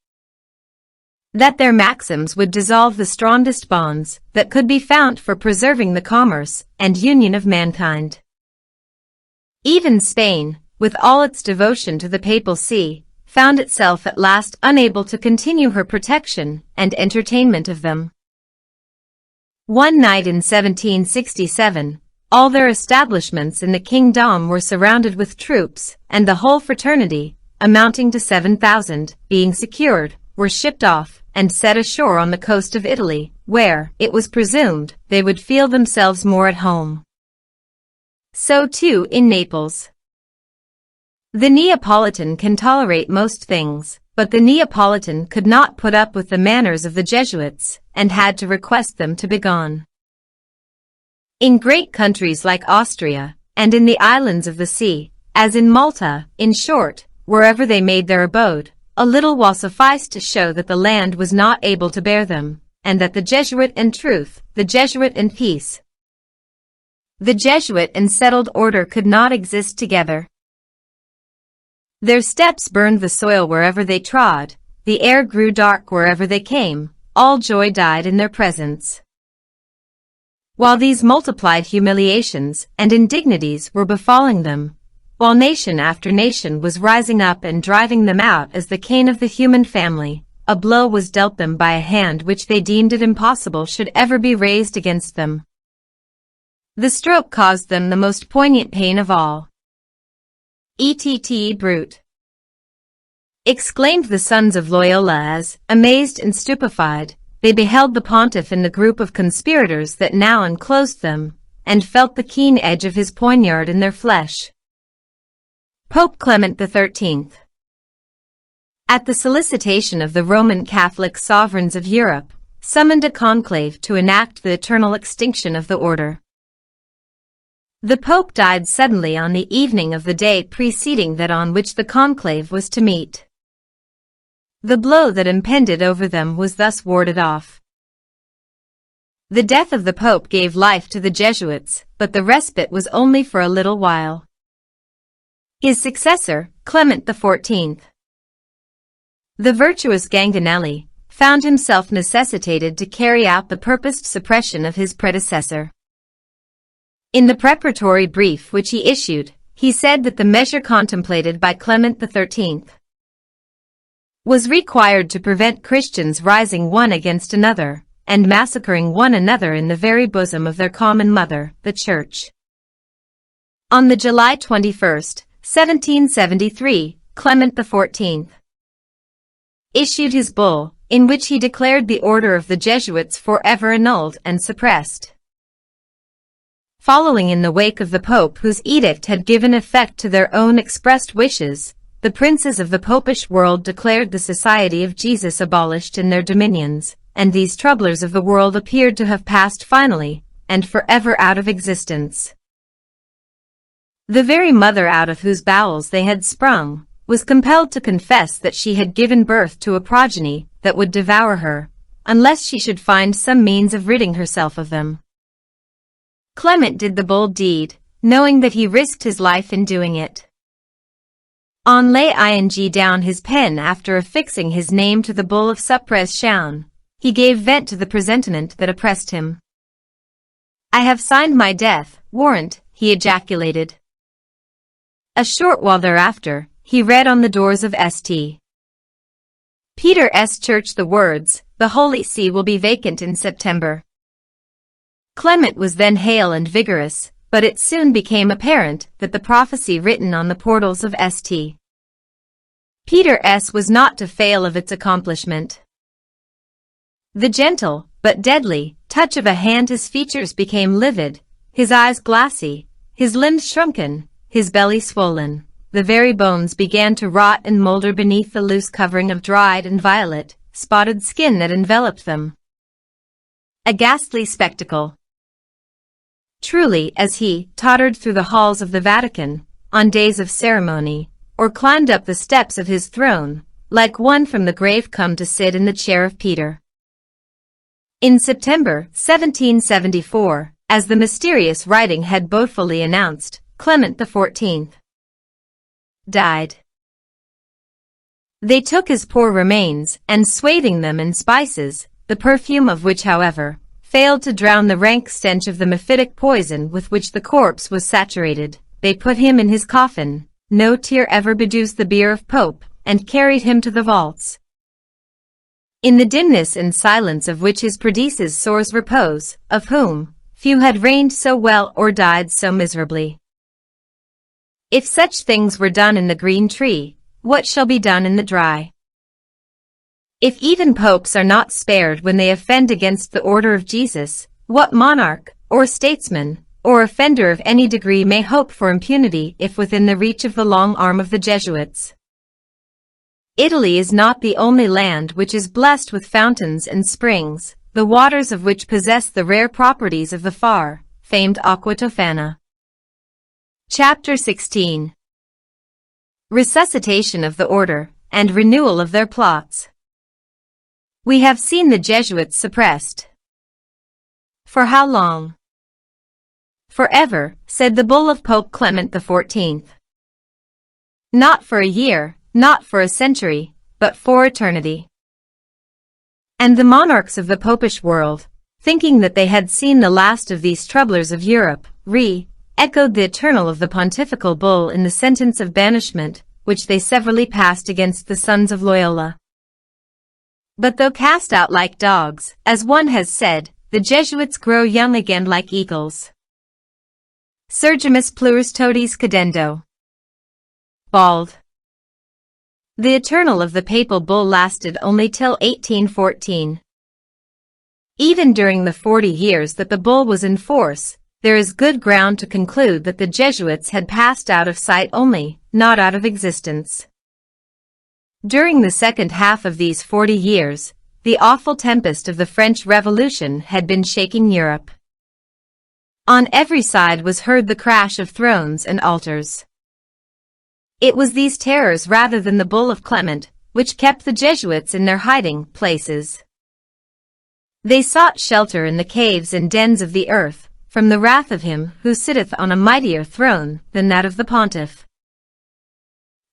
that their maxims would dissolve the strongest bonds that could be found for preserving the commerce and union of mankind. Even Spain, with all its devotion to the Papal See, found itself at last unable to continue her protection and entertainment of them. One night in 1767, all their establishments in the kingdom were surrounded with troops, and the whole fraternity, amounting to 7,000, being secured, were shipped off and set ashore on the coast of Italy, where, it was presumed, they would feel themselves more at home. So too in Naples. The Neapolitan can tolerate most things, but the Neapolitan could not put up with the manners of the Jesuits, and had to request them to begone. In great countries like Austria, and in the islands of the sea, as in Malta, in short, wherever they made their abode, a little while sufficed to show that the land was not able to bear them, and that the Jesuit and truth, the Jesuit and peace, the Jesuit and settled order could not exist together. Their steps burned the soil wherever they trod, the air grew dark wherever they came, all joy died in their presence. While these multiplied humiliations and indignities were befalling them, while nation after nation was rising up and driving them out as the cane of the human family, a blow was dealt them by a hand which they deemed it impossible should ever be raised against them. The stroke caused them the most poignant pain of all. "Et brute!" exclaimed the sons of Loyola as, amazed and stupefied, they beheld the pontiff in the group of conspirators that now enclosed them, and felt the keen edge of his poignard in their flesh. Pope Clement XIII. At the solicitation of the Roman Catholic sovereigns of Europe, summoned a conclave to enact the eternal extinction of the order. The Pope died suddenly on the evening of the day preceding that on which the conclave was to meet. The blow that impended over them was thus warded off. The death of the Pope gave life to the Jesuits, but the respite was only for a little while. His successor, Clement XIV. The virtuous Ganganelli, found himself necessitated to carry out the purposed suppression of his predecessor. In the preparatory brief which he issued, he said that the measure contemplated by Clement XIII. was required to prevent Christians rising one against another, and massacring one another in the very bosom of their common mother, the Church. On the July 21, 1773, Clement XIV. issued his bull, in which he declared the order of the Jesuits forever annulled and suppressed. Following in the wake of the Pope whose edict had given effect to their own expressed wishes, the princes of the popish world declared the Society of Jesus abolished in their dominions, and these troublers of the world appeared to have passed finally, and forever out of existence. The very mother out of whose bowels they had sprung, was compelled to confess that she had given birth to a progeny that would devour her, unless she should find some means of ridding herself of them. Clement did the bold deed, knowing that he risked his life in doing it. On laying down his pen after affixing his name to the bull of suppression, he gave vent to the presentiment that oppressed him. "I have signed my death warrant," he ejaculated. A short while thereafter, he read on the doors of St. Peter's Church the words, "The Holy See will be vacant in September." Clement was then hale and vigorous, but it soon became apparent that the prophecy written on the portals of St. Peter's was not to fail of its accomplishment. The gentle, but deadly, touch of a hand, his features became livid, his eyes glassy, his limbs shrunken, his belly swollen. The very bones began to rot and molder beneath the loose covering of dried and violet, spotted skin that enveloped them. A ghastly spectacle. Truly, as he tottered through the halls of the Vatican, on days of ceremony, or climbed up the steps of his throne, like one from the grave come to sit in the chair of Peter. In September 1774, as the mysterious writing had boastfully announced, Clement XIV. died. They took his poor remains, and swathing them in spices, the perfume of which, however, failed to drown the rank stench of the mephitic poison with which the corpse was saturated, they put him in his coffin, no tear ever bedewed the bier of Pope, and carried him to the vaults. In the dimness and silence of which his predeceasors soars repose, of whom few had reigned so well or died so miserably. If such things were done in the green tree, what shall be done in the dry? If even popes are not spared when they offend against the order of Jesus, what monarch, or statesman, or offender of any degree may hope for impunity if within the reach of the long arm of the Jesuits? Italy is not the only land which is blessed with fountains and springs, the waters of which possess the rare properties of the far-famed Acqua Tofana. Chapter 16. Resuscitation of the Order, and renewal of their plots. We have seen the Jesuits suppressed. For how long? Forever, said the bull of Pope Clement XIV. Not for a year, not for a century, but for eternity. And the monarchs of the popish world, thinking that they had seen the last of these troublers of Europe, echoed the eternal of the pontifical bull in the sentence of banishment, which they severally passed against the sons of Loyola. But though cast out like dogs, as one has said, the Jesuits grow young again like eagles. Surgimus plures totis cadendo. Bald. The eternal of the papal bull lasted only till 1814. Even during the 40 years that the bull was in force, there is good ground to conclude that the Jesuits had passed out of sight only, not out of existence. During the second half of these 40 years, the awful tempest of the French Revolution had been shaking Europe. On every side was heard the crash of thrones and altars. It was these terrors rather than the bull of Clement, which kept the Jesuits in their hiding places. They sought shelter in the caves and dens of the earth, from the wrath of him who sitteth on a mightier throne than that of the pontiff.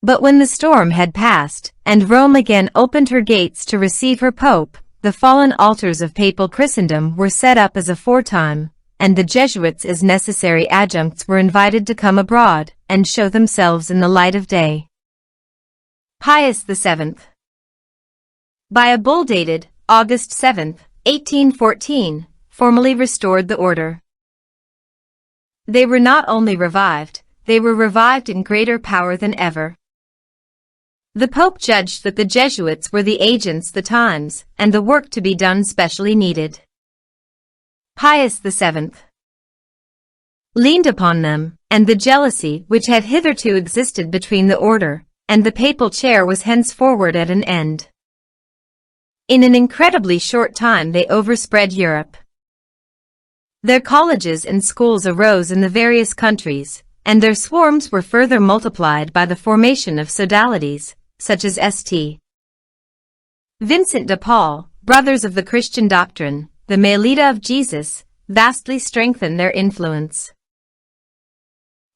But when the storm had passed, and Rome again opened her gates to receive her pope, the fallen altars of papal Christendom were set up as aforetime, and the Jesuits as necessary adjuncts were invited to come abroad and show themselves in the light of day. Pius VII. By a bull dated August 7, 1814, formally restored the order. They were not only revived, they were revived in greater power than ever. The Pope judged that the Jesuits were the agents the times and the work to be done specially needed. Pius VII. Leaned upon them, and the jealousy which had hitherto existed between the order and the papal chair was henceforward at an end. In an incredibly short time they overspread Europe. Their colleges and schools arose in the various countries, and their swarms were further multiplied by the formation of sodalities, such as St. Vincent de Paul, Brothers of the Christian Doctrine, the Melita of Jesus, vastly strengthened their influence.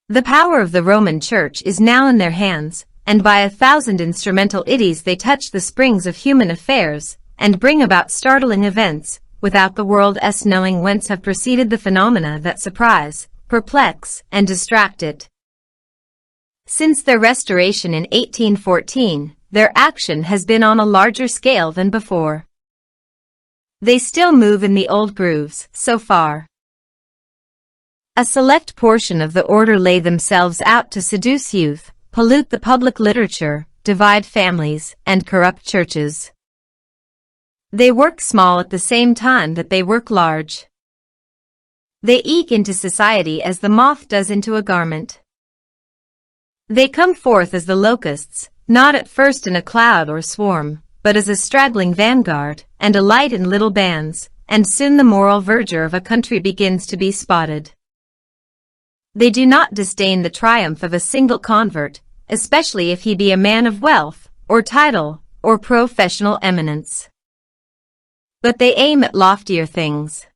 The power of the Roman Church is now in their hands, and by 1,000 instrumental idiots they touch the springs of human affairs, and bring about startling events, without the world's knowing whence have proceeded the phenomena that surprise, perplex, and distract it. Since their restoration in 1814, their action has been on a larger scale than before. They still move in the old grooves, so far. A select portion of the order lay themselves out to seduce youth, pollute the public literature, divide families, and corrupt churches. They work small at the same time that they work large. They eke into society as the moth does into a garment. They come forth as the locusts, not at first in a cloud or swarm, but as a straggling vanguard, and a light in little bands, and soon the moral verdure of a country begins to be spotted. They do not disdain the triumph of a single convert, especially if he be a man of wealth, or title, or professional eminence. But they aim at loftier things.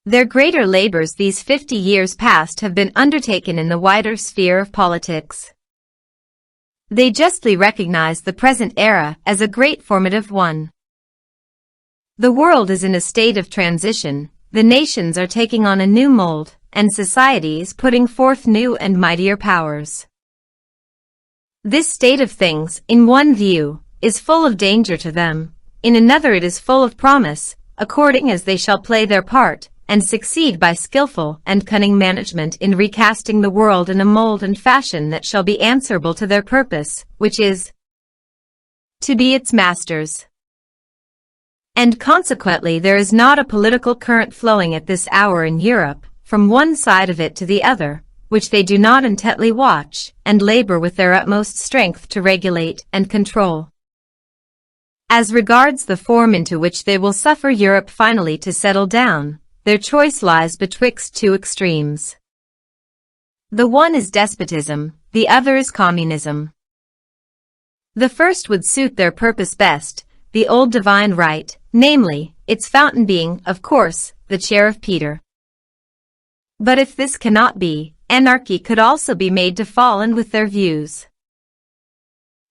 Their greater labors these 50 years past have been undertaken in the wider sphere of politics. They justly recognize the present era as a great formative one. The world is in a state of transition, the nations are taking on a new mold, and society is putting forth new and mightier powers. This state of things, in one view, is full of danger to them, in another it is full of promise, according as they shall play their part, and succeed by skillful and cunning management in recasting the world in a mold and fashion that shall be answerable to their purpose, which is to be its masters. And consequently there is not a political current flowing at this hour in Europe, from one side of it to the other, which they do not intently watch, and labor with their utmost strength to regulate and control. As regards the form into which they will suffer Europe finally to settle down, their choice lies betwixt two extremes. The one is despotism, the other is communism. The first would suit their purpose best, the old divine right, namely, its fountain being, of course, the chair of Peter. But if this cannot be, anarchy could also be made to fall in with their views.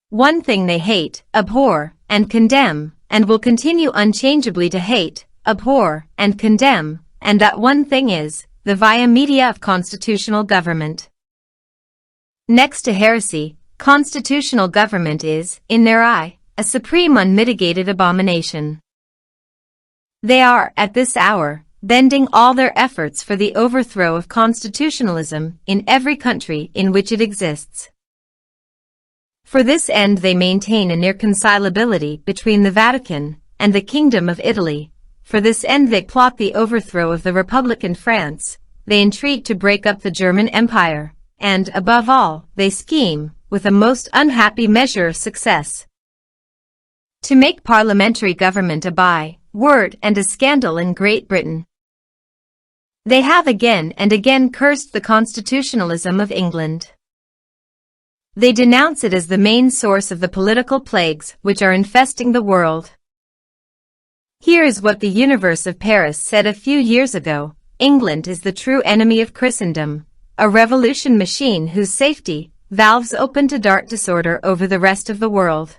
One thing they hate, abhor, and condemn, and will continue unchangeably to hate, abhor, and condemn, and that one thing is, the via media of constitutional government. Next to heresy, constitutional government is, in their eye, a supreme unmitigated abomination. They are, at this hour, bending all their efforts for the overthrow of constitutionalism in every country in which it exists. For this end they maintain an irreconcilability between the Vatican and the Kingdom of Italy. For this end they plot the overthrow of the Republic in France. They intrigue to break up the German Empire, and, above all, they scheme, with a most unhappy measure of success, to make parliamentary government a by-word and a scandal in Great Britain. They have again and again cursed the constitutionalism of England. They denounce it as the main source of the political plagues which are infesting the world. Here is what the Universe of Paris said a few years ago: England is the true enemy of Christendom, a revolution machine whose safety valves open to dart disorder over the rest of the world.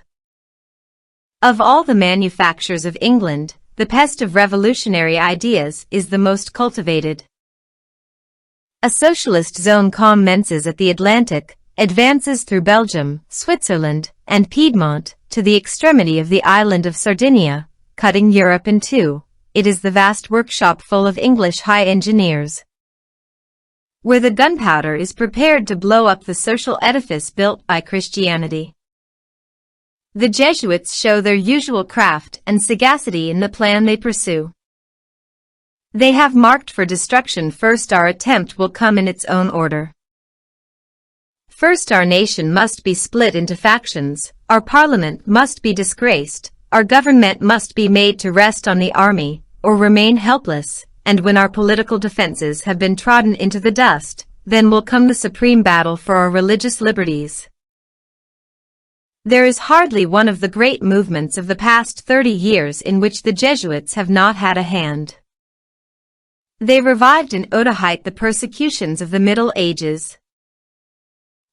Of all the manufactures of England, the pest of revolutionary ideas is the most cultivated. A socialist zone commences at the Atlantic, advances through Belgium, Switzerland, and Piedmont, to the extremity of the island of Sardinia, cutting Europe in two. It is the vast workshop full of English high engineers, where the gunpowder is prepared to blow up the social edifice built by Christianity. The Jesuits show their usual craft and sagacity in the plan they pursue. They have marked for destruction. First, our attempt will come in its own order. First, our nation must be split into factions, our parliament must be disgraced, our government must be made to rest on the army, or remain helpless, and when our political defenses have been trodden into the dust, then will come the supreme battle for our religious liberties. There is hardly one of the great movements of the past 30 years in which the Jesuits have not had a hand. They revived in Otaheite the persecutions of the Middle Ages.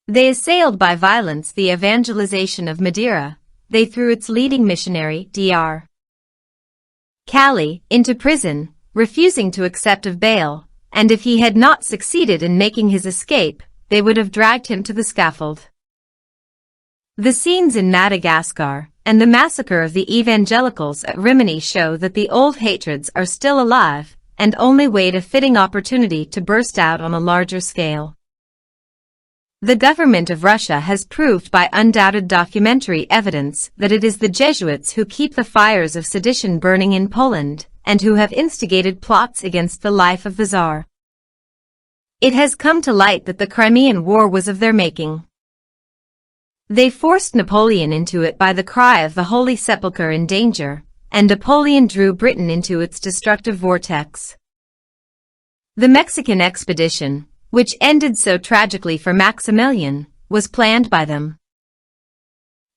They assailed by violence the evangelization of Madeira. They threw its leading missionary, Dr. Cali, into prison, refusing to accept of bail, and if he had not succeeded in making his escape, they would have dragged him to the scaffold. The scenes in Madagascar and the massacre of the evangelicals at Rimini show that the old hatreds are still alive and only wait a fitting opportunity to burst out on a larger scale. The government of Russia has proved by undoubted documentary evidence that it is the Jesuits who keep the fires of sedition burning in Poland and who have instigated plots against the life of the Tsar. It has come to light that the Crimean War was of their making. They forced Napoleon into it by the cry of the Holy Sepulchre in danger, and Napoleon drew Britain into its destructive vortex. The Mexican expedition, which ended so tragically for Maximilian, was planned by them.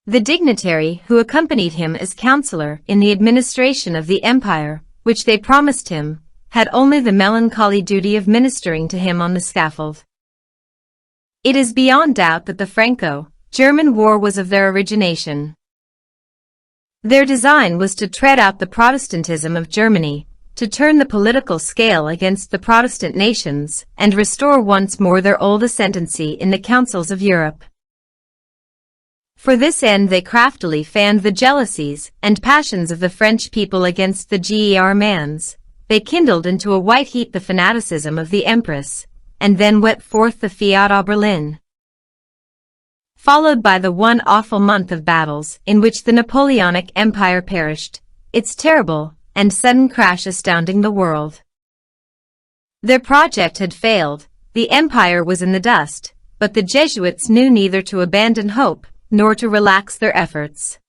The dignitary who accompanied him as counselor in the administration of the empire, which they promised him, had only the melancholy duty of ministering to him on the scaffold. It is beyond doubt that the Franco-German War was of their origination. Their design was to tread out the Protestantism of Germany, to turn the political scale against the Protestant nations, and restore once more their old ascendancy in the councils of Europe. For this end they craftily fanned the jealousies and passions of the French people against the Germans. They kindled into a white heat the fanaticism of the Empress, and then wet forth the Fiat Oberlin, followed by the one awful month of battles in which the Napoleonic Empire perished, its terrible and sudden crash astounding the world. Their project had failed, the empire was in the dust, but the Jesuits knew neither to abandon hope nor to relax their efforts.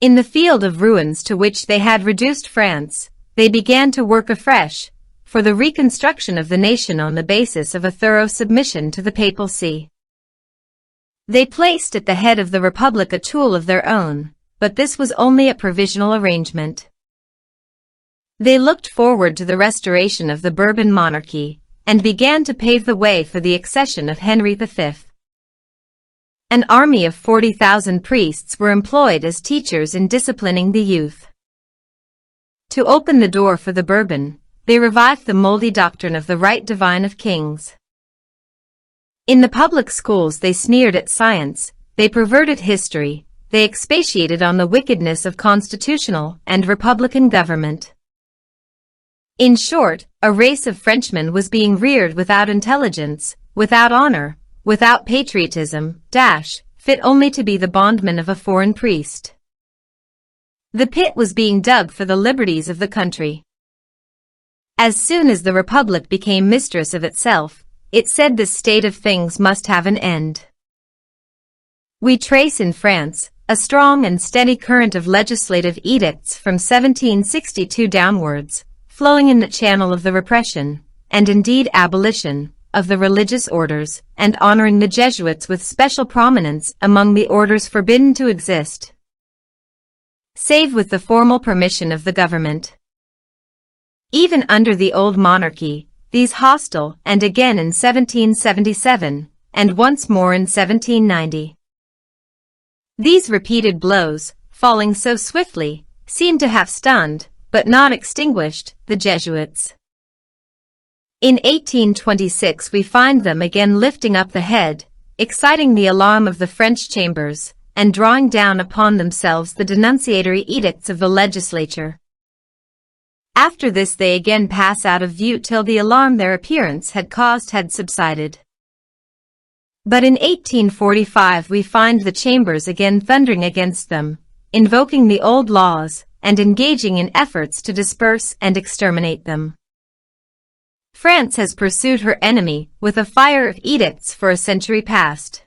In the field of ruins to which they had reduced France, they began to work afresh for the reconstruction of the nation on the basis of a thorough submission to the papal see. They placed at the head of the Republic a tool of their own, but this was only a provisional arrangement. They looked forward to the restoration of the Bourbon monarchy, and began to pave the way for the accession of Henry V. An army of 40,000 priests were employed as teachers in disciplining the youth. To open the door for the Bourbon, they revived the moldy doctrine of the right divine of kings. In the public schools they sneered at science, they perverted history, they expatiated on the wickedness of constitutional and republican government. In short, a race of Frenchmen was being reared without intelligence, without honor, without patriotism, fit only to be the bondman of a foreign priest. The pit was being dug for the liberties of the country. As soon as the Republic became mistress of itself, it said this state of things must have an end. We trace in France a strong and steady current of legislative edicts from 1762 downwards, flowing in the channel of the repression, and indeed abolition, of the religious orders, and honoring the Jesuits with special prominence among the orders forbidden to exist, save with the formal permission of the government. Even under the old monarchy, these hostile, and again in 1777, and once more in 1790. These repeated blows, falling so swiftly, seem to have stunned, but not extinguished, the Jesuits. In 1826 we find them again lifting up the head, exciting the alarm of the French chambers, and drawing down upon themselves the denunciatory edicts of the legislature. After this they again pass out of view till the alarm their appearance had caused had subsided. But in 1845 we find the chambers again thundering against them, invoking the old laws, and engaging in efforts to disperse and exterminate them. France has pursued her enemy with a fire of edicts for a century past.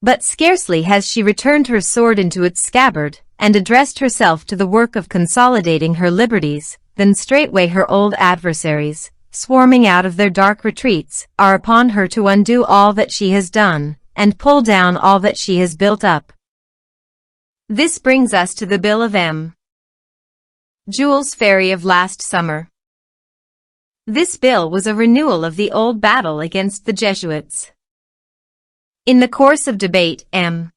But scarcely has she returned her sword into its scabbard, and addressed herself to the work of consolidating her liberties, than straightway her old adversaries, swarming out of their dark retreats, are upon her to undo all that she has done, and pull down all that she has built up. This brings us to the bill of M. Jules Ferry of last summer. This bill was a renewal of the old battle against the Jesuits. In the course of debate, M.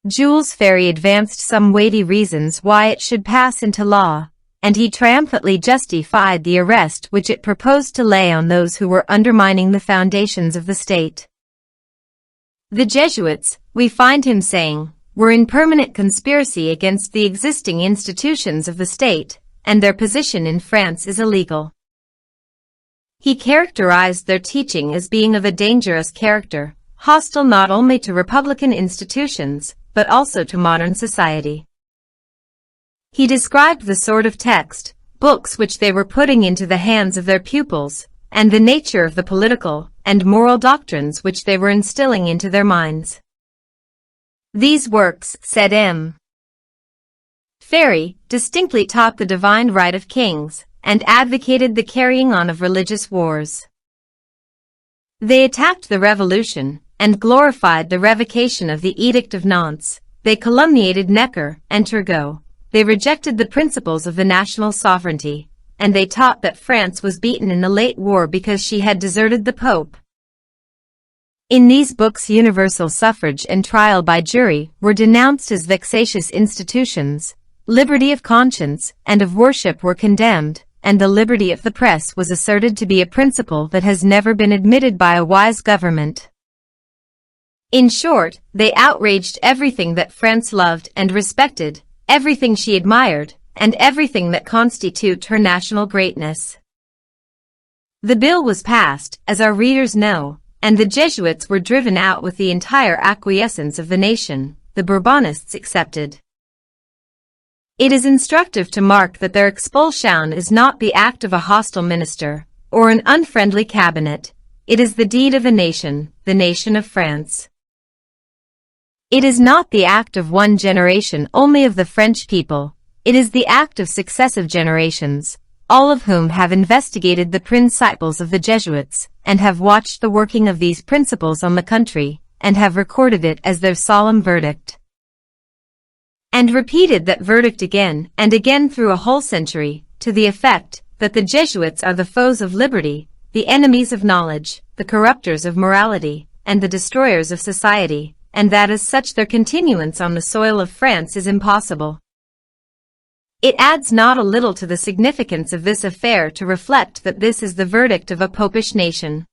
Jules Ferry advanced some weighty reasons why it should pass into law, and he triumphantly justified the arrest which it proposed to lay on those who were undermining the foundations of the state. The Jesuits, we find him saying, were in permanent conspiracy against the existing institutions of the state, and their position in France is illegal. He characterized their teaching as being of a dangerous character, hostile not only to republican institutions, but also to modern society. He described the sort of text, books which they were putting into the hands of their pupils, and the nature of the political and moral doctrines which they were instilling into their minds. These works, said M. Ferry, distinctly taught the divine right of kings, and advocated the carrying on of religious wars. They attacked the Revolution, and glorified the revocation of the Edict of Nantes. They calumniated Necker and Turgot. They rejected the principles of the national sovereignty, and they taught that France was beaten in the late war because she had deserted the Pope. In these books universal suffrage and trial by jury were denounced as vexatious institutions, liberty of conscience and of worship were condemned, and the liberty of the press was asserted to be a principle that has never been admitted by a wise government. In short, they outraged everything that France loved and respected, everything she admired, and everything that constituted her national greatness. The bill was passed, as our readers know, and the Jesuits were driven out with the entire acquiescence of the nation, the Bourbonists excepted. It is instructive to mark that their expulsion is not the act of a hostile minister, or an unfriendly cabinet. It is the deed of a nation, the nation of France. It is not the act of one generation only of the French people, it is the act of successive generations, all of whom have investigated the principles of the Jesuits, and have watched the working of these principles on the country, and have recorded it as their solemn verdict. And repeated that verdict again and again through a whole century, to the effect that the Jesuits are the foes of liberty, the enemies of knowledge, the corrupters of morality, and the destroyers of society, and that as such their continuance on the soil of France is impossible. It adds not a little to the significance of this affair to reflect that this is the verdict of a popish nation.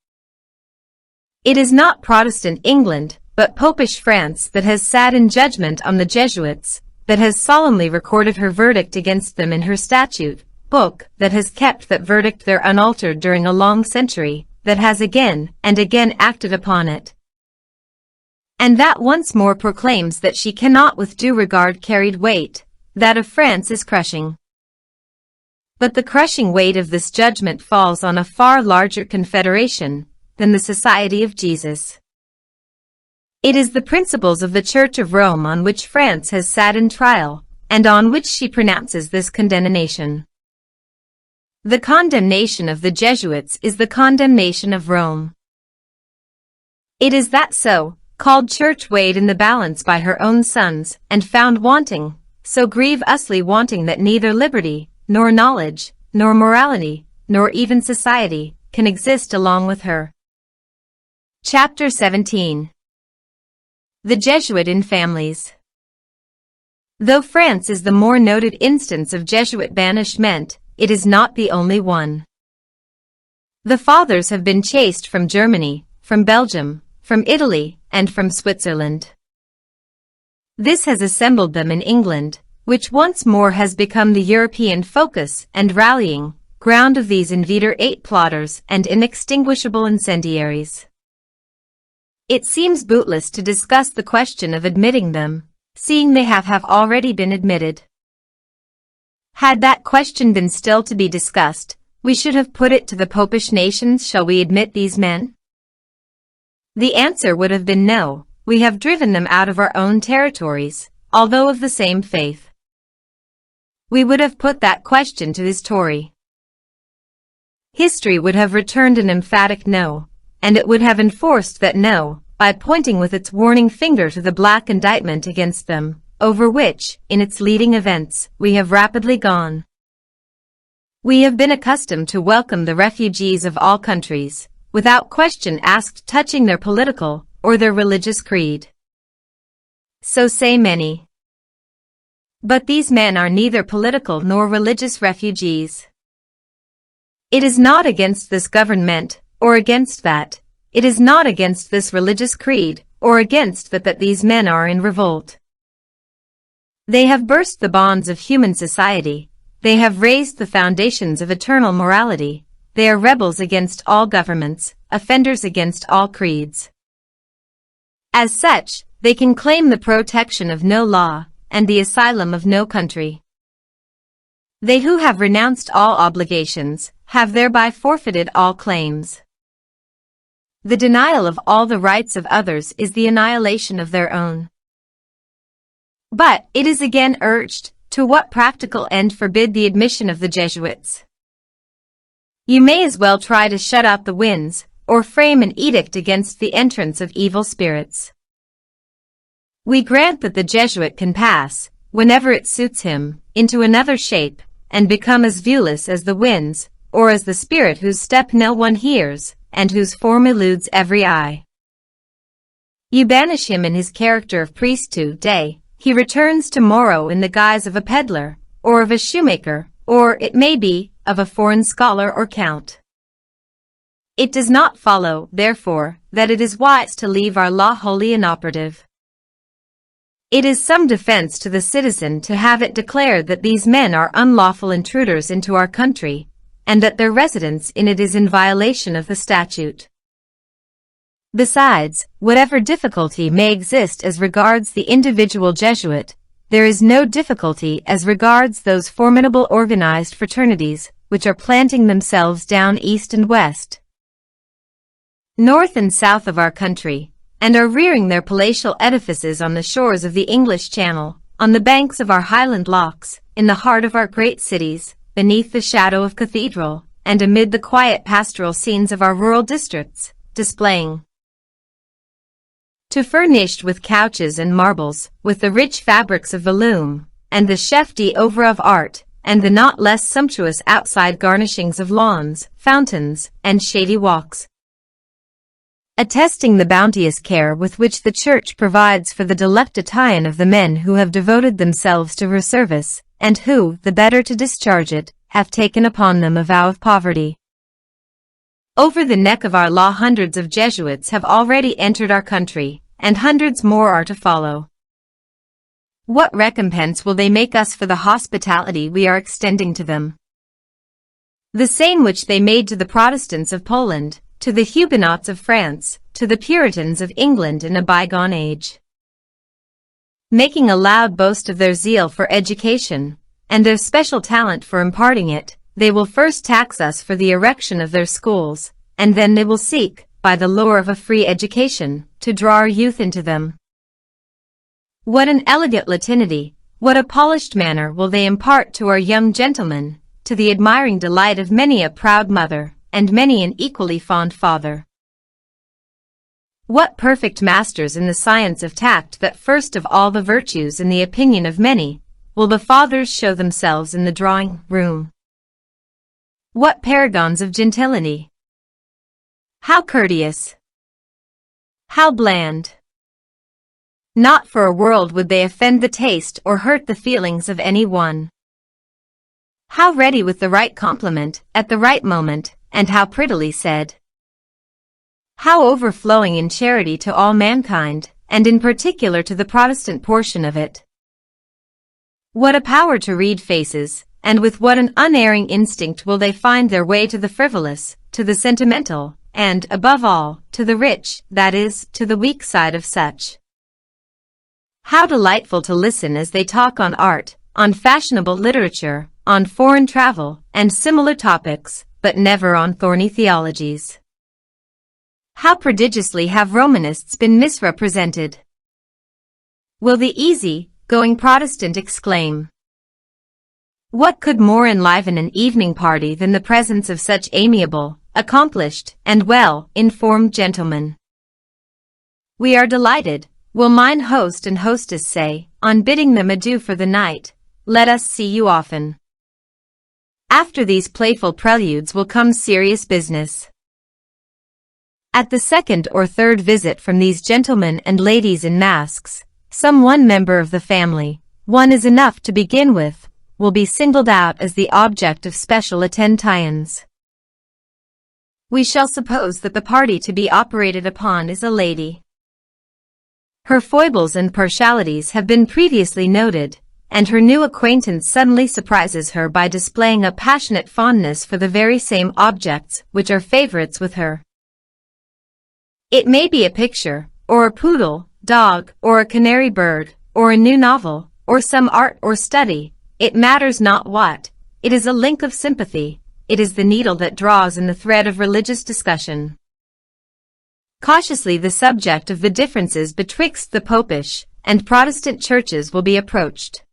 It is not Protestant England, but Popish France that has sat in judgment on the Jesuits, that has solemnly recorded her verdict against them in her statute book, that has kept that verdict there unaltered during a long century, that has again and again acted upon it, and that once more proclaims that she cannot with due regard carried weight, that of France is crushing. But the crushing weight of this judgment falls on a far larger confederation than the Society of Jesus. It is the principles of the Church of Rome on which France has sat in trial, and on which she pronounces this condemnation. The condemnation of the Jesuits is the condemnation of Rome. It is that so-called Church weighed in the balance by her own sons, and found wanting, so grievously wanting that neither liberty, nor knowledge, nor morality, nor even society, can exist along with her. Chapter 17. The Jesuit in Families. Though France is the more noted instance of Jesuit banishment, it is not the only one. The Fathers have been chased from Germany, from Belgium, from Italy, and from Switzerland. This has assembled them in England, which once more has become the European focus and rallying ground of these inveterate plotters and inextinguishable incendiaries. It seems bootless to discuss the question of admitting them, seeing they have already been admitted. Had that question been still to be discussed, we should have put it to the Popish nations, shall we admit these men? The answer would have been no, we have driven them out of our own territories, although of the same faith. We would have put that question to his Tory. History would have returned an emphatic no, and it would have enforced that no, by pointing with its warning finger to the black indictment against them, over which, in its leading events, we have rapidly gone. We have been accustomed to welcome the refugees of all countries, without question asked touching their political or their religious creed. So say many. But these men are neither political nor religious refugees. It is not against this government, or against that. It is not against this religious creed, or against that these men are in revolt. They have burst the bonds of human society. They have raised the foundations of eternal morality. They are rebels against all governments, offenders against all creeds. As such, they can claim the protection of no law, and the asylum of no country. They who have renounced all obligations, have thereby forfeited all claims. The denial of all the rights of others is the annihilation of their own. But, it is again urged, to what practical end forbid the admission of the Jesuits? You may as well try to shut out the winds, or frame an edict against the entrance of evil spirits. We grant that the Jesuit can pass, whenever it suits him, into another shape, and become as viewless as the winds, or as the spirit whose step no one hears, and whose form eludes every eye. You banish him in his character of priest today, he returns tomorrow in the guise of a peddler, or of a shoemaker, or, it may be, of a foreign scholar or count. It does not follow, therefore, that it is wise to leave our law wholly inoperative. It is some defense to the citizen to have it declared that these men are unlawful intruders into our country, and that their residence in it is in violation of the statute. Besides, whatever difficulty may exist as regards the individual Jesuit, there is no difficulty as regards those formidable organized fraternities which are planting themselves down east and west, north and south of our country, and are rearing their palatial edifices on the shores of the English Channel, on the banks of our Highland lochs, in the heart of our great cities, beneath the shadow of cathedral, and amid the quiet pastoral scenes of our rural districts, displaying to furnished with couches and marbles, with the rich fabrics of the loom, and the chef d'oeuvre of art, and the not less sumptuous outside garnishings of lawns, fountains, and shady walks, attesting the bounteous care with which the Church provides for the delectation of the men who have devoted themselves to her service, and who, the better to discharge it, have taken upon them a vow of poverty. Over the neck of our law hundreds of Jesuits have already entered our country, and hundreds more are to follow. What recompense will they make us for the hospitality we are extending to them? The same which they made to the Protestants of Poland, to the Huguenots of France, to the Puritans of England in a bygone age. Making a loud boast of their zeal for education, and their special talent for imparting it, they will first tax us for the erection of their schools, and then they will seek, by the lure of a free education, to draw our youth into them. What an elegant Latinity, what a polished manner will they impart to our young gentlemen, to the admiring delight of many a proud mother, and many an equally fond father. What perfect masters in the science of tact that first of all the virtues in the opinion of many, will the fathers show themselves in the drawing-room. What paragons of gentility! How courteous! How bland! Not for a world would they offend the taste or hurt the feelings of any one. How ready with the right compliment, at the right moment, and how prettily said. How overflowing in charity to all mankind, and in particular to the Protestant portion of it. What a power to read faces, and with what an unerring instinct will they find their way to the frivolous, to the sentimental, and, above all, to the rich, that is, to the weak side of such. How delightful to listen as they talk on art, on fashionable literature, on foreign travel, and similar topics, but never on thorny theologies. How prodigiously have Romanists been misrepresented! Will the easy-going Protestant exclaim. What could more enliven an evening party than the presence of such amiable, accomplished, and well-informed gentlemen? We are delighted, will mine host and hostess say, on bidding them adieu for the night. Let us see you often. After these playful preludes will come serious business. At the second or third visit from these gentlemen and ladies in masks, some one member of the family, one is enough to begin with, will be singled out as the object of special attentions. We shall suppose that the party to be operated upon is a lady. Her foibles and partialities have been previously noted, and her new acquaintance suddenly surprises her by displaying a passionate fondness for the very same objects which are favorites with her. It may be a picture, or a poodle, dog, or a canary bird, or a new novel, or some art or study, it matters not what, it is a link of sympathy, it is the needle that draws in the thread of religious discussion. Cautiously the subject of the differences betwixt the Popish and Protestant churches will be approached.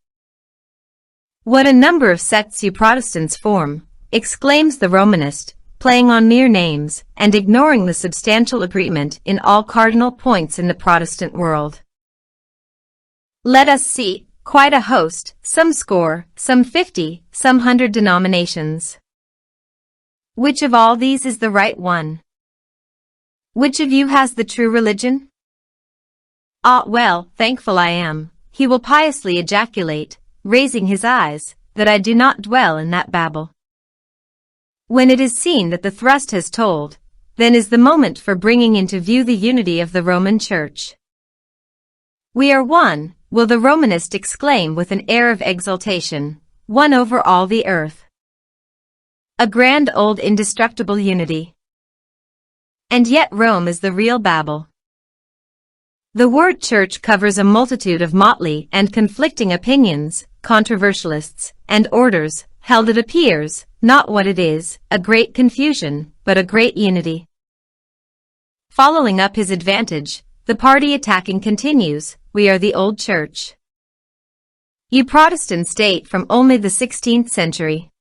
What a number of sects you Protestants form, exclaims the Romanist, playing on mere names, and ignoring the substantial agreement in all cardinal points in the Protestant world. Let us see, quite a host, some score, some 50, some 100 denominations. Which of all these is the right one? Which of you has the true religion? Ah, well, thankful I am, he will piously ejaculate, raising his eyes, that I do not dwell in that babel. When it is seen that the thrust has told, then is the moment for bringing into view the unity of the Roman Church. We are one, will the Romanist exclaim with an air of exultation, one over all the earth. A grand old indestructible unity. And yet Rome is the real Babel. The word church covers a multitude of motley and conflicting opinions, controversialists, and orders, held it appears, not what it is, a great confusion, but a great unity. Following up his advantage, the party attacking continues, we are the old church. You Protestants date from only the 16th century.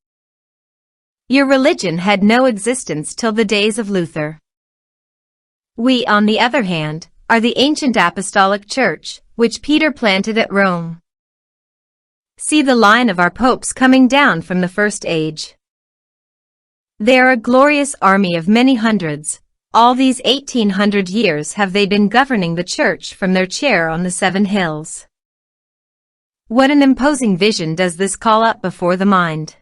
Your religion had no existence till the days of Luther. We, on the other hand, are the ancient apostolic church, which Peter planted at Rome. See the line of our popes coming down from the first age. They are a glorious army of many hundreds. All these 1800 years have they been governing the church from their chair on the 7 hills. What an imposing vision does this call up before the mind.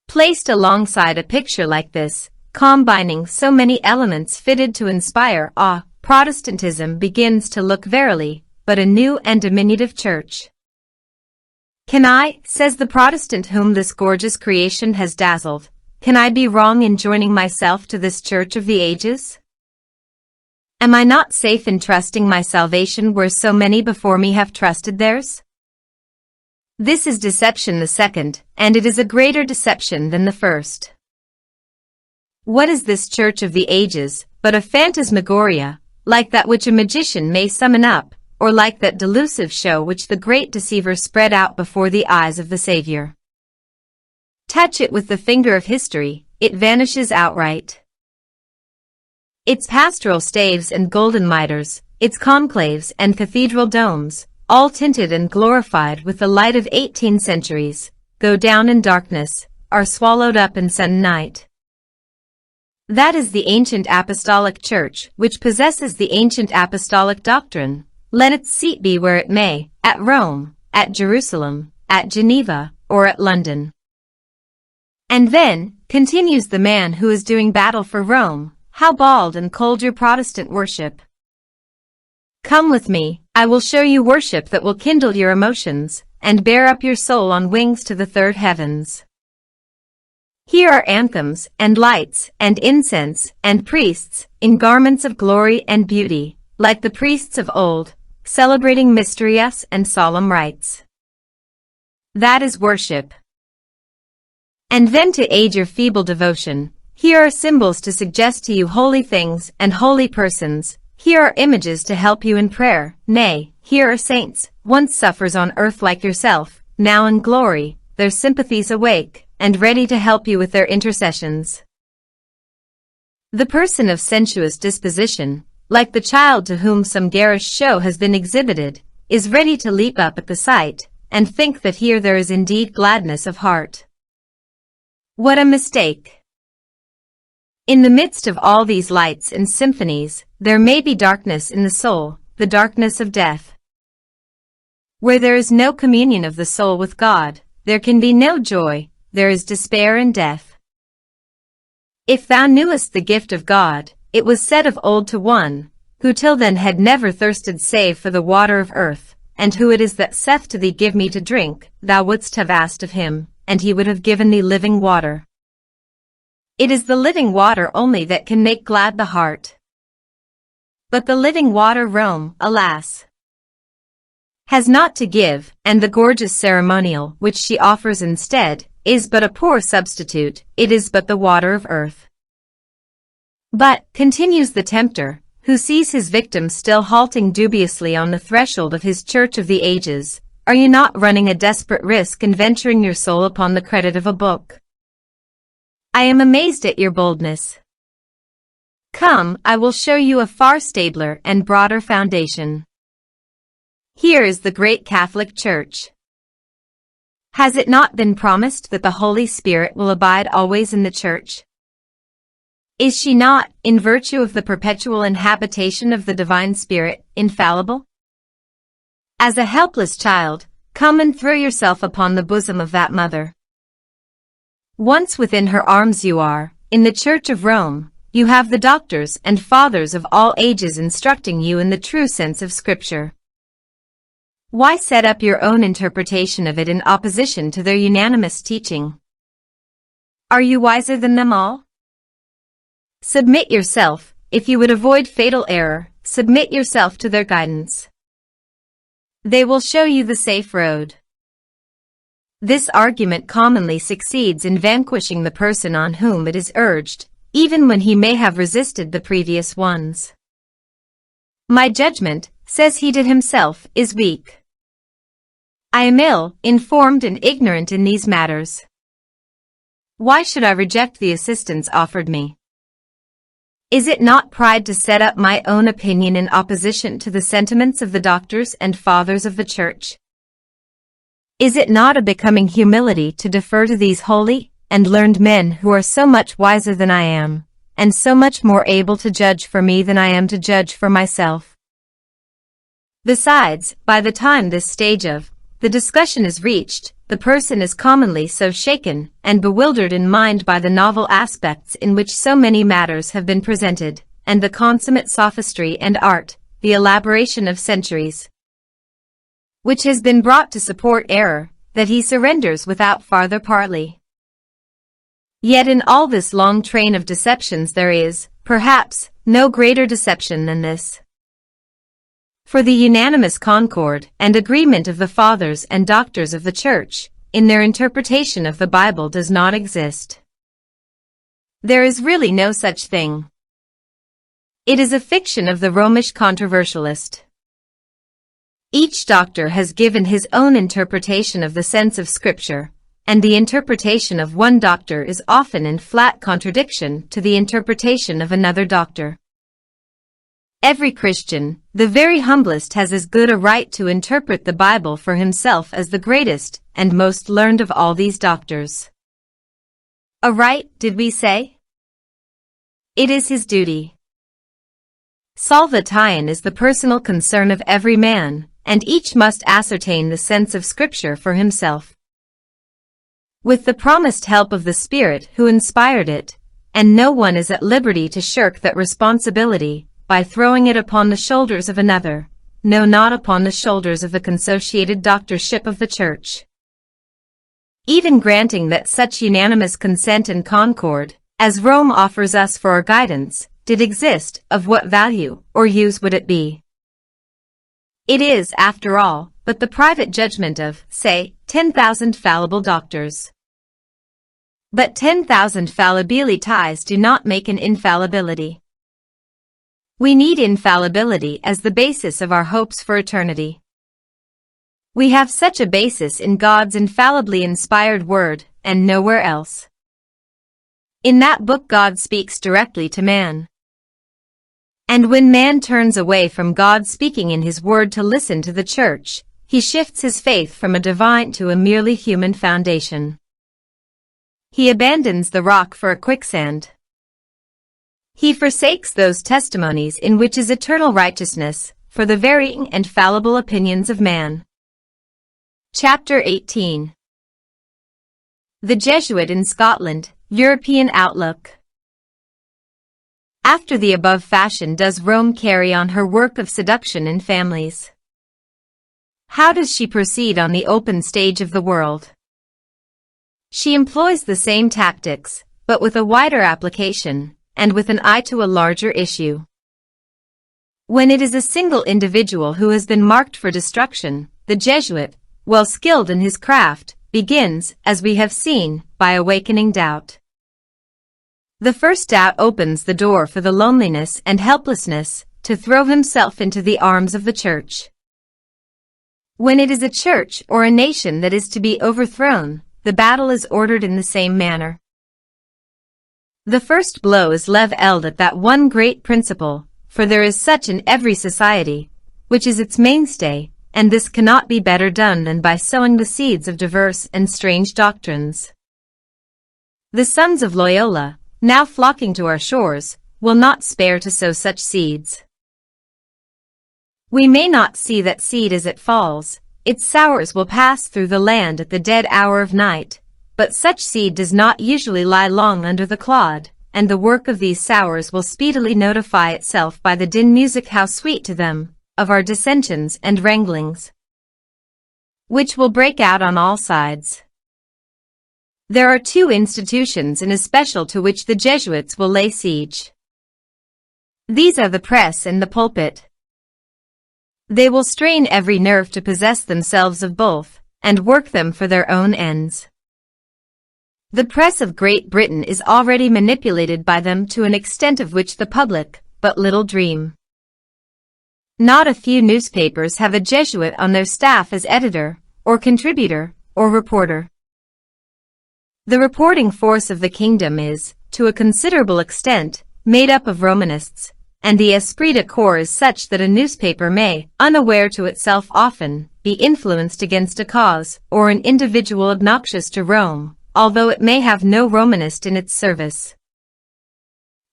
Placed alongside a picture like this, combining so many elements fitted to inspire awe, Protestantism begins to look verily, but a new and diminutive church. Can I, says the Protestant whom this gorgeous creation has dazzled, can I be wrong in joining myself to this church of the ages? Am I not safe in trusting my salvation where so many before me have trusted theirs? This is deception the second, and it is a greater deception than the first. What is this church of the ages, but a phantasmagoria, like that which a magician may summon up, or like that delusive show which the great deceiver spread out before the eyes of the Savior? Touch it with the finger of history, it vanishes outright. Its pastoral staves and golden mitres, its conclaves and cathedral domes, all tinted and glorified with the light of 18 centuries, go down in darkness, are swallowed up in sudden night. That is the ancient apostolic church which possesses the ancient apostolic doctrine, let its seat be where it may, at Rome, at Jerusalem, at Geneva, or at London. And then, continues the man who is doing battle for Rome, how bald and cold your Protestant worship. Come with me, I will show you worship that will kindle your emotions, and bear up your soul on wings to the third heavens. Here are anthems, and lights, and incense, and priests, in garments of glory and beauty, like the priests of old, celebrating mysterious and solemn rites. That is worship. And then to aid your feeble devotion, here are symbols to suggest to you holy things and holy persons, here are images to help you in prayer, nay, here are saints, once sufferers on earth like yourself, now in glory, their sympathies awake, and ready to help you with their intercessions. The person of sensuous disposition, like the child to whom some garish show has been exhibited, is ready to leap up at the sight, and think that here there is indeed gladness of heart. What a mistake! In the midst of all these lights and symphonies, there may be darkness in the soul, the darkness of death. Where there is no communion of the soul with God, there can be no joy, there is despair and death. If thou knewest the gift of God, it was said of old to one, who till then had never thirsted save for the water of earth, and who it is that saith to thee, give me to drink, thou wouldst have asked of him, and he would have given thee living water. It is the living water only that can make glad the heart. But the living water Rome, alas, has not to give, and the gorgeous ceremonial which she offers instead, is but a poor substitute, it is but the water of earth. But, continues the tempter, who sees his victim still halting dubiously on the threshold of his church of the ages, are you not running a desperate risk in venturing your soul upon the credit of a book? I am amazed at your boldness. Come, I will show you a far stabler and broader foundation. Here is the great Catholic Church. Has it not been promised that the Holy Spirit will abide always in the Church? Is she not, in virtue of the perpetual inhabitation of the Divine Spirit, infallible? As a helpless child, come and throw yourself upon the bosom of that mother. Once within her arms you are, in the Church of Rome, you have the doctors and fathers of all ages instructing you in the true sense of Scripture. Why set up your own interpretation of it in opposition to their unanimous teaching? Are you wiser than them all? Submit yourself, if you would avoid fatal error, submit yourself to their guidance. They will show you the safe road. This argument commonly succeeds in vanquishing the person on whom it is urged, even when he may have resisted the previous ones. My judgment, says he to himself, is weak. I am ill, informed and ignorant in these matters. Why should I reject the assistance offered me? Is it not pride to set up my own opinion in opposition to the sentiments of the doctors and fathers of the Church? Is it not a becoming humility to defer to these holy and learned men who are so much wiser than I am, and so much more able to judge for me than I am to judge for myself? Besides, by the time this stage of the discussion is reached, the person is commonly so shaken and bewildered in mind by the novel aspects in which so many matters have been presented, and the consummate sophistry and art, the elaboration of centuries, which has been brought to support error, that he surrenders without farther parley. Yet in all this long train of deceptions there is, perhaps, no greater deception than this. For the unanimous concord and agreement of the fathers and doctors of the Church, in their interpretation of the Bible does not exist. There is really no such thing. It is a fiction of the Romish controversialist. Each doctor has given his own interpretation of the sense of Scripture, and the interpretation of one doctor is often in flat contradiction to the interpretation of another doctor. Every Christian, the very humblest, has as good a right to interpret the Bible for himself as the greatest and most learned of all these doctors. A right, did we say? It is his duty. Salvation is the personal concern of every man, and each must ascertain the sense of Scripture for himself, with the promised help of the Spirit who inspired it, and no one is at liberty to shirk that responsibility by throwing it upon the shoulders of another, no, not upon the shoulders of the consociated doctorship of the Church. Even granting that such unanimous consent and concord, as Rome offers us for our guidance, did exist, of what value or use would it be? It is, after all, but the private judgment of, say, 10,000 fallible doctors. But 10,000 fallibilities do not make an infallibility. We need infallibility as the basis of our hopes for eternity. We have such a basis in God's infallibly inspired Word, and nowhere else. In that book God speaks directly to man. And when man turns away from God speaking in His Word to listen to the Church, he shifts his faith from a divine to a merely human foundation. He abandons the rock for a quicksand. He forsakes those testimonies in which is eternal righteousness, for the varying and fallible opinions of man. Chapter 18. The Jesuit in Scotland, European Outlook. After the above fashion does Rome carry on her work of seduction in families. How does she proceed on the open stage of the world? She employs the same tactics, but with a wider application, and with an eye to a larger issue. When it is a single individual who has been marked for destruction, the Jesuit, well skilled in his craft, begins, as we have seen, by awakening doubt. The first doubt opens the door for the loneliness and helplessness to throw himself into the arms of the Church. When it is a church or a nation that is to be overthrown, the battle is ordered in the same manner. The first blow is levelled at that one great principle, for there is such in every society, which is its mainstay, and this cannot be better done than by sowing the seeds of diverse and strange doctrines. The sons of Loyola, now flocking to our shores, will not spare to sow such seeds. We may not see that seed as it falls, its sours will pass through the land at the dead hour of night, but such seed does not usually lie long under the clod, and the work of these sours will speedily notify itself by the din music how sweet to them, of our dissensions and wranglings, which will break out on all sides. There are two institutions in especial to which the Jesuits will lay siege. These are the press and the pulpit. They will strain every nerve to possess themselves of both, and work them for their own ends. The press of Great Britain is already manipulated by them to an extent of which the public but little dream. Not a few newspapers have a Jesuit on their staff as editor, or contributor, or reporter. The reporting force of the kingdom is, to a considerable extent, made up of Romanists, and the esprit de corps is such that a newspaper may, unaware to itself often, be influenced against a cause or an individual obnoxious to Rome, although it may have no Romanist in its service.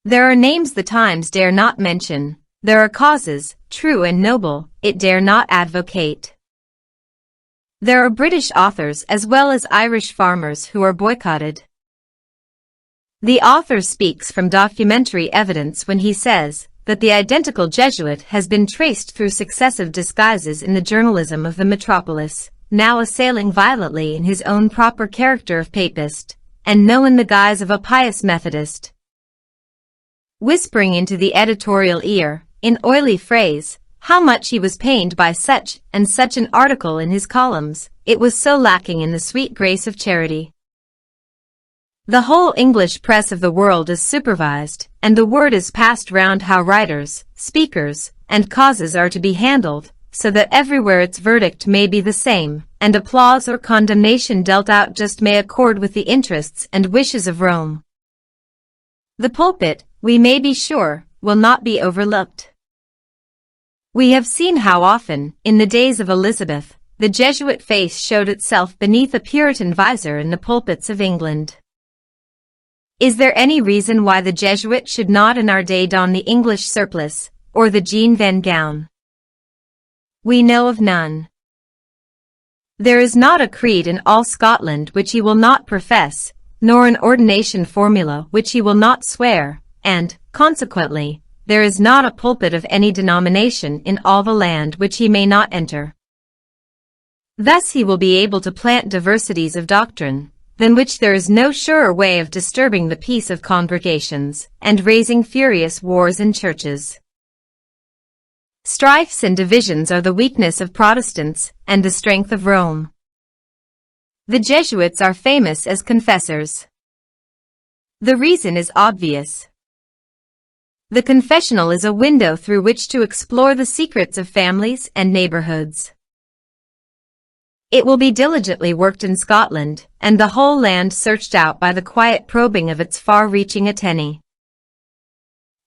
There are names the Times dare not mention, there are causes, true and noble, it dare not advocate. There are British authors as well as Irish farmers who are boycotted. The author speaks from documentary evidence when he says that the identical Jesuit has been traced through successive disguises in the journalism of the metropolis, now assailing violently in his own proper character of papist, and now in the guise of a pious Methodist. Whispering into the editorial ear, in oily phrase, how much he was pained by such and such an article in his columns, it was so lacking in the sweet grace of charity. The whole English press of the world is supervised, and the word is passed round how writers, speakers, and causes are to be handled, so that everywhere its verdict may be the same, and applause or condemnation dealt out just may accord with the interests and wishes of Rome. The pulpit, we may be sure, will not be overlooked. We have seen how often, in the days of Elizabeth, the Jesuit face showed itself beneath a Puritan visor in the pulpits of England. Is there any reason why the Jesuit should not in our day don the English surplice, or the Jean Van gown? We know of none. There is not a creed in all Scotland which he will not profess, nor an ordination formula which he will not swear, and, consequently, there is not a pulpit of any denomination in all the land which he may not enter. Thus he will be able to plant diversities of doctrine, than which there is no surer way of disturbing the peace of congregations, and raising furious wars in churches. Strifes and divisions are the weakness of Protestants, and the strength of Rome. The Jesuits are famous as confessors. The reason is obvious. The confessional is a window through which to explore the secrets of families and neighborhoods. It will be diligently worked in Scotland, and the whole land searched out by the quiet probing of its far-reaching attenee.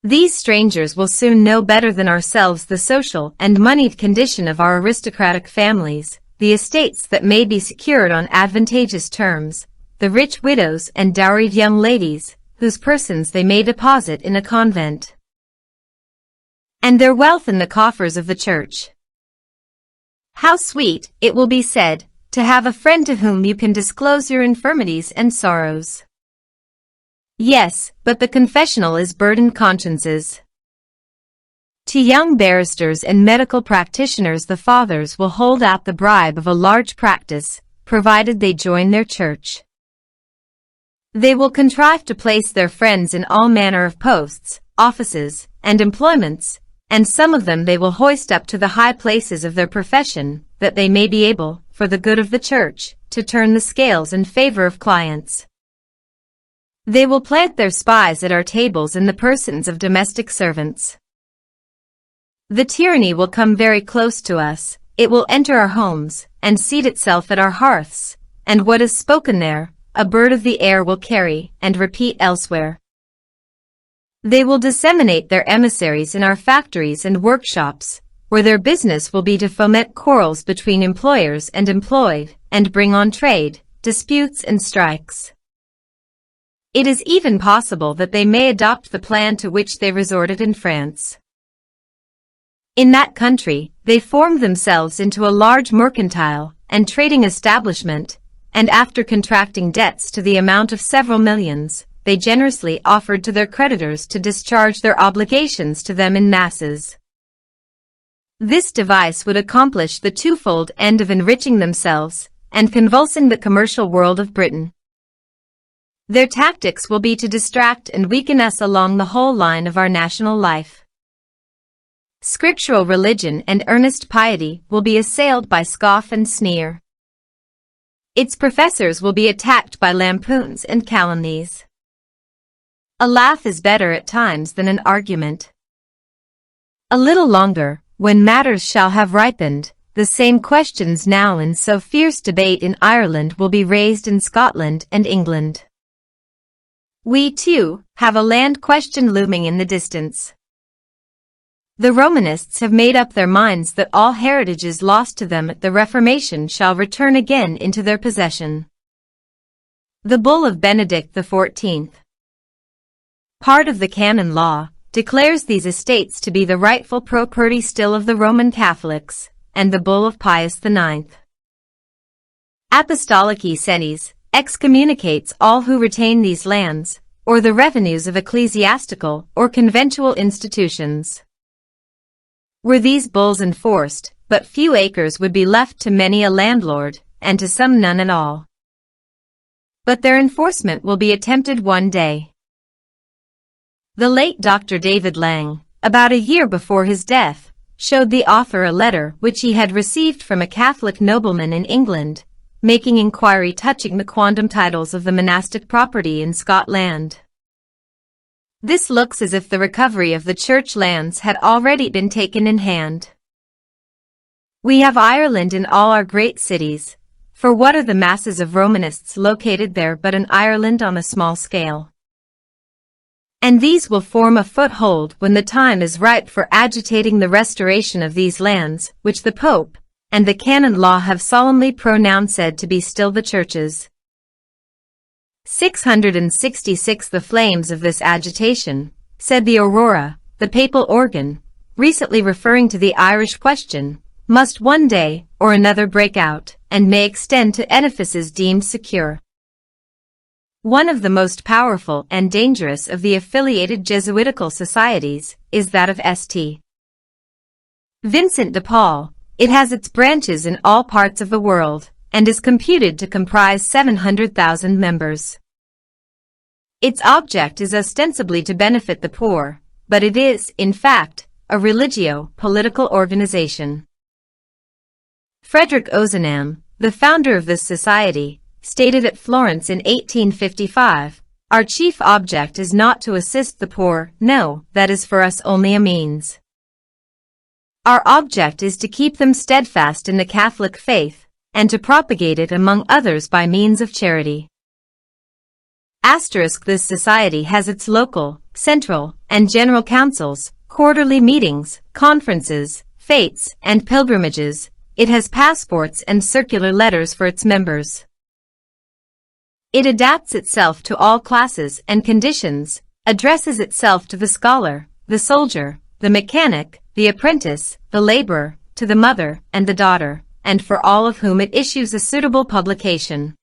These strangers will soon know better than ourselves the social and moneyed condition of our aristocratic families, the estates that may be secured on advantageous terms, the rich widows and dowried young ladies, whose persons they may deposit in a convent, and their wealth in the coffers of the church. How sweet, it will be said, to have a friend to whom you can disclose your infirmities and sorrows. Yes, but the confessional is burdened consciences. To young barristers and medical practitioners the fathers will hold out the bribe of a large practice, provided they join their church. They will contrive to place their friends in all manner of posts, offices, and employments, and some of them they will hoist up to the high places of their profession, that they may be able, for the good of the church, to turn the scales in favor of clients. They will plant their spies at our tables in the persons of domestic servants. The tyranny will come very close to us, it will enter our homes, and seat itself at our hearths, and what is spoken there, a bird of the air will carry, and repeat elsewhere. They will disseminate their emissaries in our factories and workshops, where their business will be to foment quarrels between employers and employed, and bring on trade, disputes and strikes. It is even possible that they may adopt the plan to which they resorted in France. In that country, they formed themselves into a large mercantile and trading establishment, and after contracting debts to the amount of several millions, they generously offered to their creditors to discharge their obligations to them in masses. This device would accomplish the twofold end of enriching themselves and convulsing the commercial world of Britain. Their tactics will be to distract and weaken us along the whole line of our national life. Scriptural religion and earnest piety will be assailed by scoff and sneer. Its professors will be attacked by lampoons and calumnies. A laugh is better at times than an argument. A little longer, when matters shall have ripened, the same questions now in so fierce debate in Ireland will be raised in Scotland and England. We, too, have a land question looming in the distance. The Romanists have made up their minds that all heritages lost to them at the Reformation shall return again into their possession. The Bull of Benedict XIV, part of the canon law, declares these estates to be the rightful property still of the Roman Catholics, and the Bull of Pius IX, Apostolici Senis, excommunicates all who retain these lands, or the revenues of ecclesiastical or conventual institutions. Were these bulls enforced, but few acres would be left to many a landlord, and to some none at all. But their enforcement will be attempted one day. The late Dr. David Lang, about a year before his death, showed the author a letter which he had received from a Catholic nobleman in England, making inquiry touching the quondam titles of the monastic property in Scotland. This looks as if the recovery of the church lands had already been taken in hand. We have Ireland in all our great cities, for what are the masses of Romanists located there but an Ireland on a small scale? And these will form a foothold when the time is ripe for agitating the restoration of these lands, which the Pope and the canon law have solemnly pronounced to be still the Church's. 666 The flames of this agitation, said the Aurora, the papal organ, recently referring to the Irish question, must one day or another break out, and may extend to edifices deemed secure. One of the most powerful and dangerous of the affiliated Jesuitical societies is that of St. Vincent de Paul. It has its branches in all parts of the world, and is computed to comprise 700,000 members. Its object is ostensibly to benefit the poor, but it is, in fact, a religio-political organization. Frederick Ozanam, the founder of this society, stated at Florence in 1855, "Our chief object is not to assist the poor, no, that is for us only a means. Our object is to keep them steadfast in the Catholic faith, and to propagate it among others by means of charity." This society has its local, central, and general councils, quarterly meetings, conferences, fetes, and pilgrimages. It has passports and circular letters for its members. It adapts itself to all classes and conditions, addresses itself to the scholar, the soldier, the mechanic, the apprentice, the laborer, to the mother and the daughter, and for all of whom it issues a suitable publication.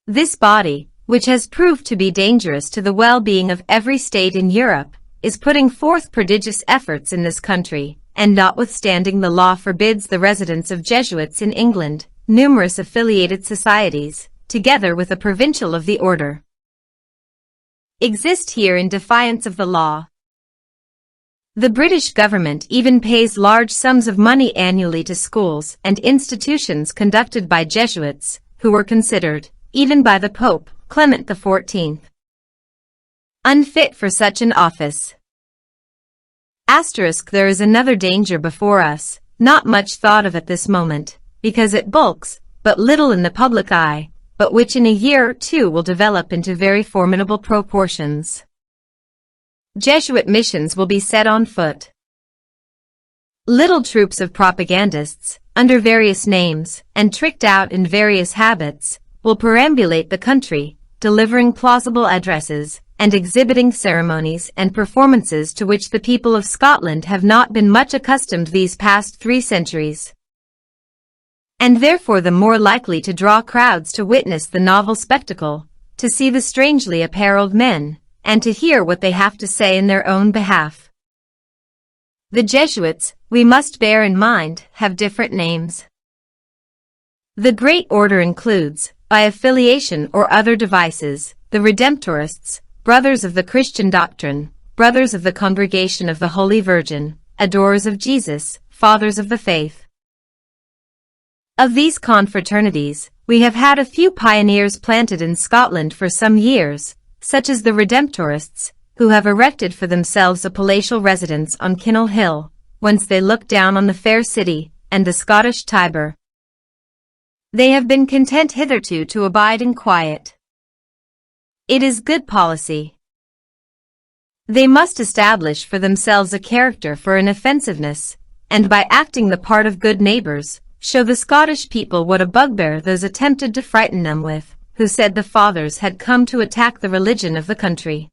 This body, which has proved to be dangerous to the well-being of every state in Europe, is putting forth prodigious efforts in this country, and notwithstanding the law forbids the residence of Jesuits in England, numerous affiliated societies, together with a provincial of the order, exist here in defiance of the law. The British government even pays large sums of money annually to schools and institutions conducted by Jesuits, who were considered, even by the Pope, Clement XIV, unfit for such an office. There is another danger before us, not much thought of at this moment, because it bulks but little in the public eye, but which in a year or two will develop into very formidable proportions. Jesuit missions will be set on foot. Little troops of propagandists, under various names, and tricked out in various habits, will perambulate the country, delivering plausible addresses, and exhibiting ceremonies and performances to which the people of Scotland have not been much accustomed these past 3 centuries. And therefore the more likely to draw crowds to witness the novel spectacle, to see the strangely apparelled men, and to hear what they have to say in their own behalf. The Jesuits, we must bear in mind, have different names. The great order includes, by affiliation or other devices, the Redemptorists, Brothers of the Christian Doctrine, Brothers of the Congregation of the Holy Virgin, Adorers of Jesus, Fathers of the Faith. Of these confraternities, we have had a few pioneers planted in Scotland for some years, such as the Redemptorists, who have erected for themselves a palatial residence on Kinnell Hill, whence they look down on the fair city, and the Scottish Tiber. They have been content hitherto to abide in quiet. It is good policy. They must establish for themselves a character for inoffensiveness, and by acting the part of good neighbors, show the Scottish people what a bugbear those attempted to frighten them with, who said the fathers had come to attack the religion of the country.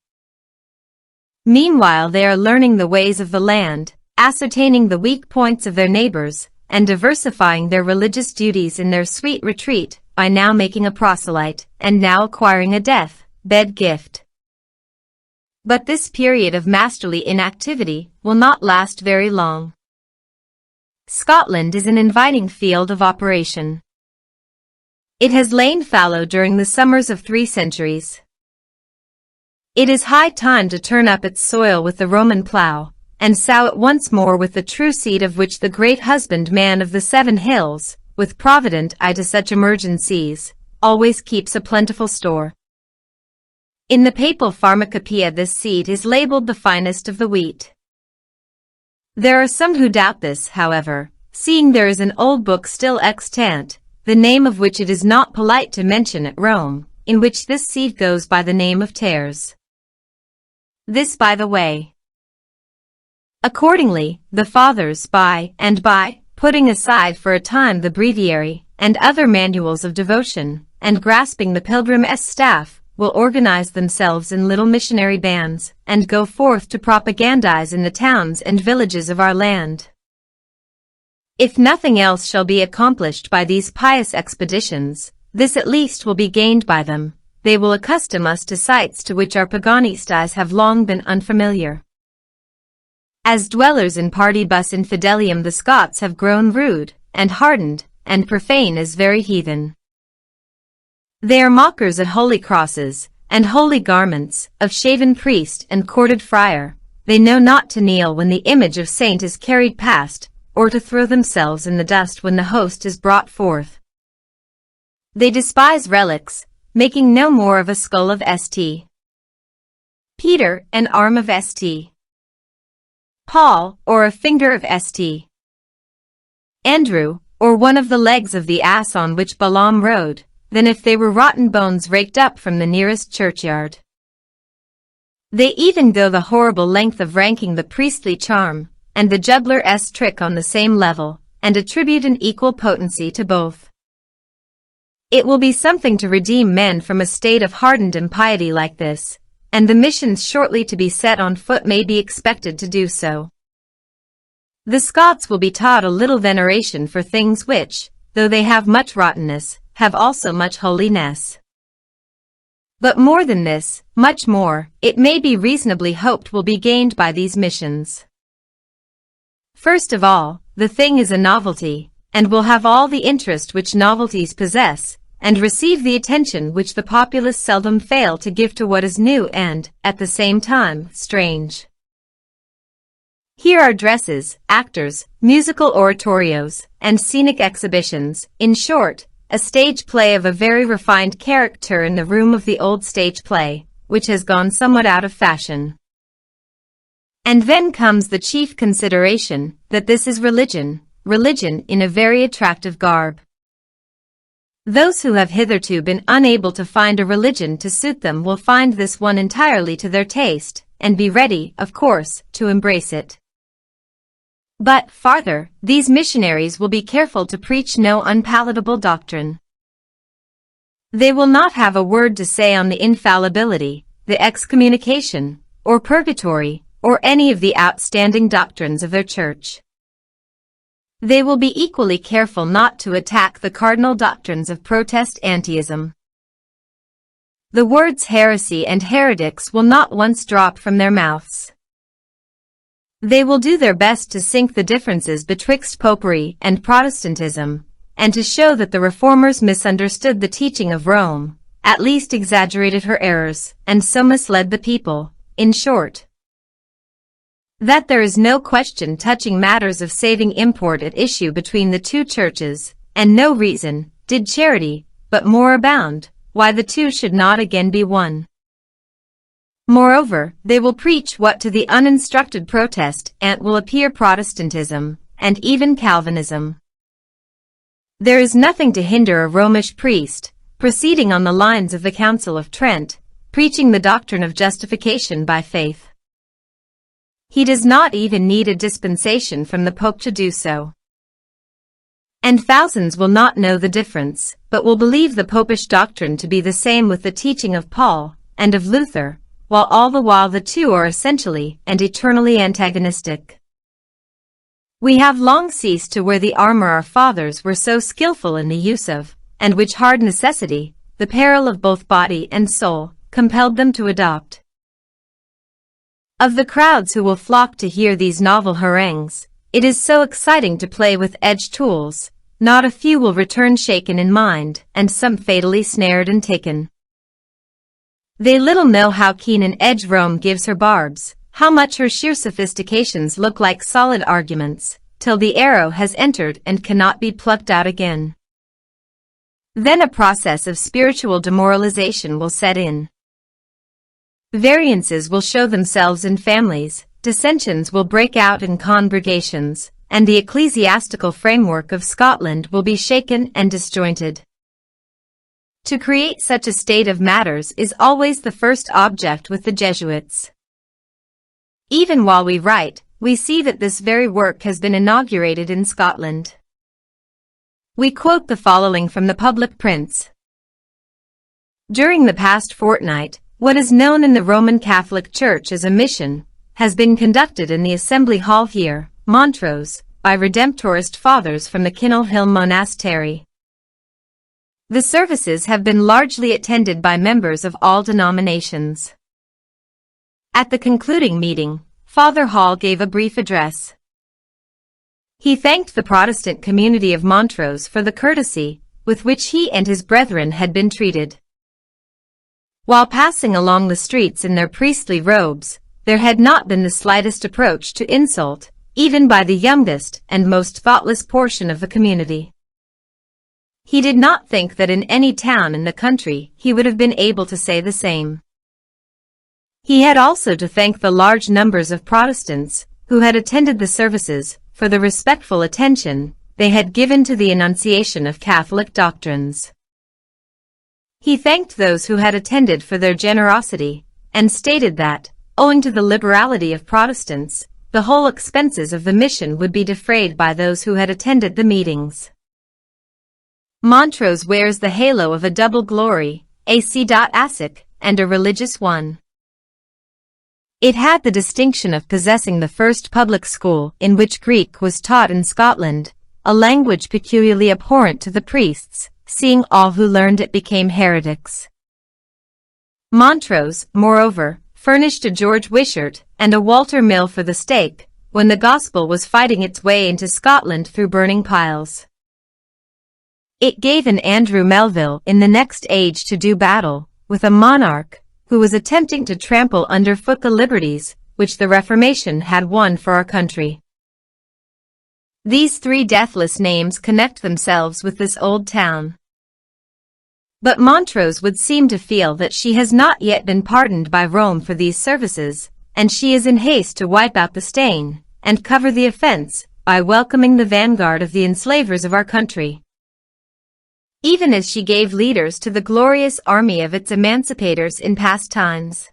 Meanwhile they are learning the ways of the land, ascertaining the weak points of their neighbors, and diversifying their religious duties in their sweet retreat, by now making a proselyte, and now acquiring a deaf, bed gift. But this period of masterly inactivity will not last very long. Scotland is an inviting field of operation. It has lain fallow during the summers of 3 centuries. It is high time to turn up its soil with the Roman plough, and sow it once more with the true seed of which the great husbandman of the 7 hills, with provident eye to such emergencies, always keeps a plentiful store. In the papal pharmacopoeia this seed is labeled the finest of the wheat. There are some who doubt this, however, seeing there is an old book still extant, the name of which it is not polite to mention at Rome, in which this seed goes by the name of tares. This by the way. Accordingly, the Fathers by and by, putting aside for a time the breviary and other manuals of devotion, and grasping the pilgrim's staff, will organize themselves in little missionary bands, and go forth to propagandize in the towns and villages of our land. If nothing else shall be accomplished by these pious expeditions, this at least will be gained by them: they will accustom us to sights to which our paganistas have long been unfamiliar. As dwellers in partibus infidelium, the Scots have grown rude, and hardened, and profane as very heathen. They are mockers of holy crosses, and holy garments, of shaven priest and corded friar. They know not to kneel when the image of saint is carried past, or to throw themselves in the dust when the host is brought forth. They despise relics, making no more of a skull of St. Peter, an arm of St. Paul, or a finger of St. Andrew, or one of the legs of the ass on which Balaam rode, than if they were rotten bones raked up from the nearest churchyard. They even go the horrible length of ranking the priestly charm and the juggler's trick on the same level, and attribute an equal potency to both. It will be something to redeem men from a state of hardened impiety like this, and the missions shortly to be set on foot may be expected to do so. The Scots will be taught a little veneration for things which, though they have much rottenness, have also much holiness. But more than this, much more, it may be reasonably hoped will be gained by these missions. First of all, the thing is a novelty, and will have all the interest which novelties possess, and receive the attention which the populace seldom fail to give to what is new and, at the same time, strange. Here are dresses, actors, musical oratorios, and scenic exhibitions, in short, a stage play of a very refined character in the room of the old stage play, which has gone somewhat out of fashion. And then comes the chief consideration, that this is religion in a very attractive garb. Those who have hitherto been unable to find a religion to suit them will find this one entirely to their taste, and be ready, of course, to embrace it. But, farther, these missionaries will be careful to preach no unpalatable doctrine. They will not have a word to say on the infallibility, the excommunication, or purgatory, or any of the outstanding doctrines of their church. They will be equally careful not to attack the cardinal doctrines of Protestantism. The words heresy and heretics will not once drop from their mouths. They will do their best to sink the differences betwixt Popery and Protestantism, and to show that the Reformers misunderstood the teaching of Rome, at least exaggerated her errors, and so misled the people, in short, that there is no question touching matters of saving import at issue between the two churches, and no reason, did charity but more abound, why the two should not again be one. Moreover, they will preach what to the uninstructed Protestant will appear Protestantism, and even Calvinism. There is nothing to hinder a Romish priest, proceeding on the lines of the Council of Trent, preaching the doctrine of justification by faith. He does not even need a dispensation from the Pope to do so. And thousands will not know the difference, but will believe the Popish doctrine to be the same with the teaching of Paul, and of Luther, while all the while the two are essentially and eternally antagonistic. We have long ceased to wear the armor our fathers were so skillful in the use of, and which hard necessity, the peril of both body and soul, compelled them to adopt. Of the crowds who will flock to hear these novel harangues, it is so exciting to play with edged tools, not a few will return shaken in mind, and some fatally snared and taken. They little know how keen an edge Rome gives her barbs, how much her sheer sophistications look like solid arguments, till the arrow has entered and cannot be plucked out again. Then a process of spiritual demoralization will set in. Variances will show themselves in families, dissensions will break out in congregations, and the ecclesiastical framework of Scotland will be shaken and disjointed. To create such a state of matters is always the first object with the Jesuits. Even while we write, we see that this very work has been inaugurated in Scotland. We quote the following from the public prints. During the past fortnight, what is known in the Roman Catholic Church as a mission has been conducted in the Assembly Hall here, Montrose, by Redemptorist fathers from the Kinnell Hill Monastery. The services have been largely attended by members of all denominations. At the concluding meeting, Father Hall gave a brief address. He thanked the Protestant community of Montrose for the courtesy with which he and his brethren had been treated. While passing along the streets in their priestly robes, there had not been the slightest approach to insult, even by the youngest and most thoughtless portion of the community. He did not think that in any town in the country he would have been able to say the same. He had also to thank the large numbers of Protestants who had attended the services for the respectful attention they had given to the enunciation of Catholic doctrines. He thanked those who had attended for their generosity, and stated that, owing to the liberality of Protestants, the whole expenses of the mission would be defrayed by those who had attended the meetings. Montrose wears the halo of a double glory, a c.asic, and a religious one. It had the distinction of possessing the first public school in which Greek was taught in Scotland, a language peculiarly abhorrent to the priests, seeing all who learned it became heretics. Montrose, moreover, furnished a George Wishart and a Walter Mill for the stake, when the gospel was fighting its way into Scotland through burning piles. It gave an Andrew Melville in the next age to do battle with a monarch who was attempting to trample underfoot the liberties which the Reformation had won for our country. These three deathless names connect themselves with this old town. But Montrose would seem to feel that she has not yet been pardoned by Rome for these services, and she is in haste to wipe out the stain and cover the offense by welcoming the vanguard of the enslavers of our country. Even as she gave leaders to the glorious army of its emancipators in past times.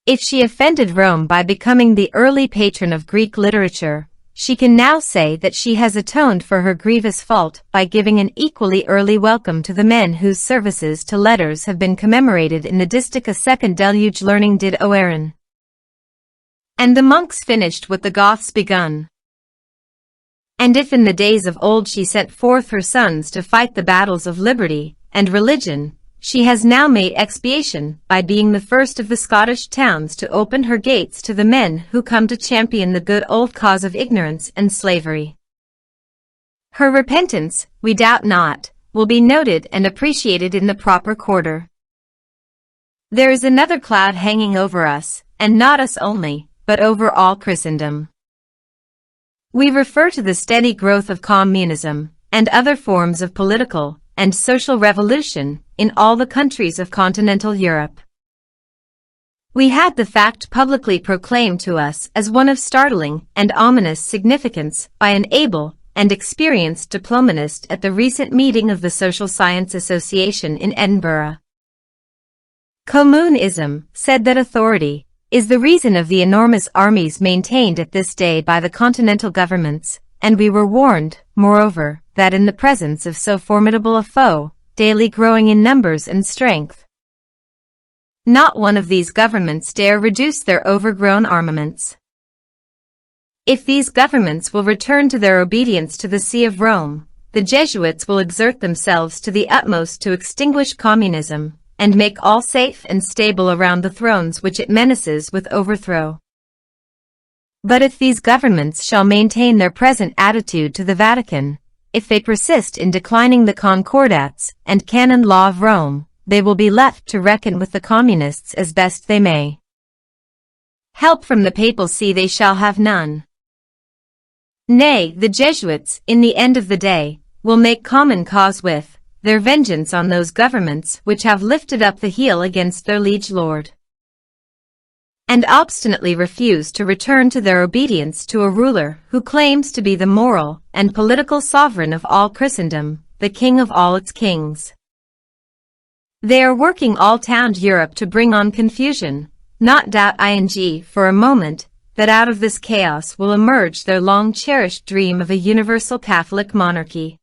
If she offended Rome by becoming the early patron of Greek literature, she can now say that she has atoned for her grievous fault by giving an equally early welcome to the men whose services to letters have been commemorated in the distich a second deluge learning did Oerin. And the monks finished what the Goths begun. And if in the days of old she sent forth her sons to fight the battles of liberty and religion, she has now made expiation by being the first of the Scottish towns to open her gates to the men who come to champion the good old cause of ignorance and slavery. Her repentance, we doubt not, will be noted and appreciated in the proper quarter. There is another cloud hanging over us, and not us only, but over all Christendom. We refer to the steady growth of communism and other forms of political and social revolution in all the countries of continental Europe. We had the fact publicly proclaimed to us as one of startling and ominous significance by an able and experienced diplomatist at the recent meeting of the Social Science Association in Edinburgh. Communism, said that authority, is the reason of the enormous armies maintained at this day by the continental governments, and we were warned, moreover, that in the presence of so formidable a foe, daily growing in numbers and strength, not one of these governments dare reduce their overgrown armaments. If these governments will return to their obedience to the See of Rome, the Jesuits will exert themselves to the utmost to extinguish communism, and make all safe and stable around the thrones which it menaces with overthrow. But if these governments shall maintain their present attitude to the Vatican, if they persist in declining the concordats and canon law of Rome, they will be left to reckon with the communists as best they may. Help from the papal see they shall have none. Nay, the Jesuits, in the end of the day, will make common cause with their vengeance on those governments which have lifted up the heel against their liege lord, and obstinately refuse to return to their obedience to a ruler who claims to be the moral and political sovereign of all Christendom, the king of all its kings. They are working all town Europe to bring on confusion, not doubt for a moment that out of this chaos will emerge their long-cherished dream of a universal Catholic monarchy.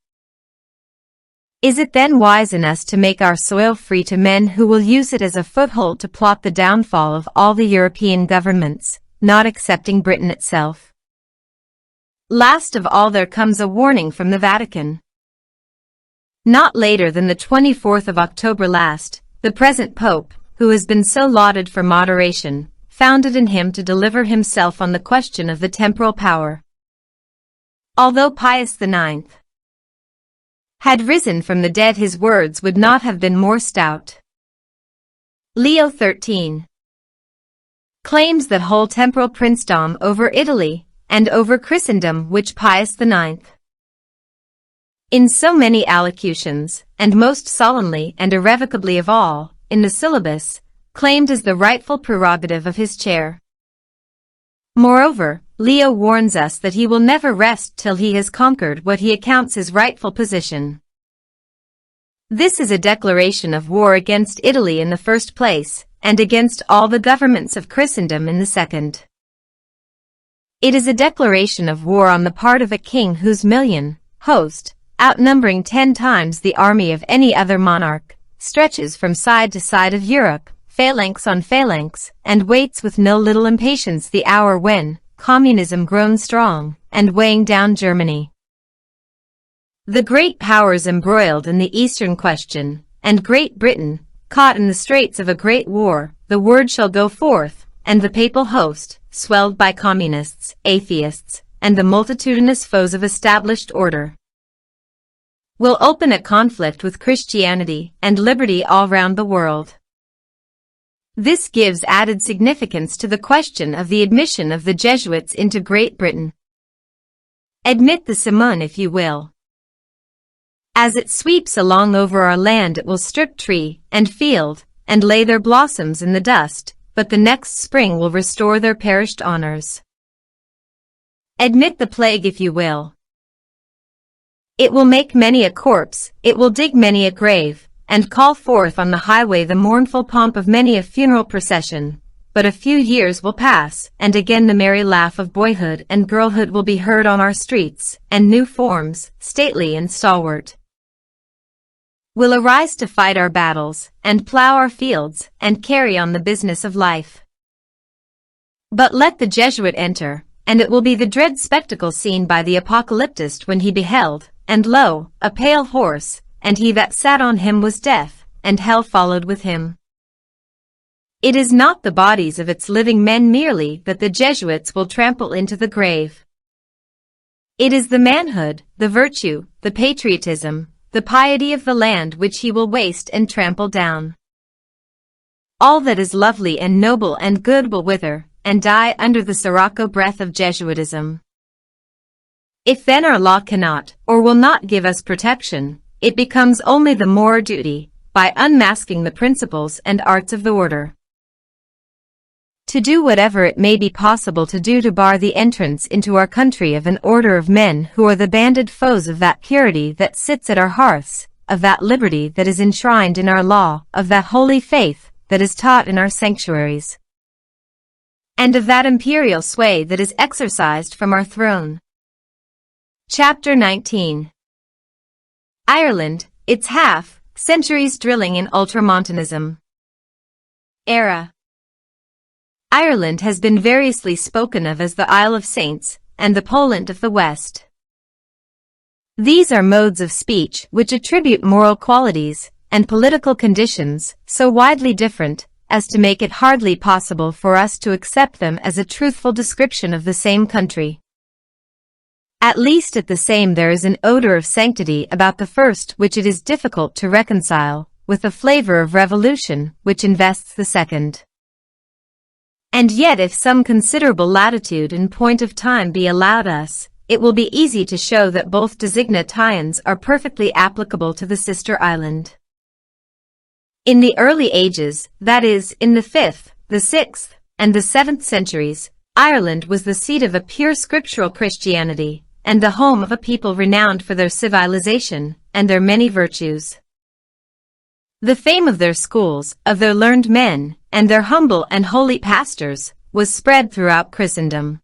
Is it then wise in us to make our soil free to men who will use it as a foothold to plot the downfall of all the European governments, not excepting Britain itself? Last of all, there comes a warning from the Vatican. Not later than the 24th of October last, the present Pope, who has been so lauded for moderation, found it in him to deliver himself on the question of the temporal power. Although Pius IX had risen from the dead, his words would not have been more stout. Leo XIII claims that whole temporal princedom over Italy and over Christendom which Pius IX, in so many allocutions, and most solemnly and irrevocably of all, in the syllabus, claimed as the rightful prerogative of his chair. Moreover, Leo warns us that he will never rest till he has conquered what he accounts his rightful position. This is a declaration of war against Italy in the first place, and against all the governments of Christendom in the second. It is a declaration of war on the part of a king whose host, outnumbering 10 times the army of any other monarch, stretches from side to side of Europe, phalanx on phalanx, and waits with no little impatience the hour when communism grown strong and weighing down Germany. The great powers embroiled in the Eastern question, and Great Britain, caught in the straits of a great war, the word shall go forth, and the papal host, swelled by communists, atheists, and the multitudinous foes of established order, will open a conflict with Christianity and liberty all round the world. This gives added significance to the question of the admission of the Jesuits into Great Britain. Admit the Simon if you will. As it sweeps along over our land, it will strip tree and field and lay their blossoms in the dust, but the next spring will restore their perished honors. Admit the plague if you will. It will make many a corpse, it will dig many a grave, and call forth on the highway the mournful pomp of many a funeral procession. But a few years will pass, and again the merry laugh of boyhood and girlhood will be heard on our streets, and new forms, stately and stalwart, will arise to fight our battles, and plow our fields, and carry on the business of life. But let the Jesuit enter, and it will be the dread spectacle seen by the apocalyptist when he beheld, and lo, a pale horse, and he that sat on him was death, and hell followed with him. It is not the bodies of its living men merely that the Jesuits will trample into the grave. It is the manhood, the virtue, the patriotism, the piety of the land which he will waste and trample down. All that is lovely and noble and good will wither, and die under the sirocco breath of Jesuitism. If then our law cannot, or will not give us protection, it becomes only the more our duty, by unmasking the principles and arts of the order, to do whatever it may be possible to do to bar the entrance into our country of an order of men who are the banded foes of that purity that sits at our hearths, of that liberty that is enshrined in our law, of that holy faith that is taught in our sanctuaries, and of that imperial sway that is exercised from our throne. Chapter 19. Ireland, its half-centuries drilling in ultramontanism. Era. Ireland has been variously spoken of as the Isle of Saints, and the Poland of the West. These are modes of speech which attribute moral qualities, and political conditions so widely different as to make it hardly possible for us to accept them as a truthful description of the same country. At least at the same there is an odor of sanctity about the first which it is difficult to reconcile with the flavor of revolution which invests the second. And yet if some considerable latitude in point of time be allowed us, it will be easy to show that both designations are perfectly applicable to the sister island. In the early ages, that is, in the 5th, the 6th, and the 7th centuries, Ireland was the seat of a pure scriptural Christianity, and the home of a people renowned for their civilization and their many virtues. The fame of their schools, of their learned men, and their humble and holy pastors, was spread throughout Christendom.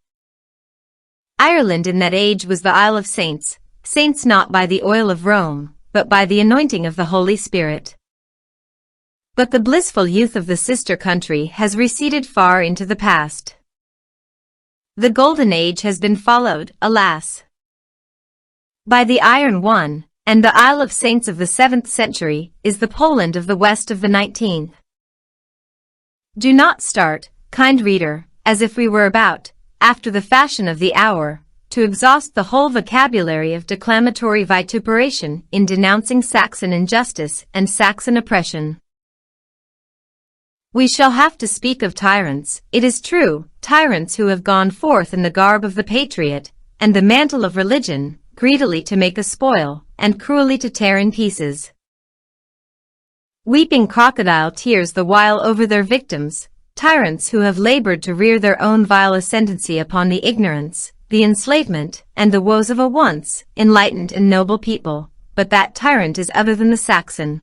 Ireland in that age was the Isle of Saints, saints not by the oil of Rome, but by the anointing of the Holy Spirit. But the blissful youth of the sister country has receded far into the past. The golden age has been followed, alas, by the iron one, and the Isle of Saints of the 7th century is the Poland of the west of the 19th. Do not start, kind reader, as if we were about, after the fashion of the hour, to exhaust the whole vocabulary of declamatory vituperation in denouncing Saxon injustice and Saxon oppression. We shall have to speak of tyrants, it is true, tyrants who have gone forth in the garb of the patriot, and the mantle of religion, greedily to make a spoil, and cruelly to tear in pieces, weeping crocodile tears the while over their victims, tyrants who have labored to rear their own vile ascendancy upon the ignorance, the enslavement, and the woes of a once enlightened and noble people, but that tyrant is other than the Saxon.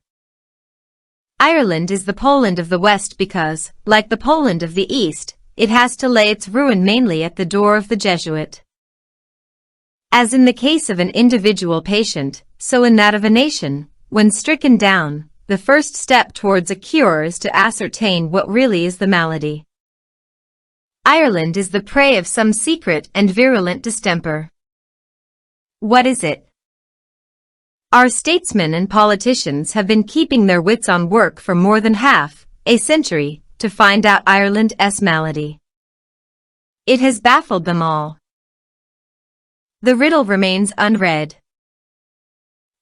Ireland is the Poland of the West because, like the Poland of the East, it has to lay its ruin mainly at the door of the Jesuit. As in the case of an individual patient, so in that of a nation, when stricken down, the first step towards a cure is to ascertain what really is the malady. Ireland is the prey of some secret and virulent distemper. What is it? Our statesmen and politicians have been keeping their wits on work for more than half a century to find out Ireland's malady. It has baffled them all. The riddle remains unread.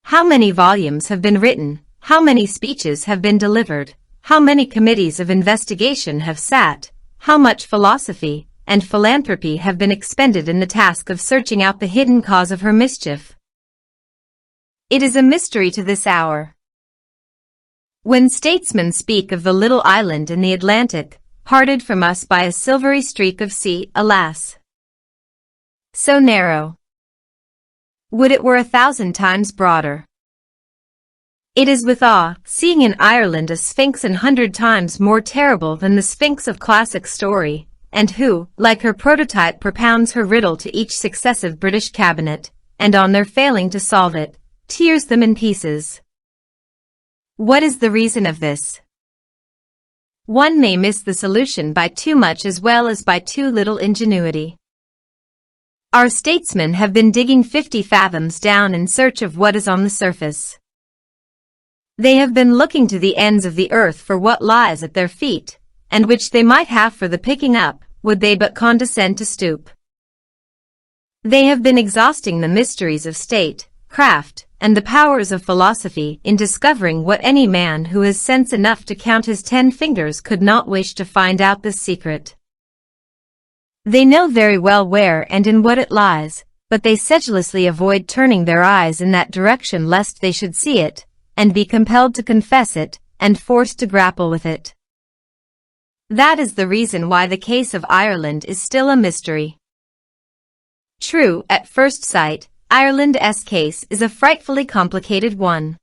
How many volumes have been written? How many speeches have been delivered? How many committees of investigation have sat? How much philosophy and philanthropy have been expended in the task of searching out the hidden cause of her mischief? It is a mystery to this hour. When statesmen speak of the little island in the Atlantic, parted from us by a silvery streak of sea, alas, so narrow, would it were 1,000 times broader. It is with awe, seeing in Ireland a sphinx 100 times more terrible than the sphinx of classic story, and who, like her prototype, propounds her riddle to each successive British cabinet, and on their failing to solve it, tears them in pieces. What is the reason of this? One may miss the solution by too much as well as by too little ingenuity. Our statesmen have been digging 50 fathoms down in search of what is on the surface. They have been looking to the ends of the earth for what lies at their feet, and which they might have for the picking up, would they but condescend to stoop. They have been exhausting the mysteries of state, craft, and the powers of philosophy in discovering what any man who has sense enough to count his 10 fingers could not wish to find out this secret. They know very well where and in what it lies, but they sedulously avoid turning their eyes in that direction lest they should see it, and be compelled to confess it, and forced to grapple with it. That is the reason why the case of Ireland is still a mystery. True, at first sight, Ireland's case is a frightfully complicated one.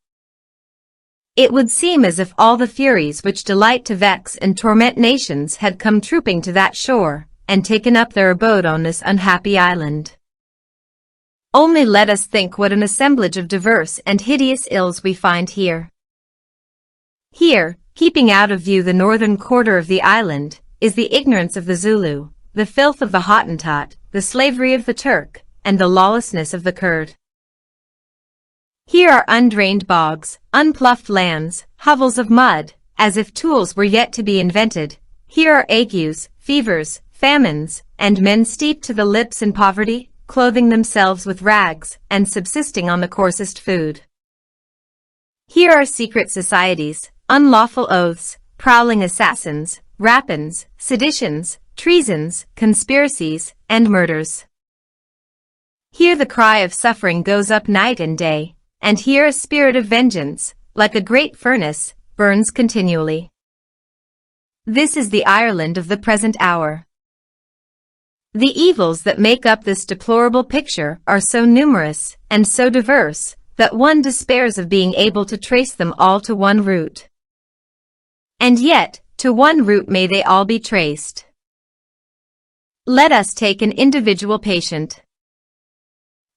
It would seem as if all the furies which delight to vex and torment nations had come trooping to that shore, and taken up their abode on this unhappy island. Only let us think what an assemblage of diverse and hideous ills we find here. Here, keeping out of view the northern quarter of the island, is the ignorance of the Zulu, the filth of the Hottentot, the slavery of the Turk, and the lawlessness of the Kurd. Here are undrained bogs, unploughed lands, hovels of mud, as if tools were yet to be invented. Here are agues, fevers, famines, and men steeped to the lips in poverty, clothing themselves with rags, and subsisting on the coarsest food. Here are secret societies, unlawful oaths, prowling assassins, rapines, seditions, treasons, conspiracies, and murders. Here the cry of suffering goes up night and day, and here a spirit of vengeance, like a great furnace, burns continually. This is the Ireland of the present hour. The evils that make up this deplorable picture are so numerous and so diverse that one despairs of being able to trace them all to one root. And yet, to one root may they all be traced. Let us take an individual patient.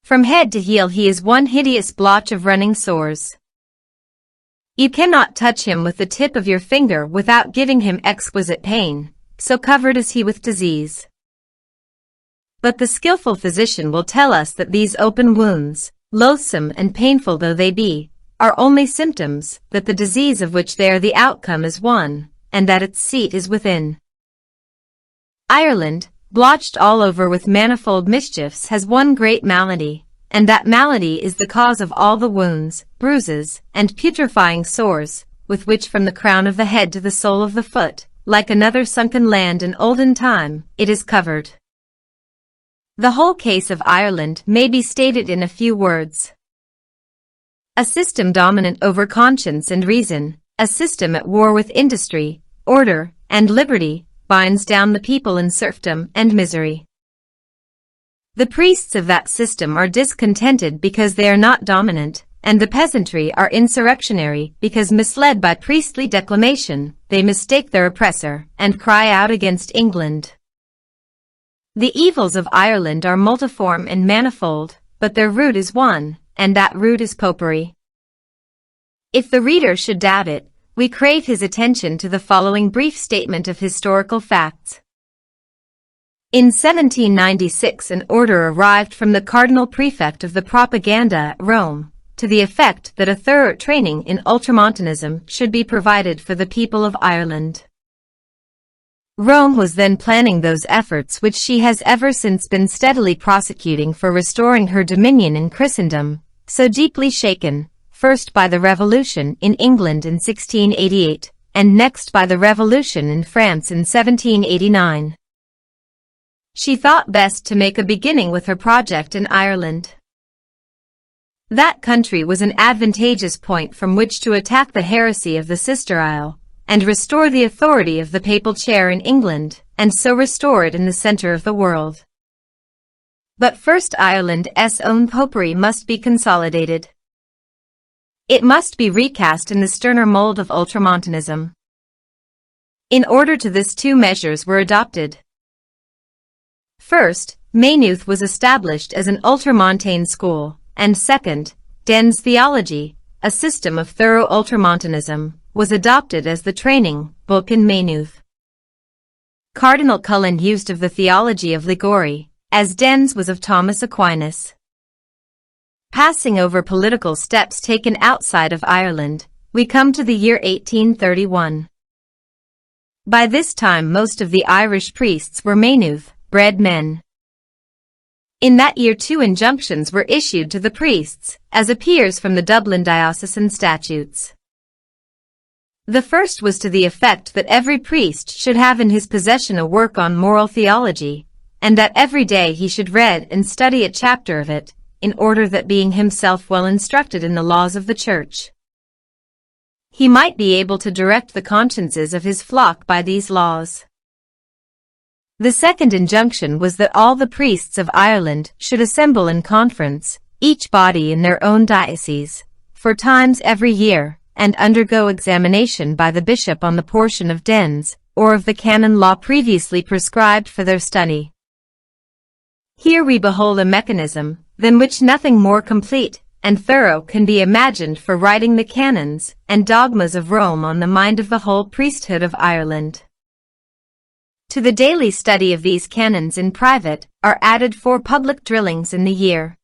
From head to heel he is one hideous blotch of running sores. You cannot touch him with the tip of your finger without giving him exquisite pain, so covered is he with disease. But the skillful physician will tell us that these open wounds, loathsome and painful though they be, are only symptoms, that the disease of which they are the outcome is one, and that its seat is within. Ireland, blotched all over with manifold mischiefs, has one great malady, and that malady is the cause of all the wounds, bruises, and putrefying sores, with which from the crown of the head to the sole of the foot, like another sunken land in olden time, it is covered. The whole case of Ireland may be stated in a few words. A system dominant over conscience and reason, a system at war with industry, order, and liberty, binds down the people in serfdom and misery. The priests of that system are discontented because they are not dominant, and the peasantry are insurrectionary because, misled by priestly declamation, they mistake their oppressor and cry out against England. The evils of Ireland are multiform and manifold, but their root is one, and that root is popery. If the reader should doubt it, we crave his attention to the following brief statement of historical facts. In 1796 an order arrived from the Cardinal Prefect of the Propaganda at Rome, to the effect that a thorough training in Ultramontanism should be provided for the people of Ireland. Rome was then planning those efforts which she has ever since been steadily prosecuting for restoring her dominion in Christendom, so deeply shaken, first by the Revolution in England in 1688, and next by the Revolution in France in 1789. She thought best to make a beginning with her project in Ireland. That country was an advantageous point from which to attack the heresy of the Sister Isle, and restore the authority of the papal chair in England, and so restore it in the center of the world. But first Ireland's own popery must be consolidated. It must be recast in the sterner mold of Ultramontanism. In order to this, two measures were adopted. First, Maynooth was established as an Ultramontane school, and second, Den's theology, a system of thorough Ultramontanism, was adopted as the training book in Maynooth. Cardinal Cullen used of the theology of Ligori, as Den's was of Thomas Aquinas. Passing over political steps taken outside of Ireland, we come to the year 1831. By this time most of the Irish priests were Maynooth-bred men. In that year 2 injunctions were issued to the priests, as appears from the Dublin Diocesan Statutes. The first was to the effect that every priest should have in his possession a work on moral theology, and that every day he should read and study a chapter of it, in order that being himself well instructed in the laws of the Church, he might be able to direct the consciences of his flock by these laws. The second injunction was that all the priests of Ireland should assemble in conference, each body in their own diocese, 4 times every year, and undergo examination by the bishop on the portion of Den's, or of the canon law previously prescribed for their study. Here we behold a mechanism, than which nothing more complete and thorough can be imagined for writing the canons and dogmas of Rome on the mind of the whole priesthood of Ireland. To the daily study of these canons in private are added 4 public drillings in the year.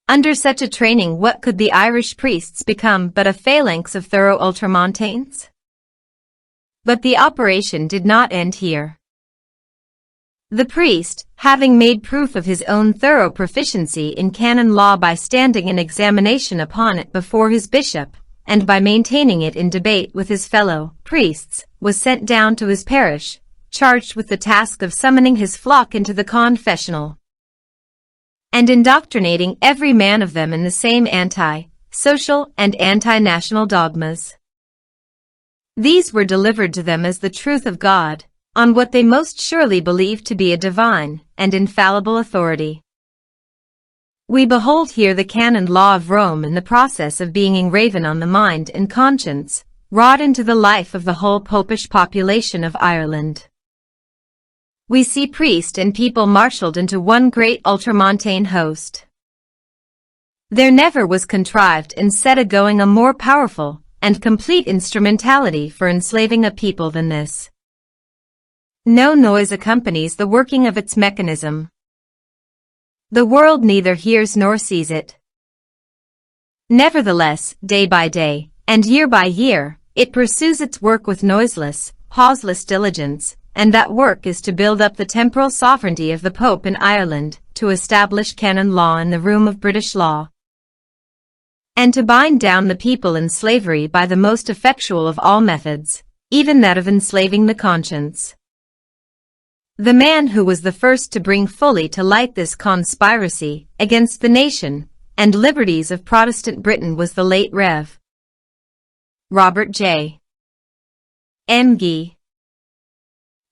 Under such a training, what could the Irish priests become but a phalanx of thorough ultramontanes? But the operation did not end here. The priest, having made proof of his own thorough proficiency in canon law by standing an examination upon it before his bishop, and by maintaining it in debate with his fellow priests, was sent down to his parish, charged with the task of summoning his flock into the confessional, and indoctrinating every man of them in the same anti-social and anti-national dogmas. These were delivered to them as the truth of God, on what they most surely believed to be a divine and infallible authority. We behold here the canon law of Rome in the process of being engraven on the mind and conscience, wrought into the life of the whole popish population of Ireland. We see priest and people marshaled into one great ultramontane host. There never was contrived and set a-going a more powerful and complete instrumentality for enslaving a people than this. No noise accompanies the working of its mechanism. The world neither hears nor sees it. Nevertheless, day by day, and year by year, it pursues its work with noiseless, pauseless diligence, and that work is to build up the temporal sovereignty of the Pope in Ireland, to establish canon law in the room of British law, and to bind down the people in slavery by the most effectual of all methods, even that of enslaving the conscience. The man who was the first to bring fully to light this conspiracy against the nation and liberties of Protestant Britain was the late Rev. Robert J. M.G.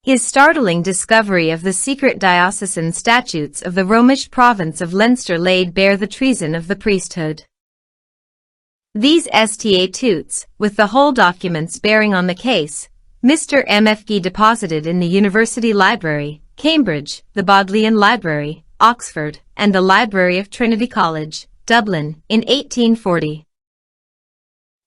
His startling discovery of the secret diocesan statutes of the Romish province of Leinster laid bare the treason of the priesthood. These statutes, with the whole documents bearing on the case, Mr. M.F.G. deposited in the University Library, Cambridge, the Bodleian Library, Oxford, and the Library of Trinity College, Dublin, in 1840.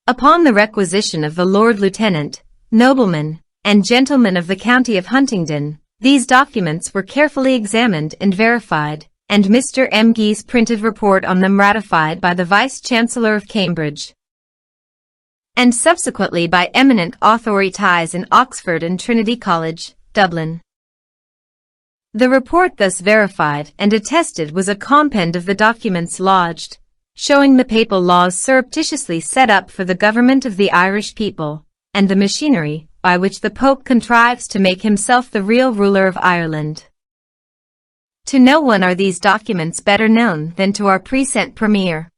Upon the requisition of the Lord Lieutenant, noblemen, and gentlemen of the county of Huntingdon, these documents were carefully examined and verified, and Mr. M.G.'s printed report on them ratified by the Vice-Chancellor of Cambridge, and subsequently by eminent authorities in Oxford and Trinity College, Dublin. The report thus verified and attested was a compend of the documents lodged, showing the papal laws surreptitiously set up for the government of the Irish people, and the machinery by which the Pope contrives to make himself the real ruler of Ireland. To no one are these documents better known than to our present Premier.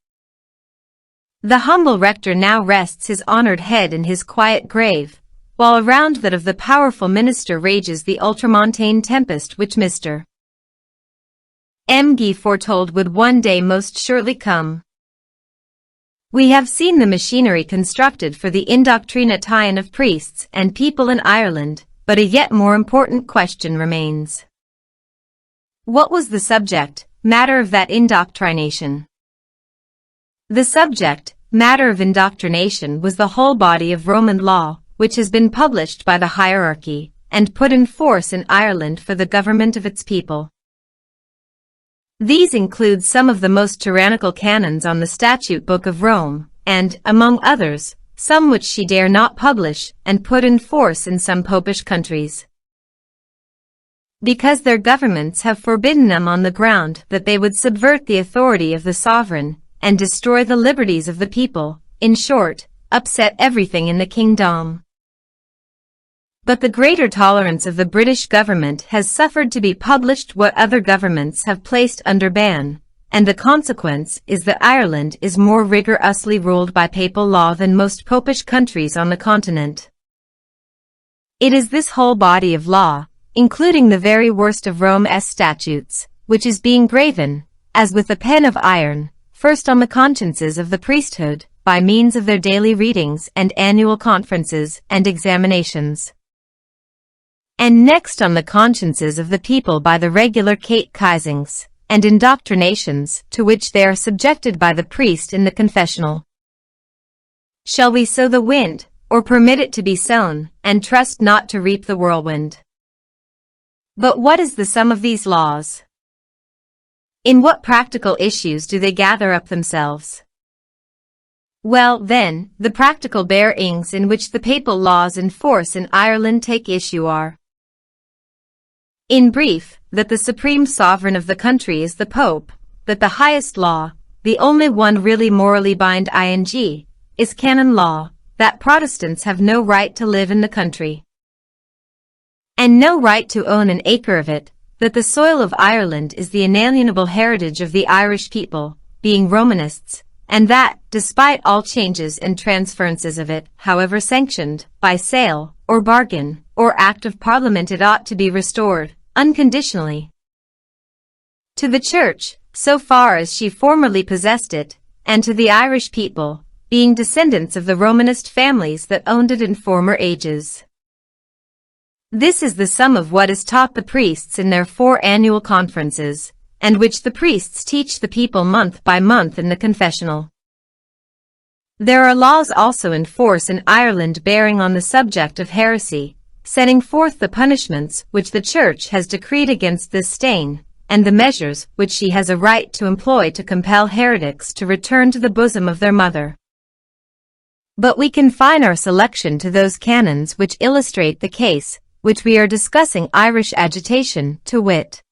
The humble rector now rests his honored head in his quiet grave, while around that of the powerful minister rages the ultramontane tempest which Mr. M.G. foretold would one day most surely come. We have seen the machinery constructed for the indoctrination of priests and people in Ireland, but a yet more important question remains. What was the subject matter of that indoctrination? The subject matter of indoctrination was the whole body of Roman law, which has been published by the hierarchy and put in force in Ireland for the government of its people. These include some of the most tyrannical canons on the Statute Book of Rome, and, among others, some which she dare not publish and put in force in some popish countries, because their governments have forbidden them on the ground that they would subvert the authority of the sovereign and destroy the liberties of the people, in short, upset everything in the kingdom. But the greater tolerance of the British government has suffered to be published what other governments have placed under ban, and the consequence is that Ireland is more rigorously ruled by papal law than most popish countries on the continent. It is this whole body of law, including the very worst of Rome's statutes, which is being graven, as with a pen of iron, first on the consciences of the priesthood, by means of their daily readings and annual conferences and examinations, and next on the consciences of the people by the regular catechizings and indoctrinations to which they are subjected by the priest in the confessional. Shall we sow the wind, or permit it to be sown, and trust not to reap the whirlwind? But what is the sum of these laws? In what practical issues do they gather up themselves? Well, then, the practical bearings in which the papal laws in force in Ireland take issue are: in brief, that the supreme sovereign of the country is the Pope, that the highest law, the only one really morally binding, is canon law, that Protestants have no right to live in the country, and no right to own an acre of it, that the soil of Ireland is the inalienable heritage of the Irish people, being Romanists, and that, despite all changes and transferences of it, however sanctioned, by sale, or bargain, or act of Parliament, it ought to be restored, unconditionally, to the Church, so far as she formerly possessed it, and to the Irish people, being descendants of the Romanist families that owned it in former ages. This is the sum of what is taught the priests in their 4 annual conferences, and which the priests teach the people month by month in the confessional. There are laws also in force in Ireland bearing on the subject of heresy, setting forth the punishments which the Church has decreed against this stain, and the measures which she has a right to employ to compel heretics to return to the bosom of their mother. But we confine our selection to those canons which illustrate the case which we are discussing, Irish agitation, to wit.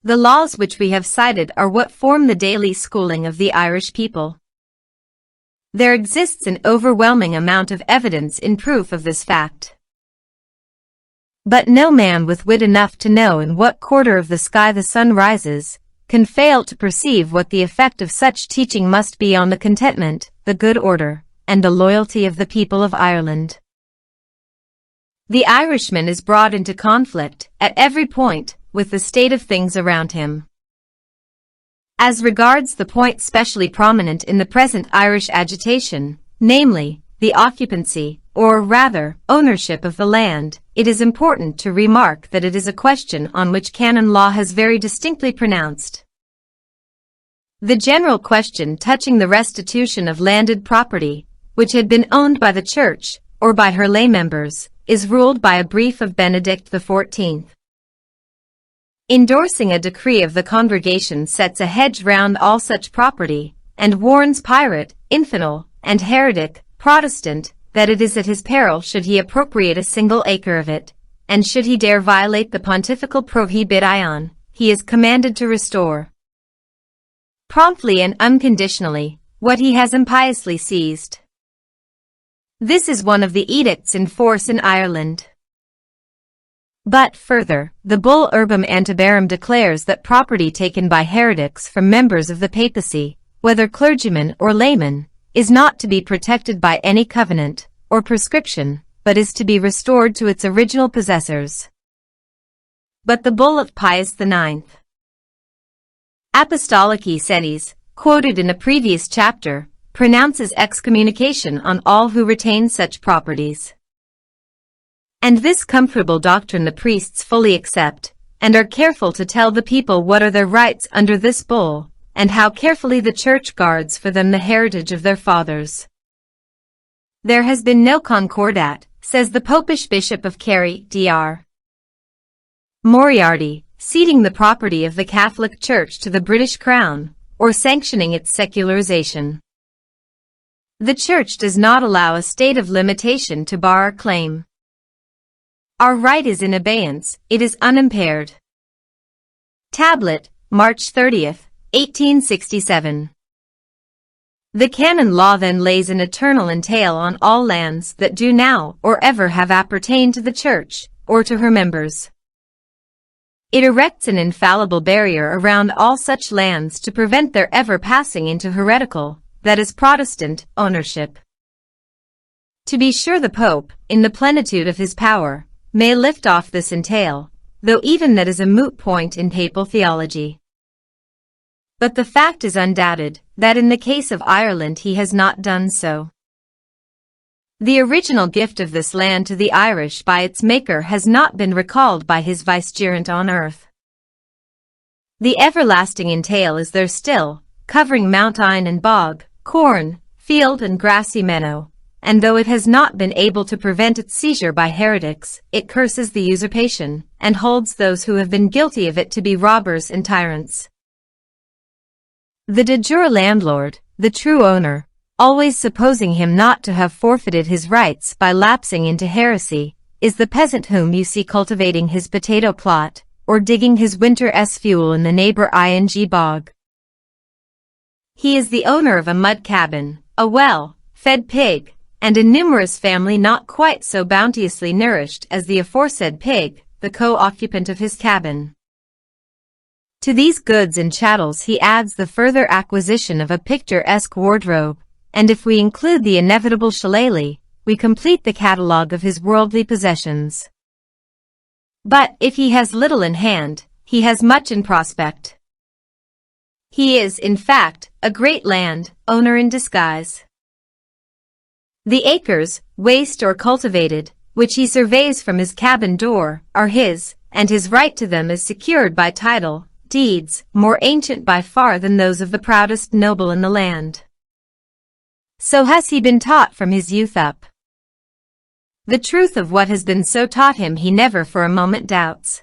The laws which we have cited are what form the daily schooling of the Irish people. There exists an overwhelming amount of evidence in proof of this fact. But no man with wit enough to know in what quarter of the sky the sun rises, can fail to perceive what the effect of such teaching must be on the contentment, the good order, and the loyalty of the people of Ireland. The Irishman is brought into conflict, at every point, with the state of things around him. As regards the point specially prominent in the present Irish agitation, namely, the occupancy, or rather, ownership of the land, it is important to remark that it is a question on which canon law has very distinctly pronounced. The general question touching the restitution of landed property, which had been owned by the Church, or by her lay members, is ruled by a brief of Benedict XIV. Endorsing a decree of the Congregation sets a hedge round all such property, and warns pirate, infidel, and heretic, Protestant, that it is at his peril should he appropriate a single acre of it, and should he dare violate the pontifical prohibition, he is commanded to restore, promptly and unconditionally, what he has impiously seized. This is one of the edicts in force in Ireland. But, further, the bull Urbum Antibarum declares that property taken by heretics from members of the papacy, whether clergymen or laymen, is not to be protected by any covenant or prescription, but is to be restored to its original possessors. But the bull of Pius IX, Apostolici Sedis, quoted in a previous chapter, pronounces excommunication on all who retain such properties. And this comfortable doctrine the priests fully accept, and are careful to tell the people what are their rights under this bull, and how carefully the Church guards for them the heritage of their fathers. There has been no concordat, says the Popish Bishop of Kerry, Dr. Moriarty, ceding the property of the Catholic Church to the British Crown, or sanctioning its secularization. The Church does not allow a state of limitation to bar our claim. Our right is in abeyance, it is unimpaired. Tablet, March 30, 1867. The canon law then lays an eternal entail on all lands that do now or ever have appertained to the Church, or to her members. It erects an infallible barrier around all such lands to prevent their ever passing into heretical, that is Protestant, ownership. To be sure the Pope, in the plenitude of his power, may lift off this entail, though even that is a moot point in papal theology. But the fact is undoubted, that in the case of Ireland he has not done so. The original gift of this land to the Irish by its maker has not been recalled by his vicegerent on earth. The everlasting entail is there still, covering mountain and bog, corn, field and grassy meadow, and though it has not been able to prevent its seizure by heretics, it curses the usurpation, and holds those who have been guilty of it to be robbers and tyrants. The de jure landlord, the true owner, always supposing him not to have forfeited his rights by lapsing into heresy, is the peasant whom you see cultivating his potato plot, or digging his winter's fuel in the neighbor-ing bog. He is the owner of a mud cabin, a well-fed pig, and a numerous family not quite so bounteously nourished as the aforesaid pig, the co-occupant of his cabin. To these goods and chattels he adds the further acquisition of a picturesque wardrobe, and if we include the inevitable shillelagh, we complete the catalogue of his worldly possessions. But if he has little in hand, he has much in prospect. He is, in fact, a great land owner in disguise. The acres, waste or cultivated, which he surveys from his cabin door, are his, and his right to them is secured by title deeds, more ancient by far than those of the proudest noble in the land. So has he been taught from his youth up. The truth of what has been so taught him he never for a moment doubts.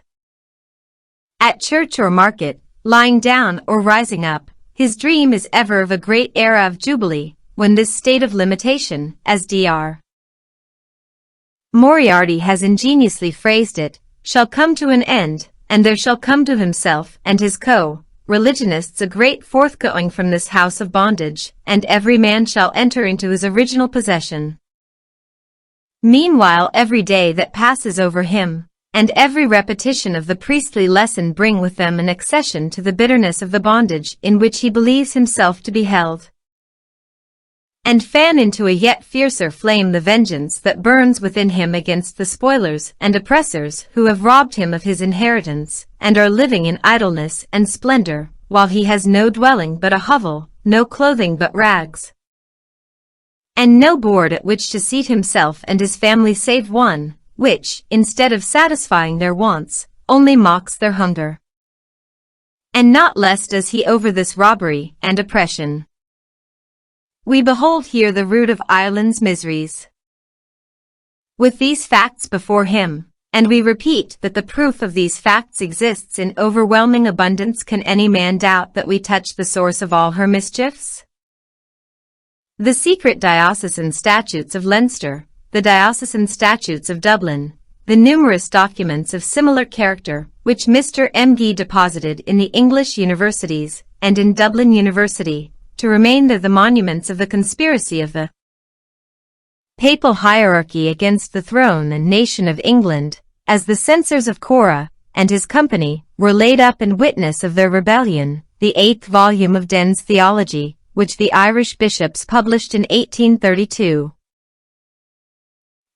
At church or market, lying down or rising up, his dream is ever of a great era of jubilee, when this state of limitation, as Dr. Moriarty has ingeniously phrased it, shall come to an end, and there shall come to himself and his co-religionists a great forthgoing from this house of bondage, and every man shall enter into his original possession. Meanwhile every day that passes over him, and every repetition of the priestly lesson bring with them an accession to the bitterness of the bondage in which he believes himself to be held, and fan into a yet fiercer flame the vengeance that burns within him against the spoilers and oppressors who have robbed him of his inheritance, and are living in idleness and splendor, while he has no dwelling but a hovel, no clothing but rags, and no board at which to seat himself and his family save one, which, instead of satisfying their wants, only mocks their hunger. And not less does he over this robbery and oppression. We behold here the root of Ireland's miseries. With these facts before him, and we repeat that the proof of these facts exists in overwhelming abundance, can any man doubt that we touch the source of all her mischiefs? The secret diocesan statutes of Leinster, the diocesan statutes of Dublin, the numerous documents of similar character which Mr. M.G. deposited in the English universities and in Dublin University, to remain there the monuments of the conspiracy of the papal hierarchy against the throne and nation of England, as the censors of Cora and his company were laid up in witness of their rebellion, the 8th volume of Den's Theology, which the Irish bishops published in 1832.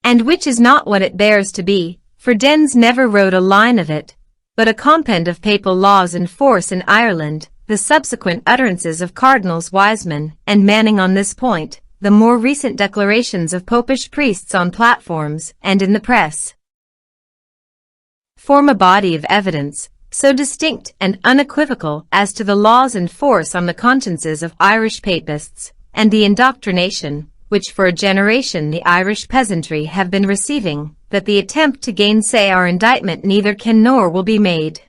And which is not what it bears to be, for Den's never wrote a line of it, but a compend of papal laws in force in Ireland, the subsequent utterances of Cardinals Wiseman and Manning on this point, the more recent declarations of popish priests on platforms and in the press, form a body of evidence, so distinct and unequivocal as to the laws in force on the consciences of Irish papists, and the indoctrination, which for a generation the Irish peasantry have been receiving, that the attempt to gainsay our indictment neither can nor will be made.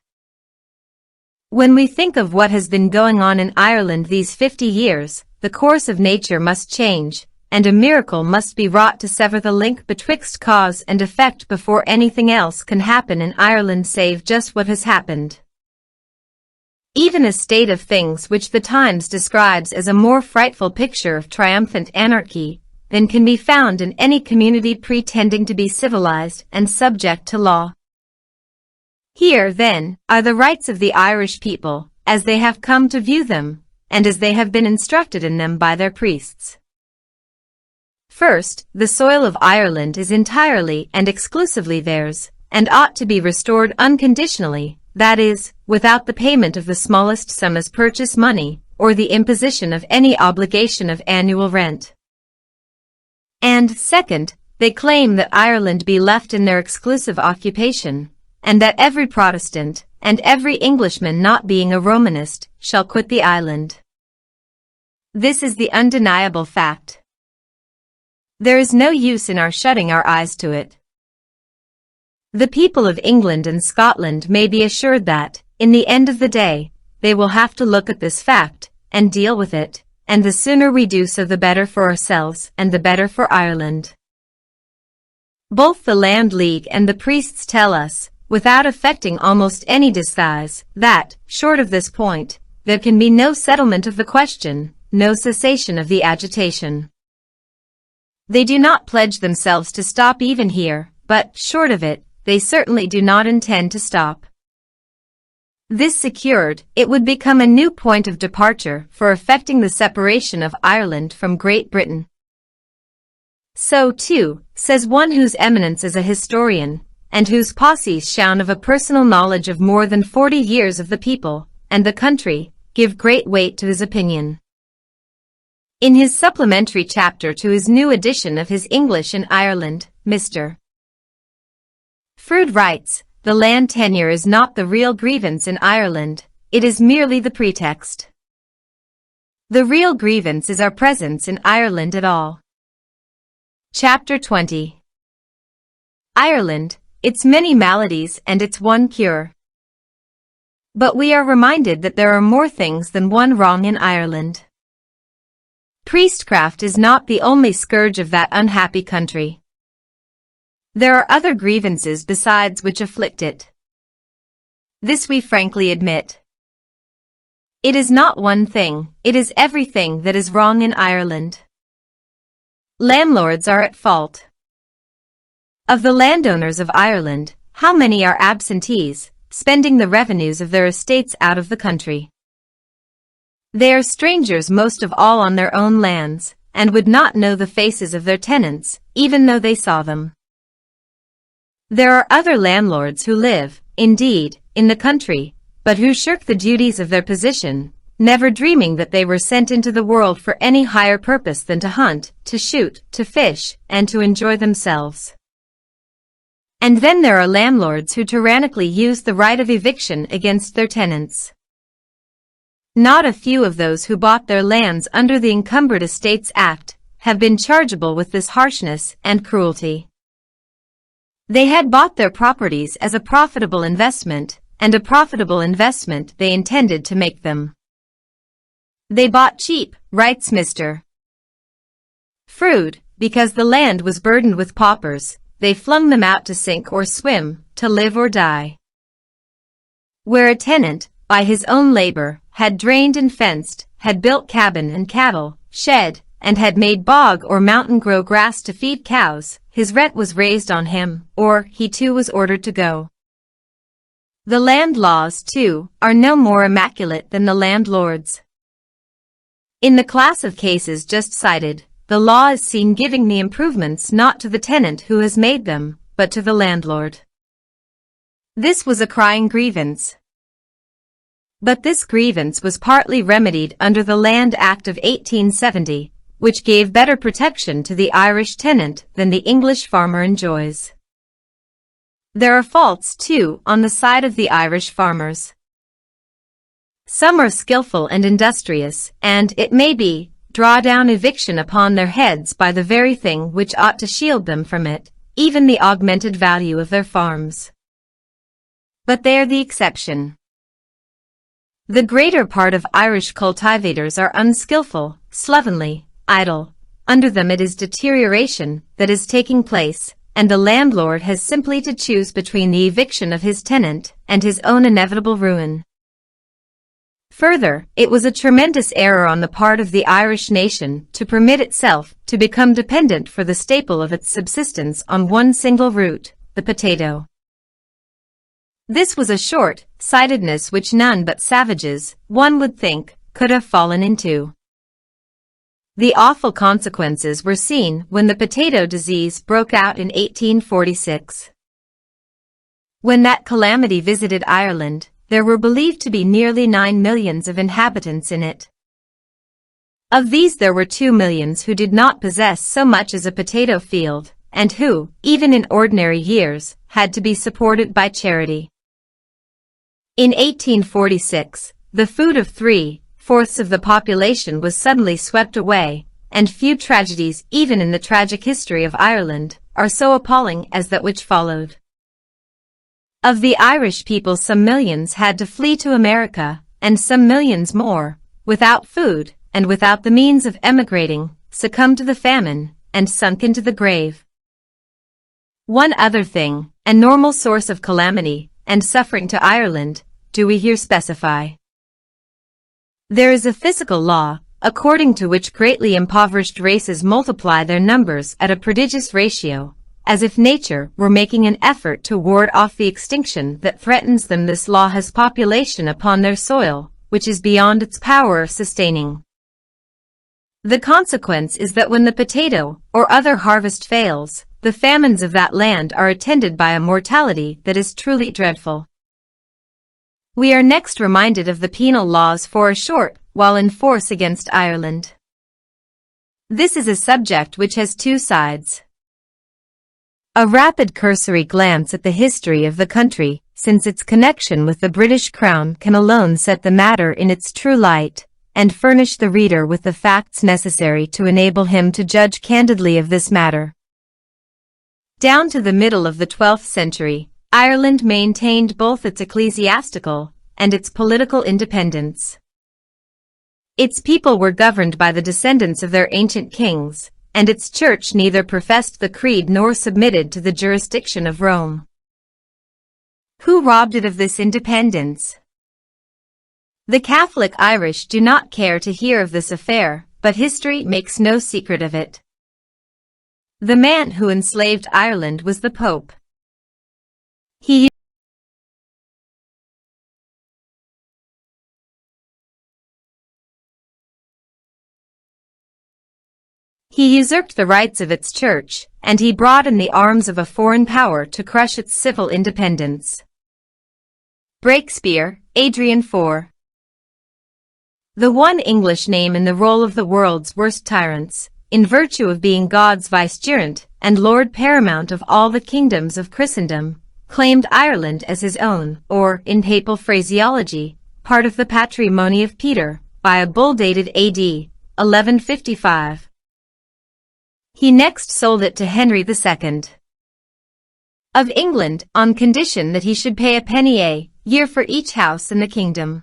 When we think of what has been going on in Ireland these 50 years, the course of nature must change, and a miracle must be wrought to sever the link betwixt cause and effect before anything else can happen in Ireland save just what has happened. Even a state of things which the Times describes as a more frightful picture of triumphant anarchy than can be found in any community pretending to be civilized and subject to law. Here, then, are the rights of the Irish people, as they have come to view them, and as they have been instructed in them by their priests. First, the soil of Ireland is entirely and exclusively theirs, and ought to be restored unconditionally, that is, without the payment of the smallest sum as purchase money, or the imposition of any obligation of annual rent. And, second, they claim that Ireland be left in their exclusive occupation, and that every Protestant, and every Englishman not being a Romanist, shall quit the island. This is the undeniable fact. There is no use in our shutting our eyes to it. The people of England and Scotland may be assured that, in the end of the day, they will have to look at this fact, and deal with it, and the sooner we do so the better for ourselves and the better for Ireland. Both the Land League and the priests tell us, without affecting almost any disguise, that, short of this point, there can be no settlement of the question, no cessation of the agitation. They do not pledge themselves to stop even here, but, short of it, they certainly do not intend to stop. This secured, it would become a new point of departure for effecting the separation of Ireland from Great Britain. So, too, says one whose eminence as a historian, and whose posses shone of a personal knowledge of more than 40 years of the people and the country, give great weight to his opinion. In his supplementary chapter to his new edition of his English in Ireland, Mr. Froude writes, "The land tenure is not the real grievance in Ireland, it is merely the pretext. The real grievance is our presence in Ireland at all." Chapter 20. Ireland, its many maladies and its one cure. But we are reminded that there are more things than one wrong in Ireland. Priestcraft is not the only scourge of that unhappy country. There are other grievances besides which afflict it. This we frankly admit. It is not one thing, it is everything that is wrong in Ireland. Landlords are at fault. Of the landowners of Ireland, how many are absentees, spending the revenues of their estates out of the country? They are strangers most of all on their own lands, and would not know the faces of their tenants, even though they saw them. There are other landlords who live, indeed, in the country, but who shirk the duties of their position, never dreaming that they were sent into the world for any higher purpose than to hunt, to shoot, to fish, and to enjoy themselves. And then there are landlords who tyrannically use the right of eviction against their tenants. Not a few of those who bought their lands under the Encumbered Estates Act have been chargeable with this harshness and cruelty. They had bought their properties as a profitable investment, and a profitable investment they intended to make them. They bought cheap, writes Mr. Froude, because the land was burdened with paupers. They flung them out to sink or swim, to live or die. Where a tenant, by his own labor, had drained and fenced, had built cabin and cattle, shed, and had made bog or mountain grow grass to feed cows, his rent was raised on him, or he too was ordered to go. The land laws, too, are no more immaculate than the landlords. In the class of cases just cited, the law is seen giving the improvements not to the tenant who has made them, but to the landlord. This was a crying grievance. But this grievance was partly remedied under the Land Act of 1870, which gave better protection to the Irish tenant than the English farmer enjoys. There are faults, too, on the side of the Irish farmers. Some are skillful and industrious, and, it may be, draw down eviction upon their heads by the very thing which ought to shield them from it, even the augmented value of their farms. But they are the exception. The greater part of Irish cultivators are unskillful, slovenly, idle. Under them it is deterioration that is taking place, and the landlord has simply to choose between the eviction of his tenant and his own inevitable ruin. Further, it was a tremendous error on the part of the Irish nation to permit itself to become dependent for the staple of its subsistence on one single root, the potato. This was a short-sightedness which none but savages, one would think, could have fallen into. The awful consequences were seen when the potato disease broke out in 1846. When that calamity visited Ireland, there were believed to be nearly 9 millions of inhabitants in it. Of these there were 2 millions who did not possess so much as a potato field, and who, even in ordinary years, had to be supported by charity. In 1846, the food of 3/4 of the population was suddenly swept away, and few tragedies even in the tragic history of Ireland are so appalling as that which followed. Of the Irish people some millions had to flee to America, and some millions more, without food, and without the means of emigrating, succumbed to the famine, and sunk into the grave. One other thing, a normal source of calamity and suffering to Ireland, do we here specify. There is a physical law, according to which greatly impoverished races multiply their numbers at a prodigious ratio, as if nature were making an effort to ward off the extinction that threatens them. This law has population upon their soil, which is beyond its power of sustaining. The consequence is that when the potato or other harvest fails, the famines of that land are attended by a mortality that is truly dreadful. We are next reminded of the penal laws for a short while in force against Ireland. This is a subject which has two sides. A rapid cursory glance at the history of the country, since its connection with the British Crown, can alone set the matter in its true light, and furnish the reader with the facts necessary to enable him to judge candidly of this matter. Down to the middle of the 12th century, Ireland maintained both its ecclesiastical and its political independence. Its people were governed by the descendants of their ancient kings, and its church neither professed the creed nor submitted to the jurisdiction of Rome. Who robbed it of this independence? The Catholic Irish do not care to hear of this affair, but history makes no secret of it. The man who enslaved Ireland was the Pope. He usurped the rights of its church, and he brought in the arms of a foreign power to crush its civil independence. Breakspear, Adrian IV. The one English name in the roll of the world's worst tyrants, in virtue of being God's vicegerent and Lord paramount of all the kingdoms of Christendom, claimed Ireland as his own, or, in papal phraseology, part of the patrimony of Peter, by a bull dated A.D. 1155. He next sold it to Henry II of England on condition that he should pay a penny a year for each house in the kingdom.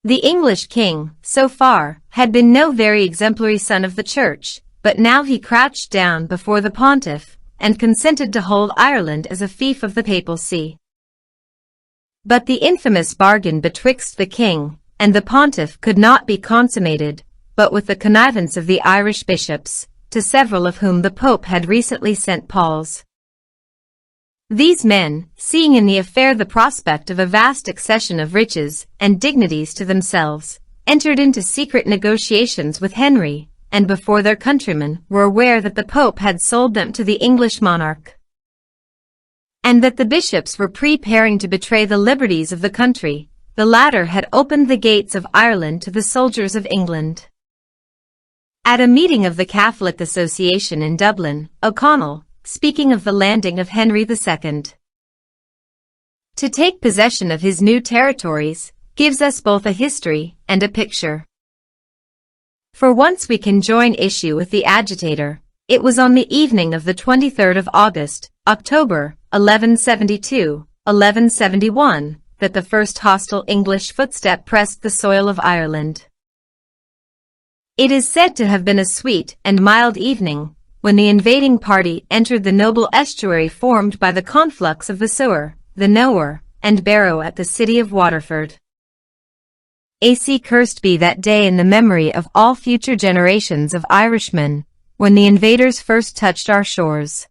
The English king, so far, had been no very exemplary son of the church, but now he crouched down before the pontiff, and consented to hold Ireland as a fief of the papal see. But the infamous bargain betwixt the king and the pontiff could not be consummated, but with the connivance of the Irish bishops, to several of whom the Pope had recently sent palls. These men, seeing in the affair the prospect of a vast accession of riches and dignities to themselves, entered into secret negotiations with Henry, and before their countrymen were aware that the Pope had sold them to the English monarch, and that the bishops were preparing to betray the liberties of the country, the latter had opened the gates of Ireland to the soldiers of England. At a meeting of the Catholic Association in Dublin, O'Connell, speaking of the landing of Henry II to take possession of his new territories, gives us both a history and a picture. For once we can join issue with the agitator. It was on the evening of the 23rd of August, October, 1171, that the first hostile English footstep pressed the soil of Ireland. It is said to have been a sweet and mild evening, when the invading party entered the noble estuary formed by the conflux of the Suir, the Nowre, and Barrow at the city of Waterford. AC cursed be that day in the memory of all future generations of Irishmen, when the invaders first touched our shores.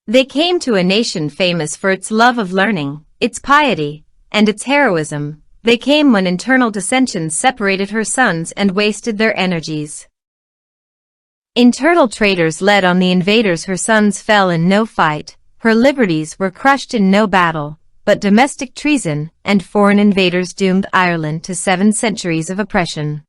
They came to a nation famous for its love of learning, its piety, and its heroism. They came when internal dissensions separated her sons and wasted their energies. Internal traitors led on the invaders. Her sons fell in no fight, her liberties were crushed in no battle, but domestic treason and foreign invaders doomed Ireland to 7 centuries of oppression.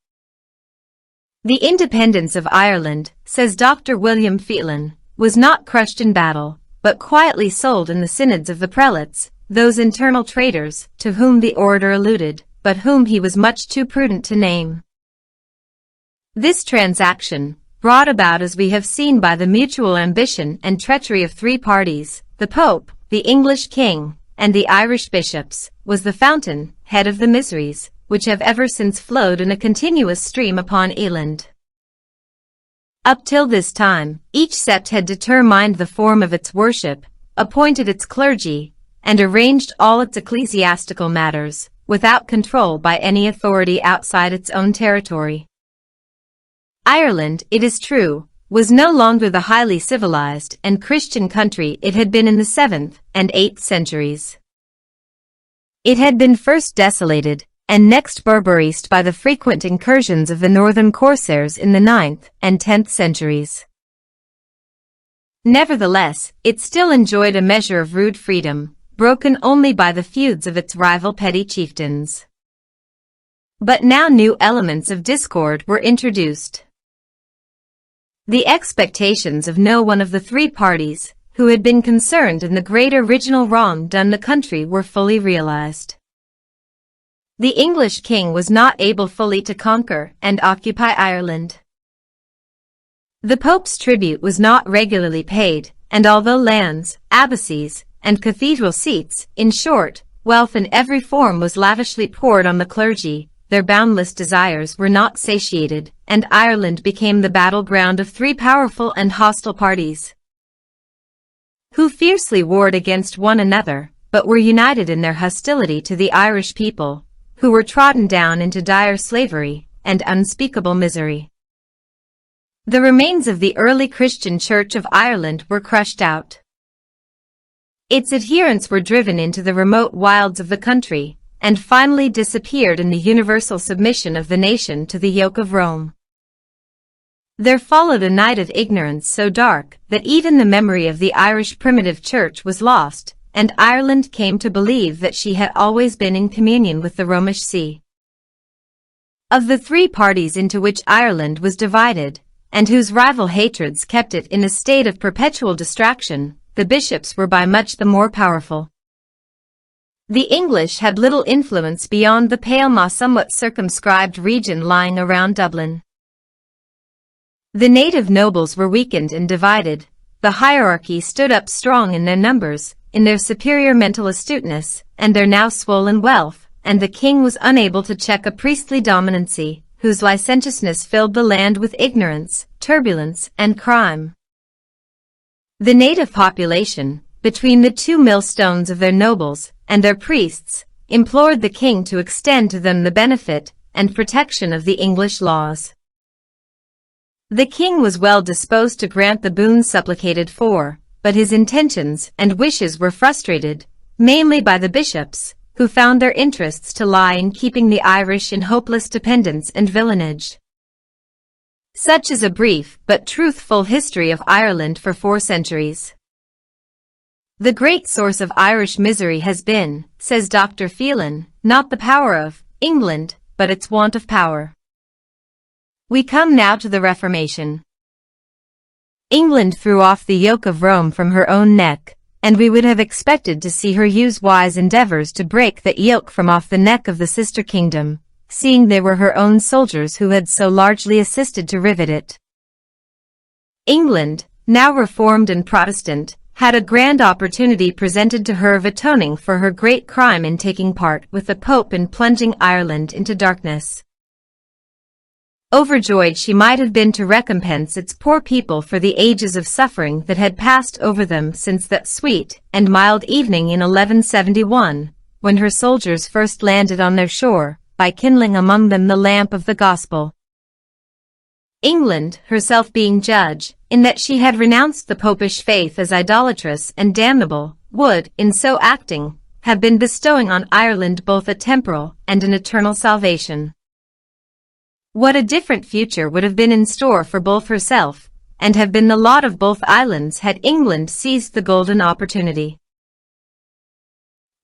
The independence of Ireland, says Dr. William Phelan, was not crushed in battle, but quietly sold in the synods of the prelates, those internal traitors to whom the orator alluded, but whom he was much too prudent to name. This transaction, brought about as we have seen by the mutual ambition and treachery of 3 parties, the Pope, the English king, and the Irish bishops, was the fountain head of the miseries, which have ever since flowed in a continuous stream upon Ireland. Up till this time, each sept had determined the form of its worship, appointed its clergy, and arranged all its ecclesiastical matters, without control by any authority outside its own territory. Ireland, it is true, was no longer the highly civilized and Christian country it had been in the 7th and 8th centuries. It had been first desolated, and next barbarized by the frequent incursions of the northern corsairs in the 9th and 10th centuries. Nevertheless, it still enjoyed a measure of rude freedom, broken only by the feuds of its rival petty chieftains. But now new elements of discord were introduced. The expectations of no one of the three parties, who had been concerned in the great original wrong done the country, were fully realized. The English king was not able fully to conquer and occupy Ireland. The Pope's tribute was not regularly paid, and although lands, abbacies, and cathedral seats, in short, wealth in every form was lavishly poured on the clergy, their boundless desires were not satiated, and Ireland became the battleground of three powerful and hostile parties, who fiercely warred against one another, but were united in their hostility to the Irish people, who were trodden down into dire slavery and unspeakable misery. The remains of the early Christian Church of Ireland were crushed out. Its adherents were driven into the remote wilds of the country, and finally disappeared in the universal submission of the nation to the yoke of Rome. There followed a night of ignorance so dark that even the memory of the Irish primitive church was lost, and Ireland came to believe that she had always been in communion with the Romish See. Of the three parties into which Ireland was divided, and whose rival hatreds kept it in a state of perpetual distraction, the bishops were by much the more powerful. The English had little influence beyond the Pale somewhat circumscribed region lying around Dublin. The native nobles were weakened and divided, the hierarchy stood up strong in their numbers, in their superior mental astuteness, and their now swollen wealth, and the king was unable to check a priestly dominancy, whose licentiousness filled the land with ignorance, turbulence, and crime. The native population, between the two millstones of their nobles and their priests, implored the king to extend to them the benefit and protection of the English laws. The king was well disposed to grant the boons supplicated for, but his intentions and wishes were frustrated, mainly by the bishops, who found their interests to lie in keeping the Irish in hopeless dependence and villanage. Such is a brief but truthful history of Ireland for 4 centuries. The great source of Irish misery has been, says Dr. Phelan, not the power of England, but its want of power. We come now to the Reformation. England threw off the yoke of Rome from her own neck, and we would have expected to see her use wise endeavors to break that yoke from off the neck of the sister kingdom, seeing they were her own soldiers who had so largely assisted to rivet it. England, now reformed and Protestant, had a grand opportunity presented to her of atoning for her great crime in taking part with the Pope in plunging Ireland into darkness. Overjoyed she might have been to recompense its poor people for the ages of suffering that had passed over them since that sweet and mild evening in 1171, when her soldiers first landed on their shore, by kindling among them the lamp of the gospel. England, herself being judge, in that she had renounced the popish faith as idolatrous and damnable, would, in so acting, have been bestowing on Ireland both a temporal and an eternal salvation. What a different future would have been in store for both herself, and have been the lot of both islands had England seized the golden opportunity.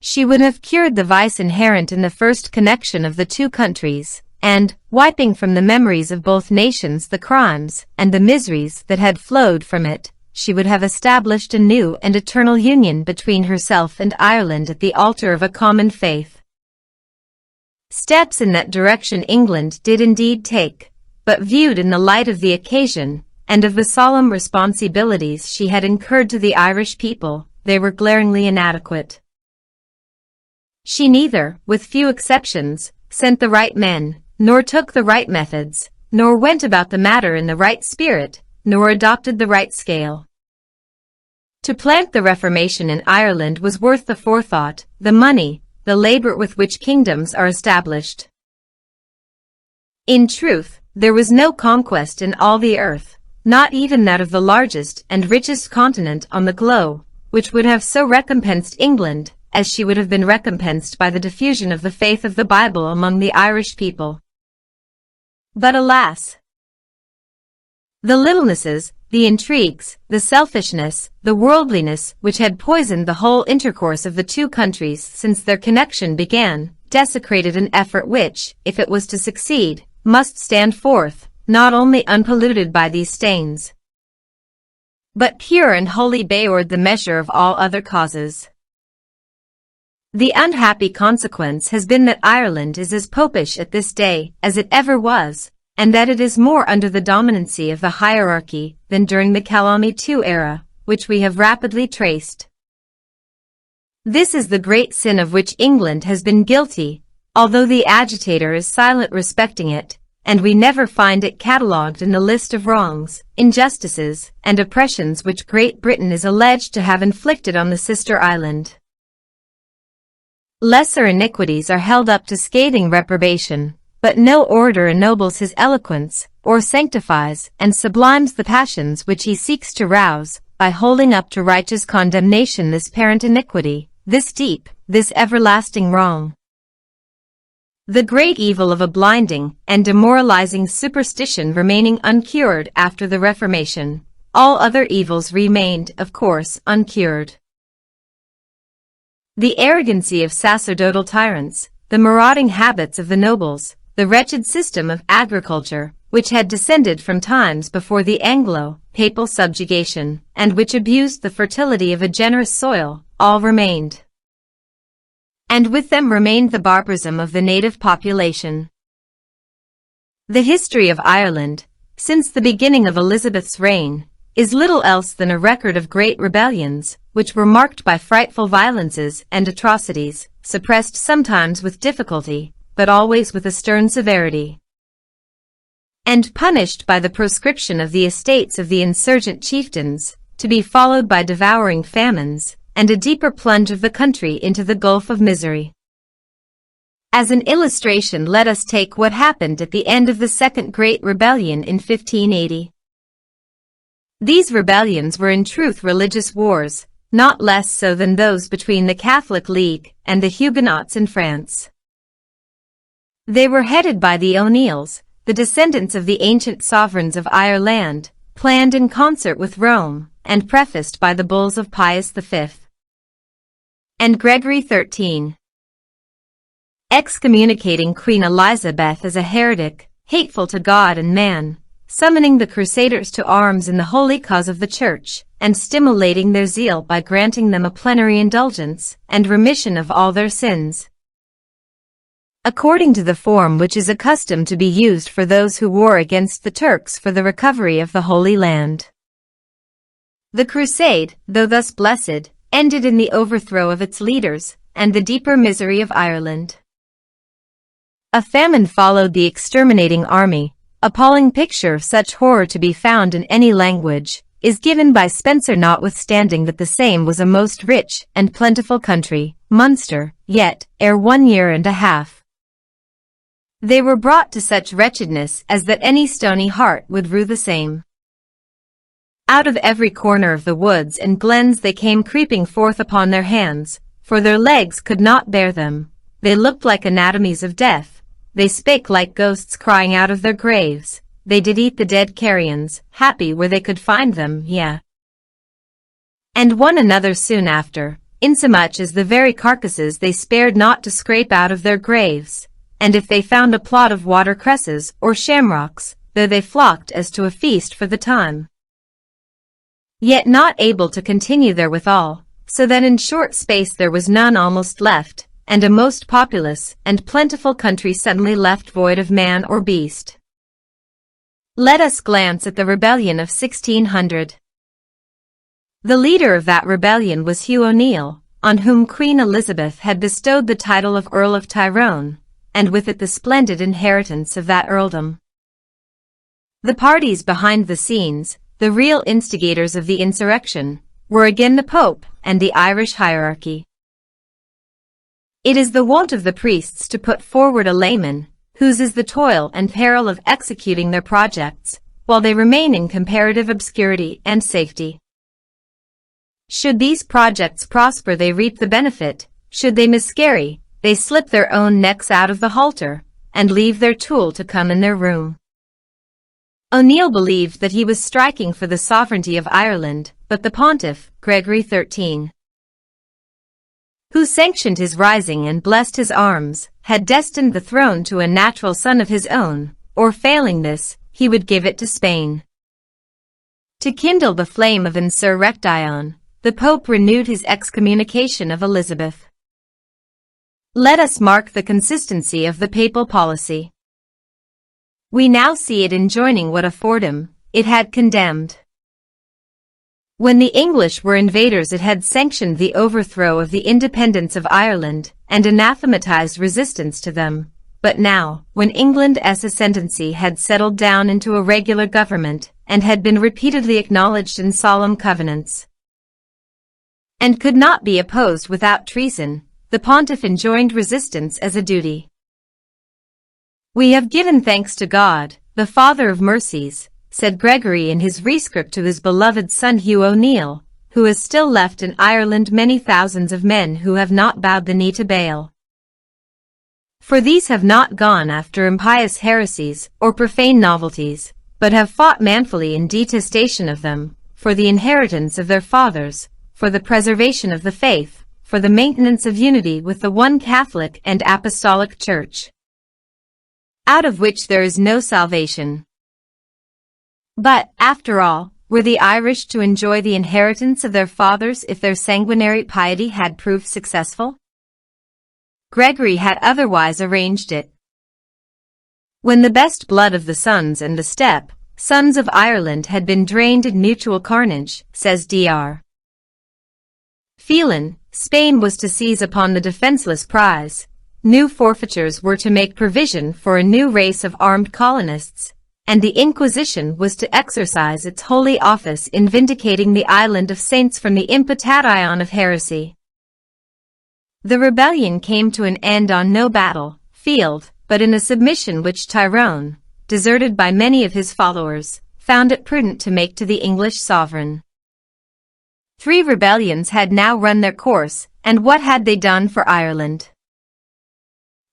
She would have cured the vice inherent in the first connection of the two countries, and, wiping from the memories of both nations the crimes and the miseries that had flowed from it, she would have established a new and eternal union between herself and Ireland at the altar of a common faith. Steps in that direction England did indeed take, but viewed in the light of the occasion, and of the solemn responsibilities she had incurred to the Irish people, they were glaringly inadequate. She neither, with few exceptions, sent the right men, nor took the right methods, nor went about the matter in the right spirit, nor adopted the right scale. To plant the Reformation in Ireland was worth the forethought, the money, the labor with which kingdoms are established. In truth, there was no conquest in all the earth, not even that of the largest and richest continent on the globe, which would have so recompensed England, as she would have been recompensed by the diffusion of the faith of the Bible among the Irish people. But alas! The littlenesses, the intrigues, the selfishness, the worldliness which had poisoned the whole intercourse of the two countries since their connection began, desecrated an effort which, if it was to succeed, must stand forth, not only unpolluted by these stains, but pure and wholly beyond the measure of all other causes. The unhappy consequence has been that Ireland is as popish at this day as it ever was, and that it is more under the dominancy of the hierarchy than during the Calamy II era, which we have rapidly traced. This is the great sin of which England has been guilty, although the agitator is silent respecting it, and we never find it catalogued in the list of wrongs, injustices, and oppressions which Great Britain is alleged to have inflicted on the sister island. Lesser iniquities are held up to scathing reprobation, but no orator ennobles his eloquence, or sanctifies and sublimes the passions which he seeks to rouse, by holding up to righteous condemnation this parent iniquity, this deep, this everlasting wrong. The great evil of a blinding and demoralizing superstition remaining uncured after the Reformation, all other evils remained, of course, uncured. The arrogancy of sacerdotal tyrants, the marauding habits of the nobles, the wretched system of agriculture, which had descended from times before the Anglo-Papal subjugation, and which abused the fertility of a generous soil, all remained. And with them remained the barbarism of the native population. The history of Ireland, since the beginning of Elizabeth's reign, is little else than a record of great rebellions, which were marked by frightful violences and atrocities, suppressed sometimes with difficulty, but always with a stern severity, and punished by the proscription of the estates of the insurgent chieftains, to be followed by devouring famines, and a deeper plunge of the country into the gulf of misery. As an illustration, let us take what happened at the end of the Second Great Rebellion in 1580. These rebellions were in truth religious wars, not less so than those between the Catholic League and the Huguenots in France. They were headed by the O'Neills, the descendants of the ancient sovereigns of Ireland, planned in concert with Rome, and prefaced by the bulls of Pius V and Gregory XIII. Excommunicating Queen Elizabeth as a heretic, hateful to God and man, summoning the Crusaders to arms in the holy cause of the Church, and stimulating their zeal by granting them a plenary indulgence and remission of all their sins, according to the form which is accustomed to be used for those who war against the Turks for the recovery of the Holy Land. The crusade, though thus blessed, ended in the overthrow of its leaders, and the deeper misery of Ireland. A famine followed the exterminating army. Appalling picture of such horror to be found in any language, is given by Spencer, notwithstanding that the same was a most rich and plentiful country, Munster, yet, ere 1 year and a half, they were brought to such wretchedness as that any stony heart would rue the same. Out of every corner of the woods and glens they came creeping forth upon their hands, for their legs could not bear them. They looked like anatomies of death. They spake like ghosts crying out of their graves. They did eat the dead carrions, happy where they could find them, yea, and one another soon after, insomuch as the very carcasses they spared not to scrape out of their graves. And if they found a plot of watercresses or shamrocks, though they flocked as to a feast for the time, yet not able to continue therewithal, so that in short space there was none almost left, and a most populous and plentiful country suddenly left void of man or beast. Let us glance at the rebellion of 1600. The leader of that rebellion was Hugh O'Neill, on whom Queen Elizabeth had bestowed the title of Earl of Tyrone, and with it the splendid inheritance of that earldom. The parties behind the scenes, the real instigators of the insurrection, were again the Pope and the Irish hierarchy. It is the wont of the priests to put forward a layman, whose is the toil and peril of executing their projects, while they remain in comparative obscurity and safety. Should these projects prosper, they reap the benefit; should they miscarry, they slip their own necks out of the halter, and leave their tool to come in their room. O'Neill believed that he was striking for the sovereignty of Ireland, but the pontiff, Gregory XIII, who sanctioned his rising and blessed his arms, had destined the throne to a natural son of his own, or failing this, he would give it to Spain. To kindle the flame of insurrection, the Pope renewed his excommunication of Elizabeth. Let us mark the consistency of the papal policy. We now see it enjoining what aforetime it had condemned. When the English were invaders, it had sanctioned the overthrow of the independence of Ireland and anathematized resistance to them. But now, when England's ascendancy had settled down into a regular government and had been repeatedly acknowledged in solemn covenants, and could not be opposed without treason, the pontiff enjoined resistance as a duty. We have given thanks to God, the Father of mercies, said Gregory in his rescript to his beloved son Hugh O'Neill, who has still left in Ireland many thousands of men who have not bowed the knee to Baal. For these have not gone after impious heresies or profane novelties, but have fought manfully in detestation of them, for the inheritance of their fathers, for the preservation of the faith, for the maintenance of unity with the one Catholic and Apostolic Church, out of which there is no salvation. But, after all, were the Irish to enjoy the inheritance of their fathers if their sanguinary piety had proved successful? Gregory had otherwise arranged it. When the best blood of the sons and the sons of Ireland had been drained in mutual carnage, says Dr. Phelan, Spain was to seize upon the defenseless prize. New forfeitures were to make provision for a new race of armed colonists, and the Inquisition was to exercise its holy office in vindicating the island of saints from the imputation of heresy. The rebellion came to an end on no battle field, but in a submission which Tyrone, deserted by many of his followers, found it prudent to make to the English sovereign. 3 rebellions had now run their course, and what had they done for Ireland?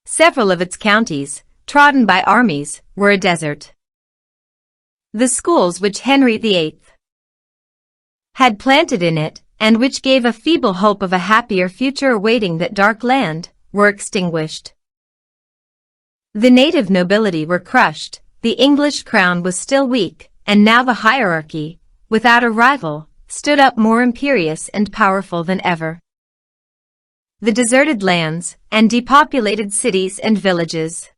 Several of its counties, trodden by armies, were a desert. The schools which Henry VIII had planted in it, and which gave a feeble hope of a happier future awaiting that dark land, were extinguished. The native nobility were crushed, the English crown was still weak, and now the hierarchy, without a rival, stood up more imperious and powerful than ever. The deserted lands, and depopulated cities and villages.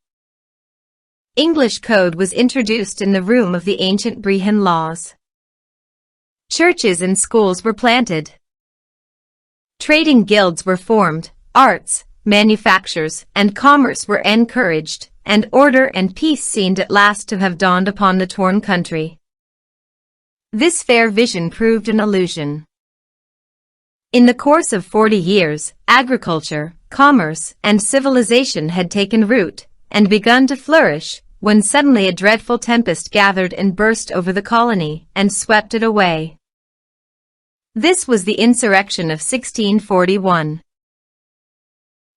English code was introduced in the room of the ancient Brehon laws. Churches and schools were planted. Trading guilds were formed, arts, manufactures, and commerce were encouraged, and order and peace seemed at last to have dawned upon the torn country. This fair vision proved an illusion. In the course of 40 years, agriculture, commerce, and civilization had taken root, and begun to flourish, when suddenly a dreadful tempest gathered and burst over the colony, and swept it away. This was the insurrection of 1641.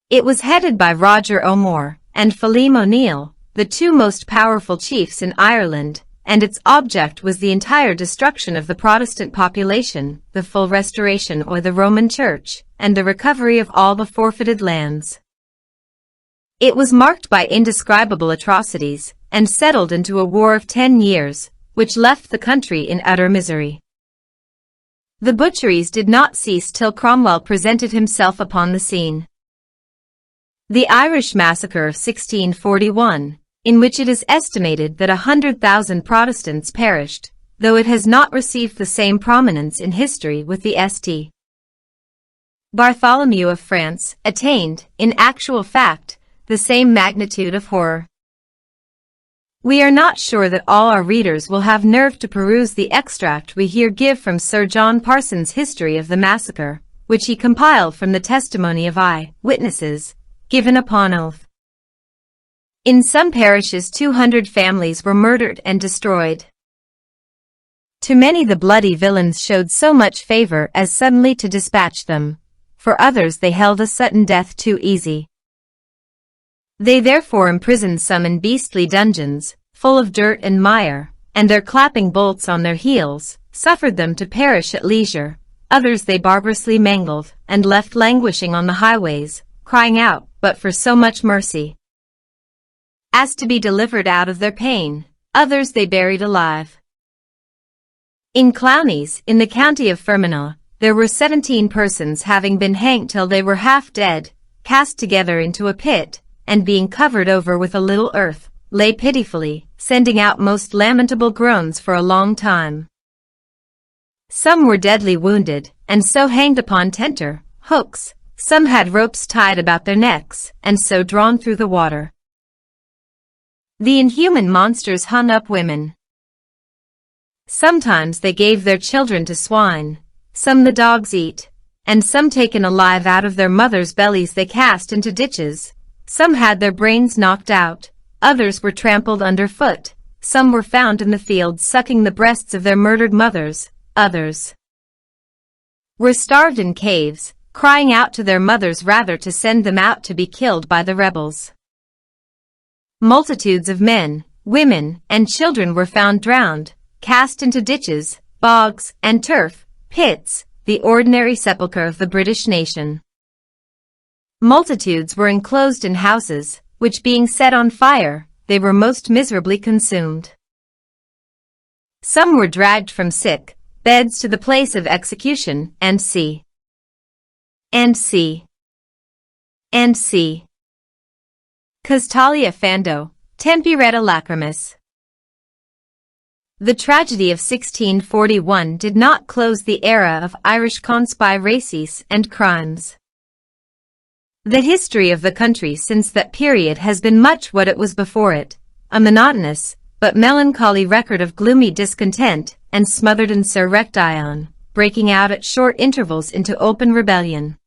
It was headed by Roger O'More and Phelim O'Neill, the 2 most powerful chiefs in Ireland, and its object was the entire destruction of the Protestant population, the full restoration of the Roman Church, and the recovery of all the forfeited lands. It was marked by indescribable atrocities, and settled into a war of 10 years, which left the country in utter misery. The butcheries did not cease till Cromwell presented himself upon the scene. The Irish Massacre of 1641, in which it is estimated that 100,000 Protestants perished, though it has not received the same prominence in history with the St. Bartholomew of France attained, in actual fact, the same magnitude of horror. We are not sure that all our readers will have nerve to peruse the extract we here give from Sir John Parsons' history of the massacre, which he compiled from the testimony of eye-witnesses, given upon oath. In some parishes 200 families were murdered and destroyed. To many the bloody villains showed so much favor as suddenly to dispatch them. For others they held a sudden death too easy. They therefore imprisoned some in beastly dungeons, full of dirt and mire, and their clapping bolts on their heels, suffered them to perish at leisure. Others they barbarously mangled, and left languishing on the highways, crying out, but for so much mercy as to be delivered out of their pain. Others they buried alive. In Clownies, in the county of Fermanagh, there were 17 persons having been hanged till they were half dead, cast together into a pit, and being covered over with a little earth, lay pitifully, sending out most lamentable groans for a long time. Some were deadly wounded, and so hanged upon tenter hooks. Some had ropes tied about their necks, and so drawn through the water. The inhuman monsters hung up women. Sometimes they gave their children to swine, some the dogs eat, and some taken alive out of their mothers' bellies they cast into ditches. Some had their brains knocked out, others were trampled underfoot, some were found in the fields sucking the breasts of their murdered mothers, others were starved in caves, crying out to their mothers rather to send them out to be killed by the rebels. Multitudes of men, women, and children were found drowned, cast into ditches, bogs, and turf pits, the ordinary sepulchre of the British nation. Multitudes were enclosed in houses, which being set on fire, they were most miserably consumed. Some were dragged from sick beds to the place of execution, and see. Custalia fando, tempireta lacrimis. The tragedy of 1641 did not close the era of Irish conspiracies and crimes. The history of the country since that period has been much what it was before it, a monotonous but melancholy record of gloomy discontent and smothered insurrection, breaking out at short intervals into open rebellion,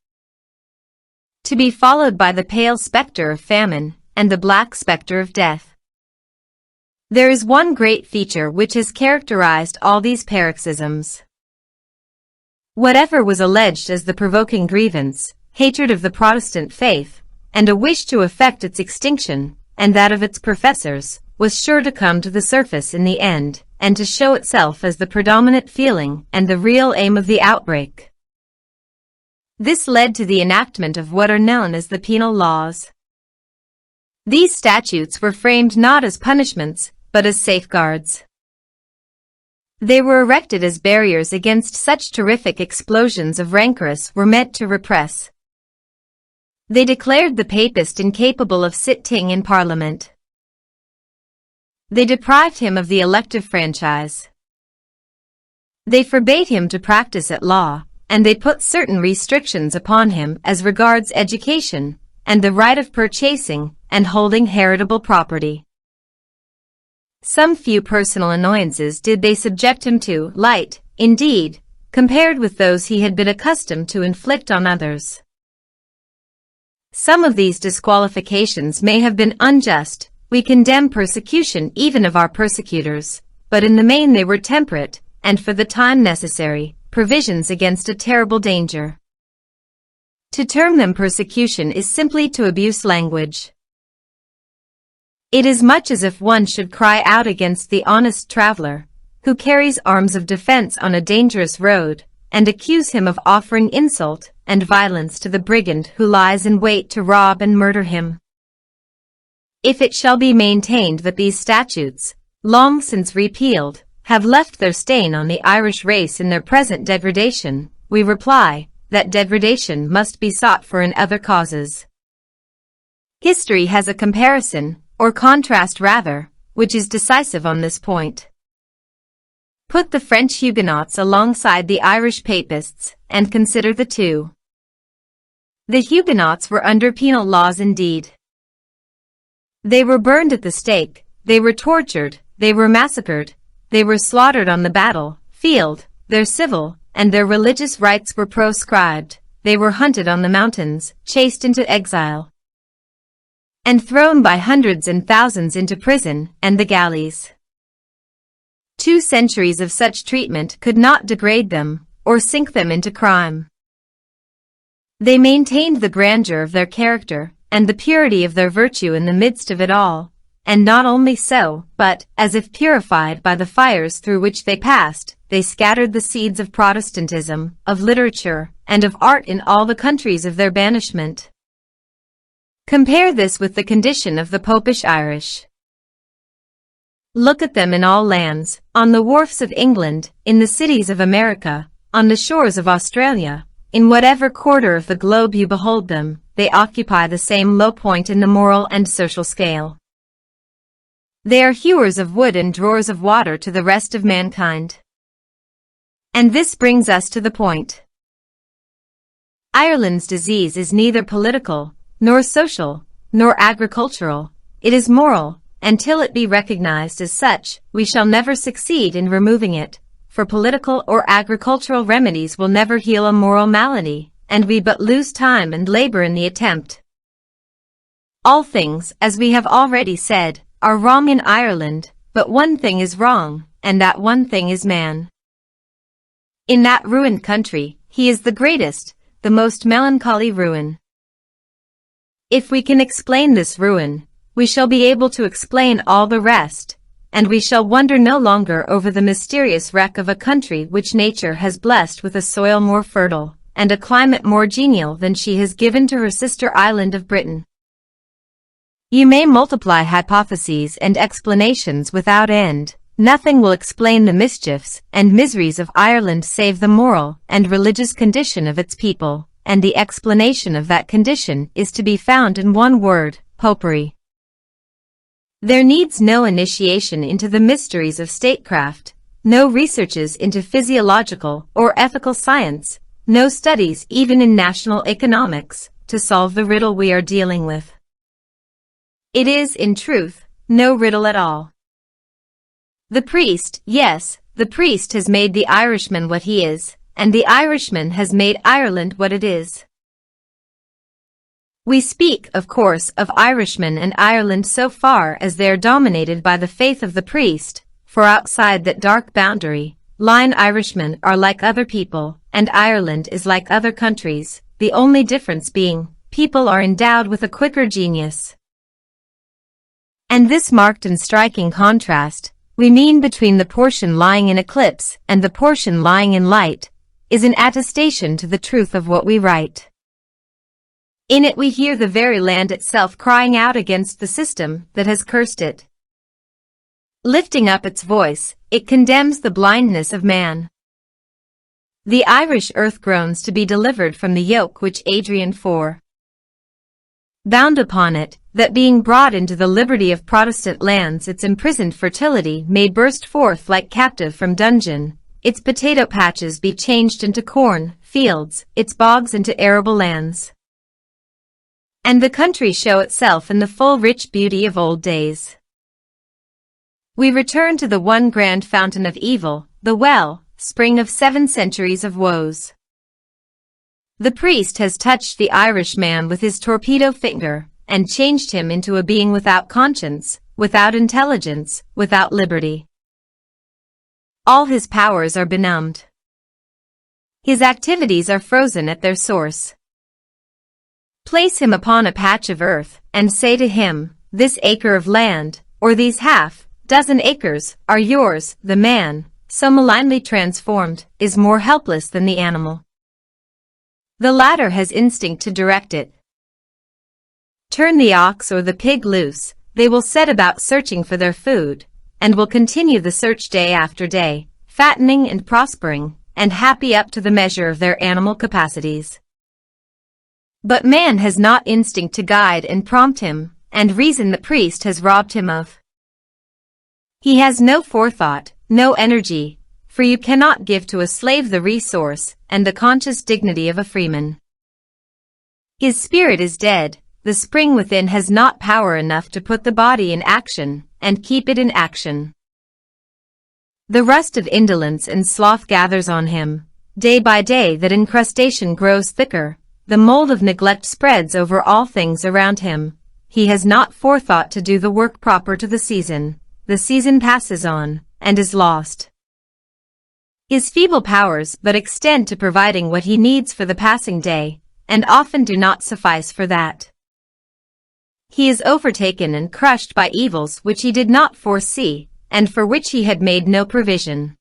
to be followed by the pale spectre of famine and the black spectre of death. There is one great feature which has characterized all these paroxysms. Whatever was alleged as the provoking grievance, hatred of the Protestant faith, and a wish to effect its extinction, and that of its professors, was sure to come to the surface in the end, and to show itself as the predominant feeling and the real aim of the outbreak. This led to the enactment of what are known as the penal laws. These statutes were framed not as punishments, but as safeguards. They were erected as barriers against such terrific explosions of rancorous were meant to repress. They declared the papist incapable of sitting in Parliament. They deprived him of the elective franchise. They forbade him to practice at law, and they put certain restrictions upon him as regards education, and the right of purchasing and holding heritable property. Some few personal annoyances did they subject him to, light, indeed, compared with those he had been accustomed to inflict on others. Some of these disqualifications may have been unjust. We condemn persecution even of our persecutors, but in the main they were temperate, and for the time necessary, provisions against a terrible danger. To term them persecution is simply to abuse language. It is much as if one should cry out against the honest traveler, who carries arms of defense on a dangerous road, and accuse him of offering insult and violence to the brigand who lies in wait to rob and murder him. If it shall be maintained that these statutes, long since repealed, have left their stain on the Irish race in their present degradation, we reply, that degradation must be sought for in other causes. History has a comparison, or contrast rather, which is decisive on this point. Put the French Huguenots alongside the Irish Papists, and consider the two. The Huguenots were under penal laws indeed. They were burned at the stake, they were tortured, they were massacred, they were slaughtered on the battle field, their civil and their religious rights were proscribed, they were hunted on the mountains, chased into exile, and thrown by hundreds and thousands into prison and the galleys. 2 centuries of such treatment could not degrade them, or sink them into crime. They maintained the grandeur of their character, and the purity of their virtue in the midst of it all, and not only so, but, as if purified by the fires through which they passed, they scattered the seeds of Protestantism, of literature, and of art in all the countries of their banishment. Compare this with the condition of the Popish Irish. Look at them in all lands, on the wharfs of England, in the cities of America, on the shores of Australia, in whatever quarter of the globe you behold them, they occupy the same low point in the moral and social scale. They are hewers of wood and drawers of water to the rest of mankind. And this brings us to the point. Ireland's disease is neither political, nor social, nor agricultural, it is moral, and till it be recognized as such, we shall never succeed in removing it, for political or agricultural remedies will never heal a moral malady, and we but lose time and labor in the attempt. All things, as we have already said, are wrong in Ireland, but one thing is wrong, and that one thing is man. In that ruined country, he is the greatest, the most melancholy ruin. If we can explain this ruin, we shall be able to explain all the rest, and we shall wonder no longer over the mysterious wreck of a country which nature has blessed with a soil more fertile, and a climate more genial than she has given to her sister island of Britain. You may multiply hypotheses and explanations without end, nothing will explain the mischiefs and miseries of Ireland save the moral and religious condition of its people, and the explanation of that condition is to be found in one word, popery. There needs no initiation into the mysteries of statecraft, no researches into physiological or ethical science, no studies even in national economics, to solve the riddle we are dealing with. It is, in truth, no riddle at all. The priest, yes, the priest has made the Irishman what he is, and the Irishman has made Ireland what it is. We speak, of course, of Irishmen and Ireland so far as they are dominated by the faith of the priest, for outside that dark boundary line Irishmen are like other people, and Ireland is like other countries, the only difference being, people are endowed with a quicker genius. And this marked and striking contrast, we mean between the portion lying in eclipse and the portion lying in light, is an attestation to the truth of what we write. In it we hear the very land itself crying out against the system that has cursed it. Lifting up its voice, it condemns the blindness of man. The Irish earth groans to be delivered from the yoke which Adrian IV bound upon it, that being brought into the liberty of Protestant lands its imprisoned fertility may burst forth like captive from dungeon, its potato patches be changed into corn fields, its bogs into arable lands, and the country show itself in the full rich beauty of old days. We return to the one grand fountain of evil, the well, spring of 7 centuries of woes. The priest has touched the Irishman with his torpedo finger, and changed him into a being without conscience, without intelligence, without liberty. All his powers are benumbed. His activities are frozen at their source. Place him upon a patch of earth, and say to him, this acre of land, or these half-dozen acres, are yours, the man, so malignly transformed, is more helpless than the animal. The latter has instinct to direct it. Turn the ox or the pig loose, they will set about searching for their food, and will continue the search day after day, fattening and prospering, and happy up to the measure of their animal capacities. But man has not instinct to guide and prompt him, and reason the priest has robbed him of. He has no forethought, no energy, for you cannot give to a slave the resource and the conscious dignity of a freeman. His spirit is dead, the spring within has not power enough to put the body in action, and keep it in action. The rust of indolence and sloth gathers on him. Day by day that incrustation grows thicker, the mold of neglect spreads over all things around him. He has not forethought to do the work proper to the season passes on, and is lost. His feeble powers but extend to providing what he needs for the passing day, and often do not suffice for that. He is overtaken and crushed by evils which he did not foresee, and for which he had made no provision.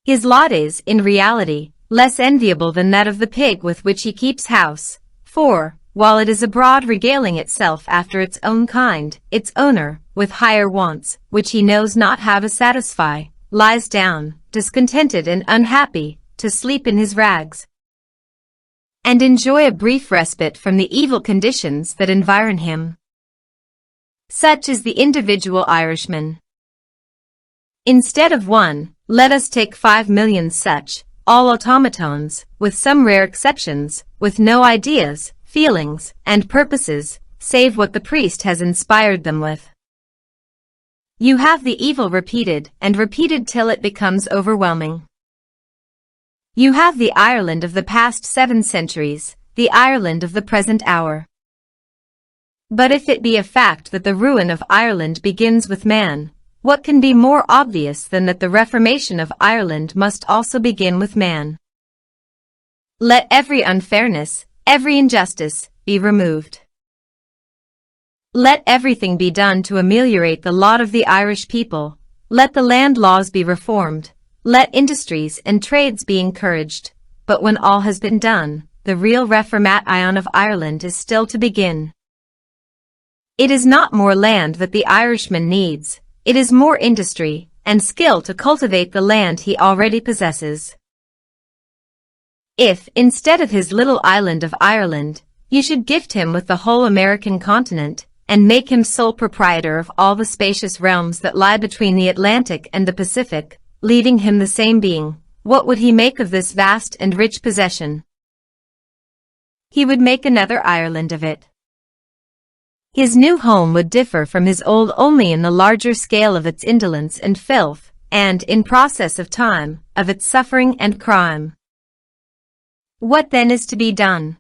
His lot is, in reality, less enviable than that of the pig with which he keeps house, for, while it is abroad regaling itself after its own kind, its owner, with higher wants, which he knows not how to satisfy, lies down, discontented and unhappy, to sleep in his rags, and enjoy a brief respite from the evil conditions that environ him. Such is the individual Irishman. Instead of one, let us take 5 million such, all automatons, with some rare exceptions, with no ideas, feelings, and purposes, save what the priest has inspired them with. You have the evil repeated and repeated till it becomes overwhelming. You have the Ireland of the past 7 centuries, the Ireland of the present hour. But if it be a fact that the ruin of Ireland begins with man, what can be more obvious than that the Reformation of Ireland must also begin with man? Let every unfairness, every injustice, be removed. Let everything be done to ameliorate the lot of the Irish people. Let the land laws be reformed. Let industries and trades be encouraged. But when all has been done, the real Reformation of Ireland is still to begin. It is not more land that the Irishman needs, it is more industry and skill to cultivate the land he already possesses. If, instead of his little island of Ireland, you should gift him with the whole American continent, and make him sole proprietor of all the spacious realms that lie between the Atlantic and the Pacific, leaving him the same being, what would he make of this vast and rich possession? He would make another Ireland of it. His new home would differ from his old only in the larger scale of its indolence and filth, and, in process of time, of its suffering and crime. What then is to be done?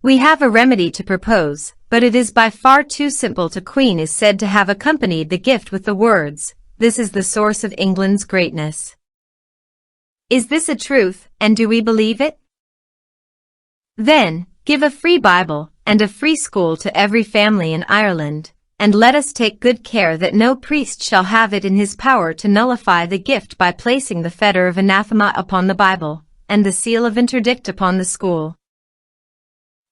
We have a remedy to propose, but it is by far too simple. Queen is said to have accompanied the gift with the words, "This is the source of England's greatness." Is this a truth, and do we believe it? Then, give a free Bible and a free school to every family in Ireland, and let us take good care that no priest shall have it in his power to nullify the gift by placing the fetter of anathema upon the Bible, and the seal of interdict upon the school.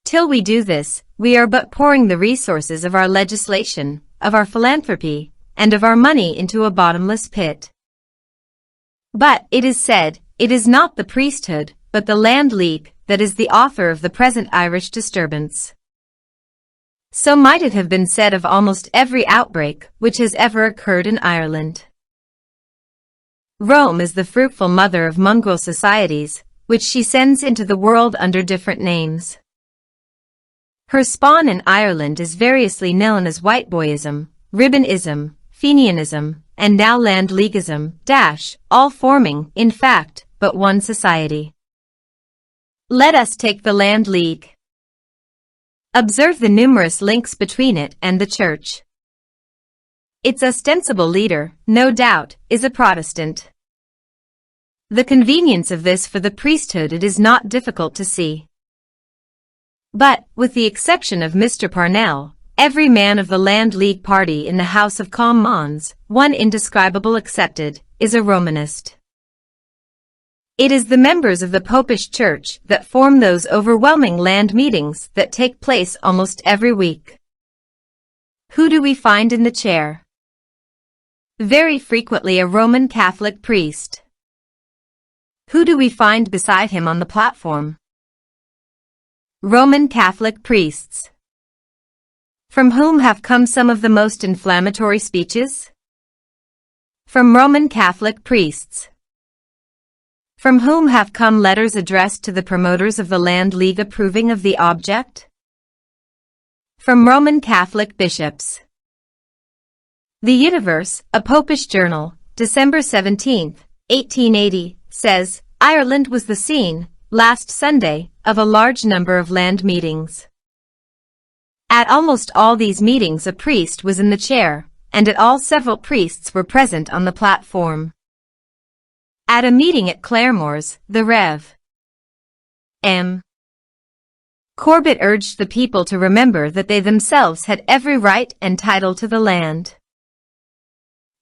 Till we do this, we are but pouring the resources of our legislation, of our philanthropy, and of our money into a bottomless pit. But, it is said, it is not the priesthood, but the Land League, that is the author of the present Irish disturbance. So might it have been said of almost every outbreak which has ever occurred in Ireland. Rome is the fruitful mother of mongrel societies, which she sends into the world under different names. Her spawn in Ireland is variously known as Whiteboyism, Ribbonism, Fenianism, and now Land Leaguism, all forming, in fact, but one society. Let us take the Land League. Observe the numerous links between it and the Church. Its ostensible leader, no doubt, is a Protestant. The convenience of this for the priesthood it is not difficult to see. But, with the exception of Mr. Parnell, every man of the Land League party in the House of Commons, one indescribable excepted, is a Romanist. It is the members of the Popish Church that form those overwhelming land meetings that take place almost every week. Who do we find in the chair? Very frequently a Roman Catholic priest. Who do we find beside him on the platform? Roman Catholic priests. From whom have come some of the most inflammatory speeches? From Roman Catholic priests. From whom have come letters addressed to the promoters of the Land League approving of the object? From Roman Catholic bishops. The Universe, a Popish journal, December 17, 1880, says, Ireland was the scene, last Sunday, of a large number of land meetings. At almost all these meetings a priest was in the chair, and at all several priests were present on the platform. At a meeting at Claremore's, the Rev. M. Corbett urged the people to remember that they themselves had every right and title to the land.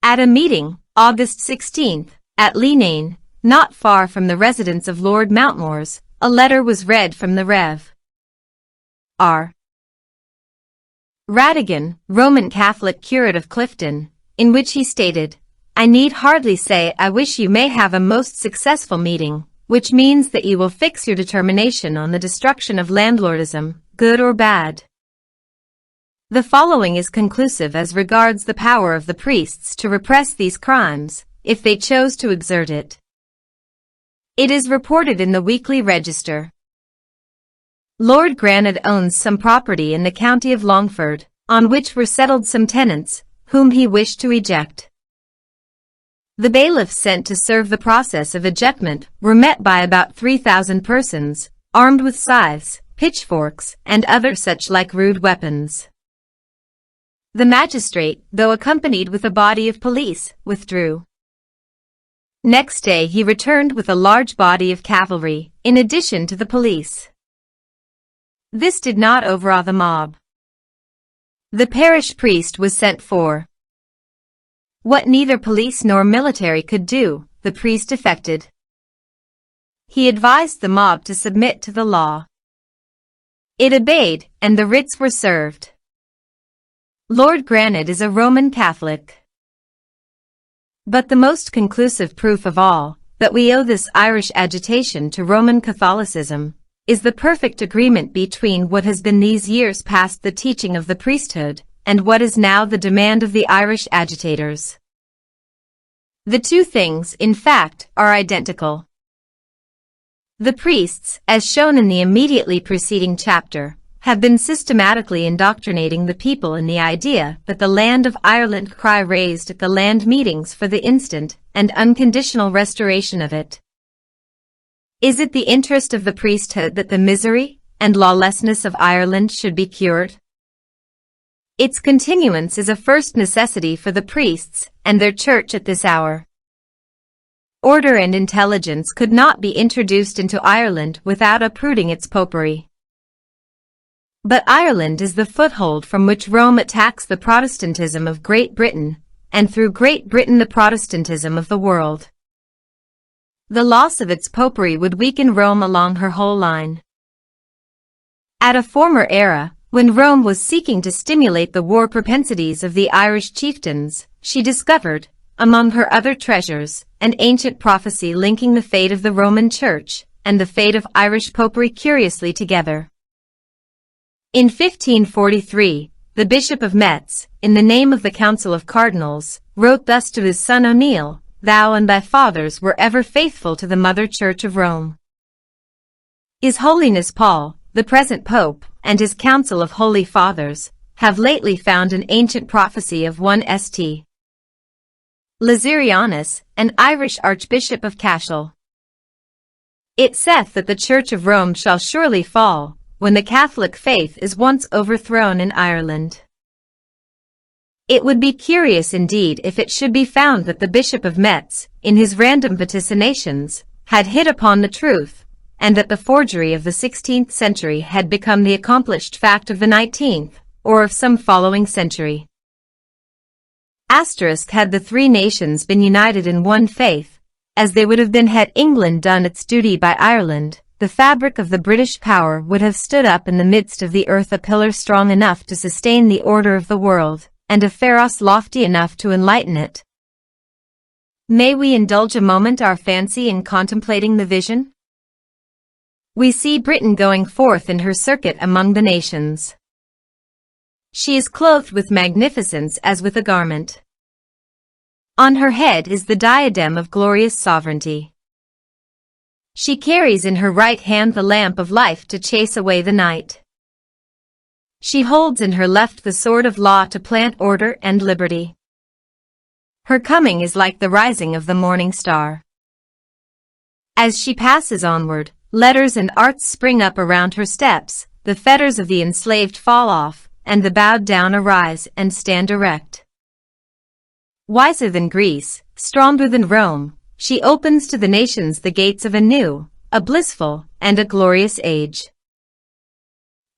At a meeting, August 16, at Leenane, not far from the residence of Lord Mountmore's, a letter was read from the Rev. R. Radigan, Roman Catholic curate of Clifton, in which he stated, I need hardly say I wish you may have a most successful meeting, which means that you will fix your determination on the destruction of landlordism, good or bad. The following is conclusive as regards the power of the priests to repress these crimes, if they chose to exert it. It is reported in the Weekly Register. Lord Granite owns some property in the county of Longford, on which were settled some tenants, whom he wished to eject. The bailiffs sent to serve the process of ejectment were met by about 3,000 persons, armed with scythes, pitchforks, and other such like rude weapons. The magistrate, though accompanied with a body of police, withdrew. Next day he returned with a large body of cavalry, in addition to the police. This did not overawe the mob. The parish priest was sent for. What neither police nor military could do, the priest effected. He advised the mob to submit to the law. It obeyed, and the writs were served. Lord Granite is a Roman Catholic. But the most conclusive proof of all, that we owe this Irish agitation to Roman Catholicism, is the perfect agreement between what has been these years past the teaching of the priesthood, and what is now the demand of the Irish agitators. The two things, in fact, are identical. The priests, as shown in the immediately preceding chapter, have been systematically indoctrinating the people in the idea that the land of Ireland cry raised at the land meetings for the instant and unconditional restoration of it. Is it the interest of the priesthood that the misery and lawlessness of Ireland should be cured? Its continuance is a first necessity for the priests and their church at this hour. Order and intelligence could not be introduced into Ireland without uprooting its popery. But Ireland is the foothold from which Rome attacks the Protestantism of Great Britain, and through Great Britain the Protestantism of the world. The loss of its popery would weaken Rome along her whole line. At a former era, when Rome was seeking to stimulate the war propensities of the Irish chieftains, she discovered, among her other treasures, an ancient prophecy linking the fate of the Roman Church and the fate of Irish popery curiously together. In 1543, the Bishop of Metz, in the name of the Council of Cardinals, wrote thus to his son O'Neill, Thou and thy fathers were ever faithful to the Mother Church of Rome. His Holiness Paul, the present Pope, and his Council of Holy Fathers, have lately found an ancient prophecy of one St. Laserianus, an Irish Archbishop of Cashel. It saith that the Church of Rome shall surely fall, when the Catholic faith is once overthrown in Ireland. It would be curious indeed if it should be found that the Bishop of Metz, in his random vaticinations, had hit upon the truth, and that the forgery of the 16th century had become the accomplished fact of the 19th, or of some following century. Asterisk had the three nations been united in one faith, as they would have been had England done its duty by Ireland, the fabric of the British power would have stood up in the midst of the earth a pillar strong enough to sustain the order of the world, and a pharos lofty enough to enlighten it. May we indulge a moment our fancy in contemplating the vision? We see Britain going forth in her circuit among the nations. She is clothed with magnificence as with a garment. On her head is the diadem of glorious sovereignty. She carries in her right hand the lamp of life to chase away the night. She holds in her left the sword of law to plant order and liberty. Her coming is like the rising of the morning star. As she passes onward, letters and arts spring up around her steps, the fetters of the enslaved fall off, and the bowed down arise and stand erect. Wiser than Greece, stronger than Rome, she opens to the nations the gates of a new, a blissful, and a glorious age.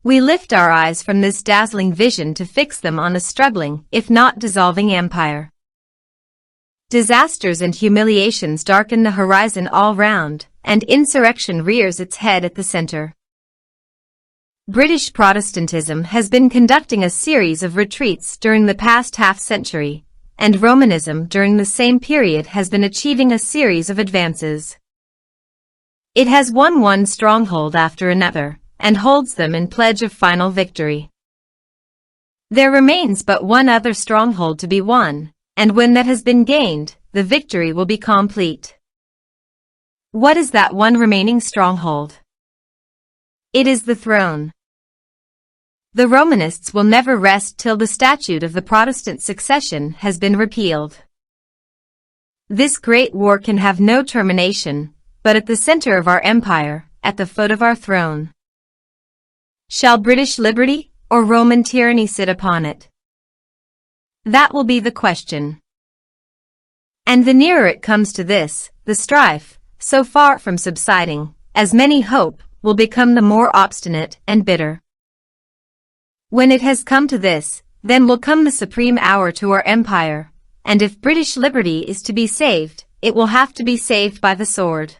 We lift our eyes from this dazzling vision to fix them on a struggling, if not dissolving empire. Disasters and humiliations darken the horizon all round, and insurrection rears its head at the center. British Protestantism has been conducting a series of retreats during the past half-century, and Romanism during the same period has been achieving a series of advances. It has won one stronghold after another, and holds them in pledge of final victory. There remains but one other stronghold to be won, and when that has been gained, the victory will be complete. What is that one remaining stronghold? It is the throne. The Romanists will never rest till the statute of the Protestant succession has been repealed. This great war can have no termination, but at the center of our empire, at the foot of our throne. Shall British liberty or Roman tyranny sit upon it? That will be the question. And the nearer it comes to this, the strife, so far from subsiding, as many hope, will become the more obstinate and bitter. When it has come to this, then will come the supreme hour to our empire, and if British liberty is to be saved, it will have to be saved by the sword.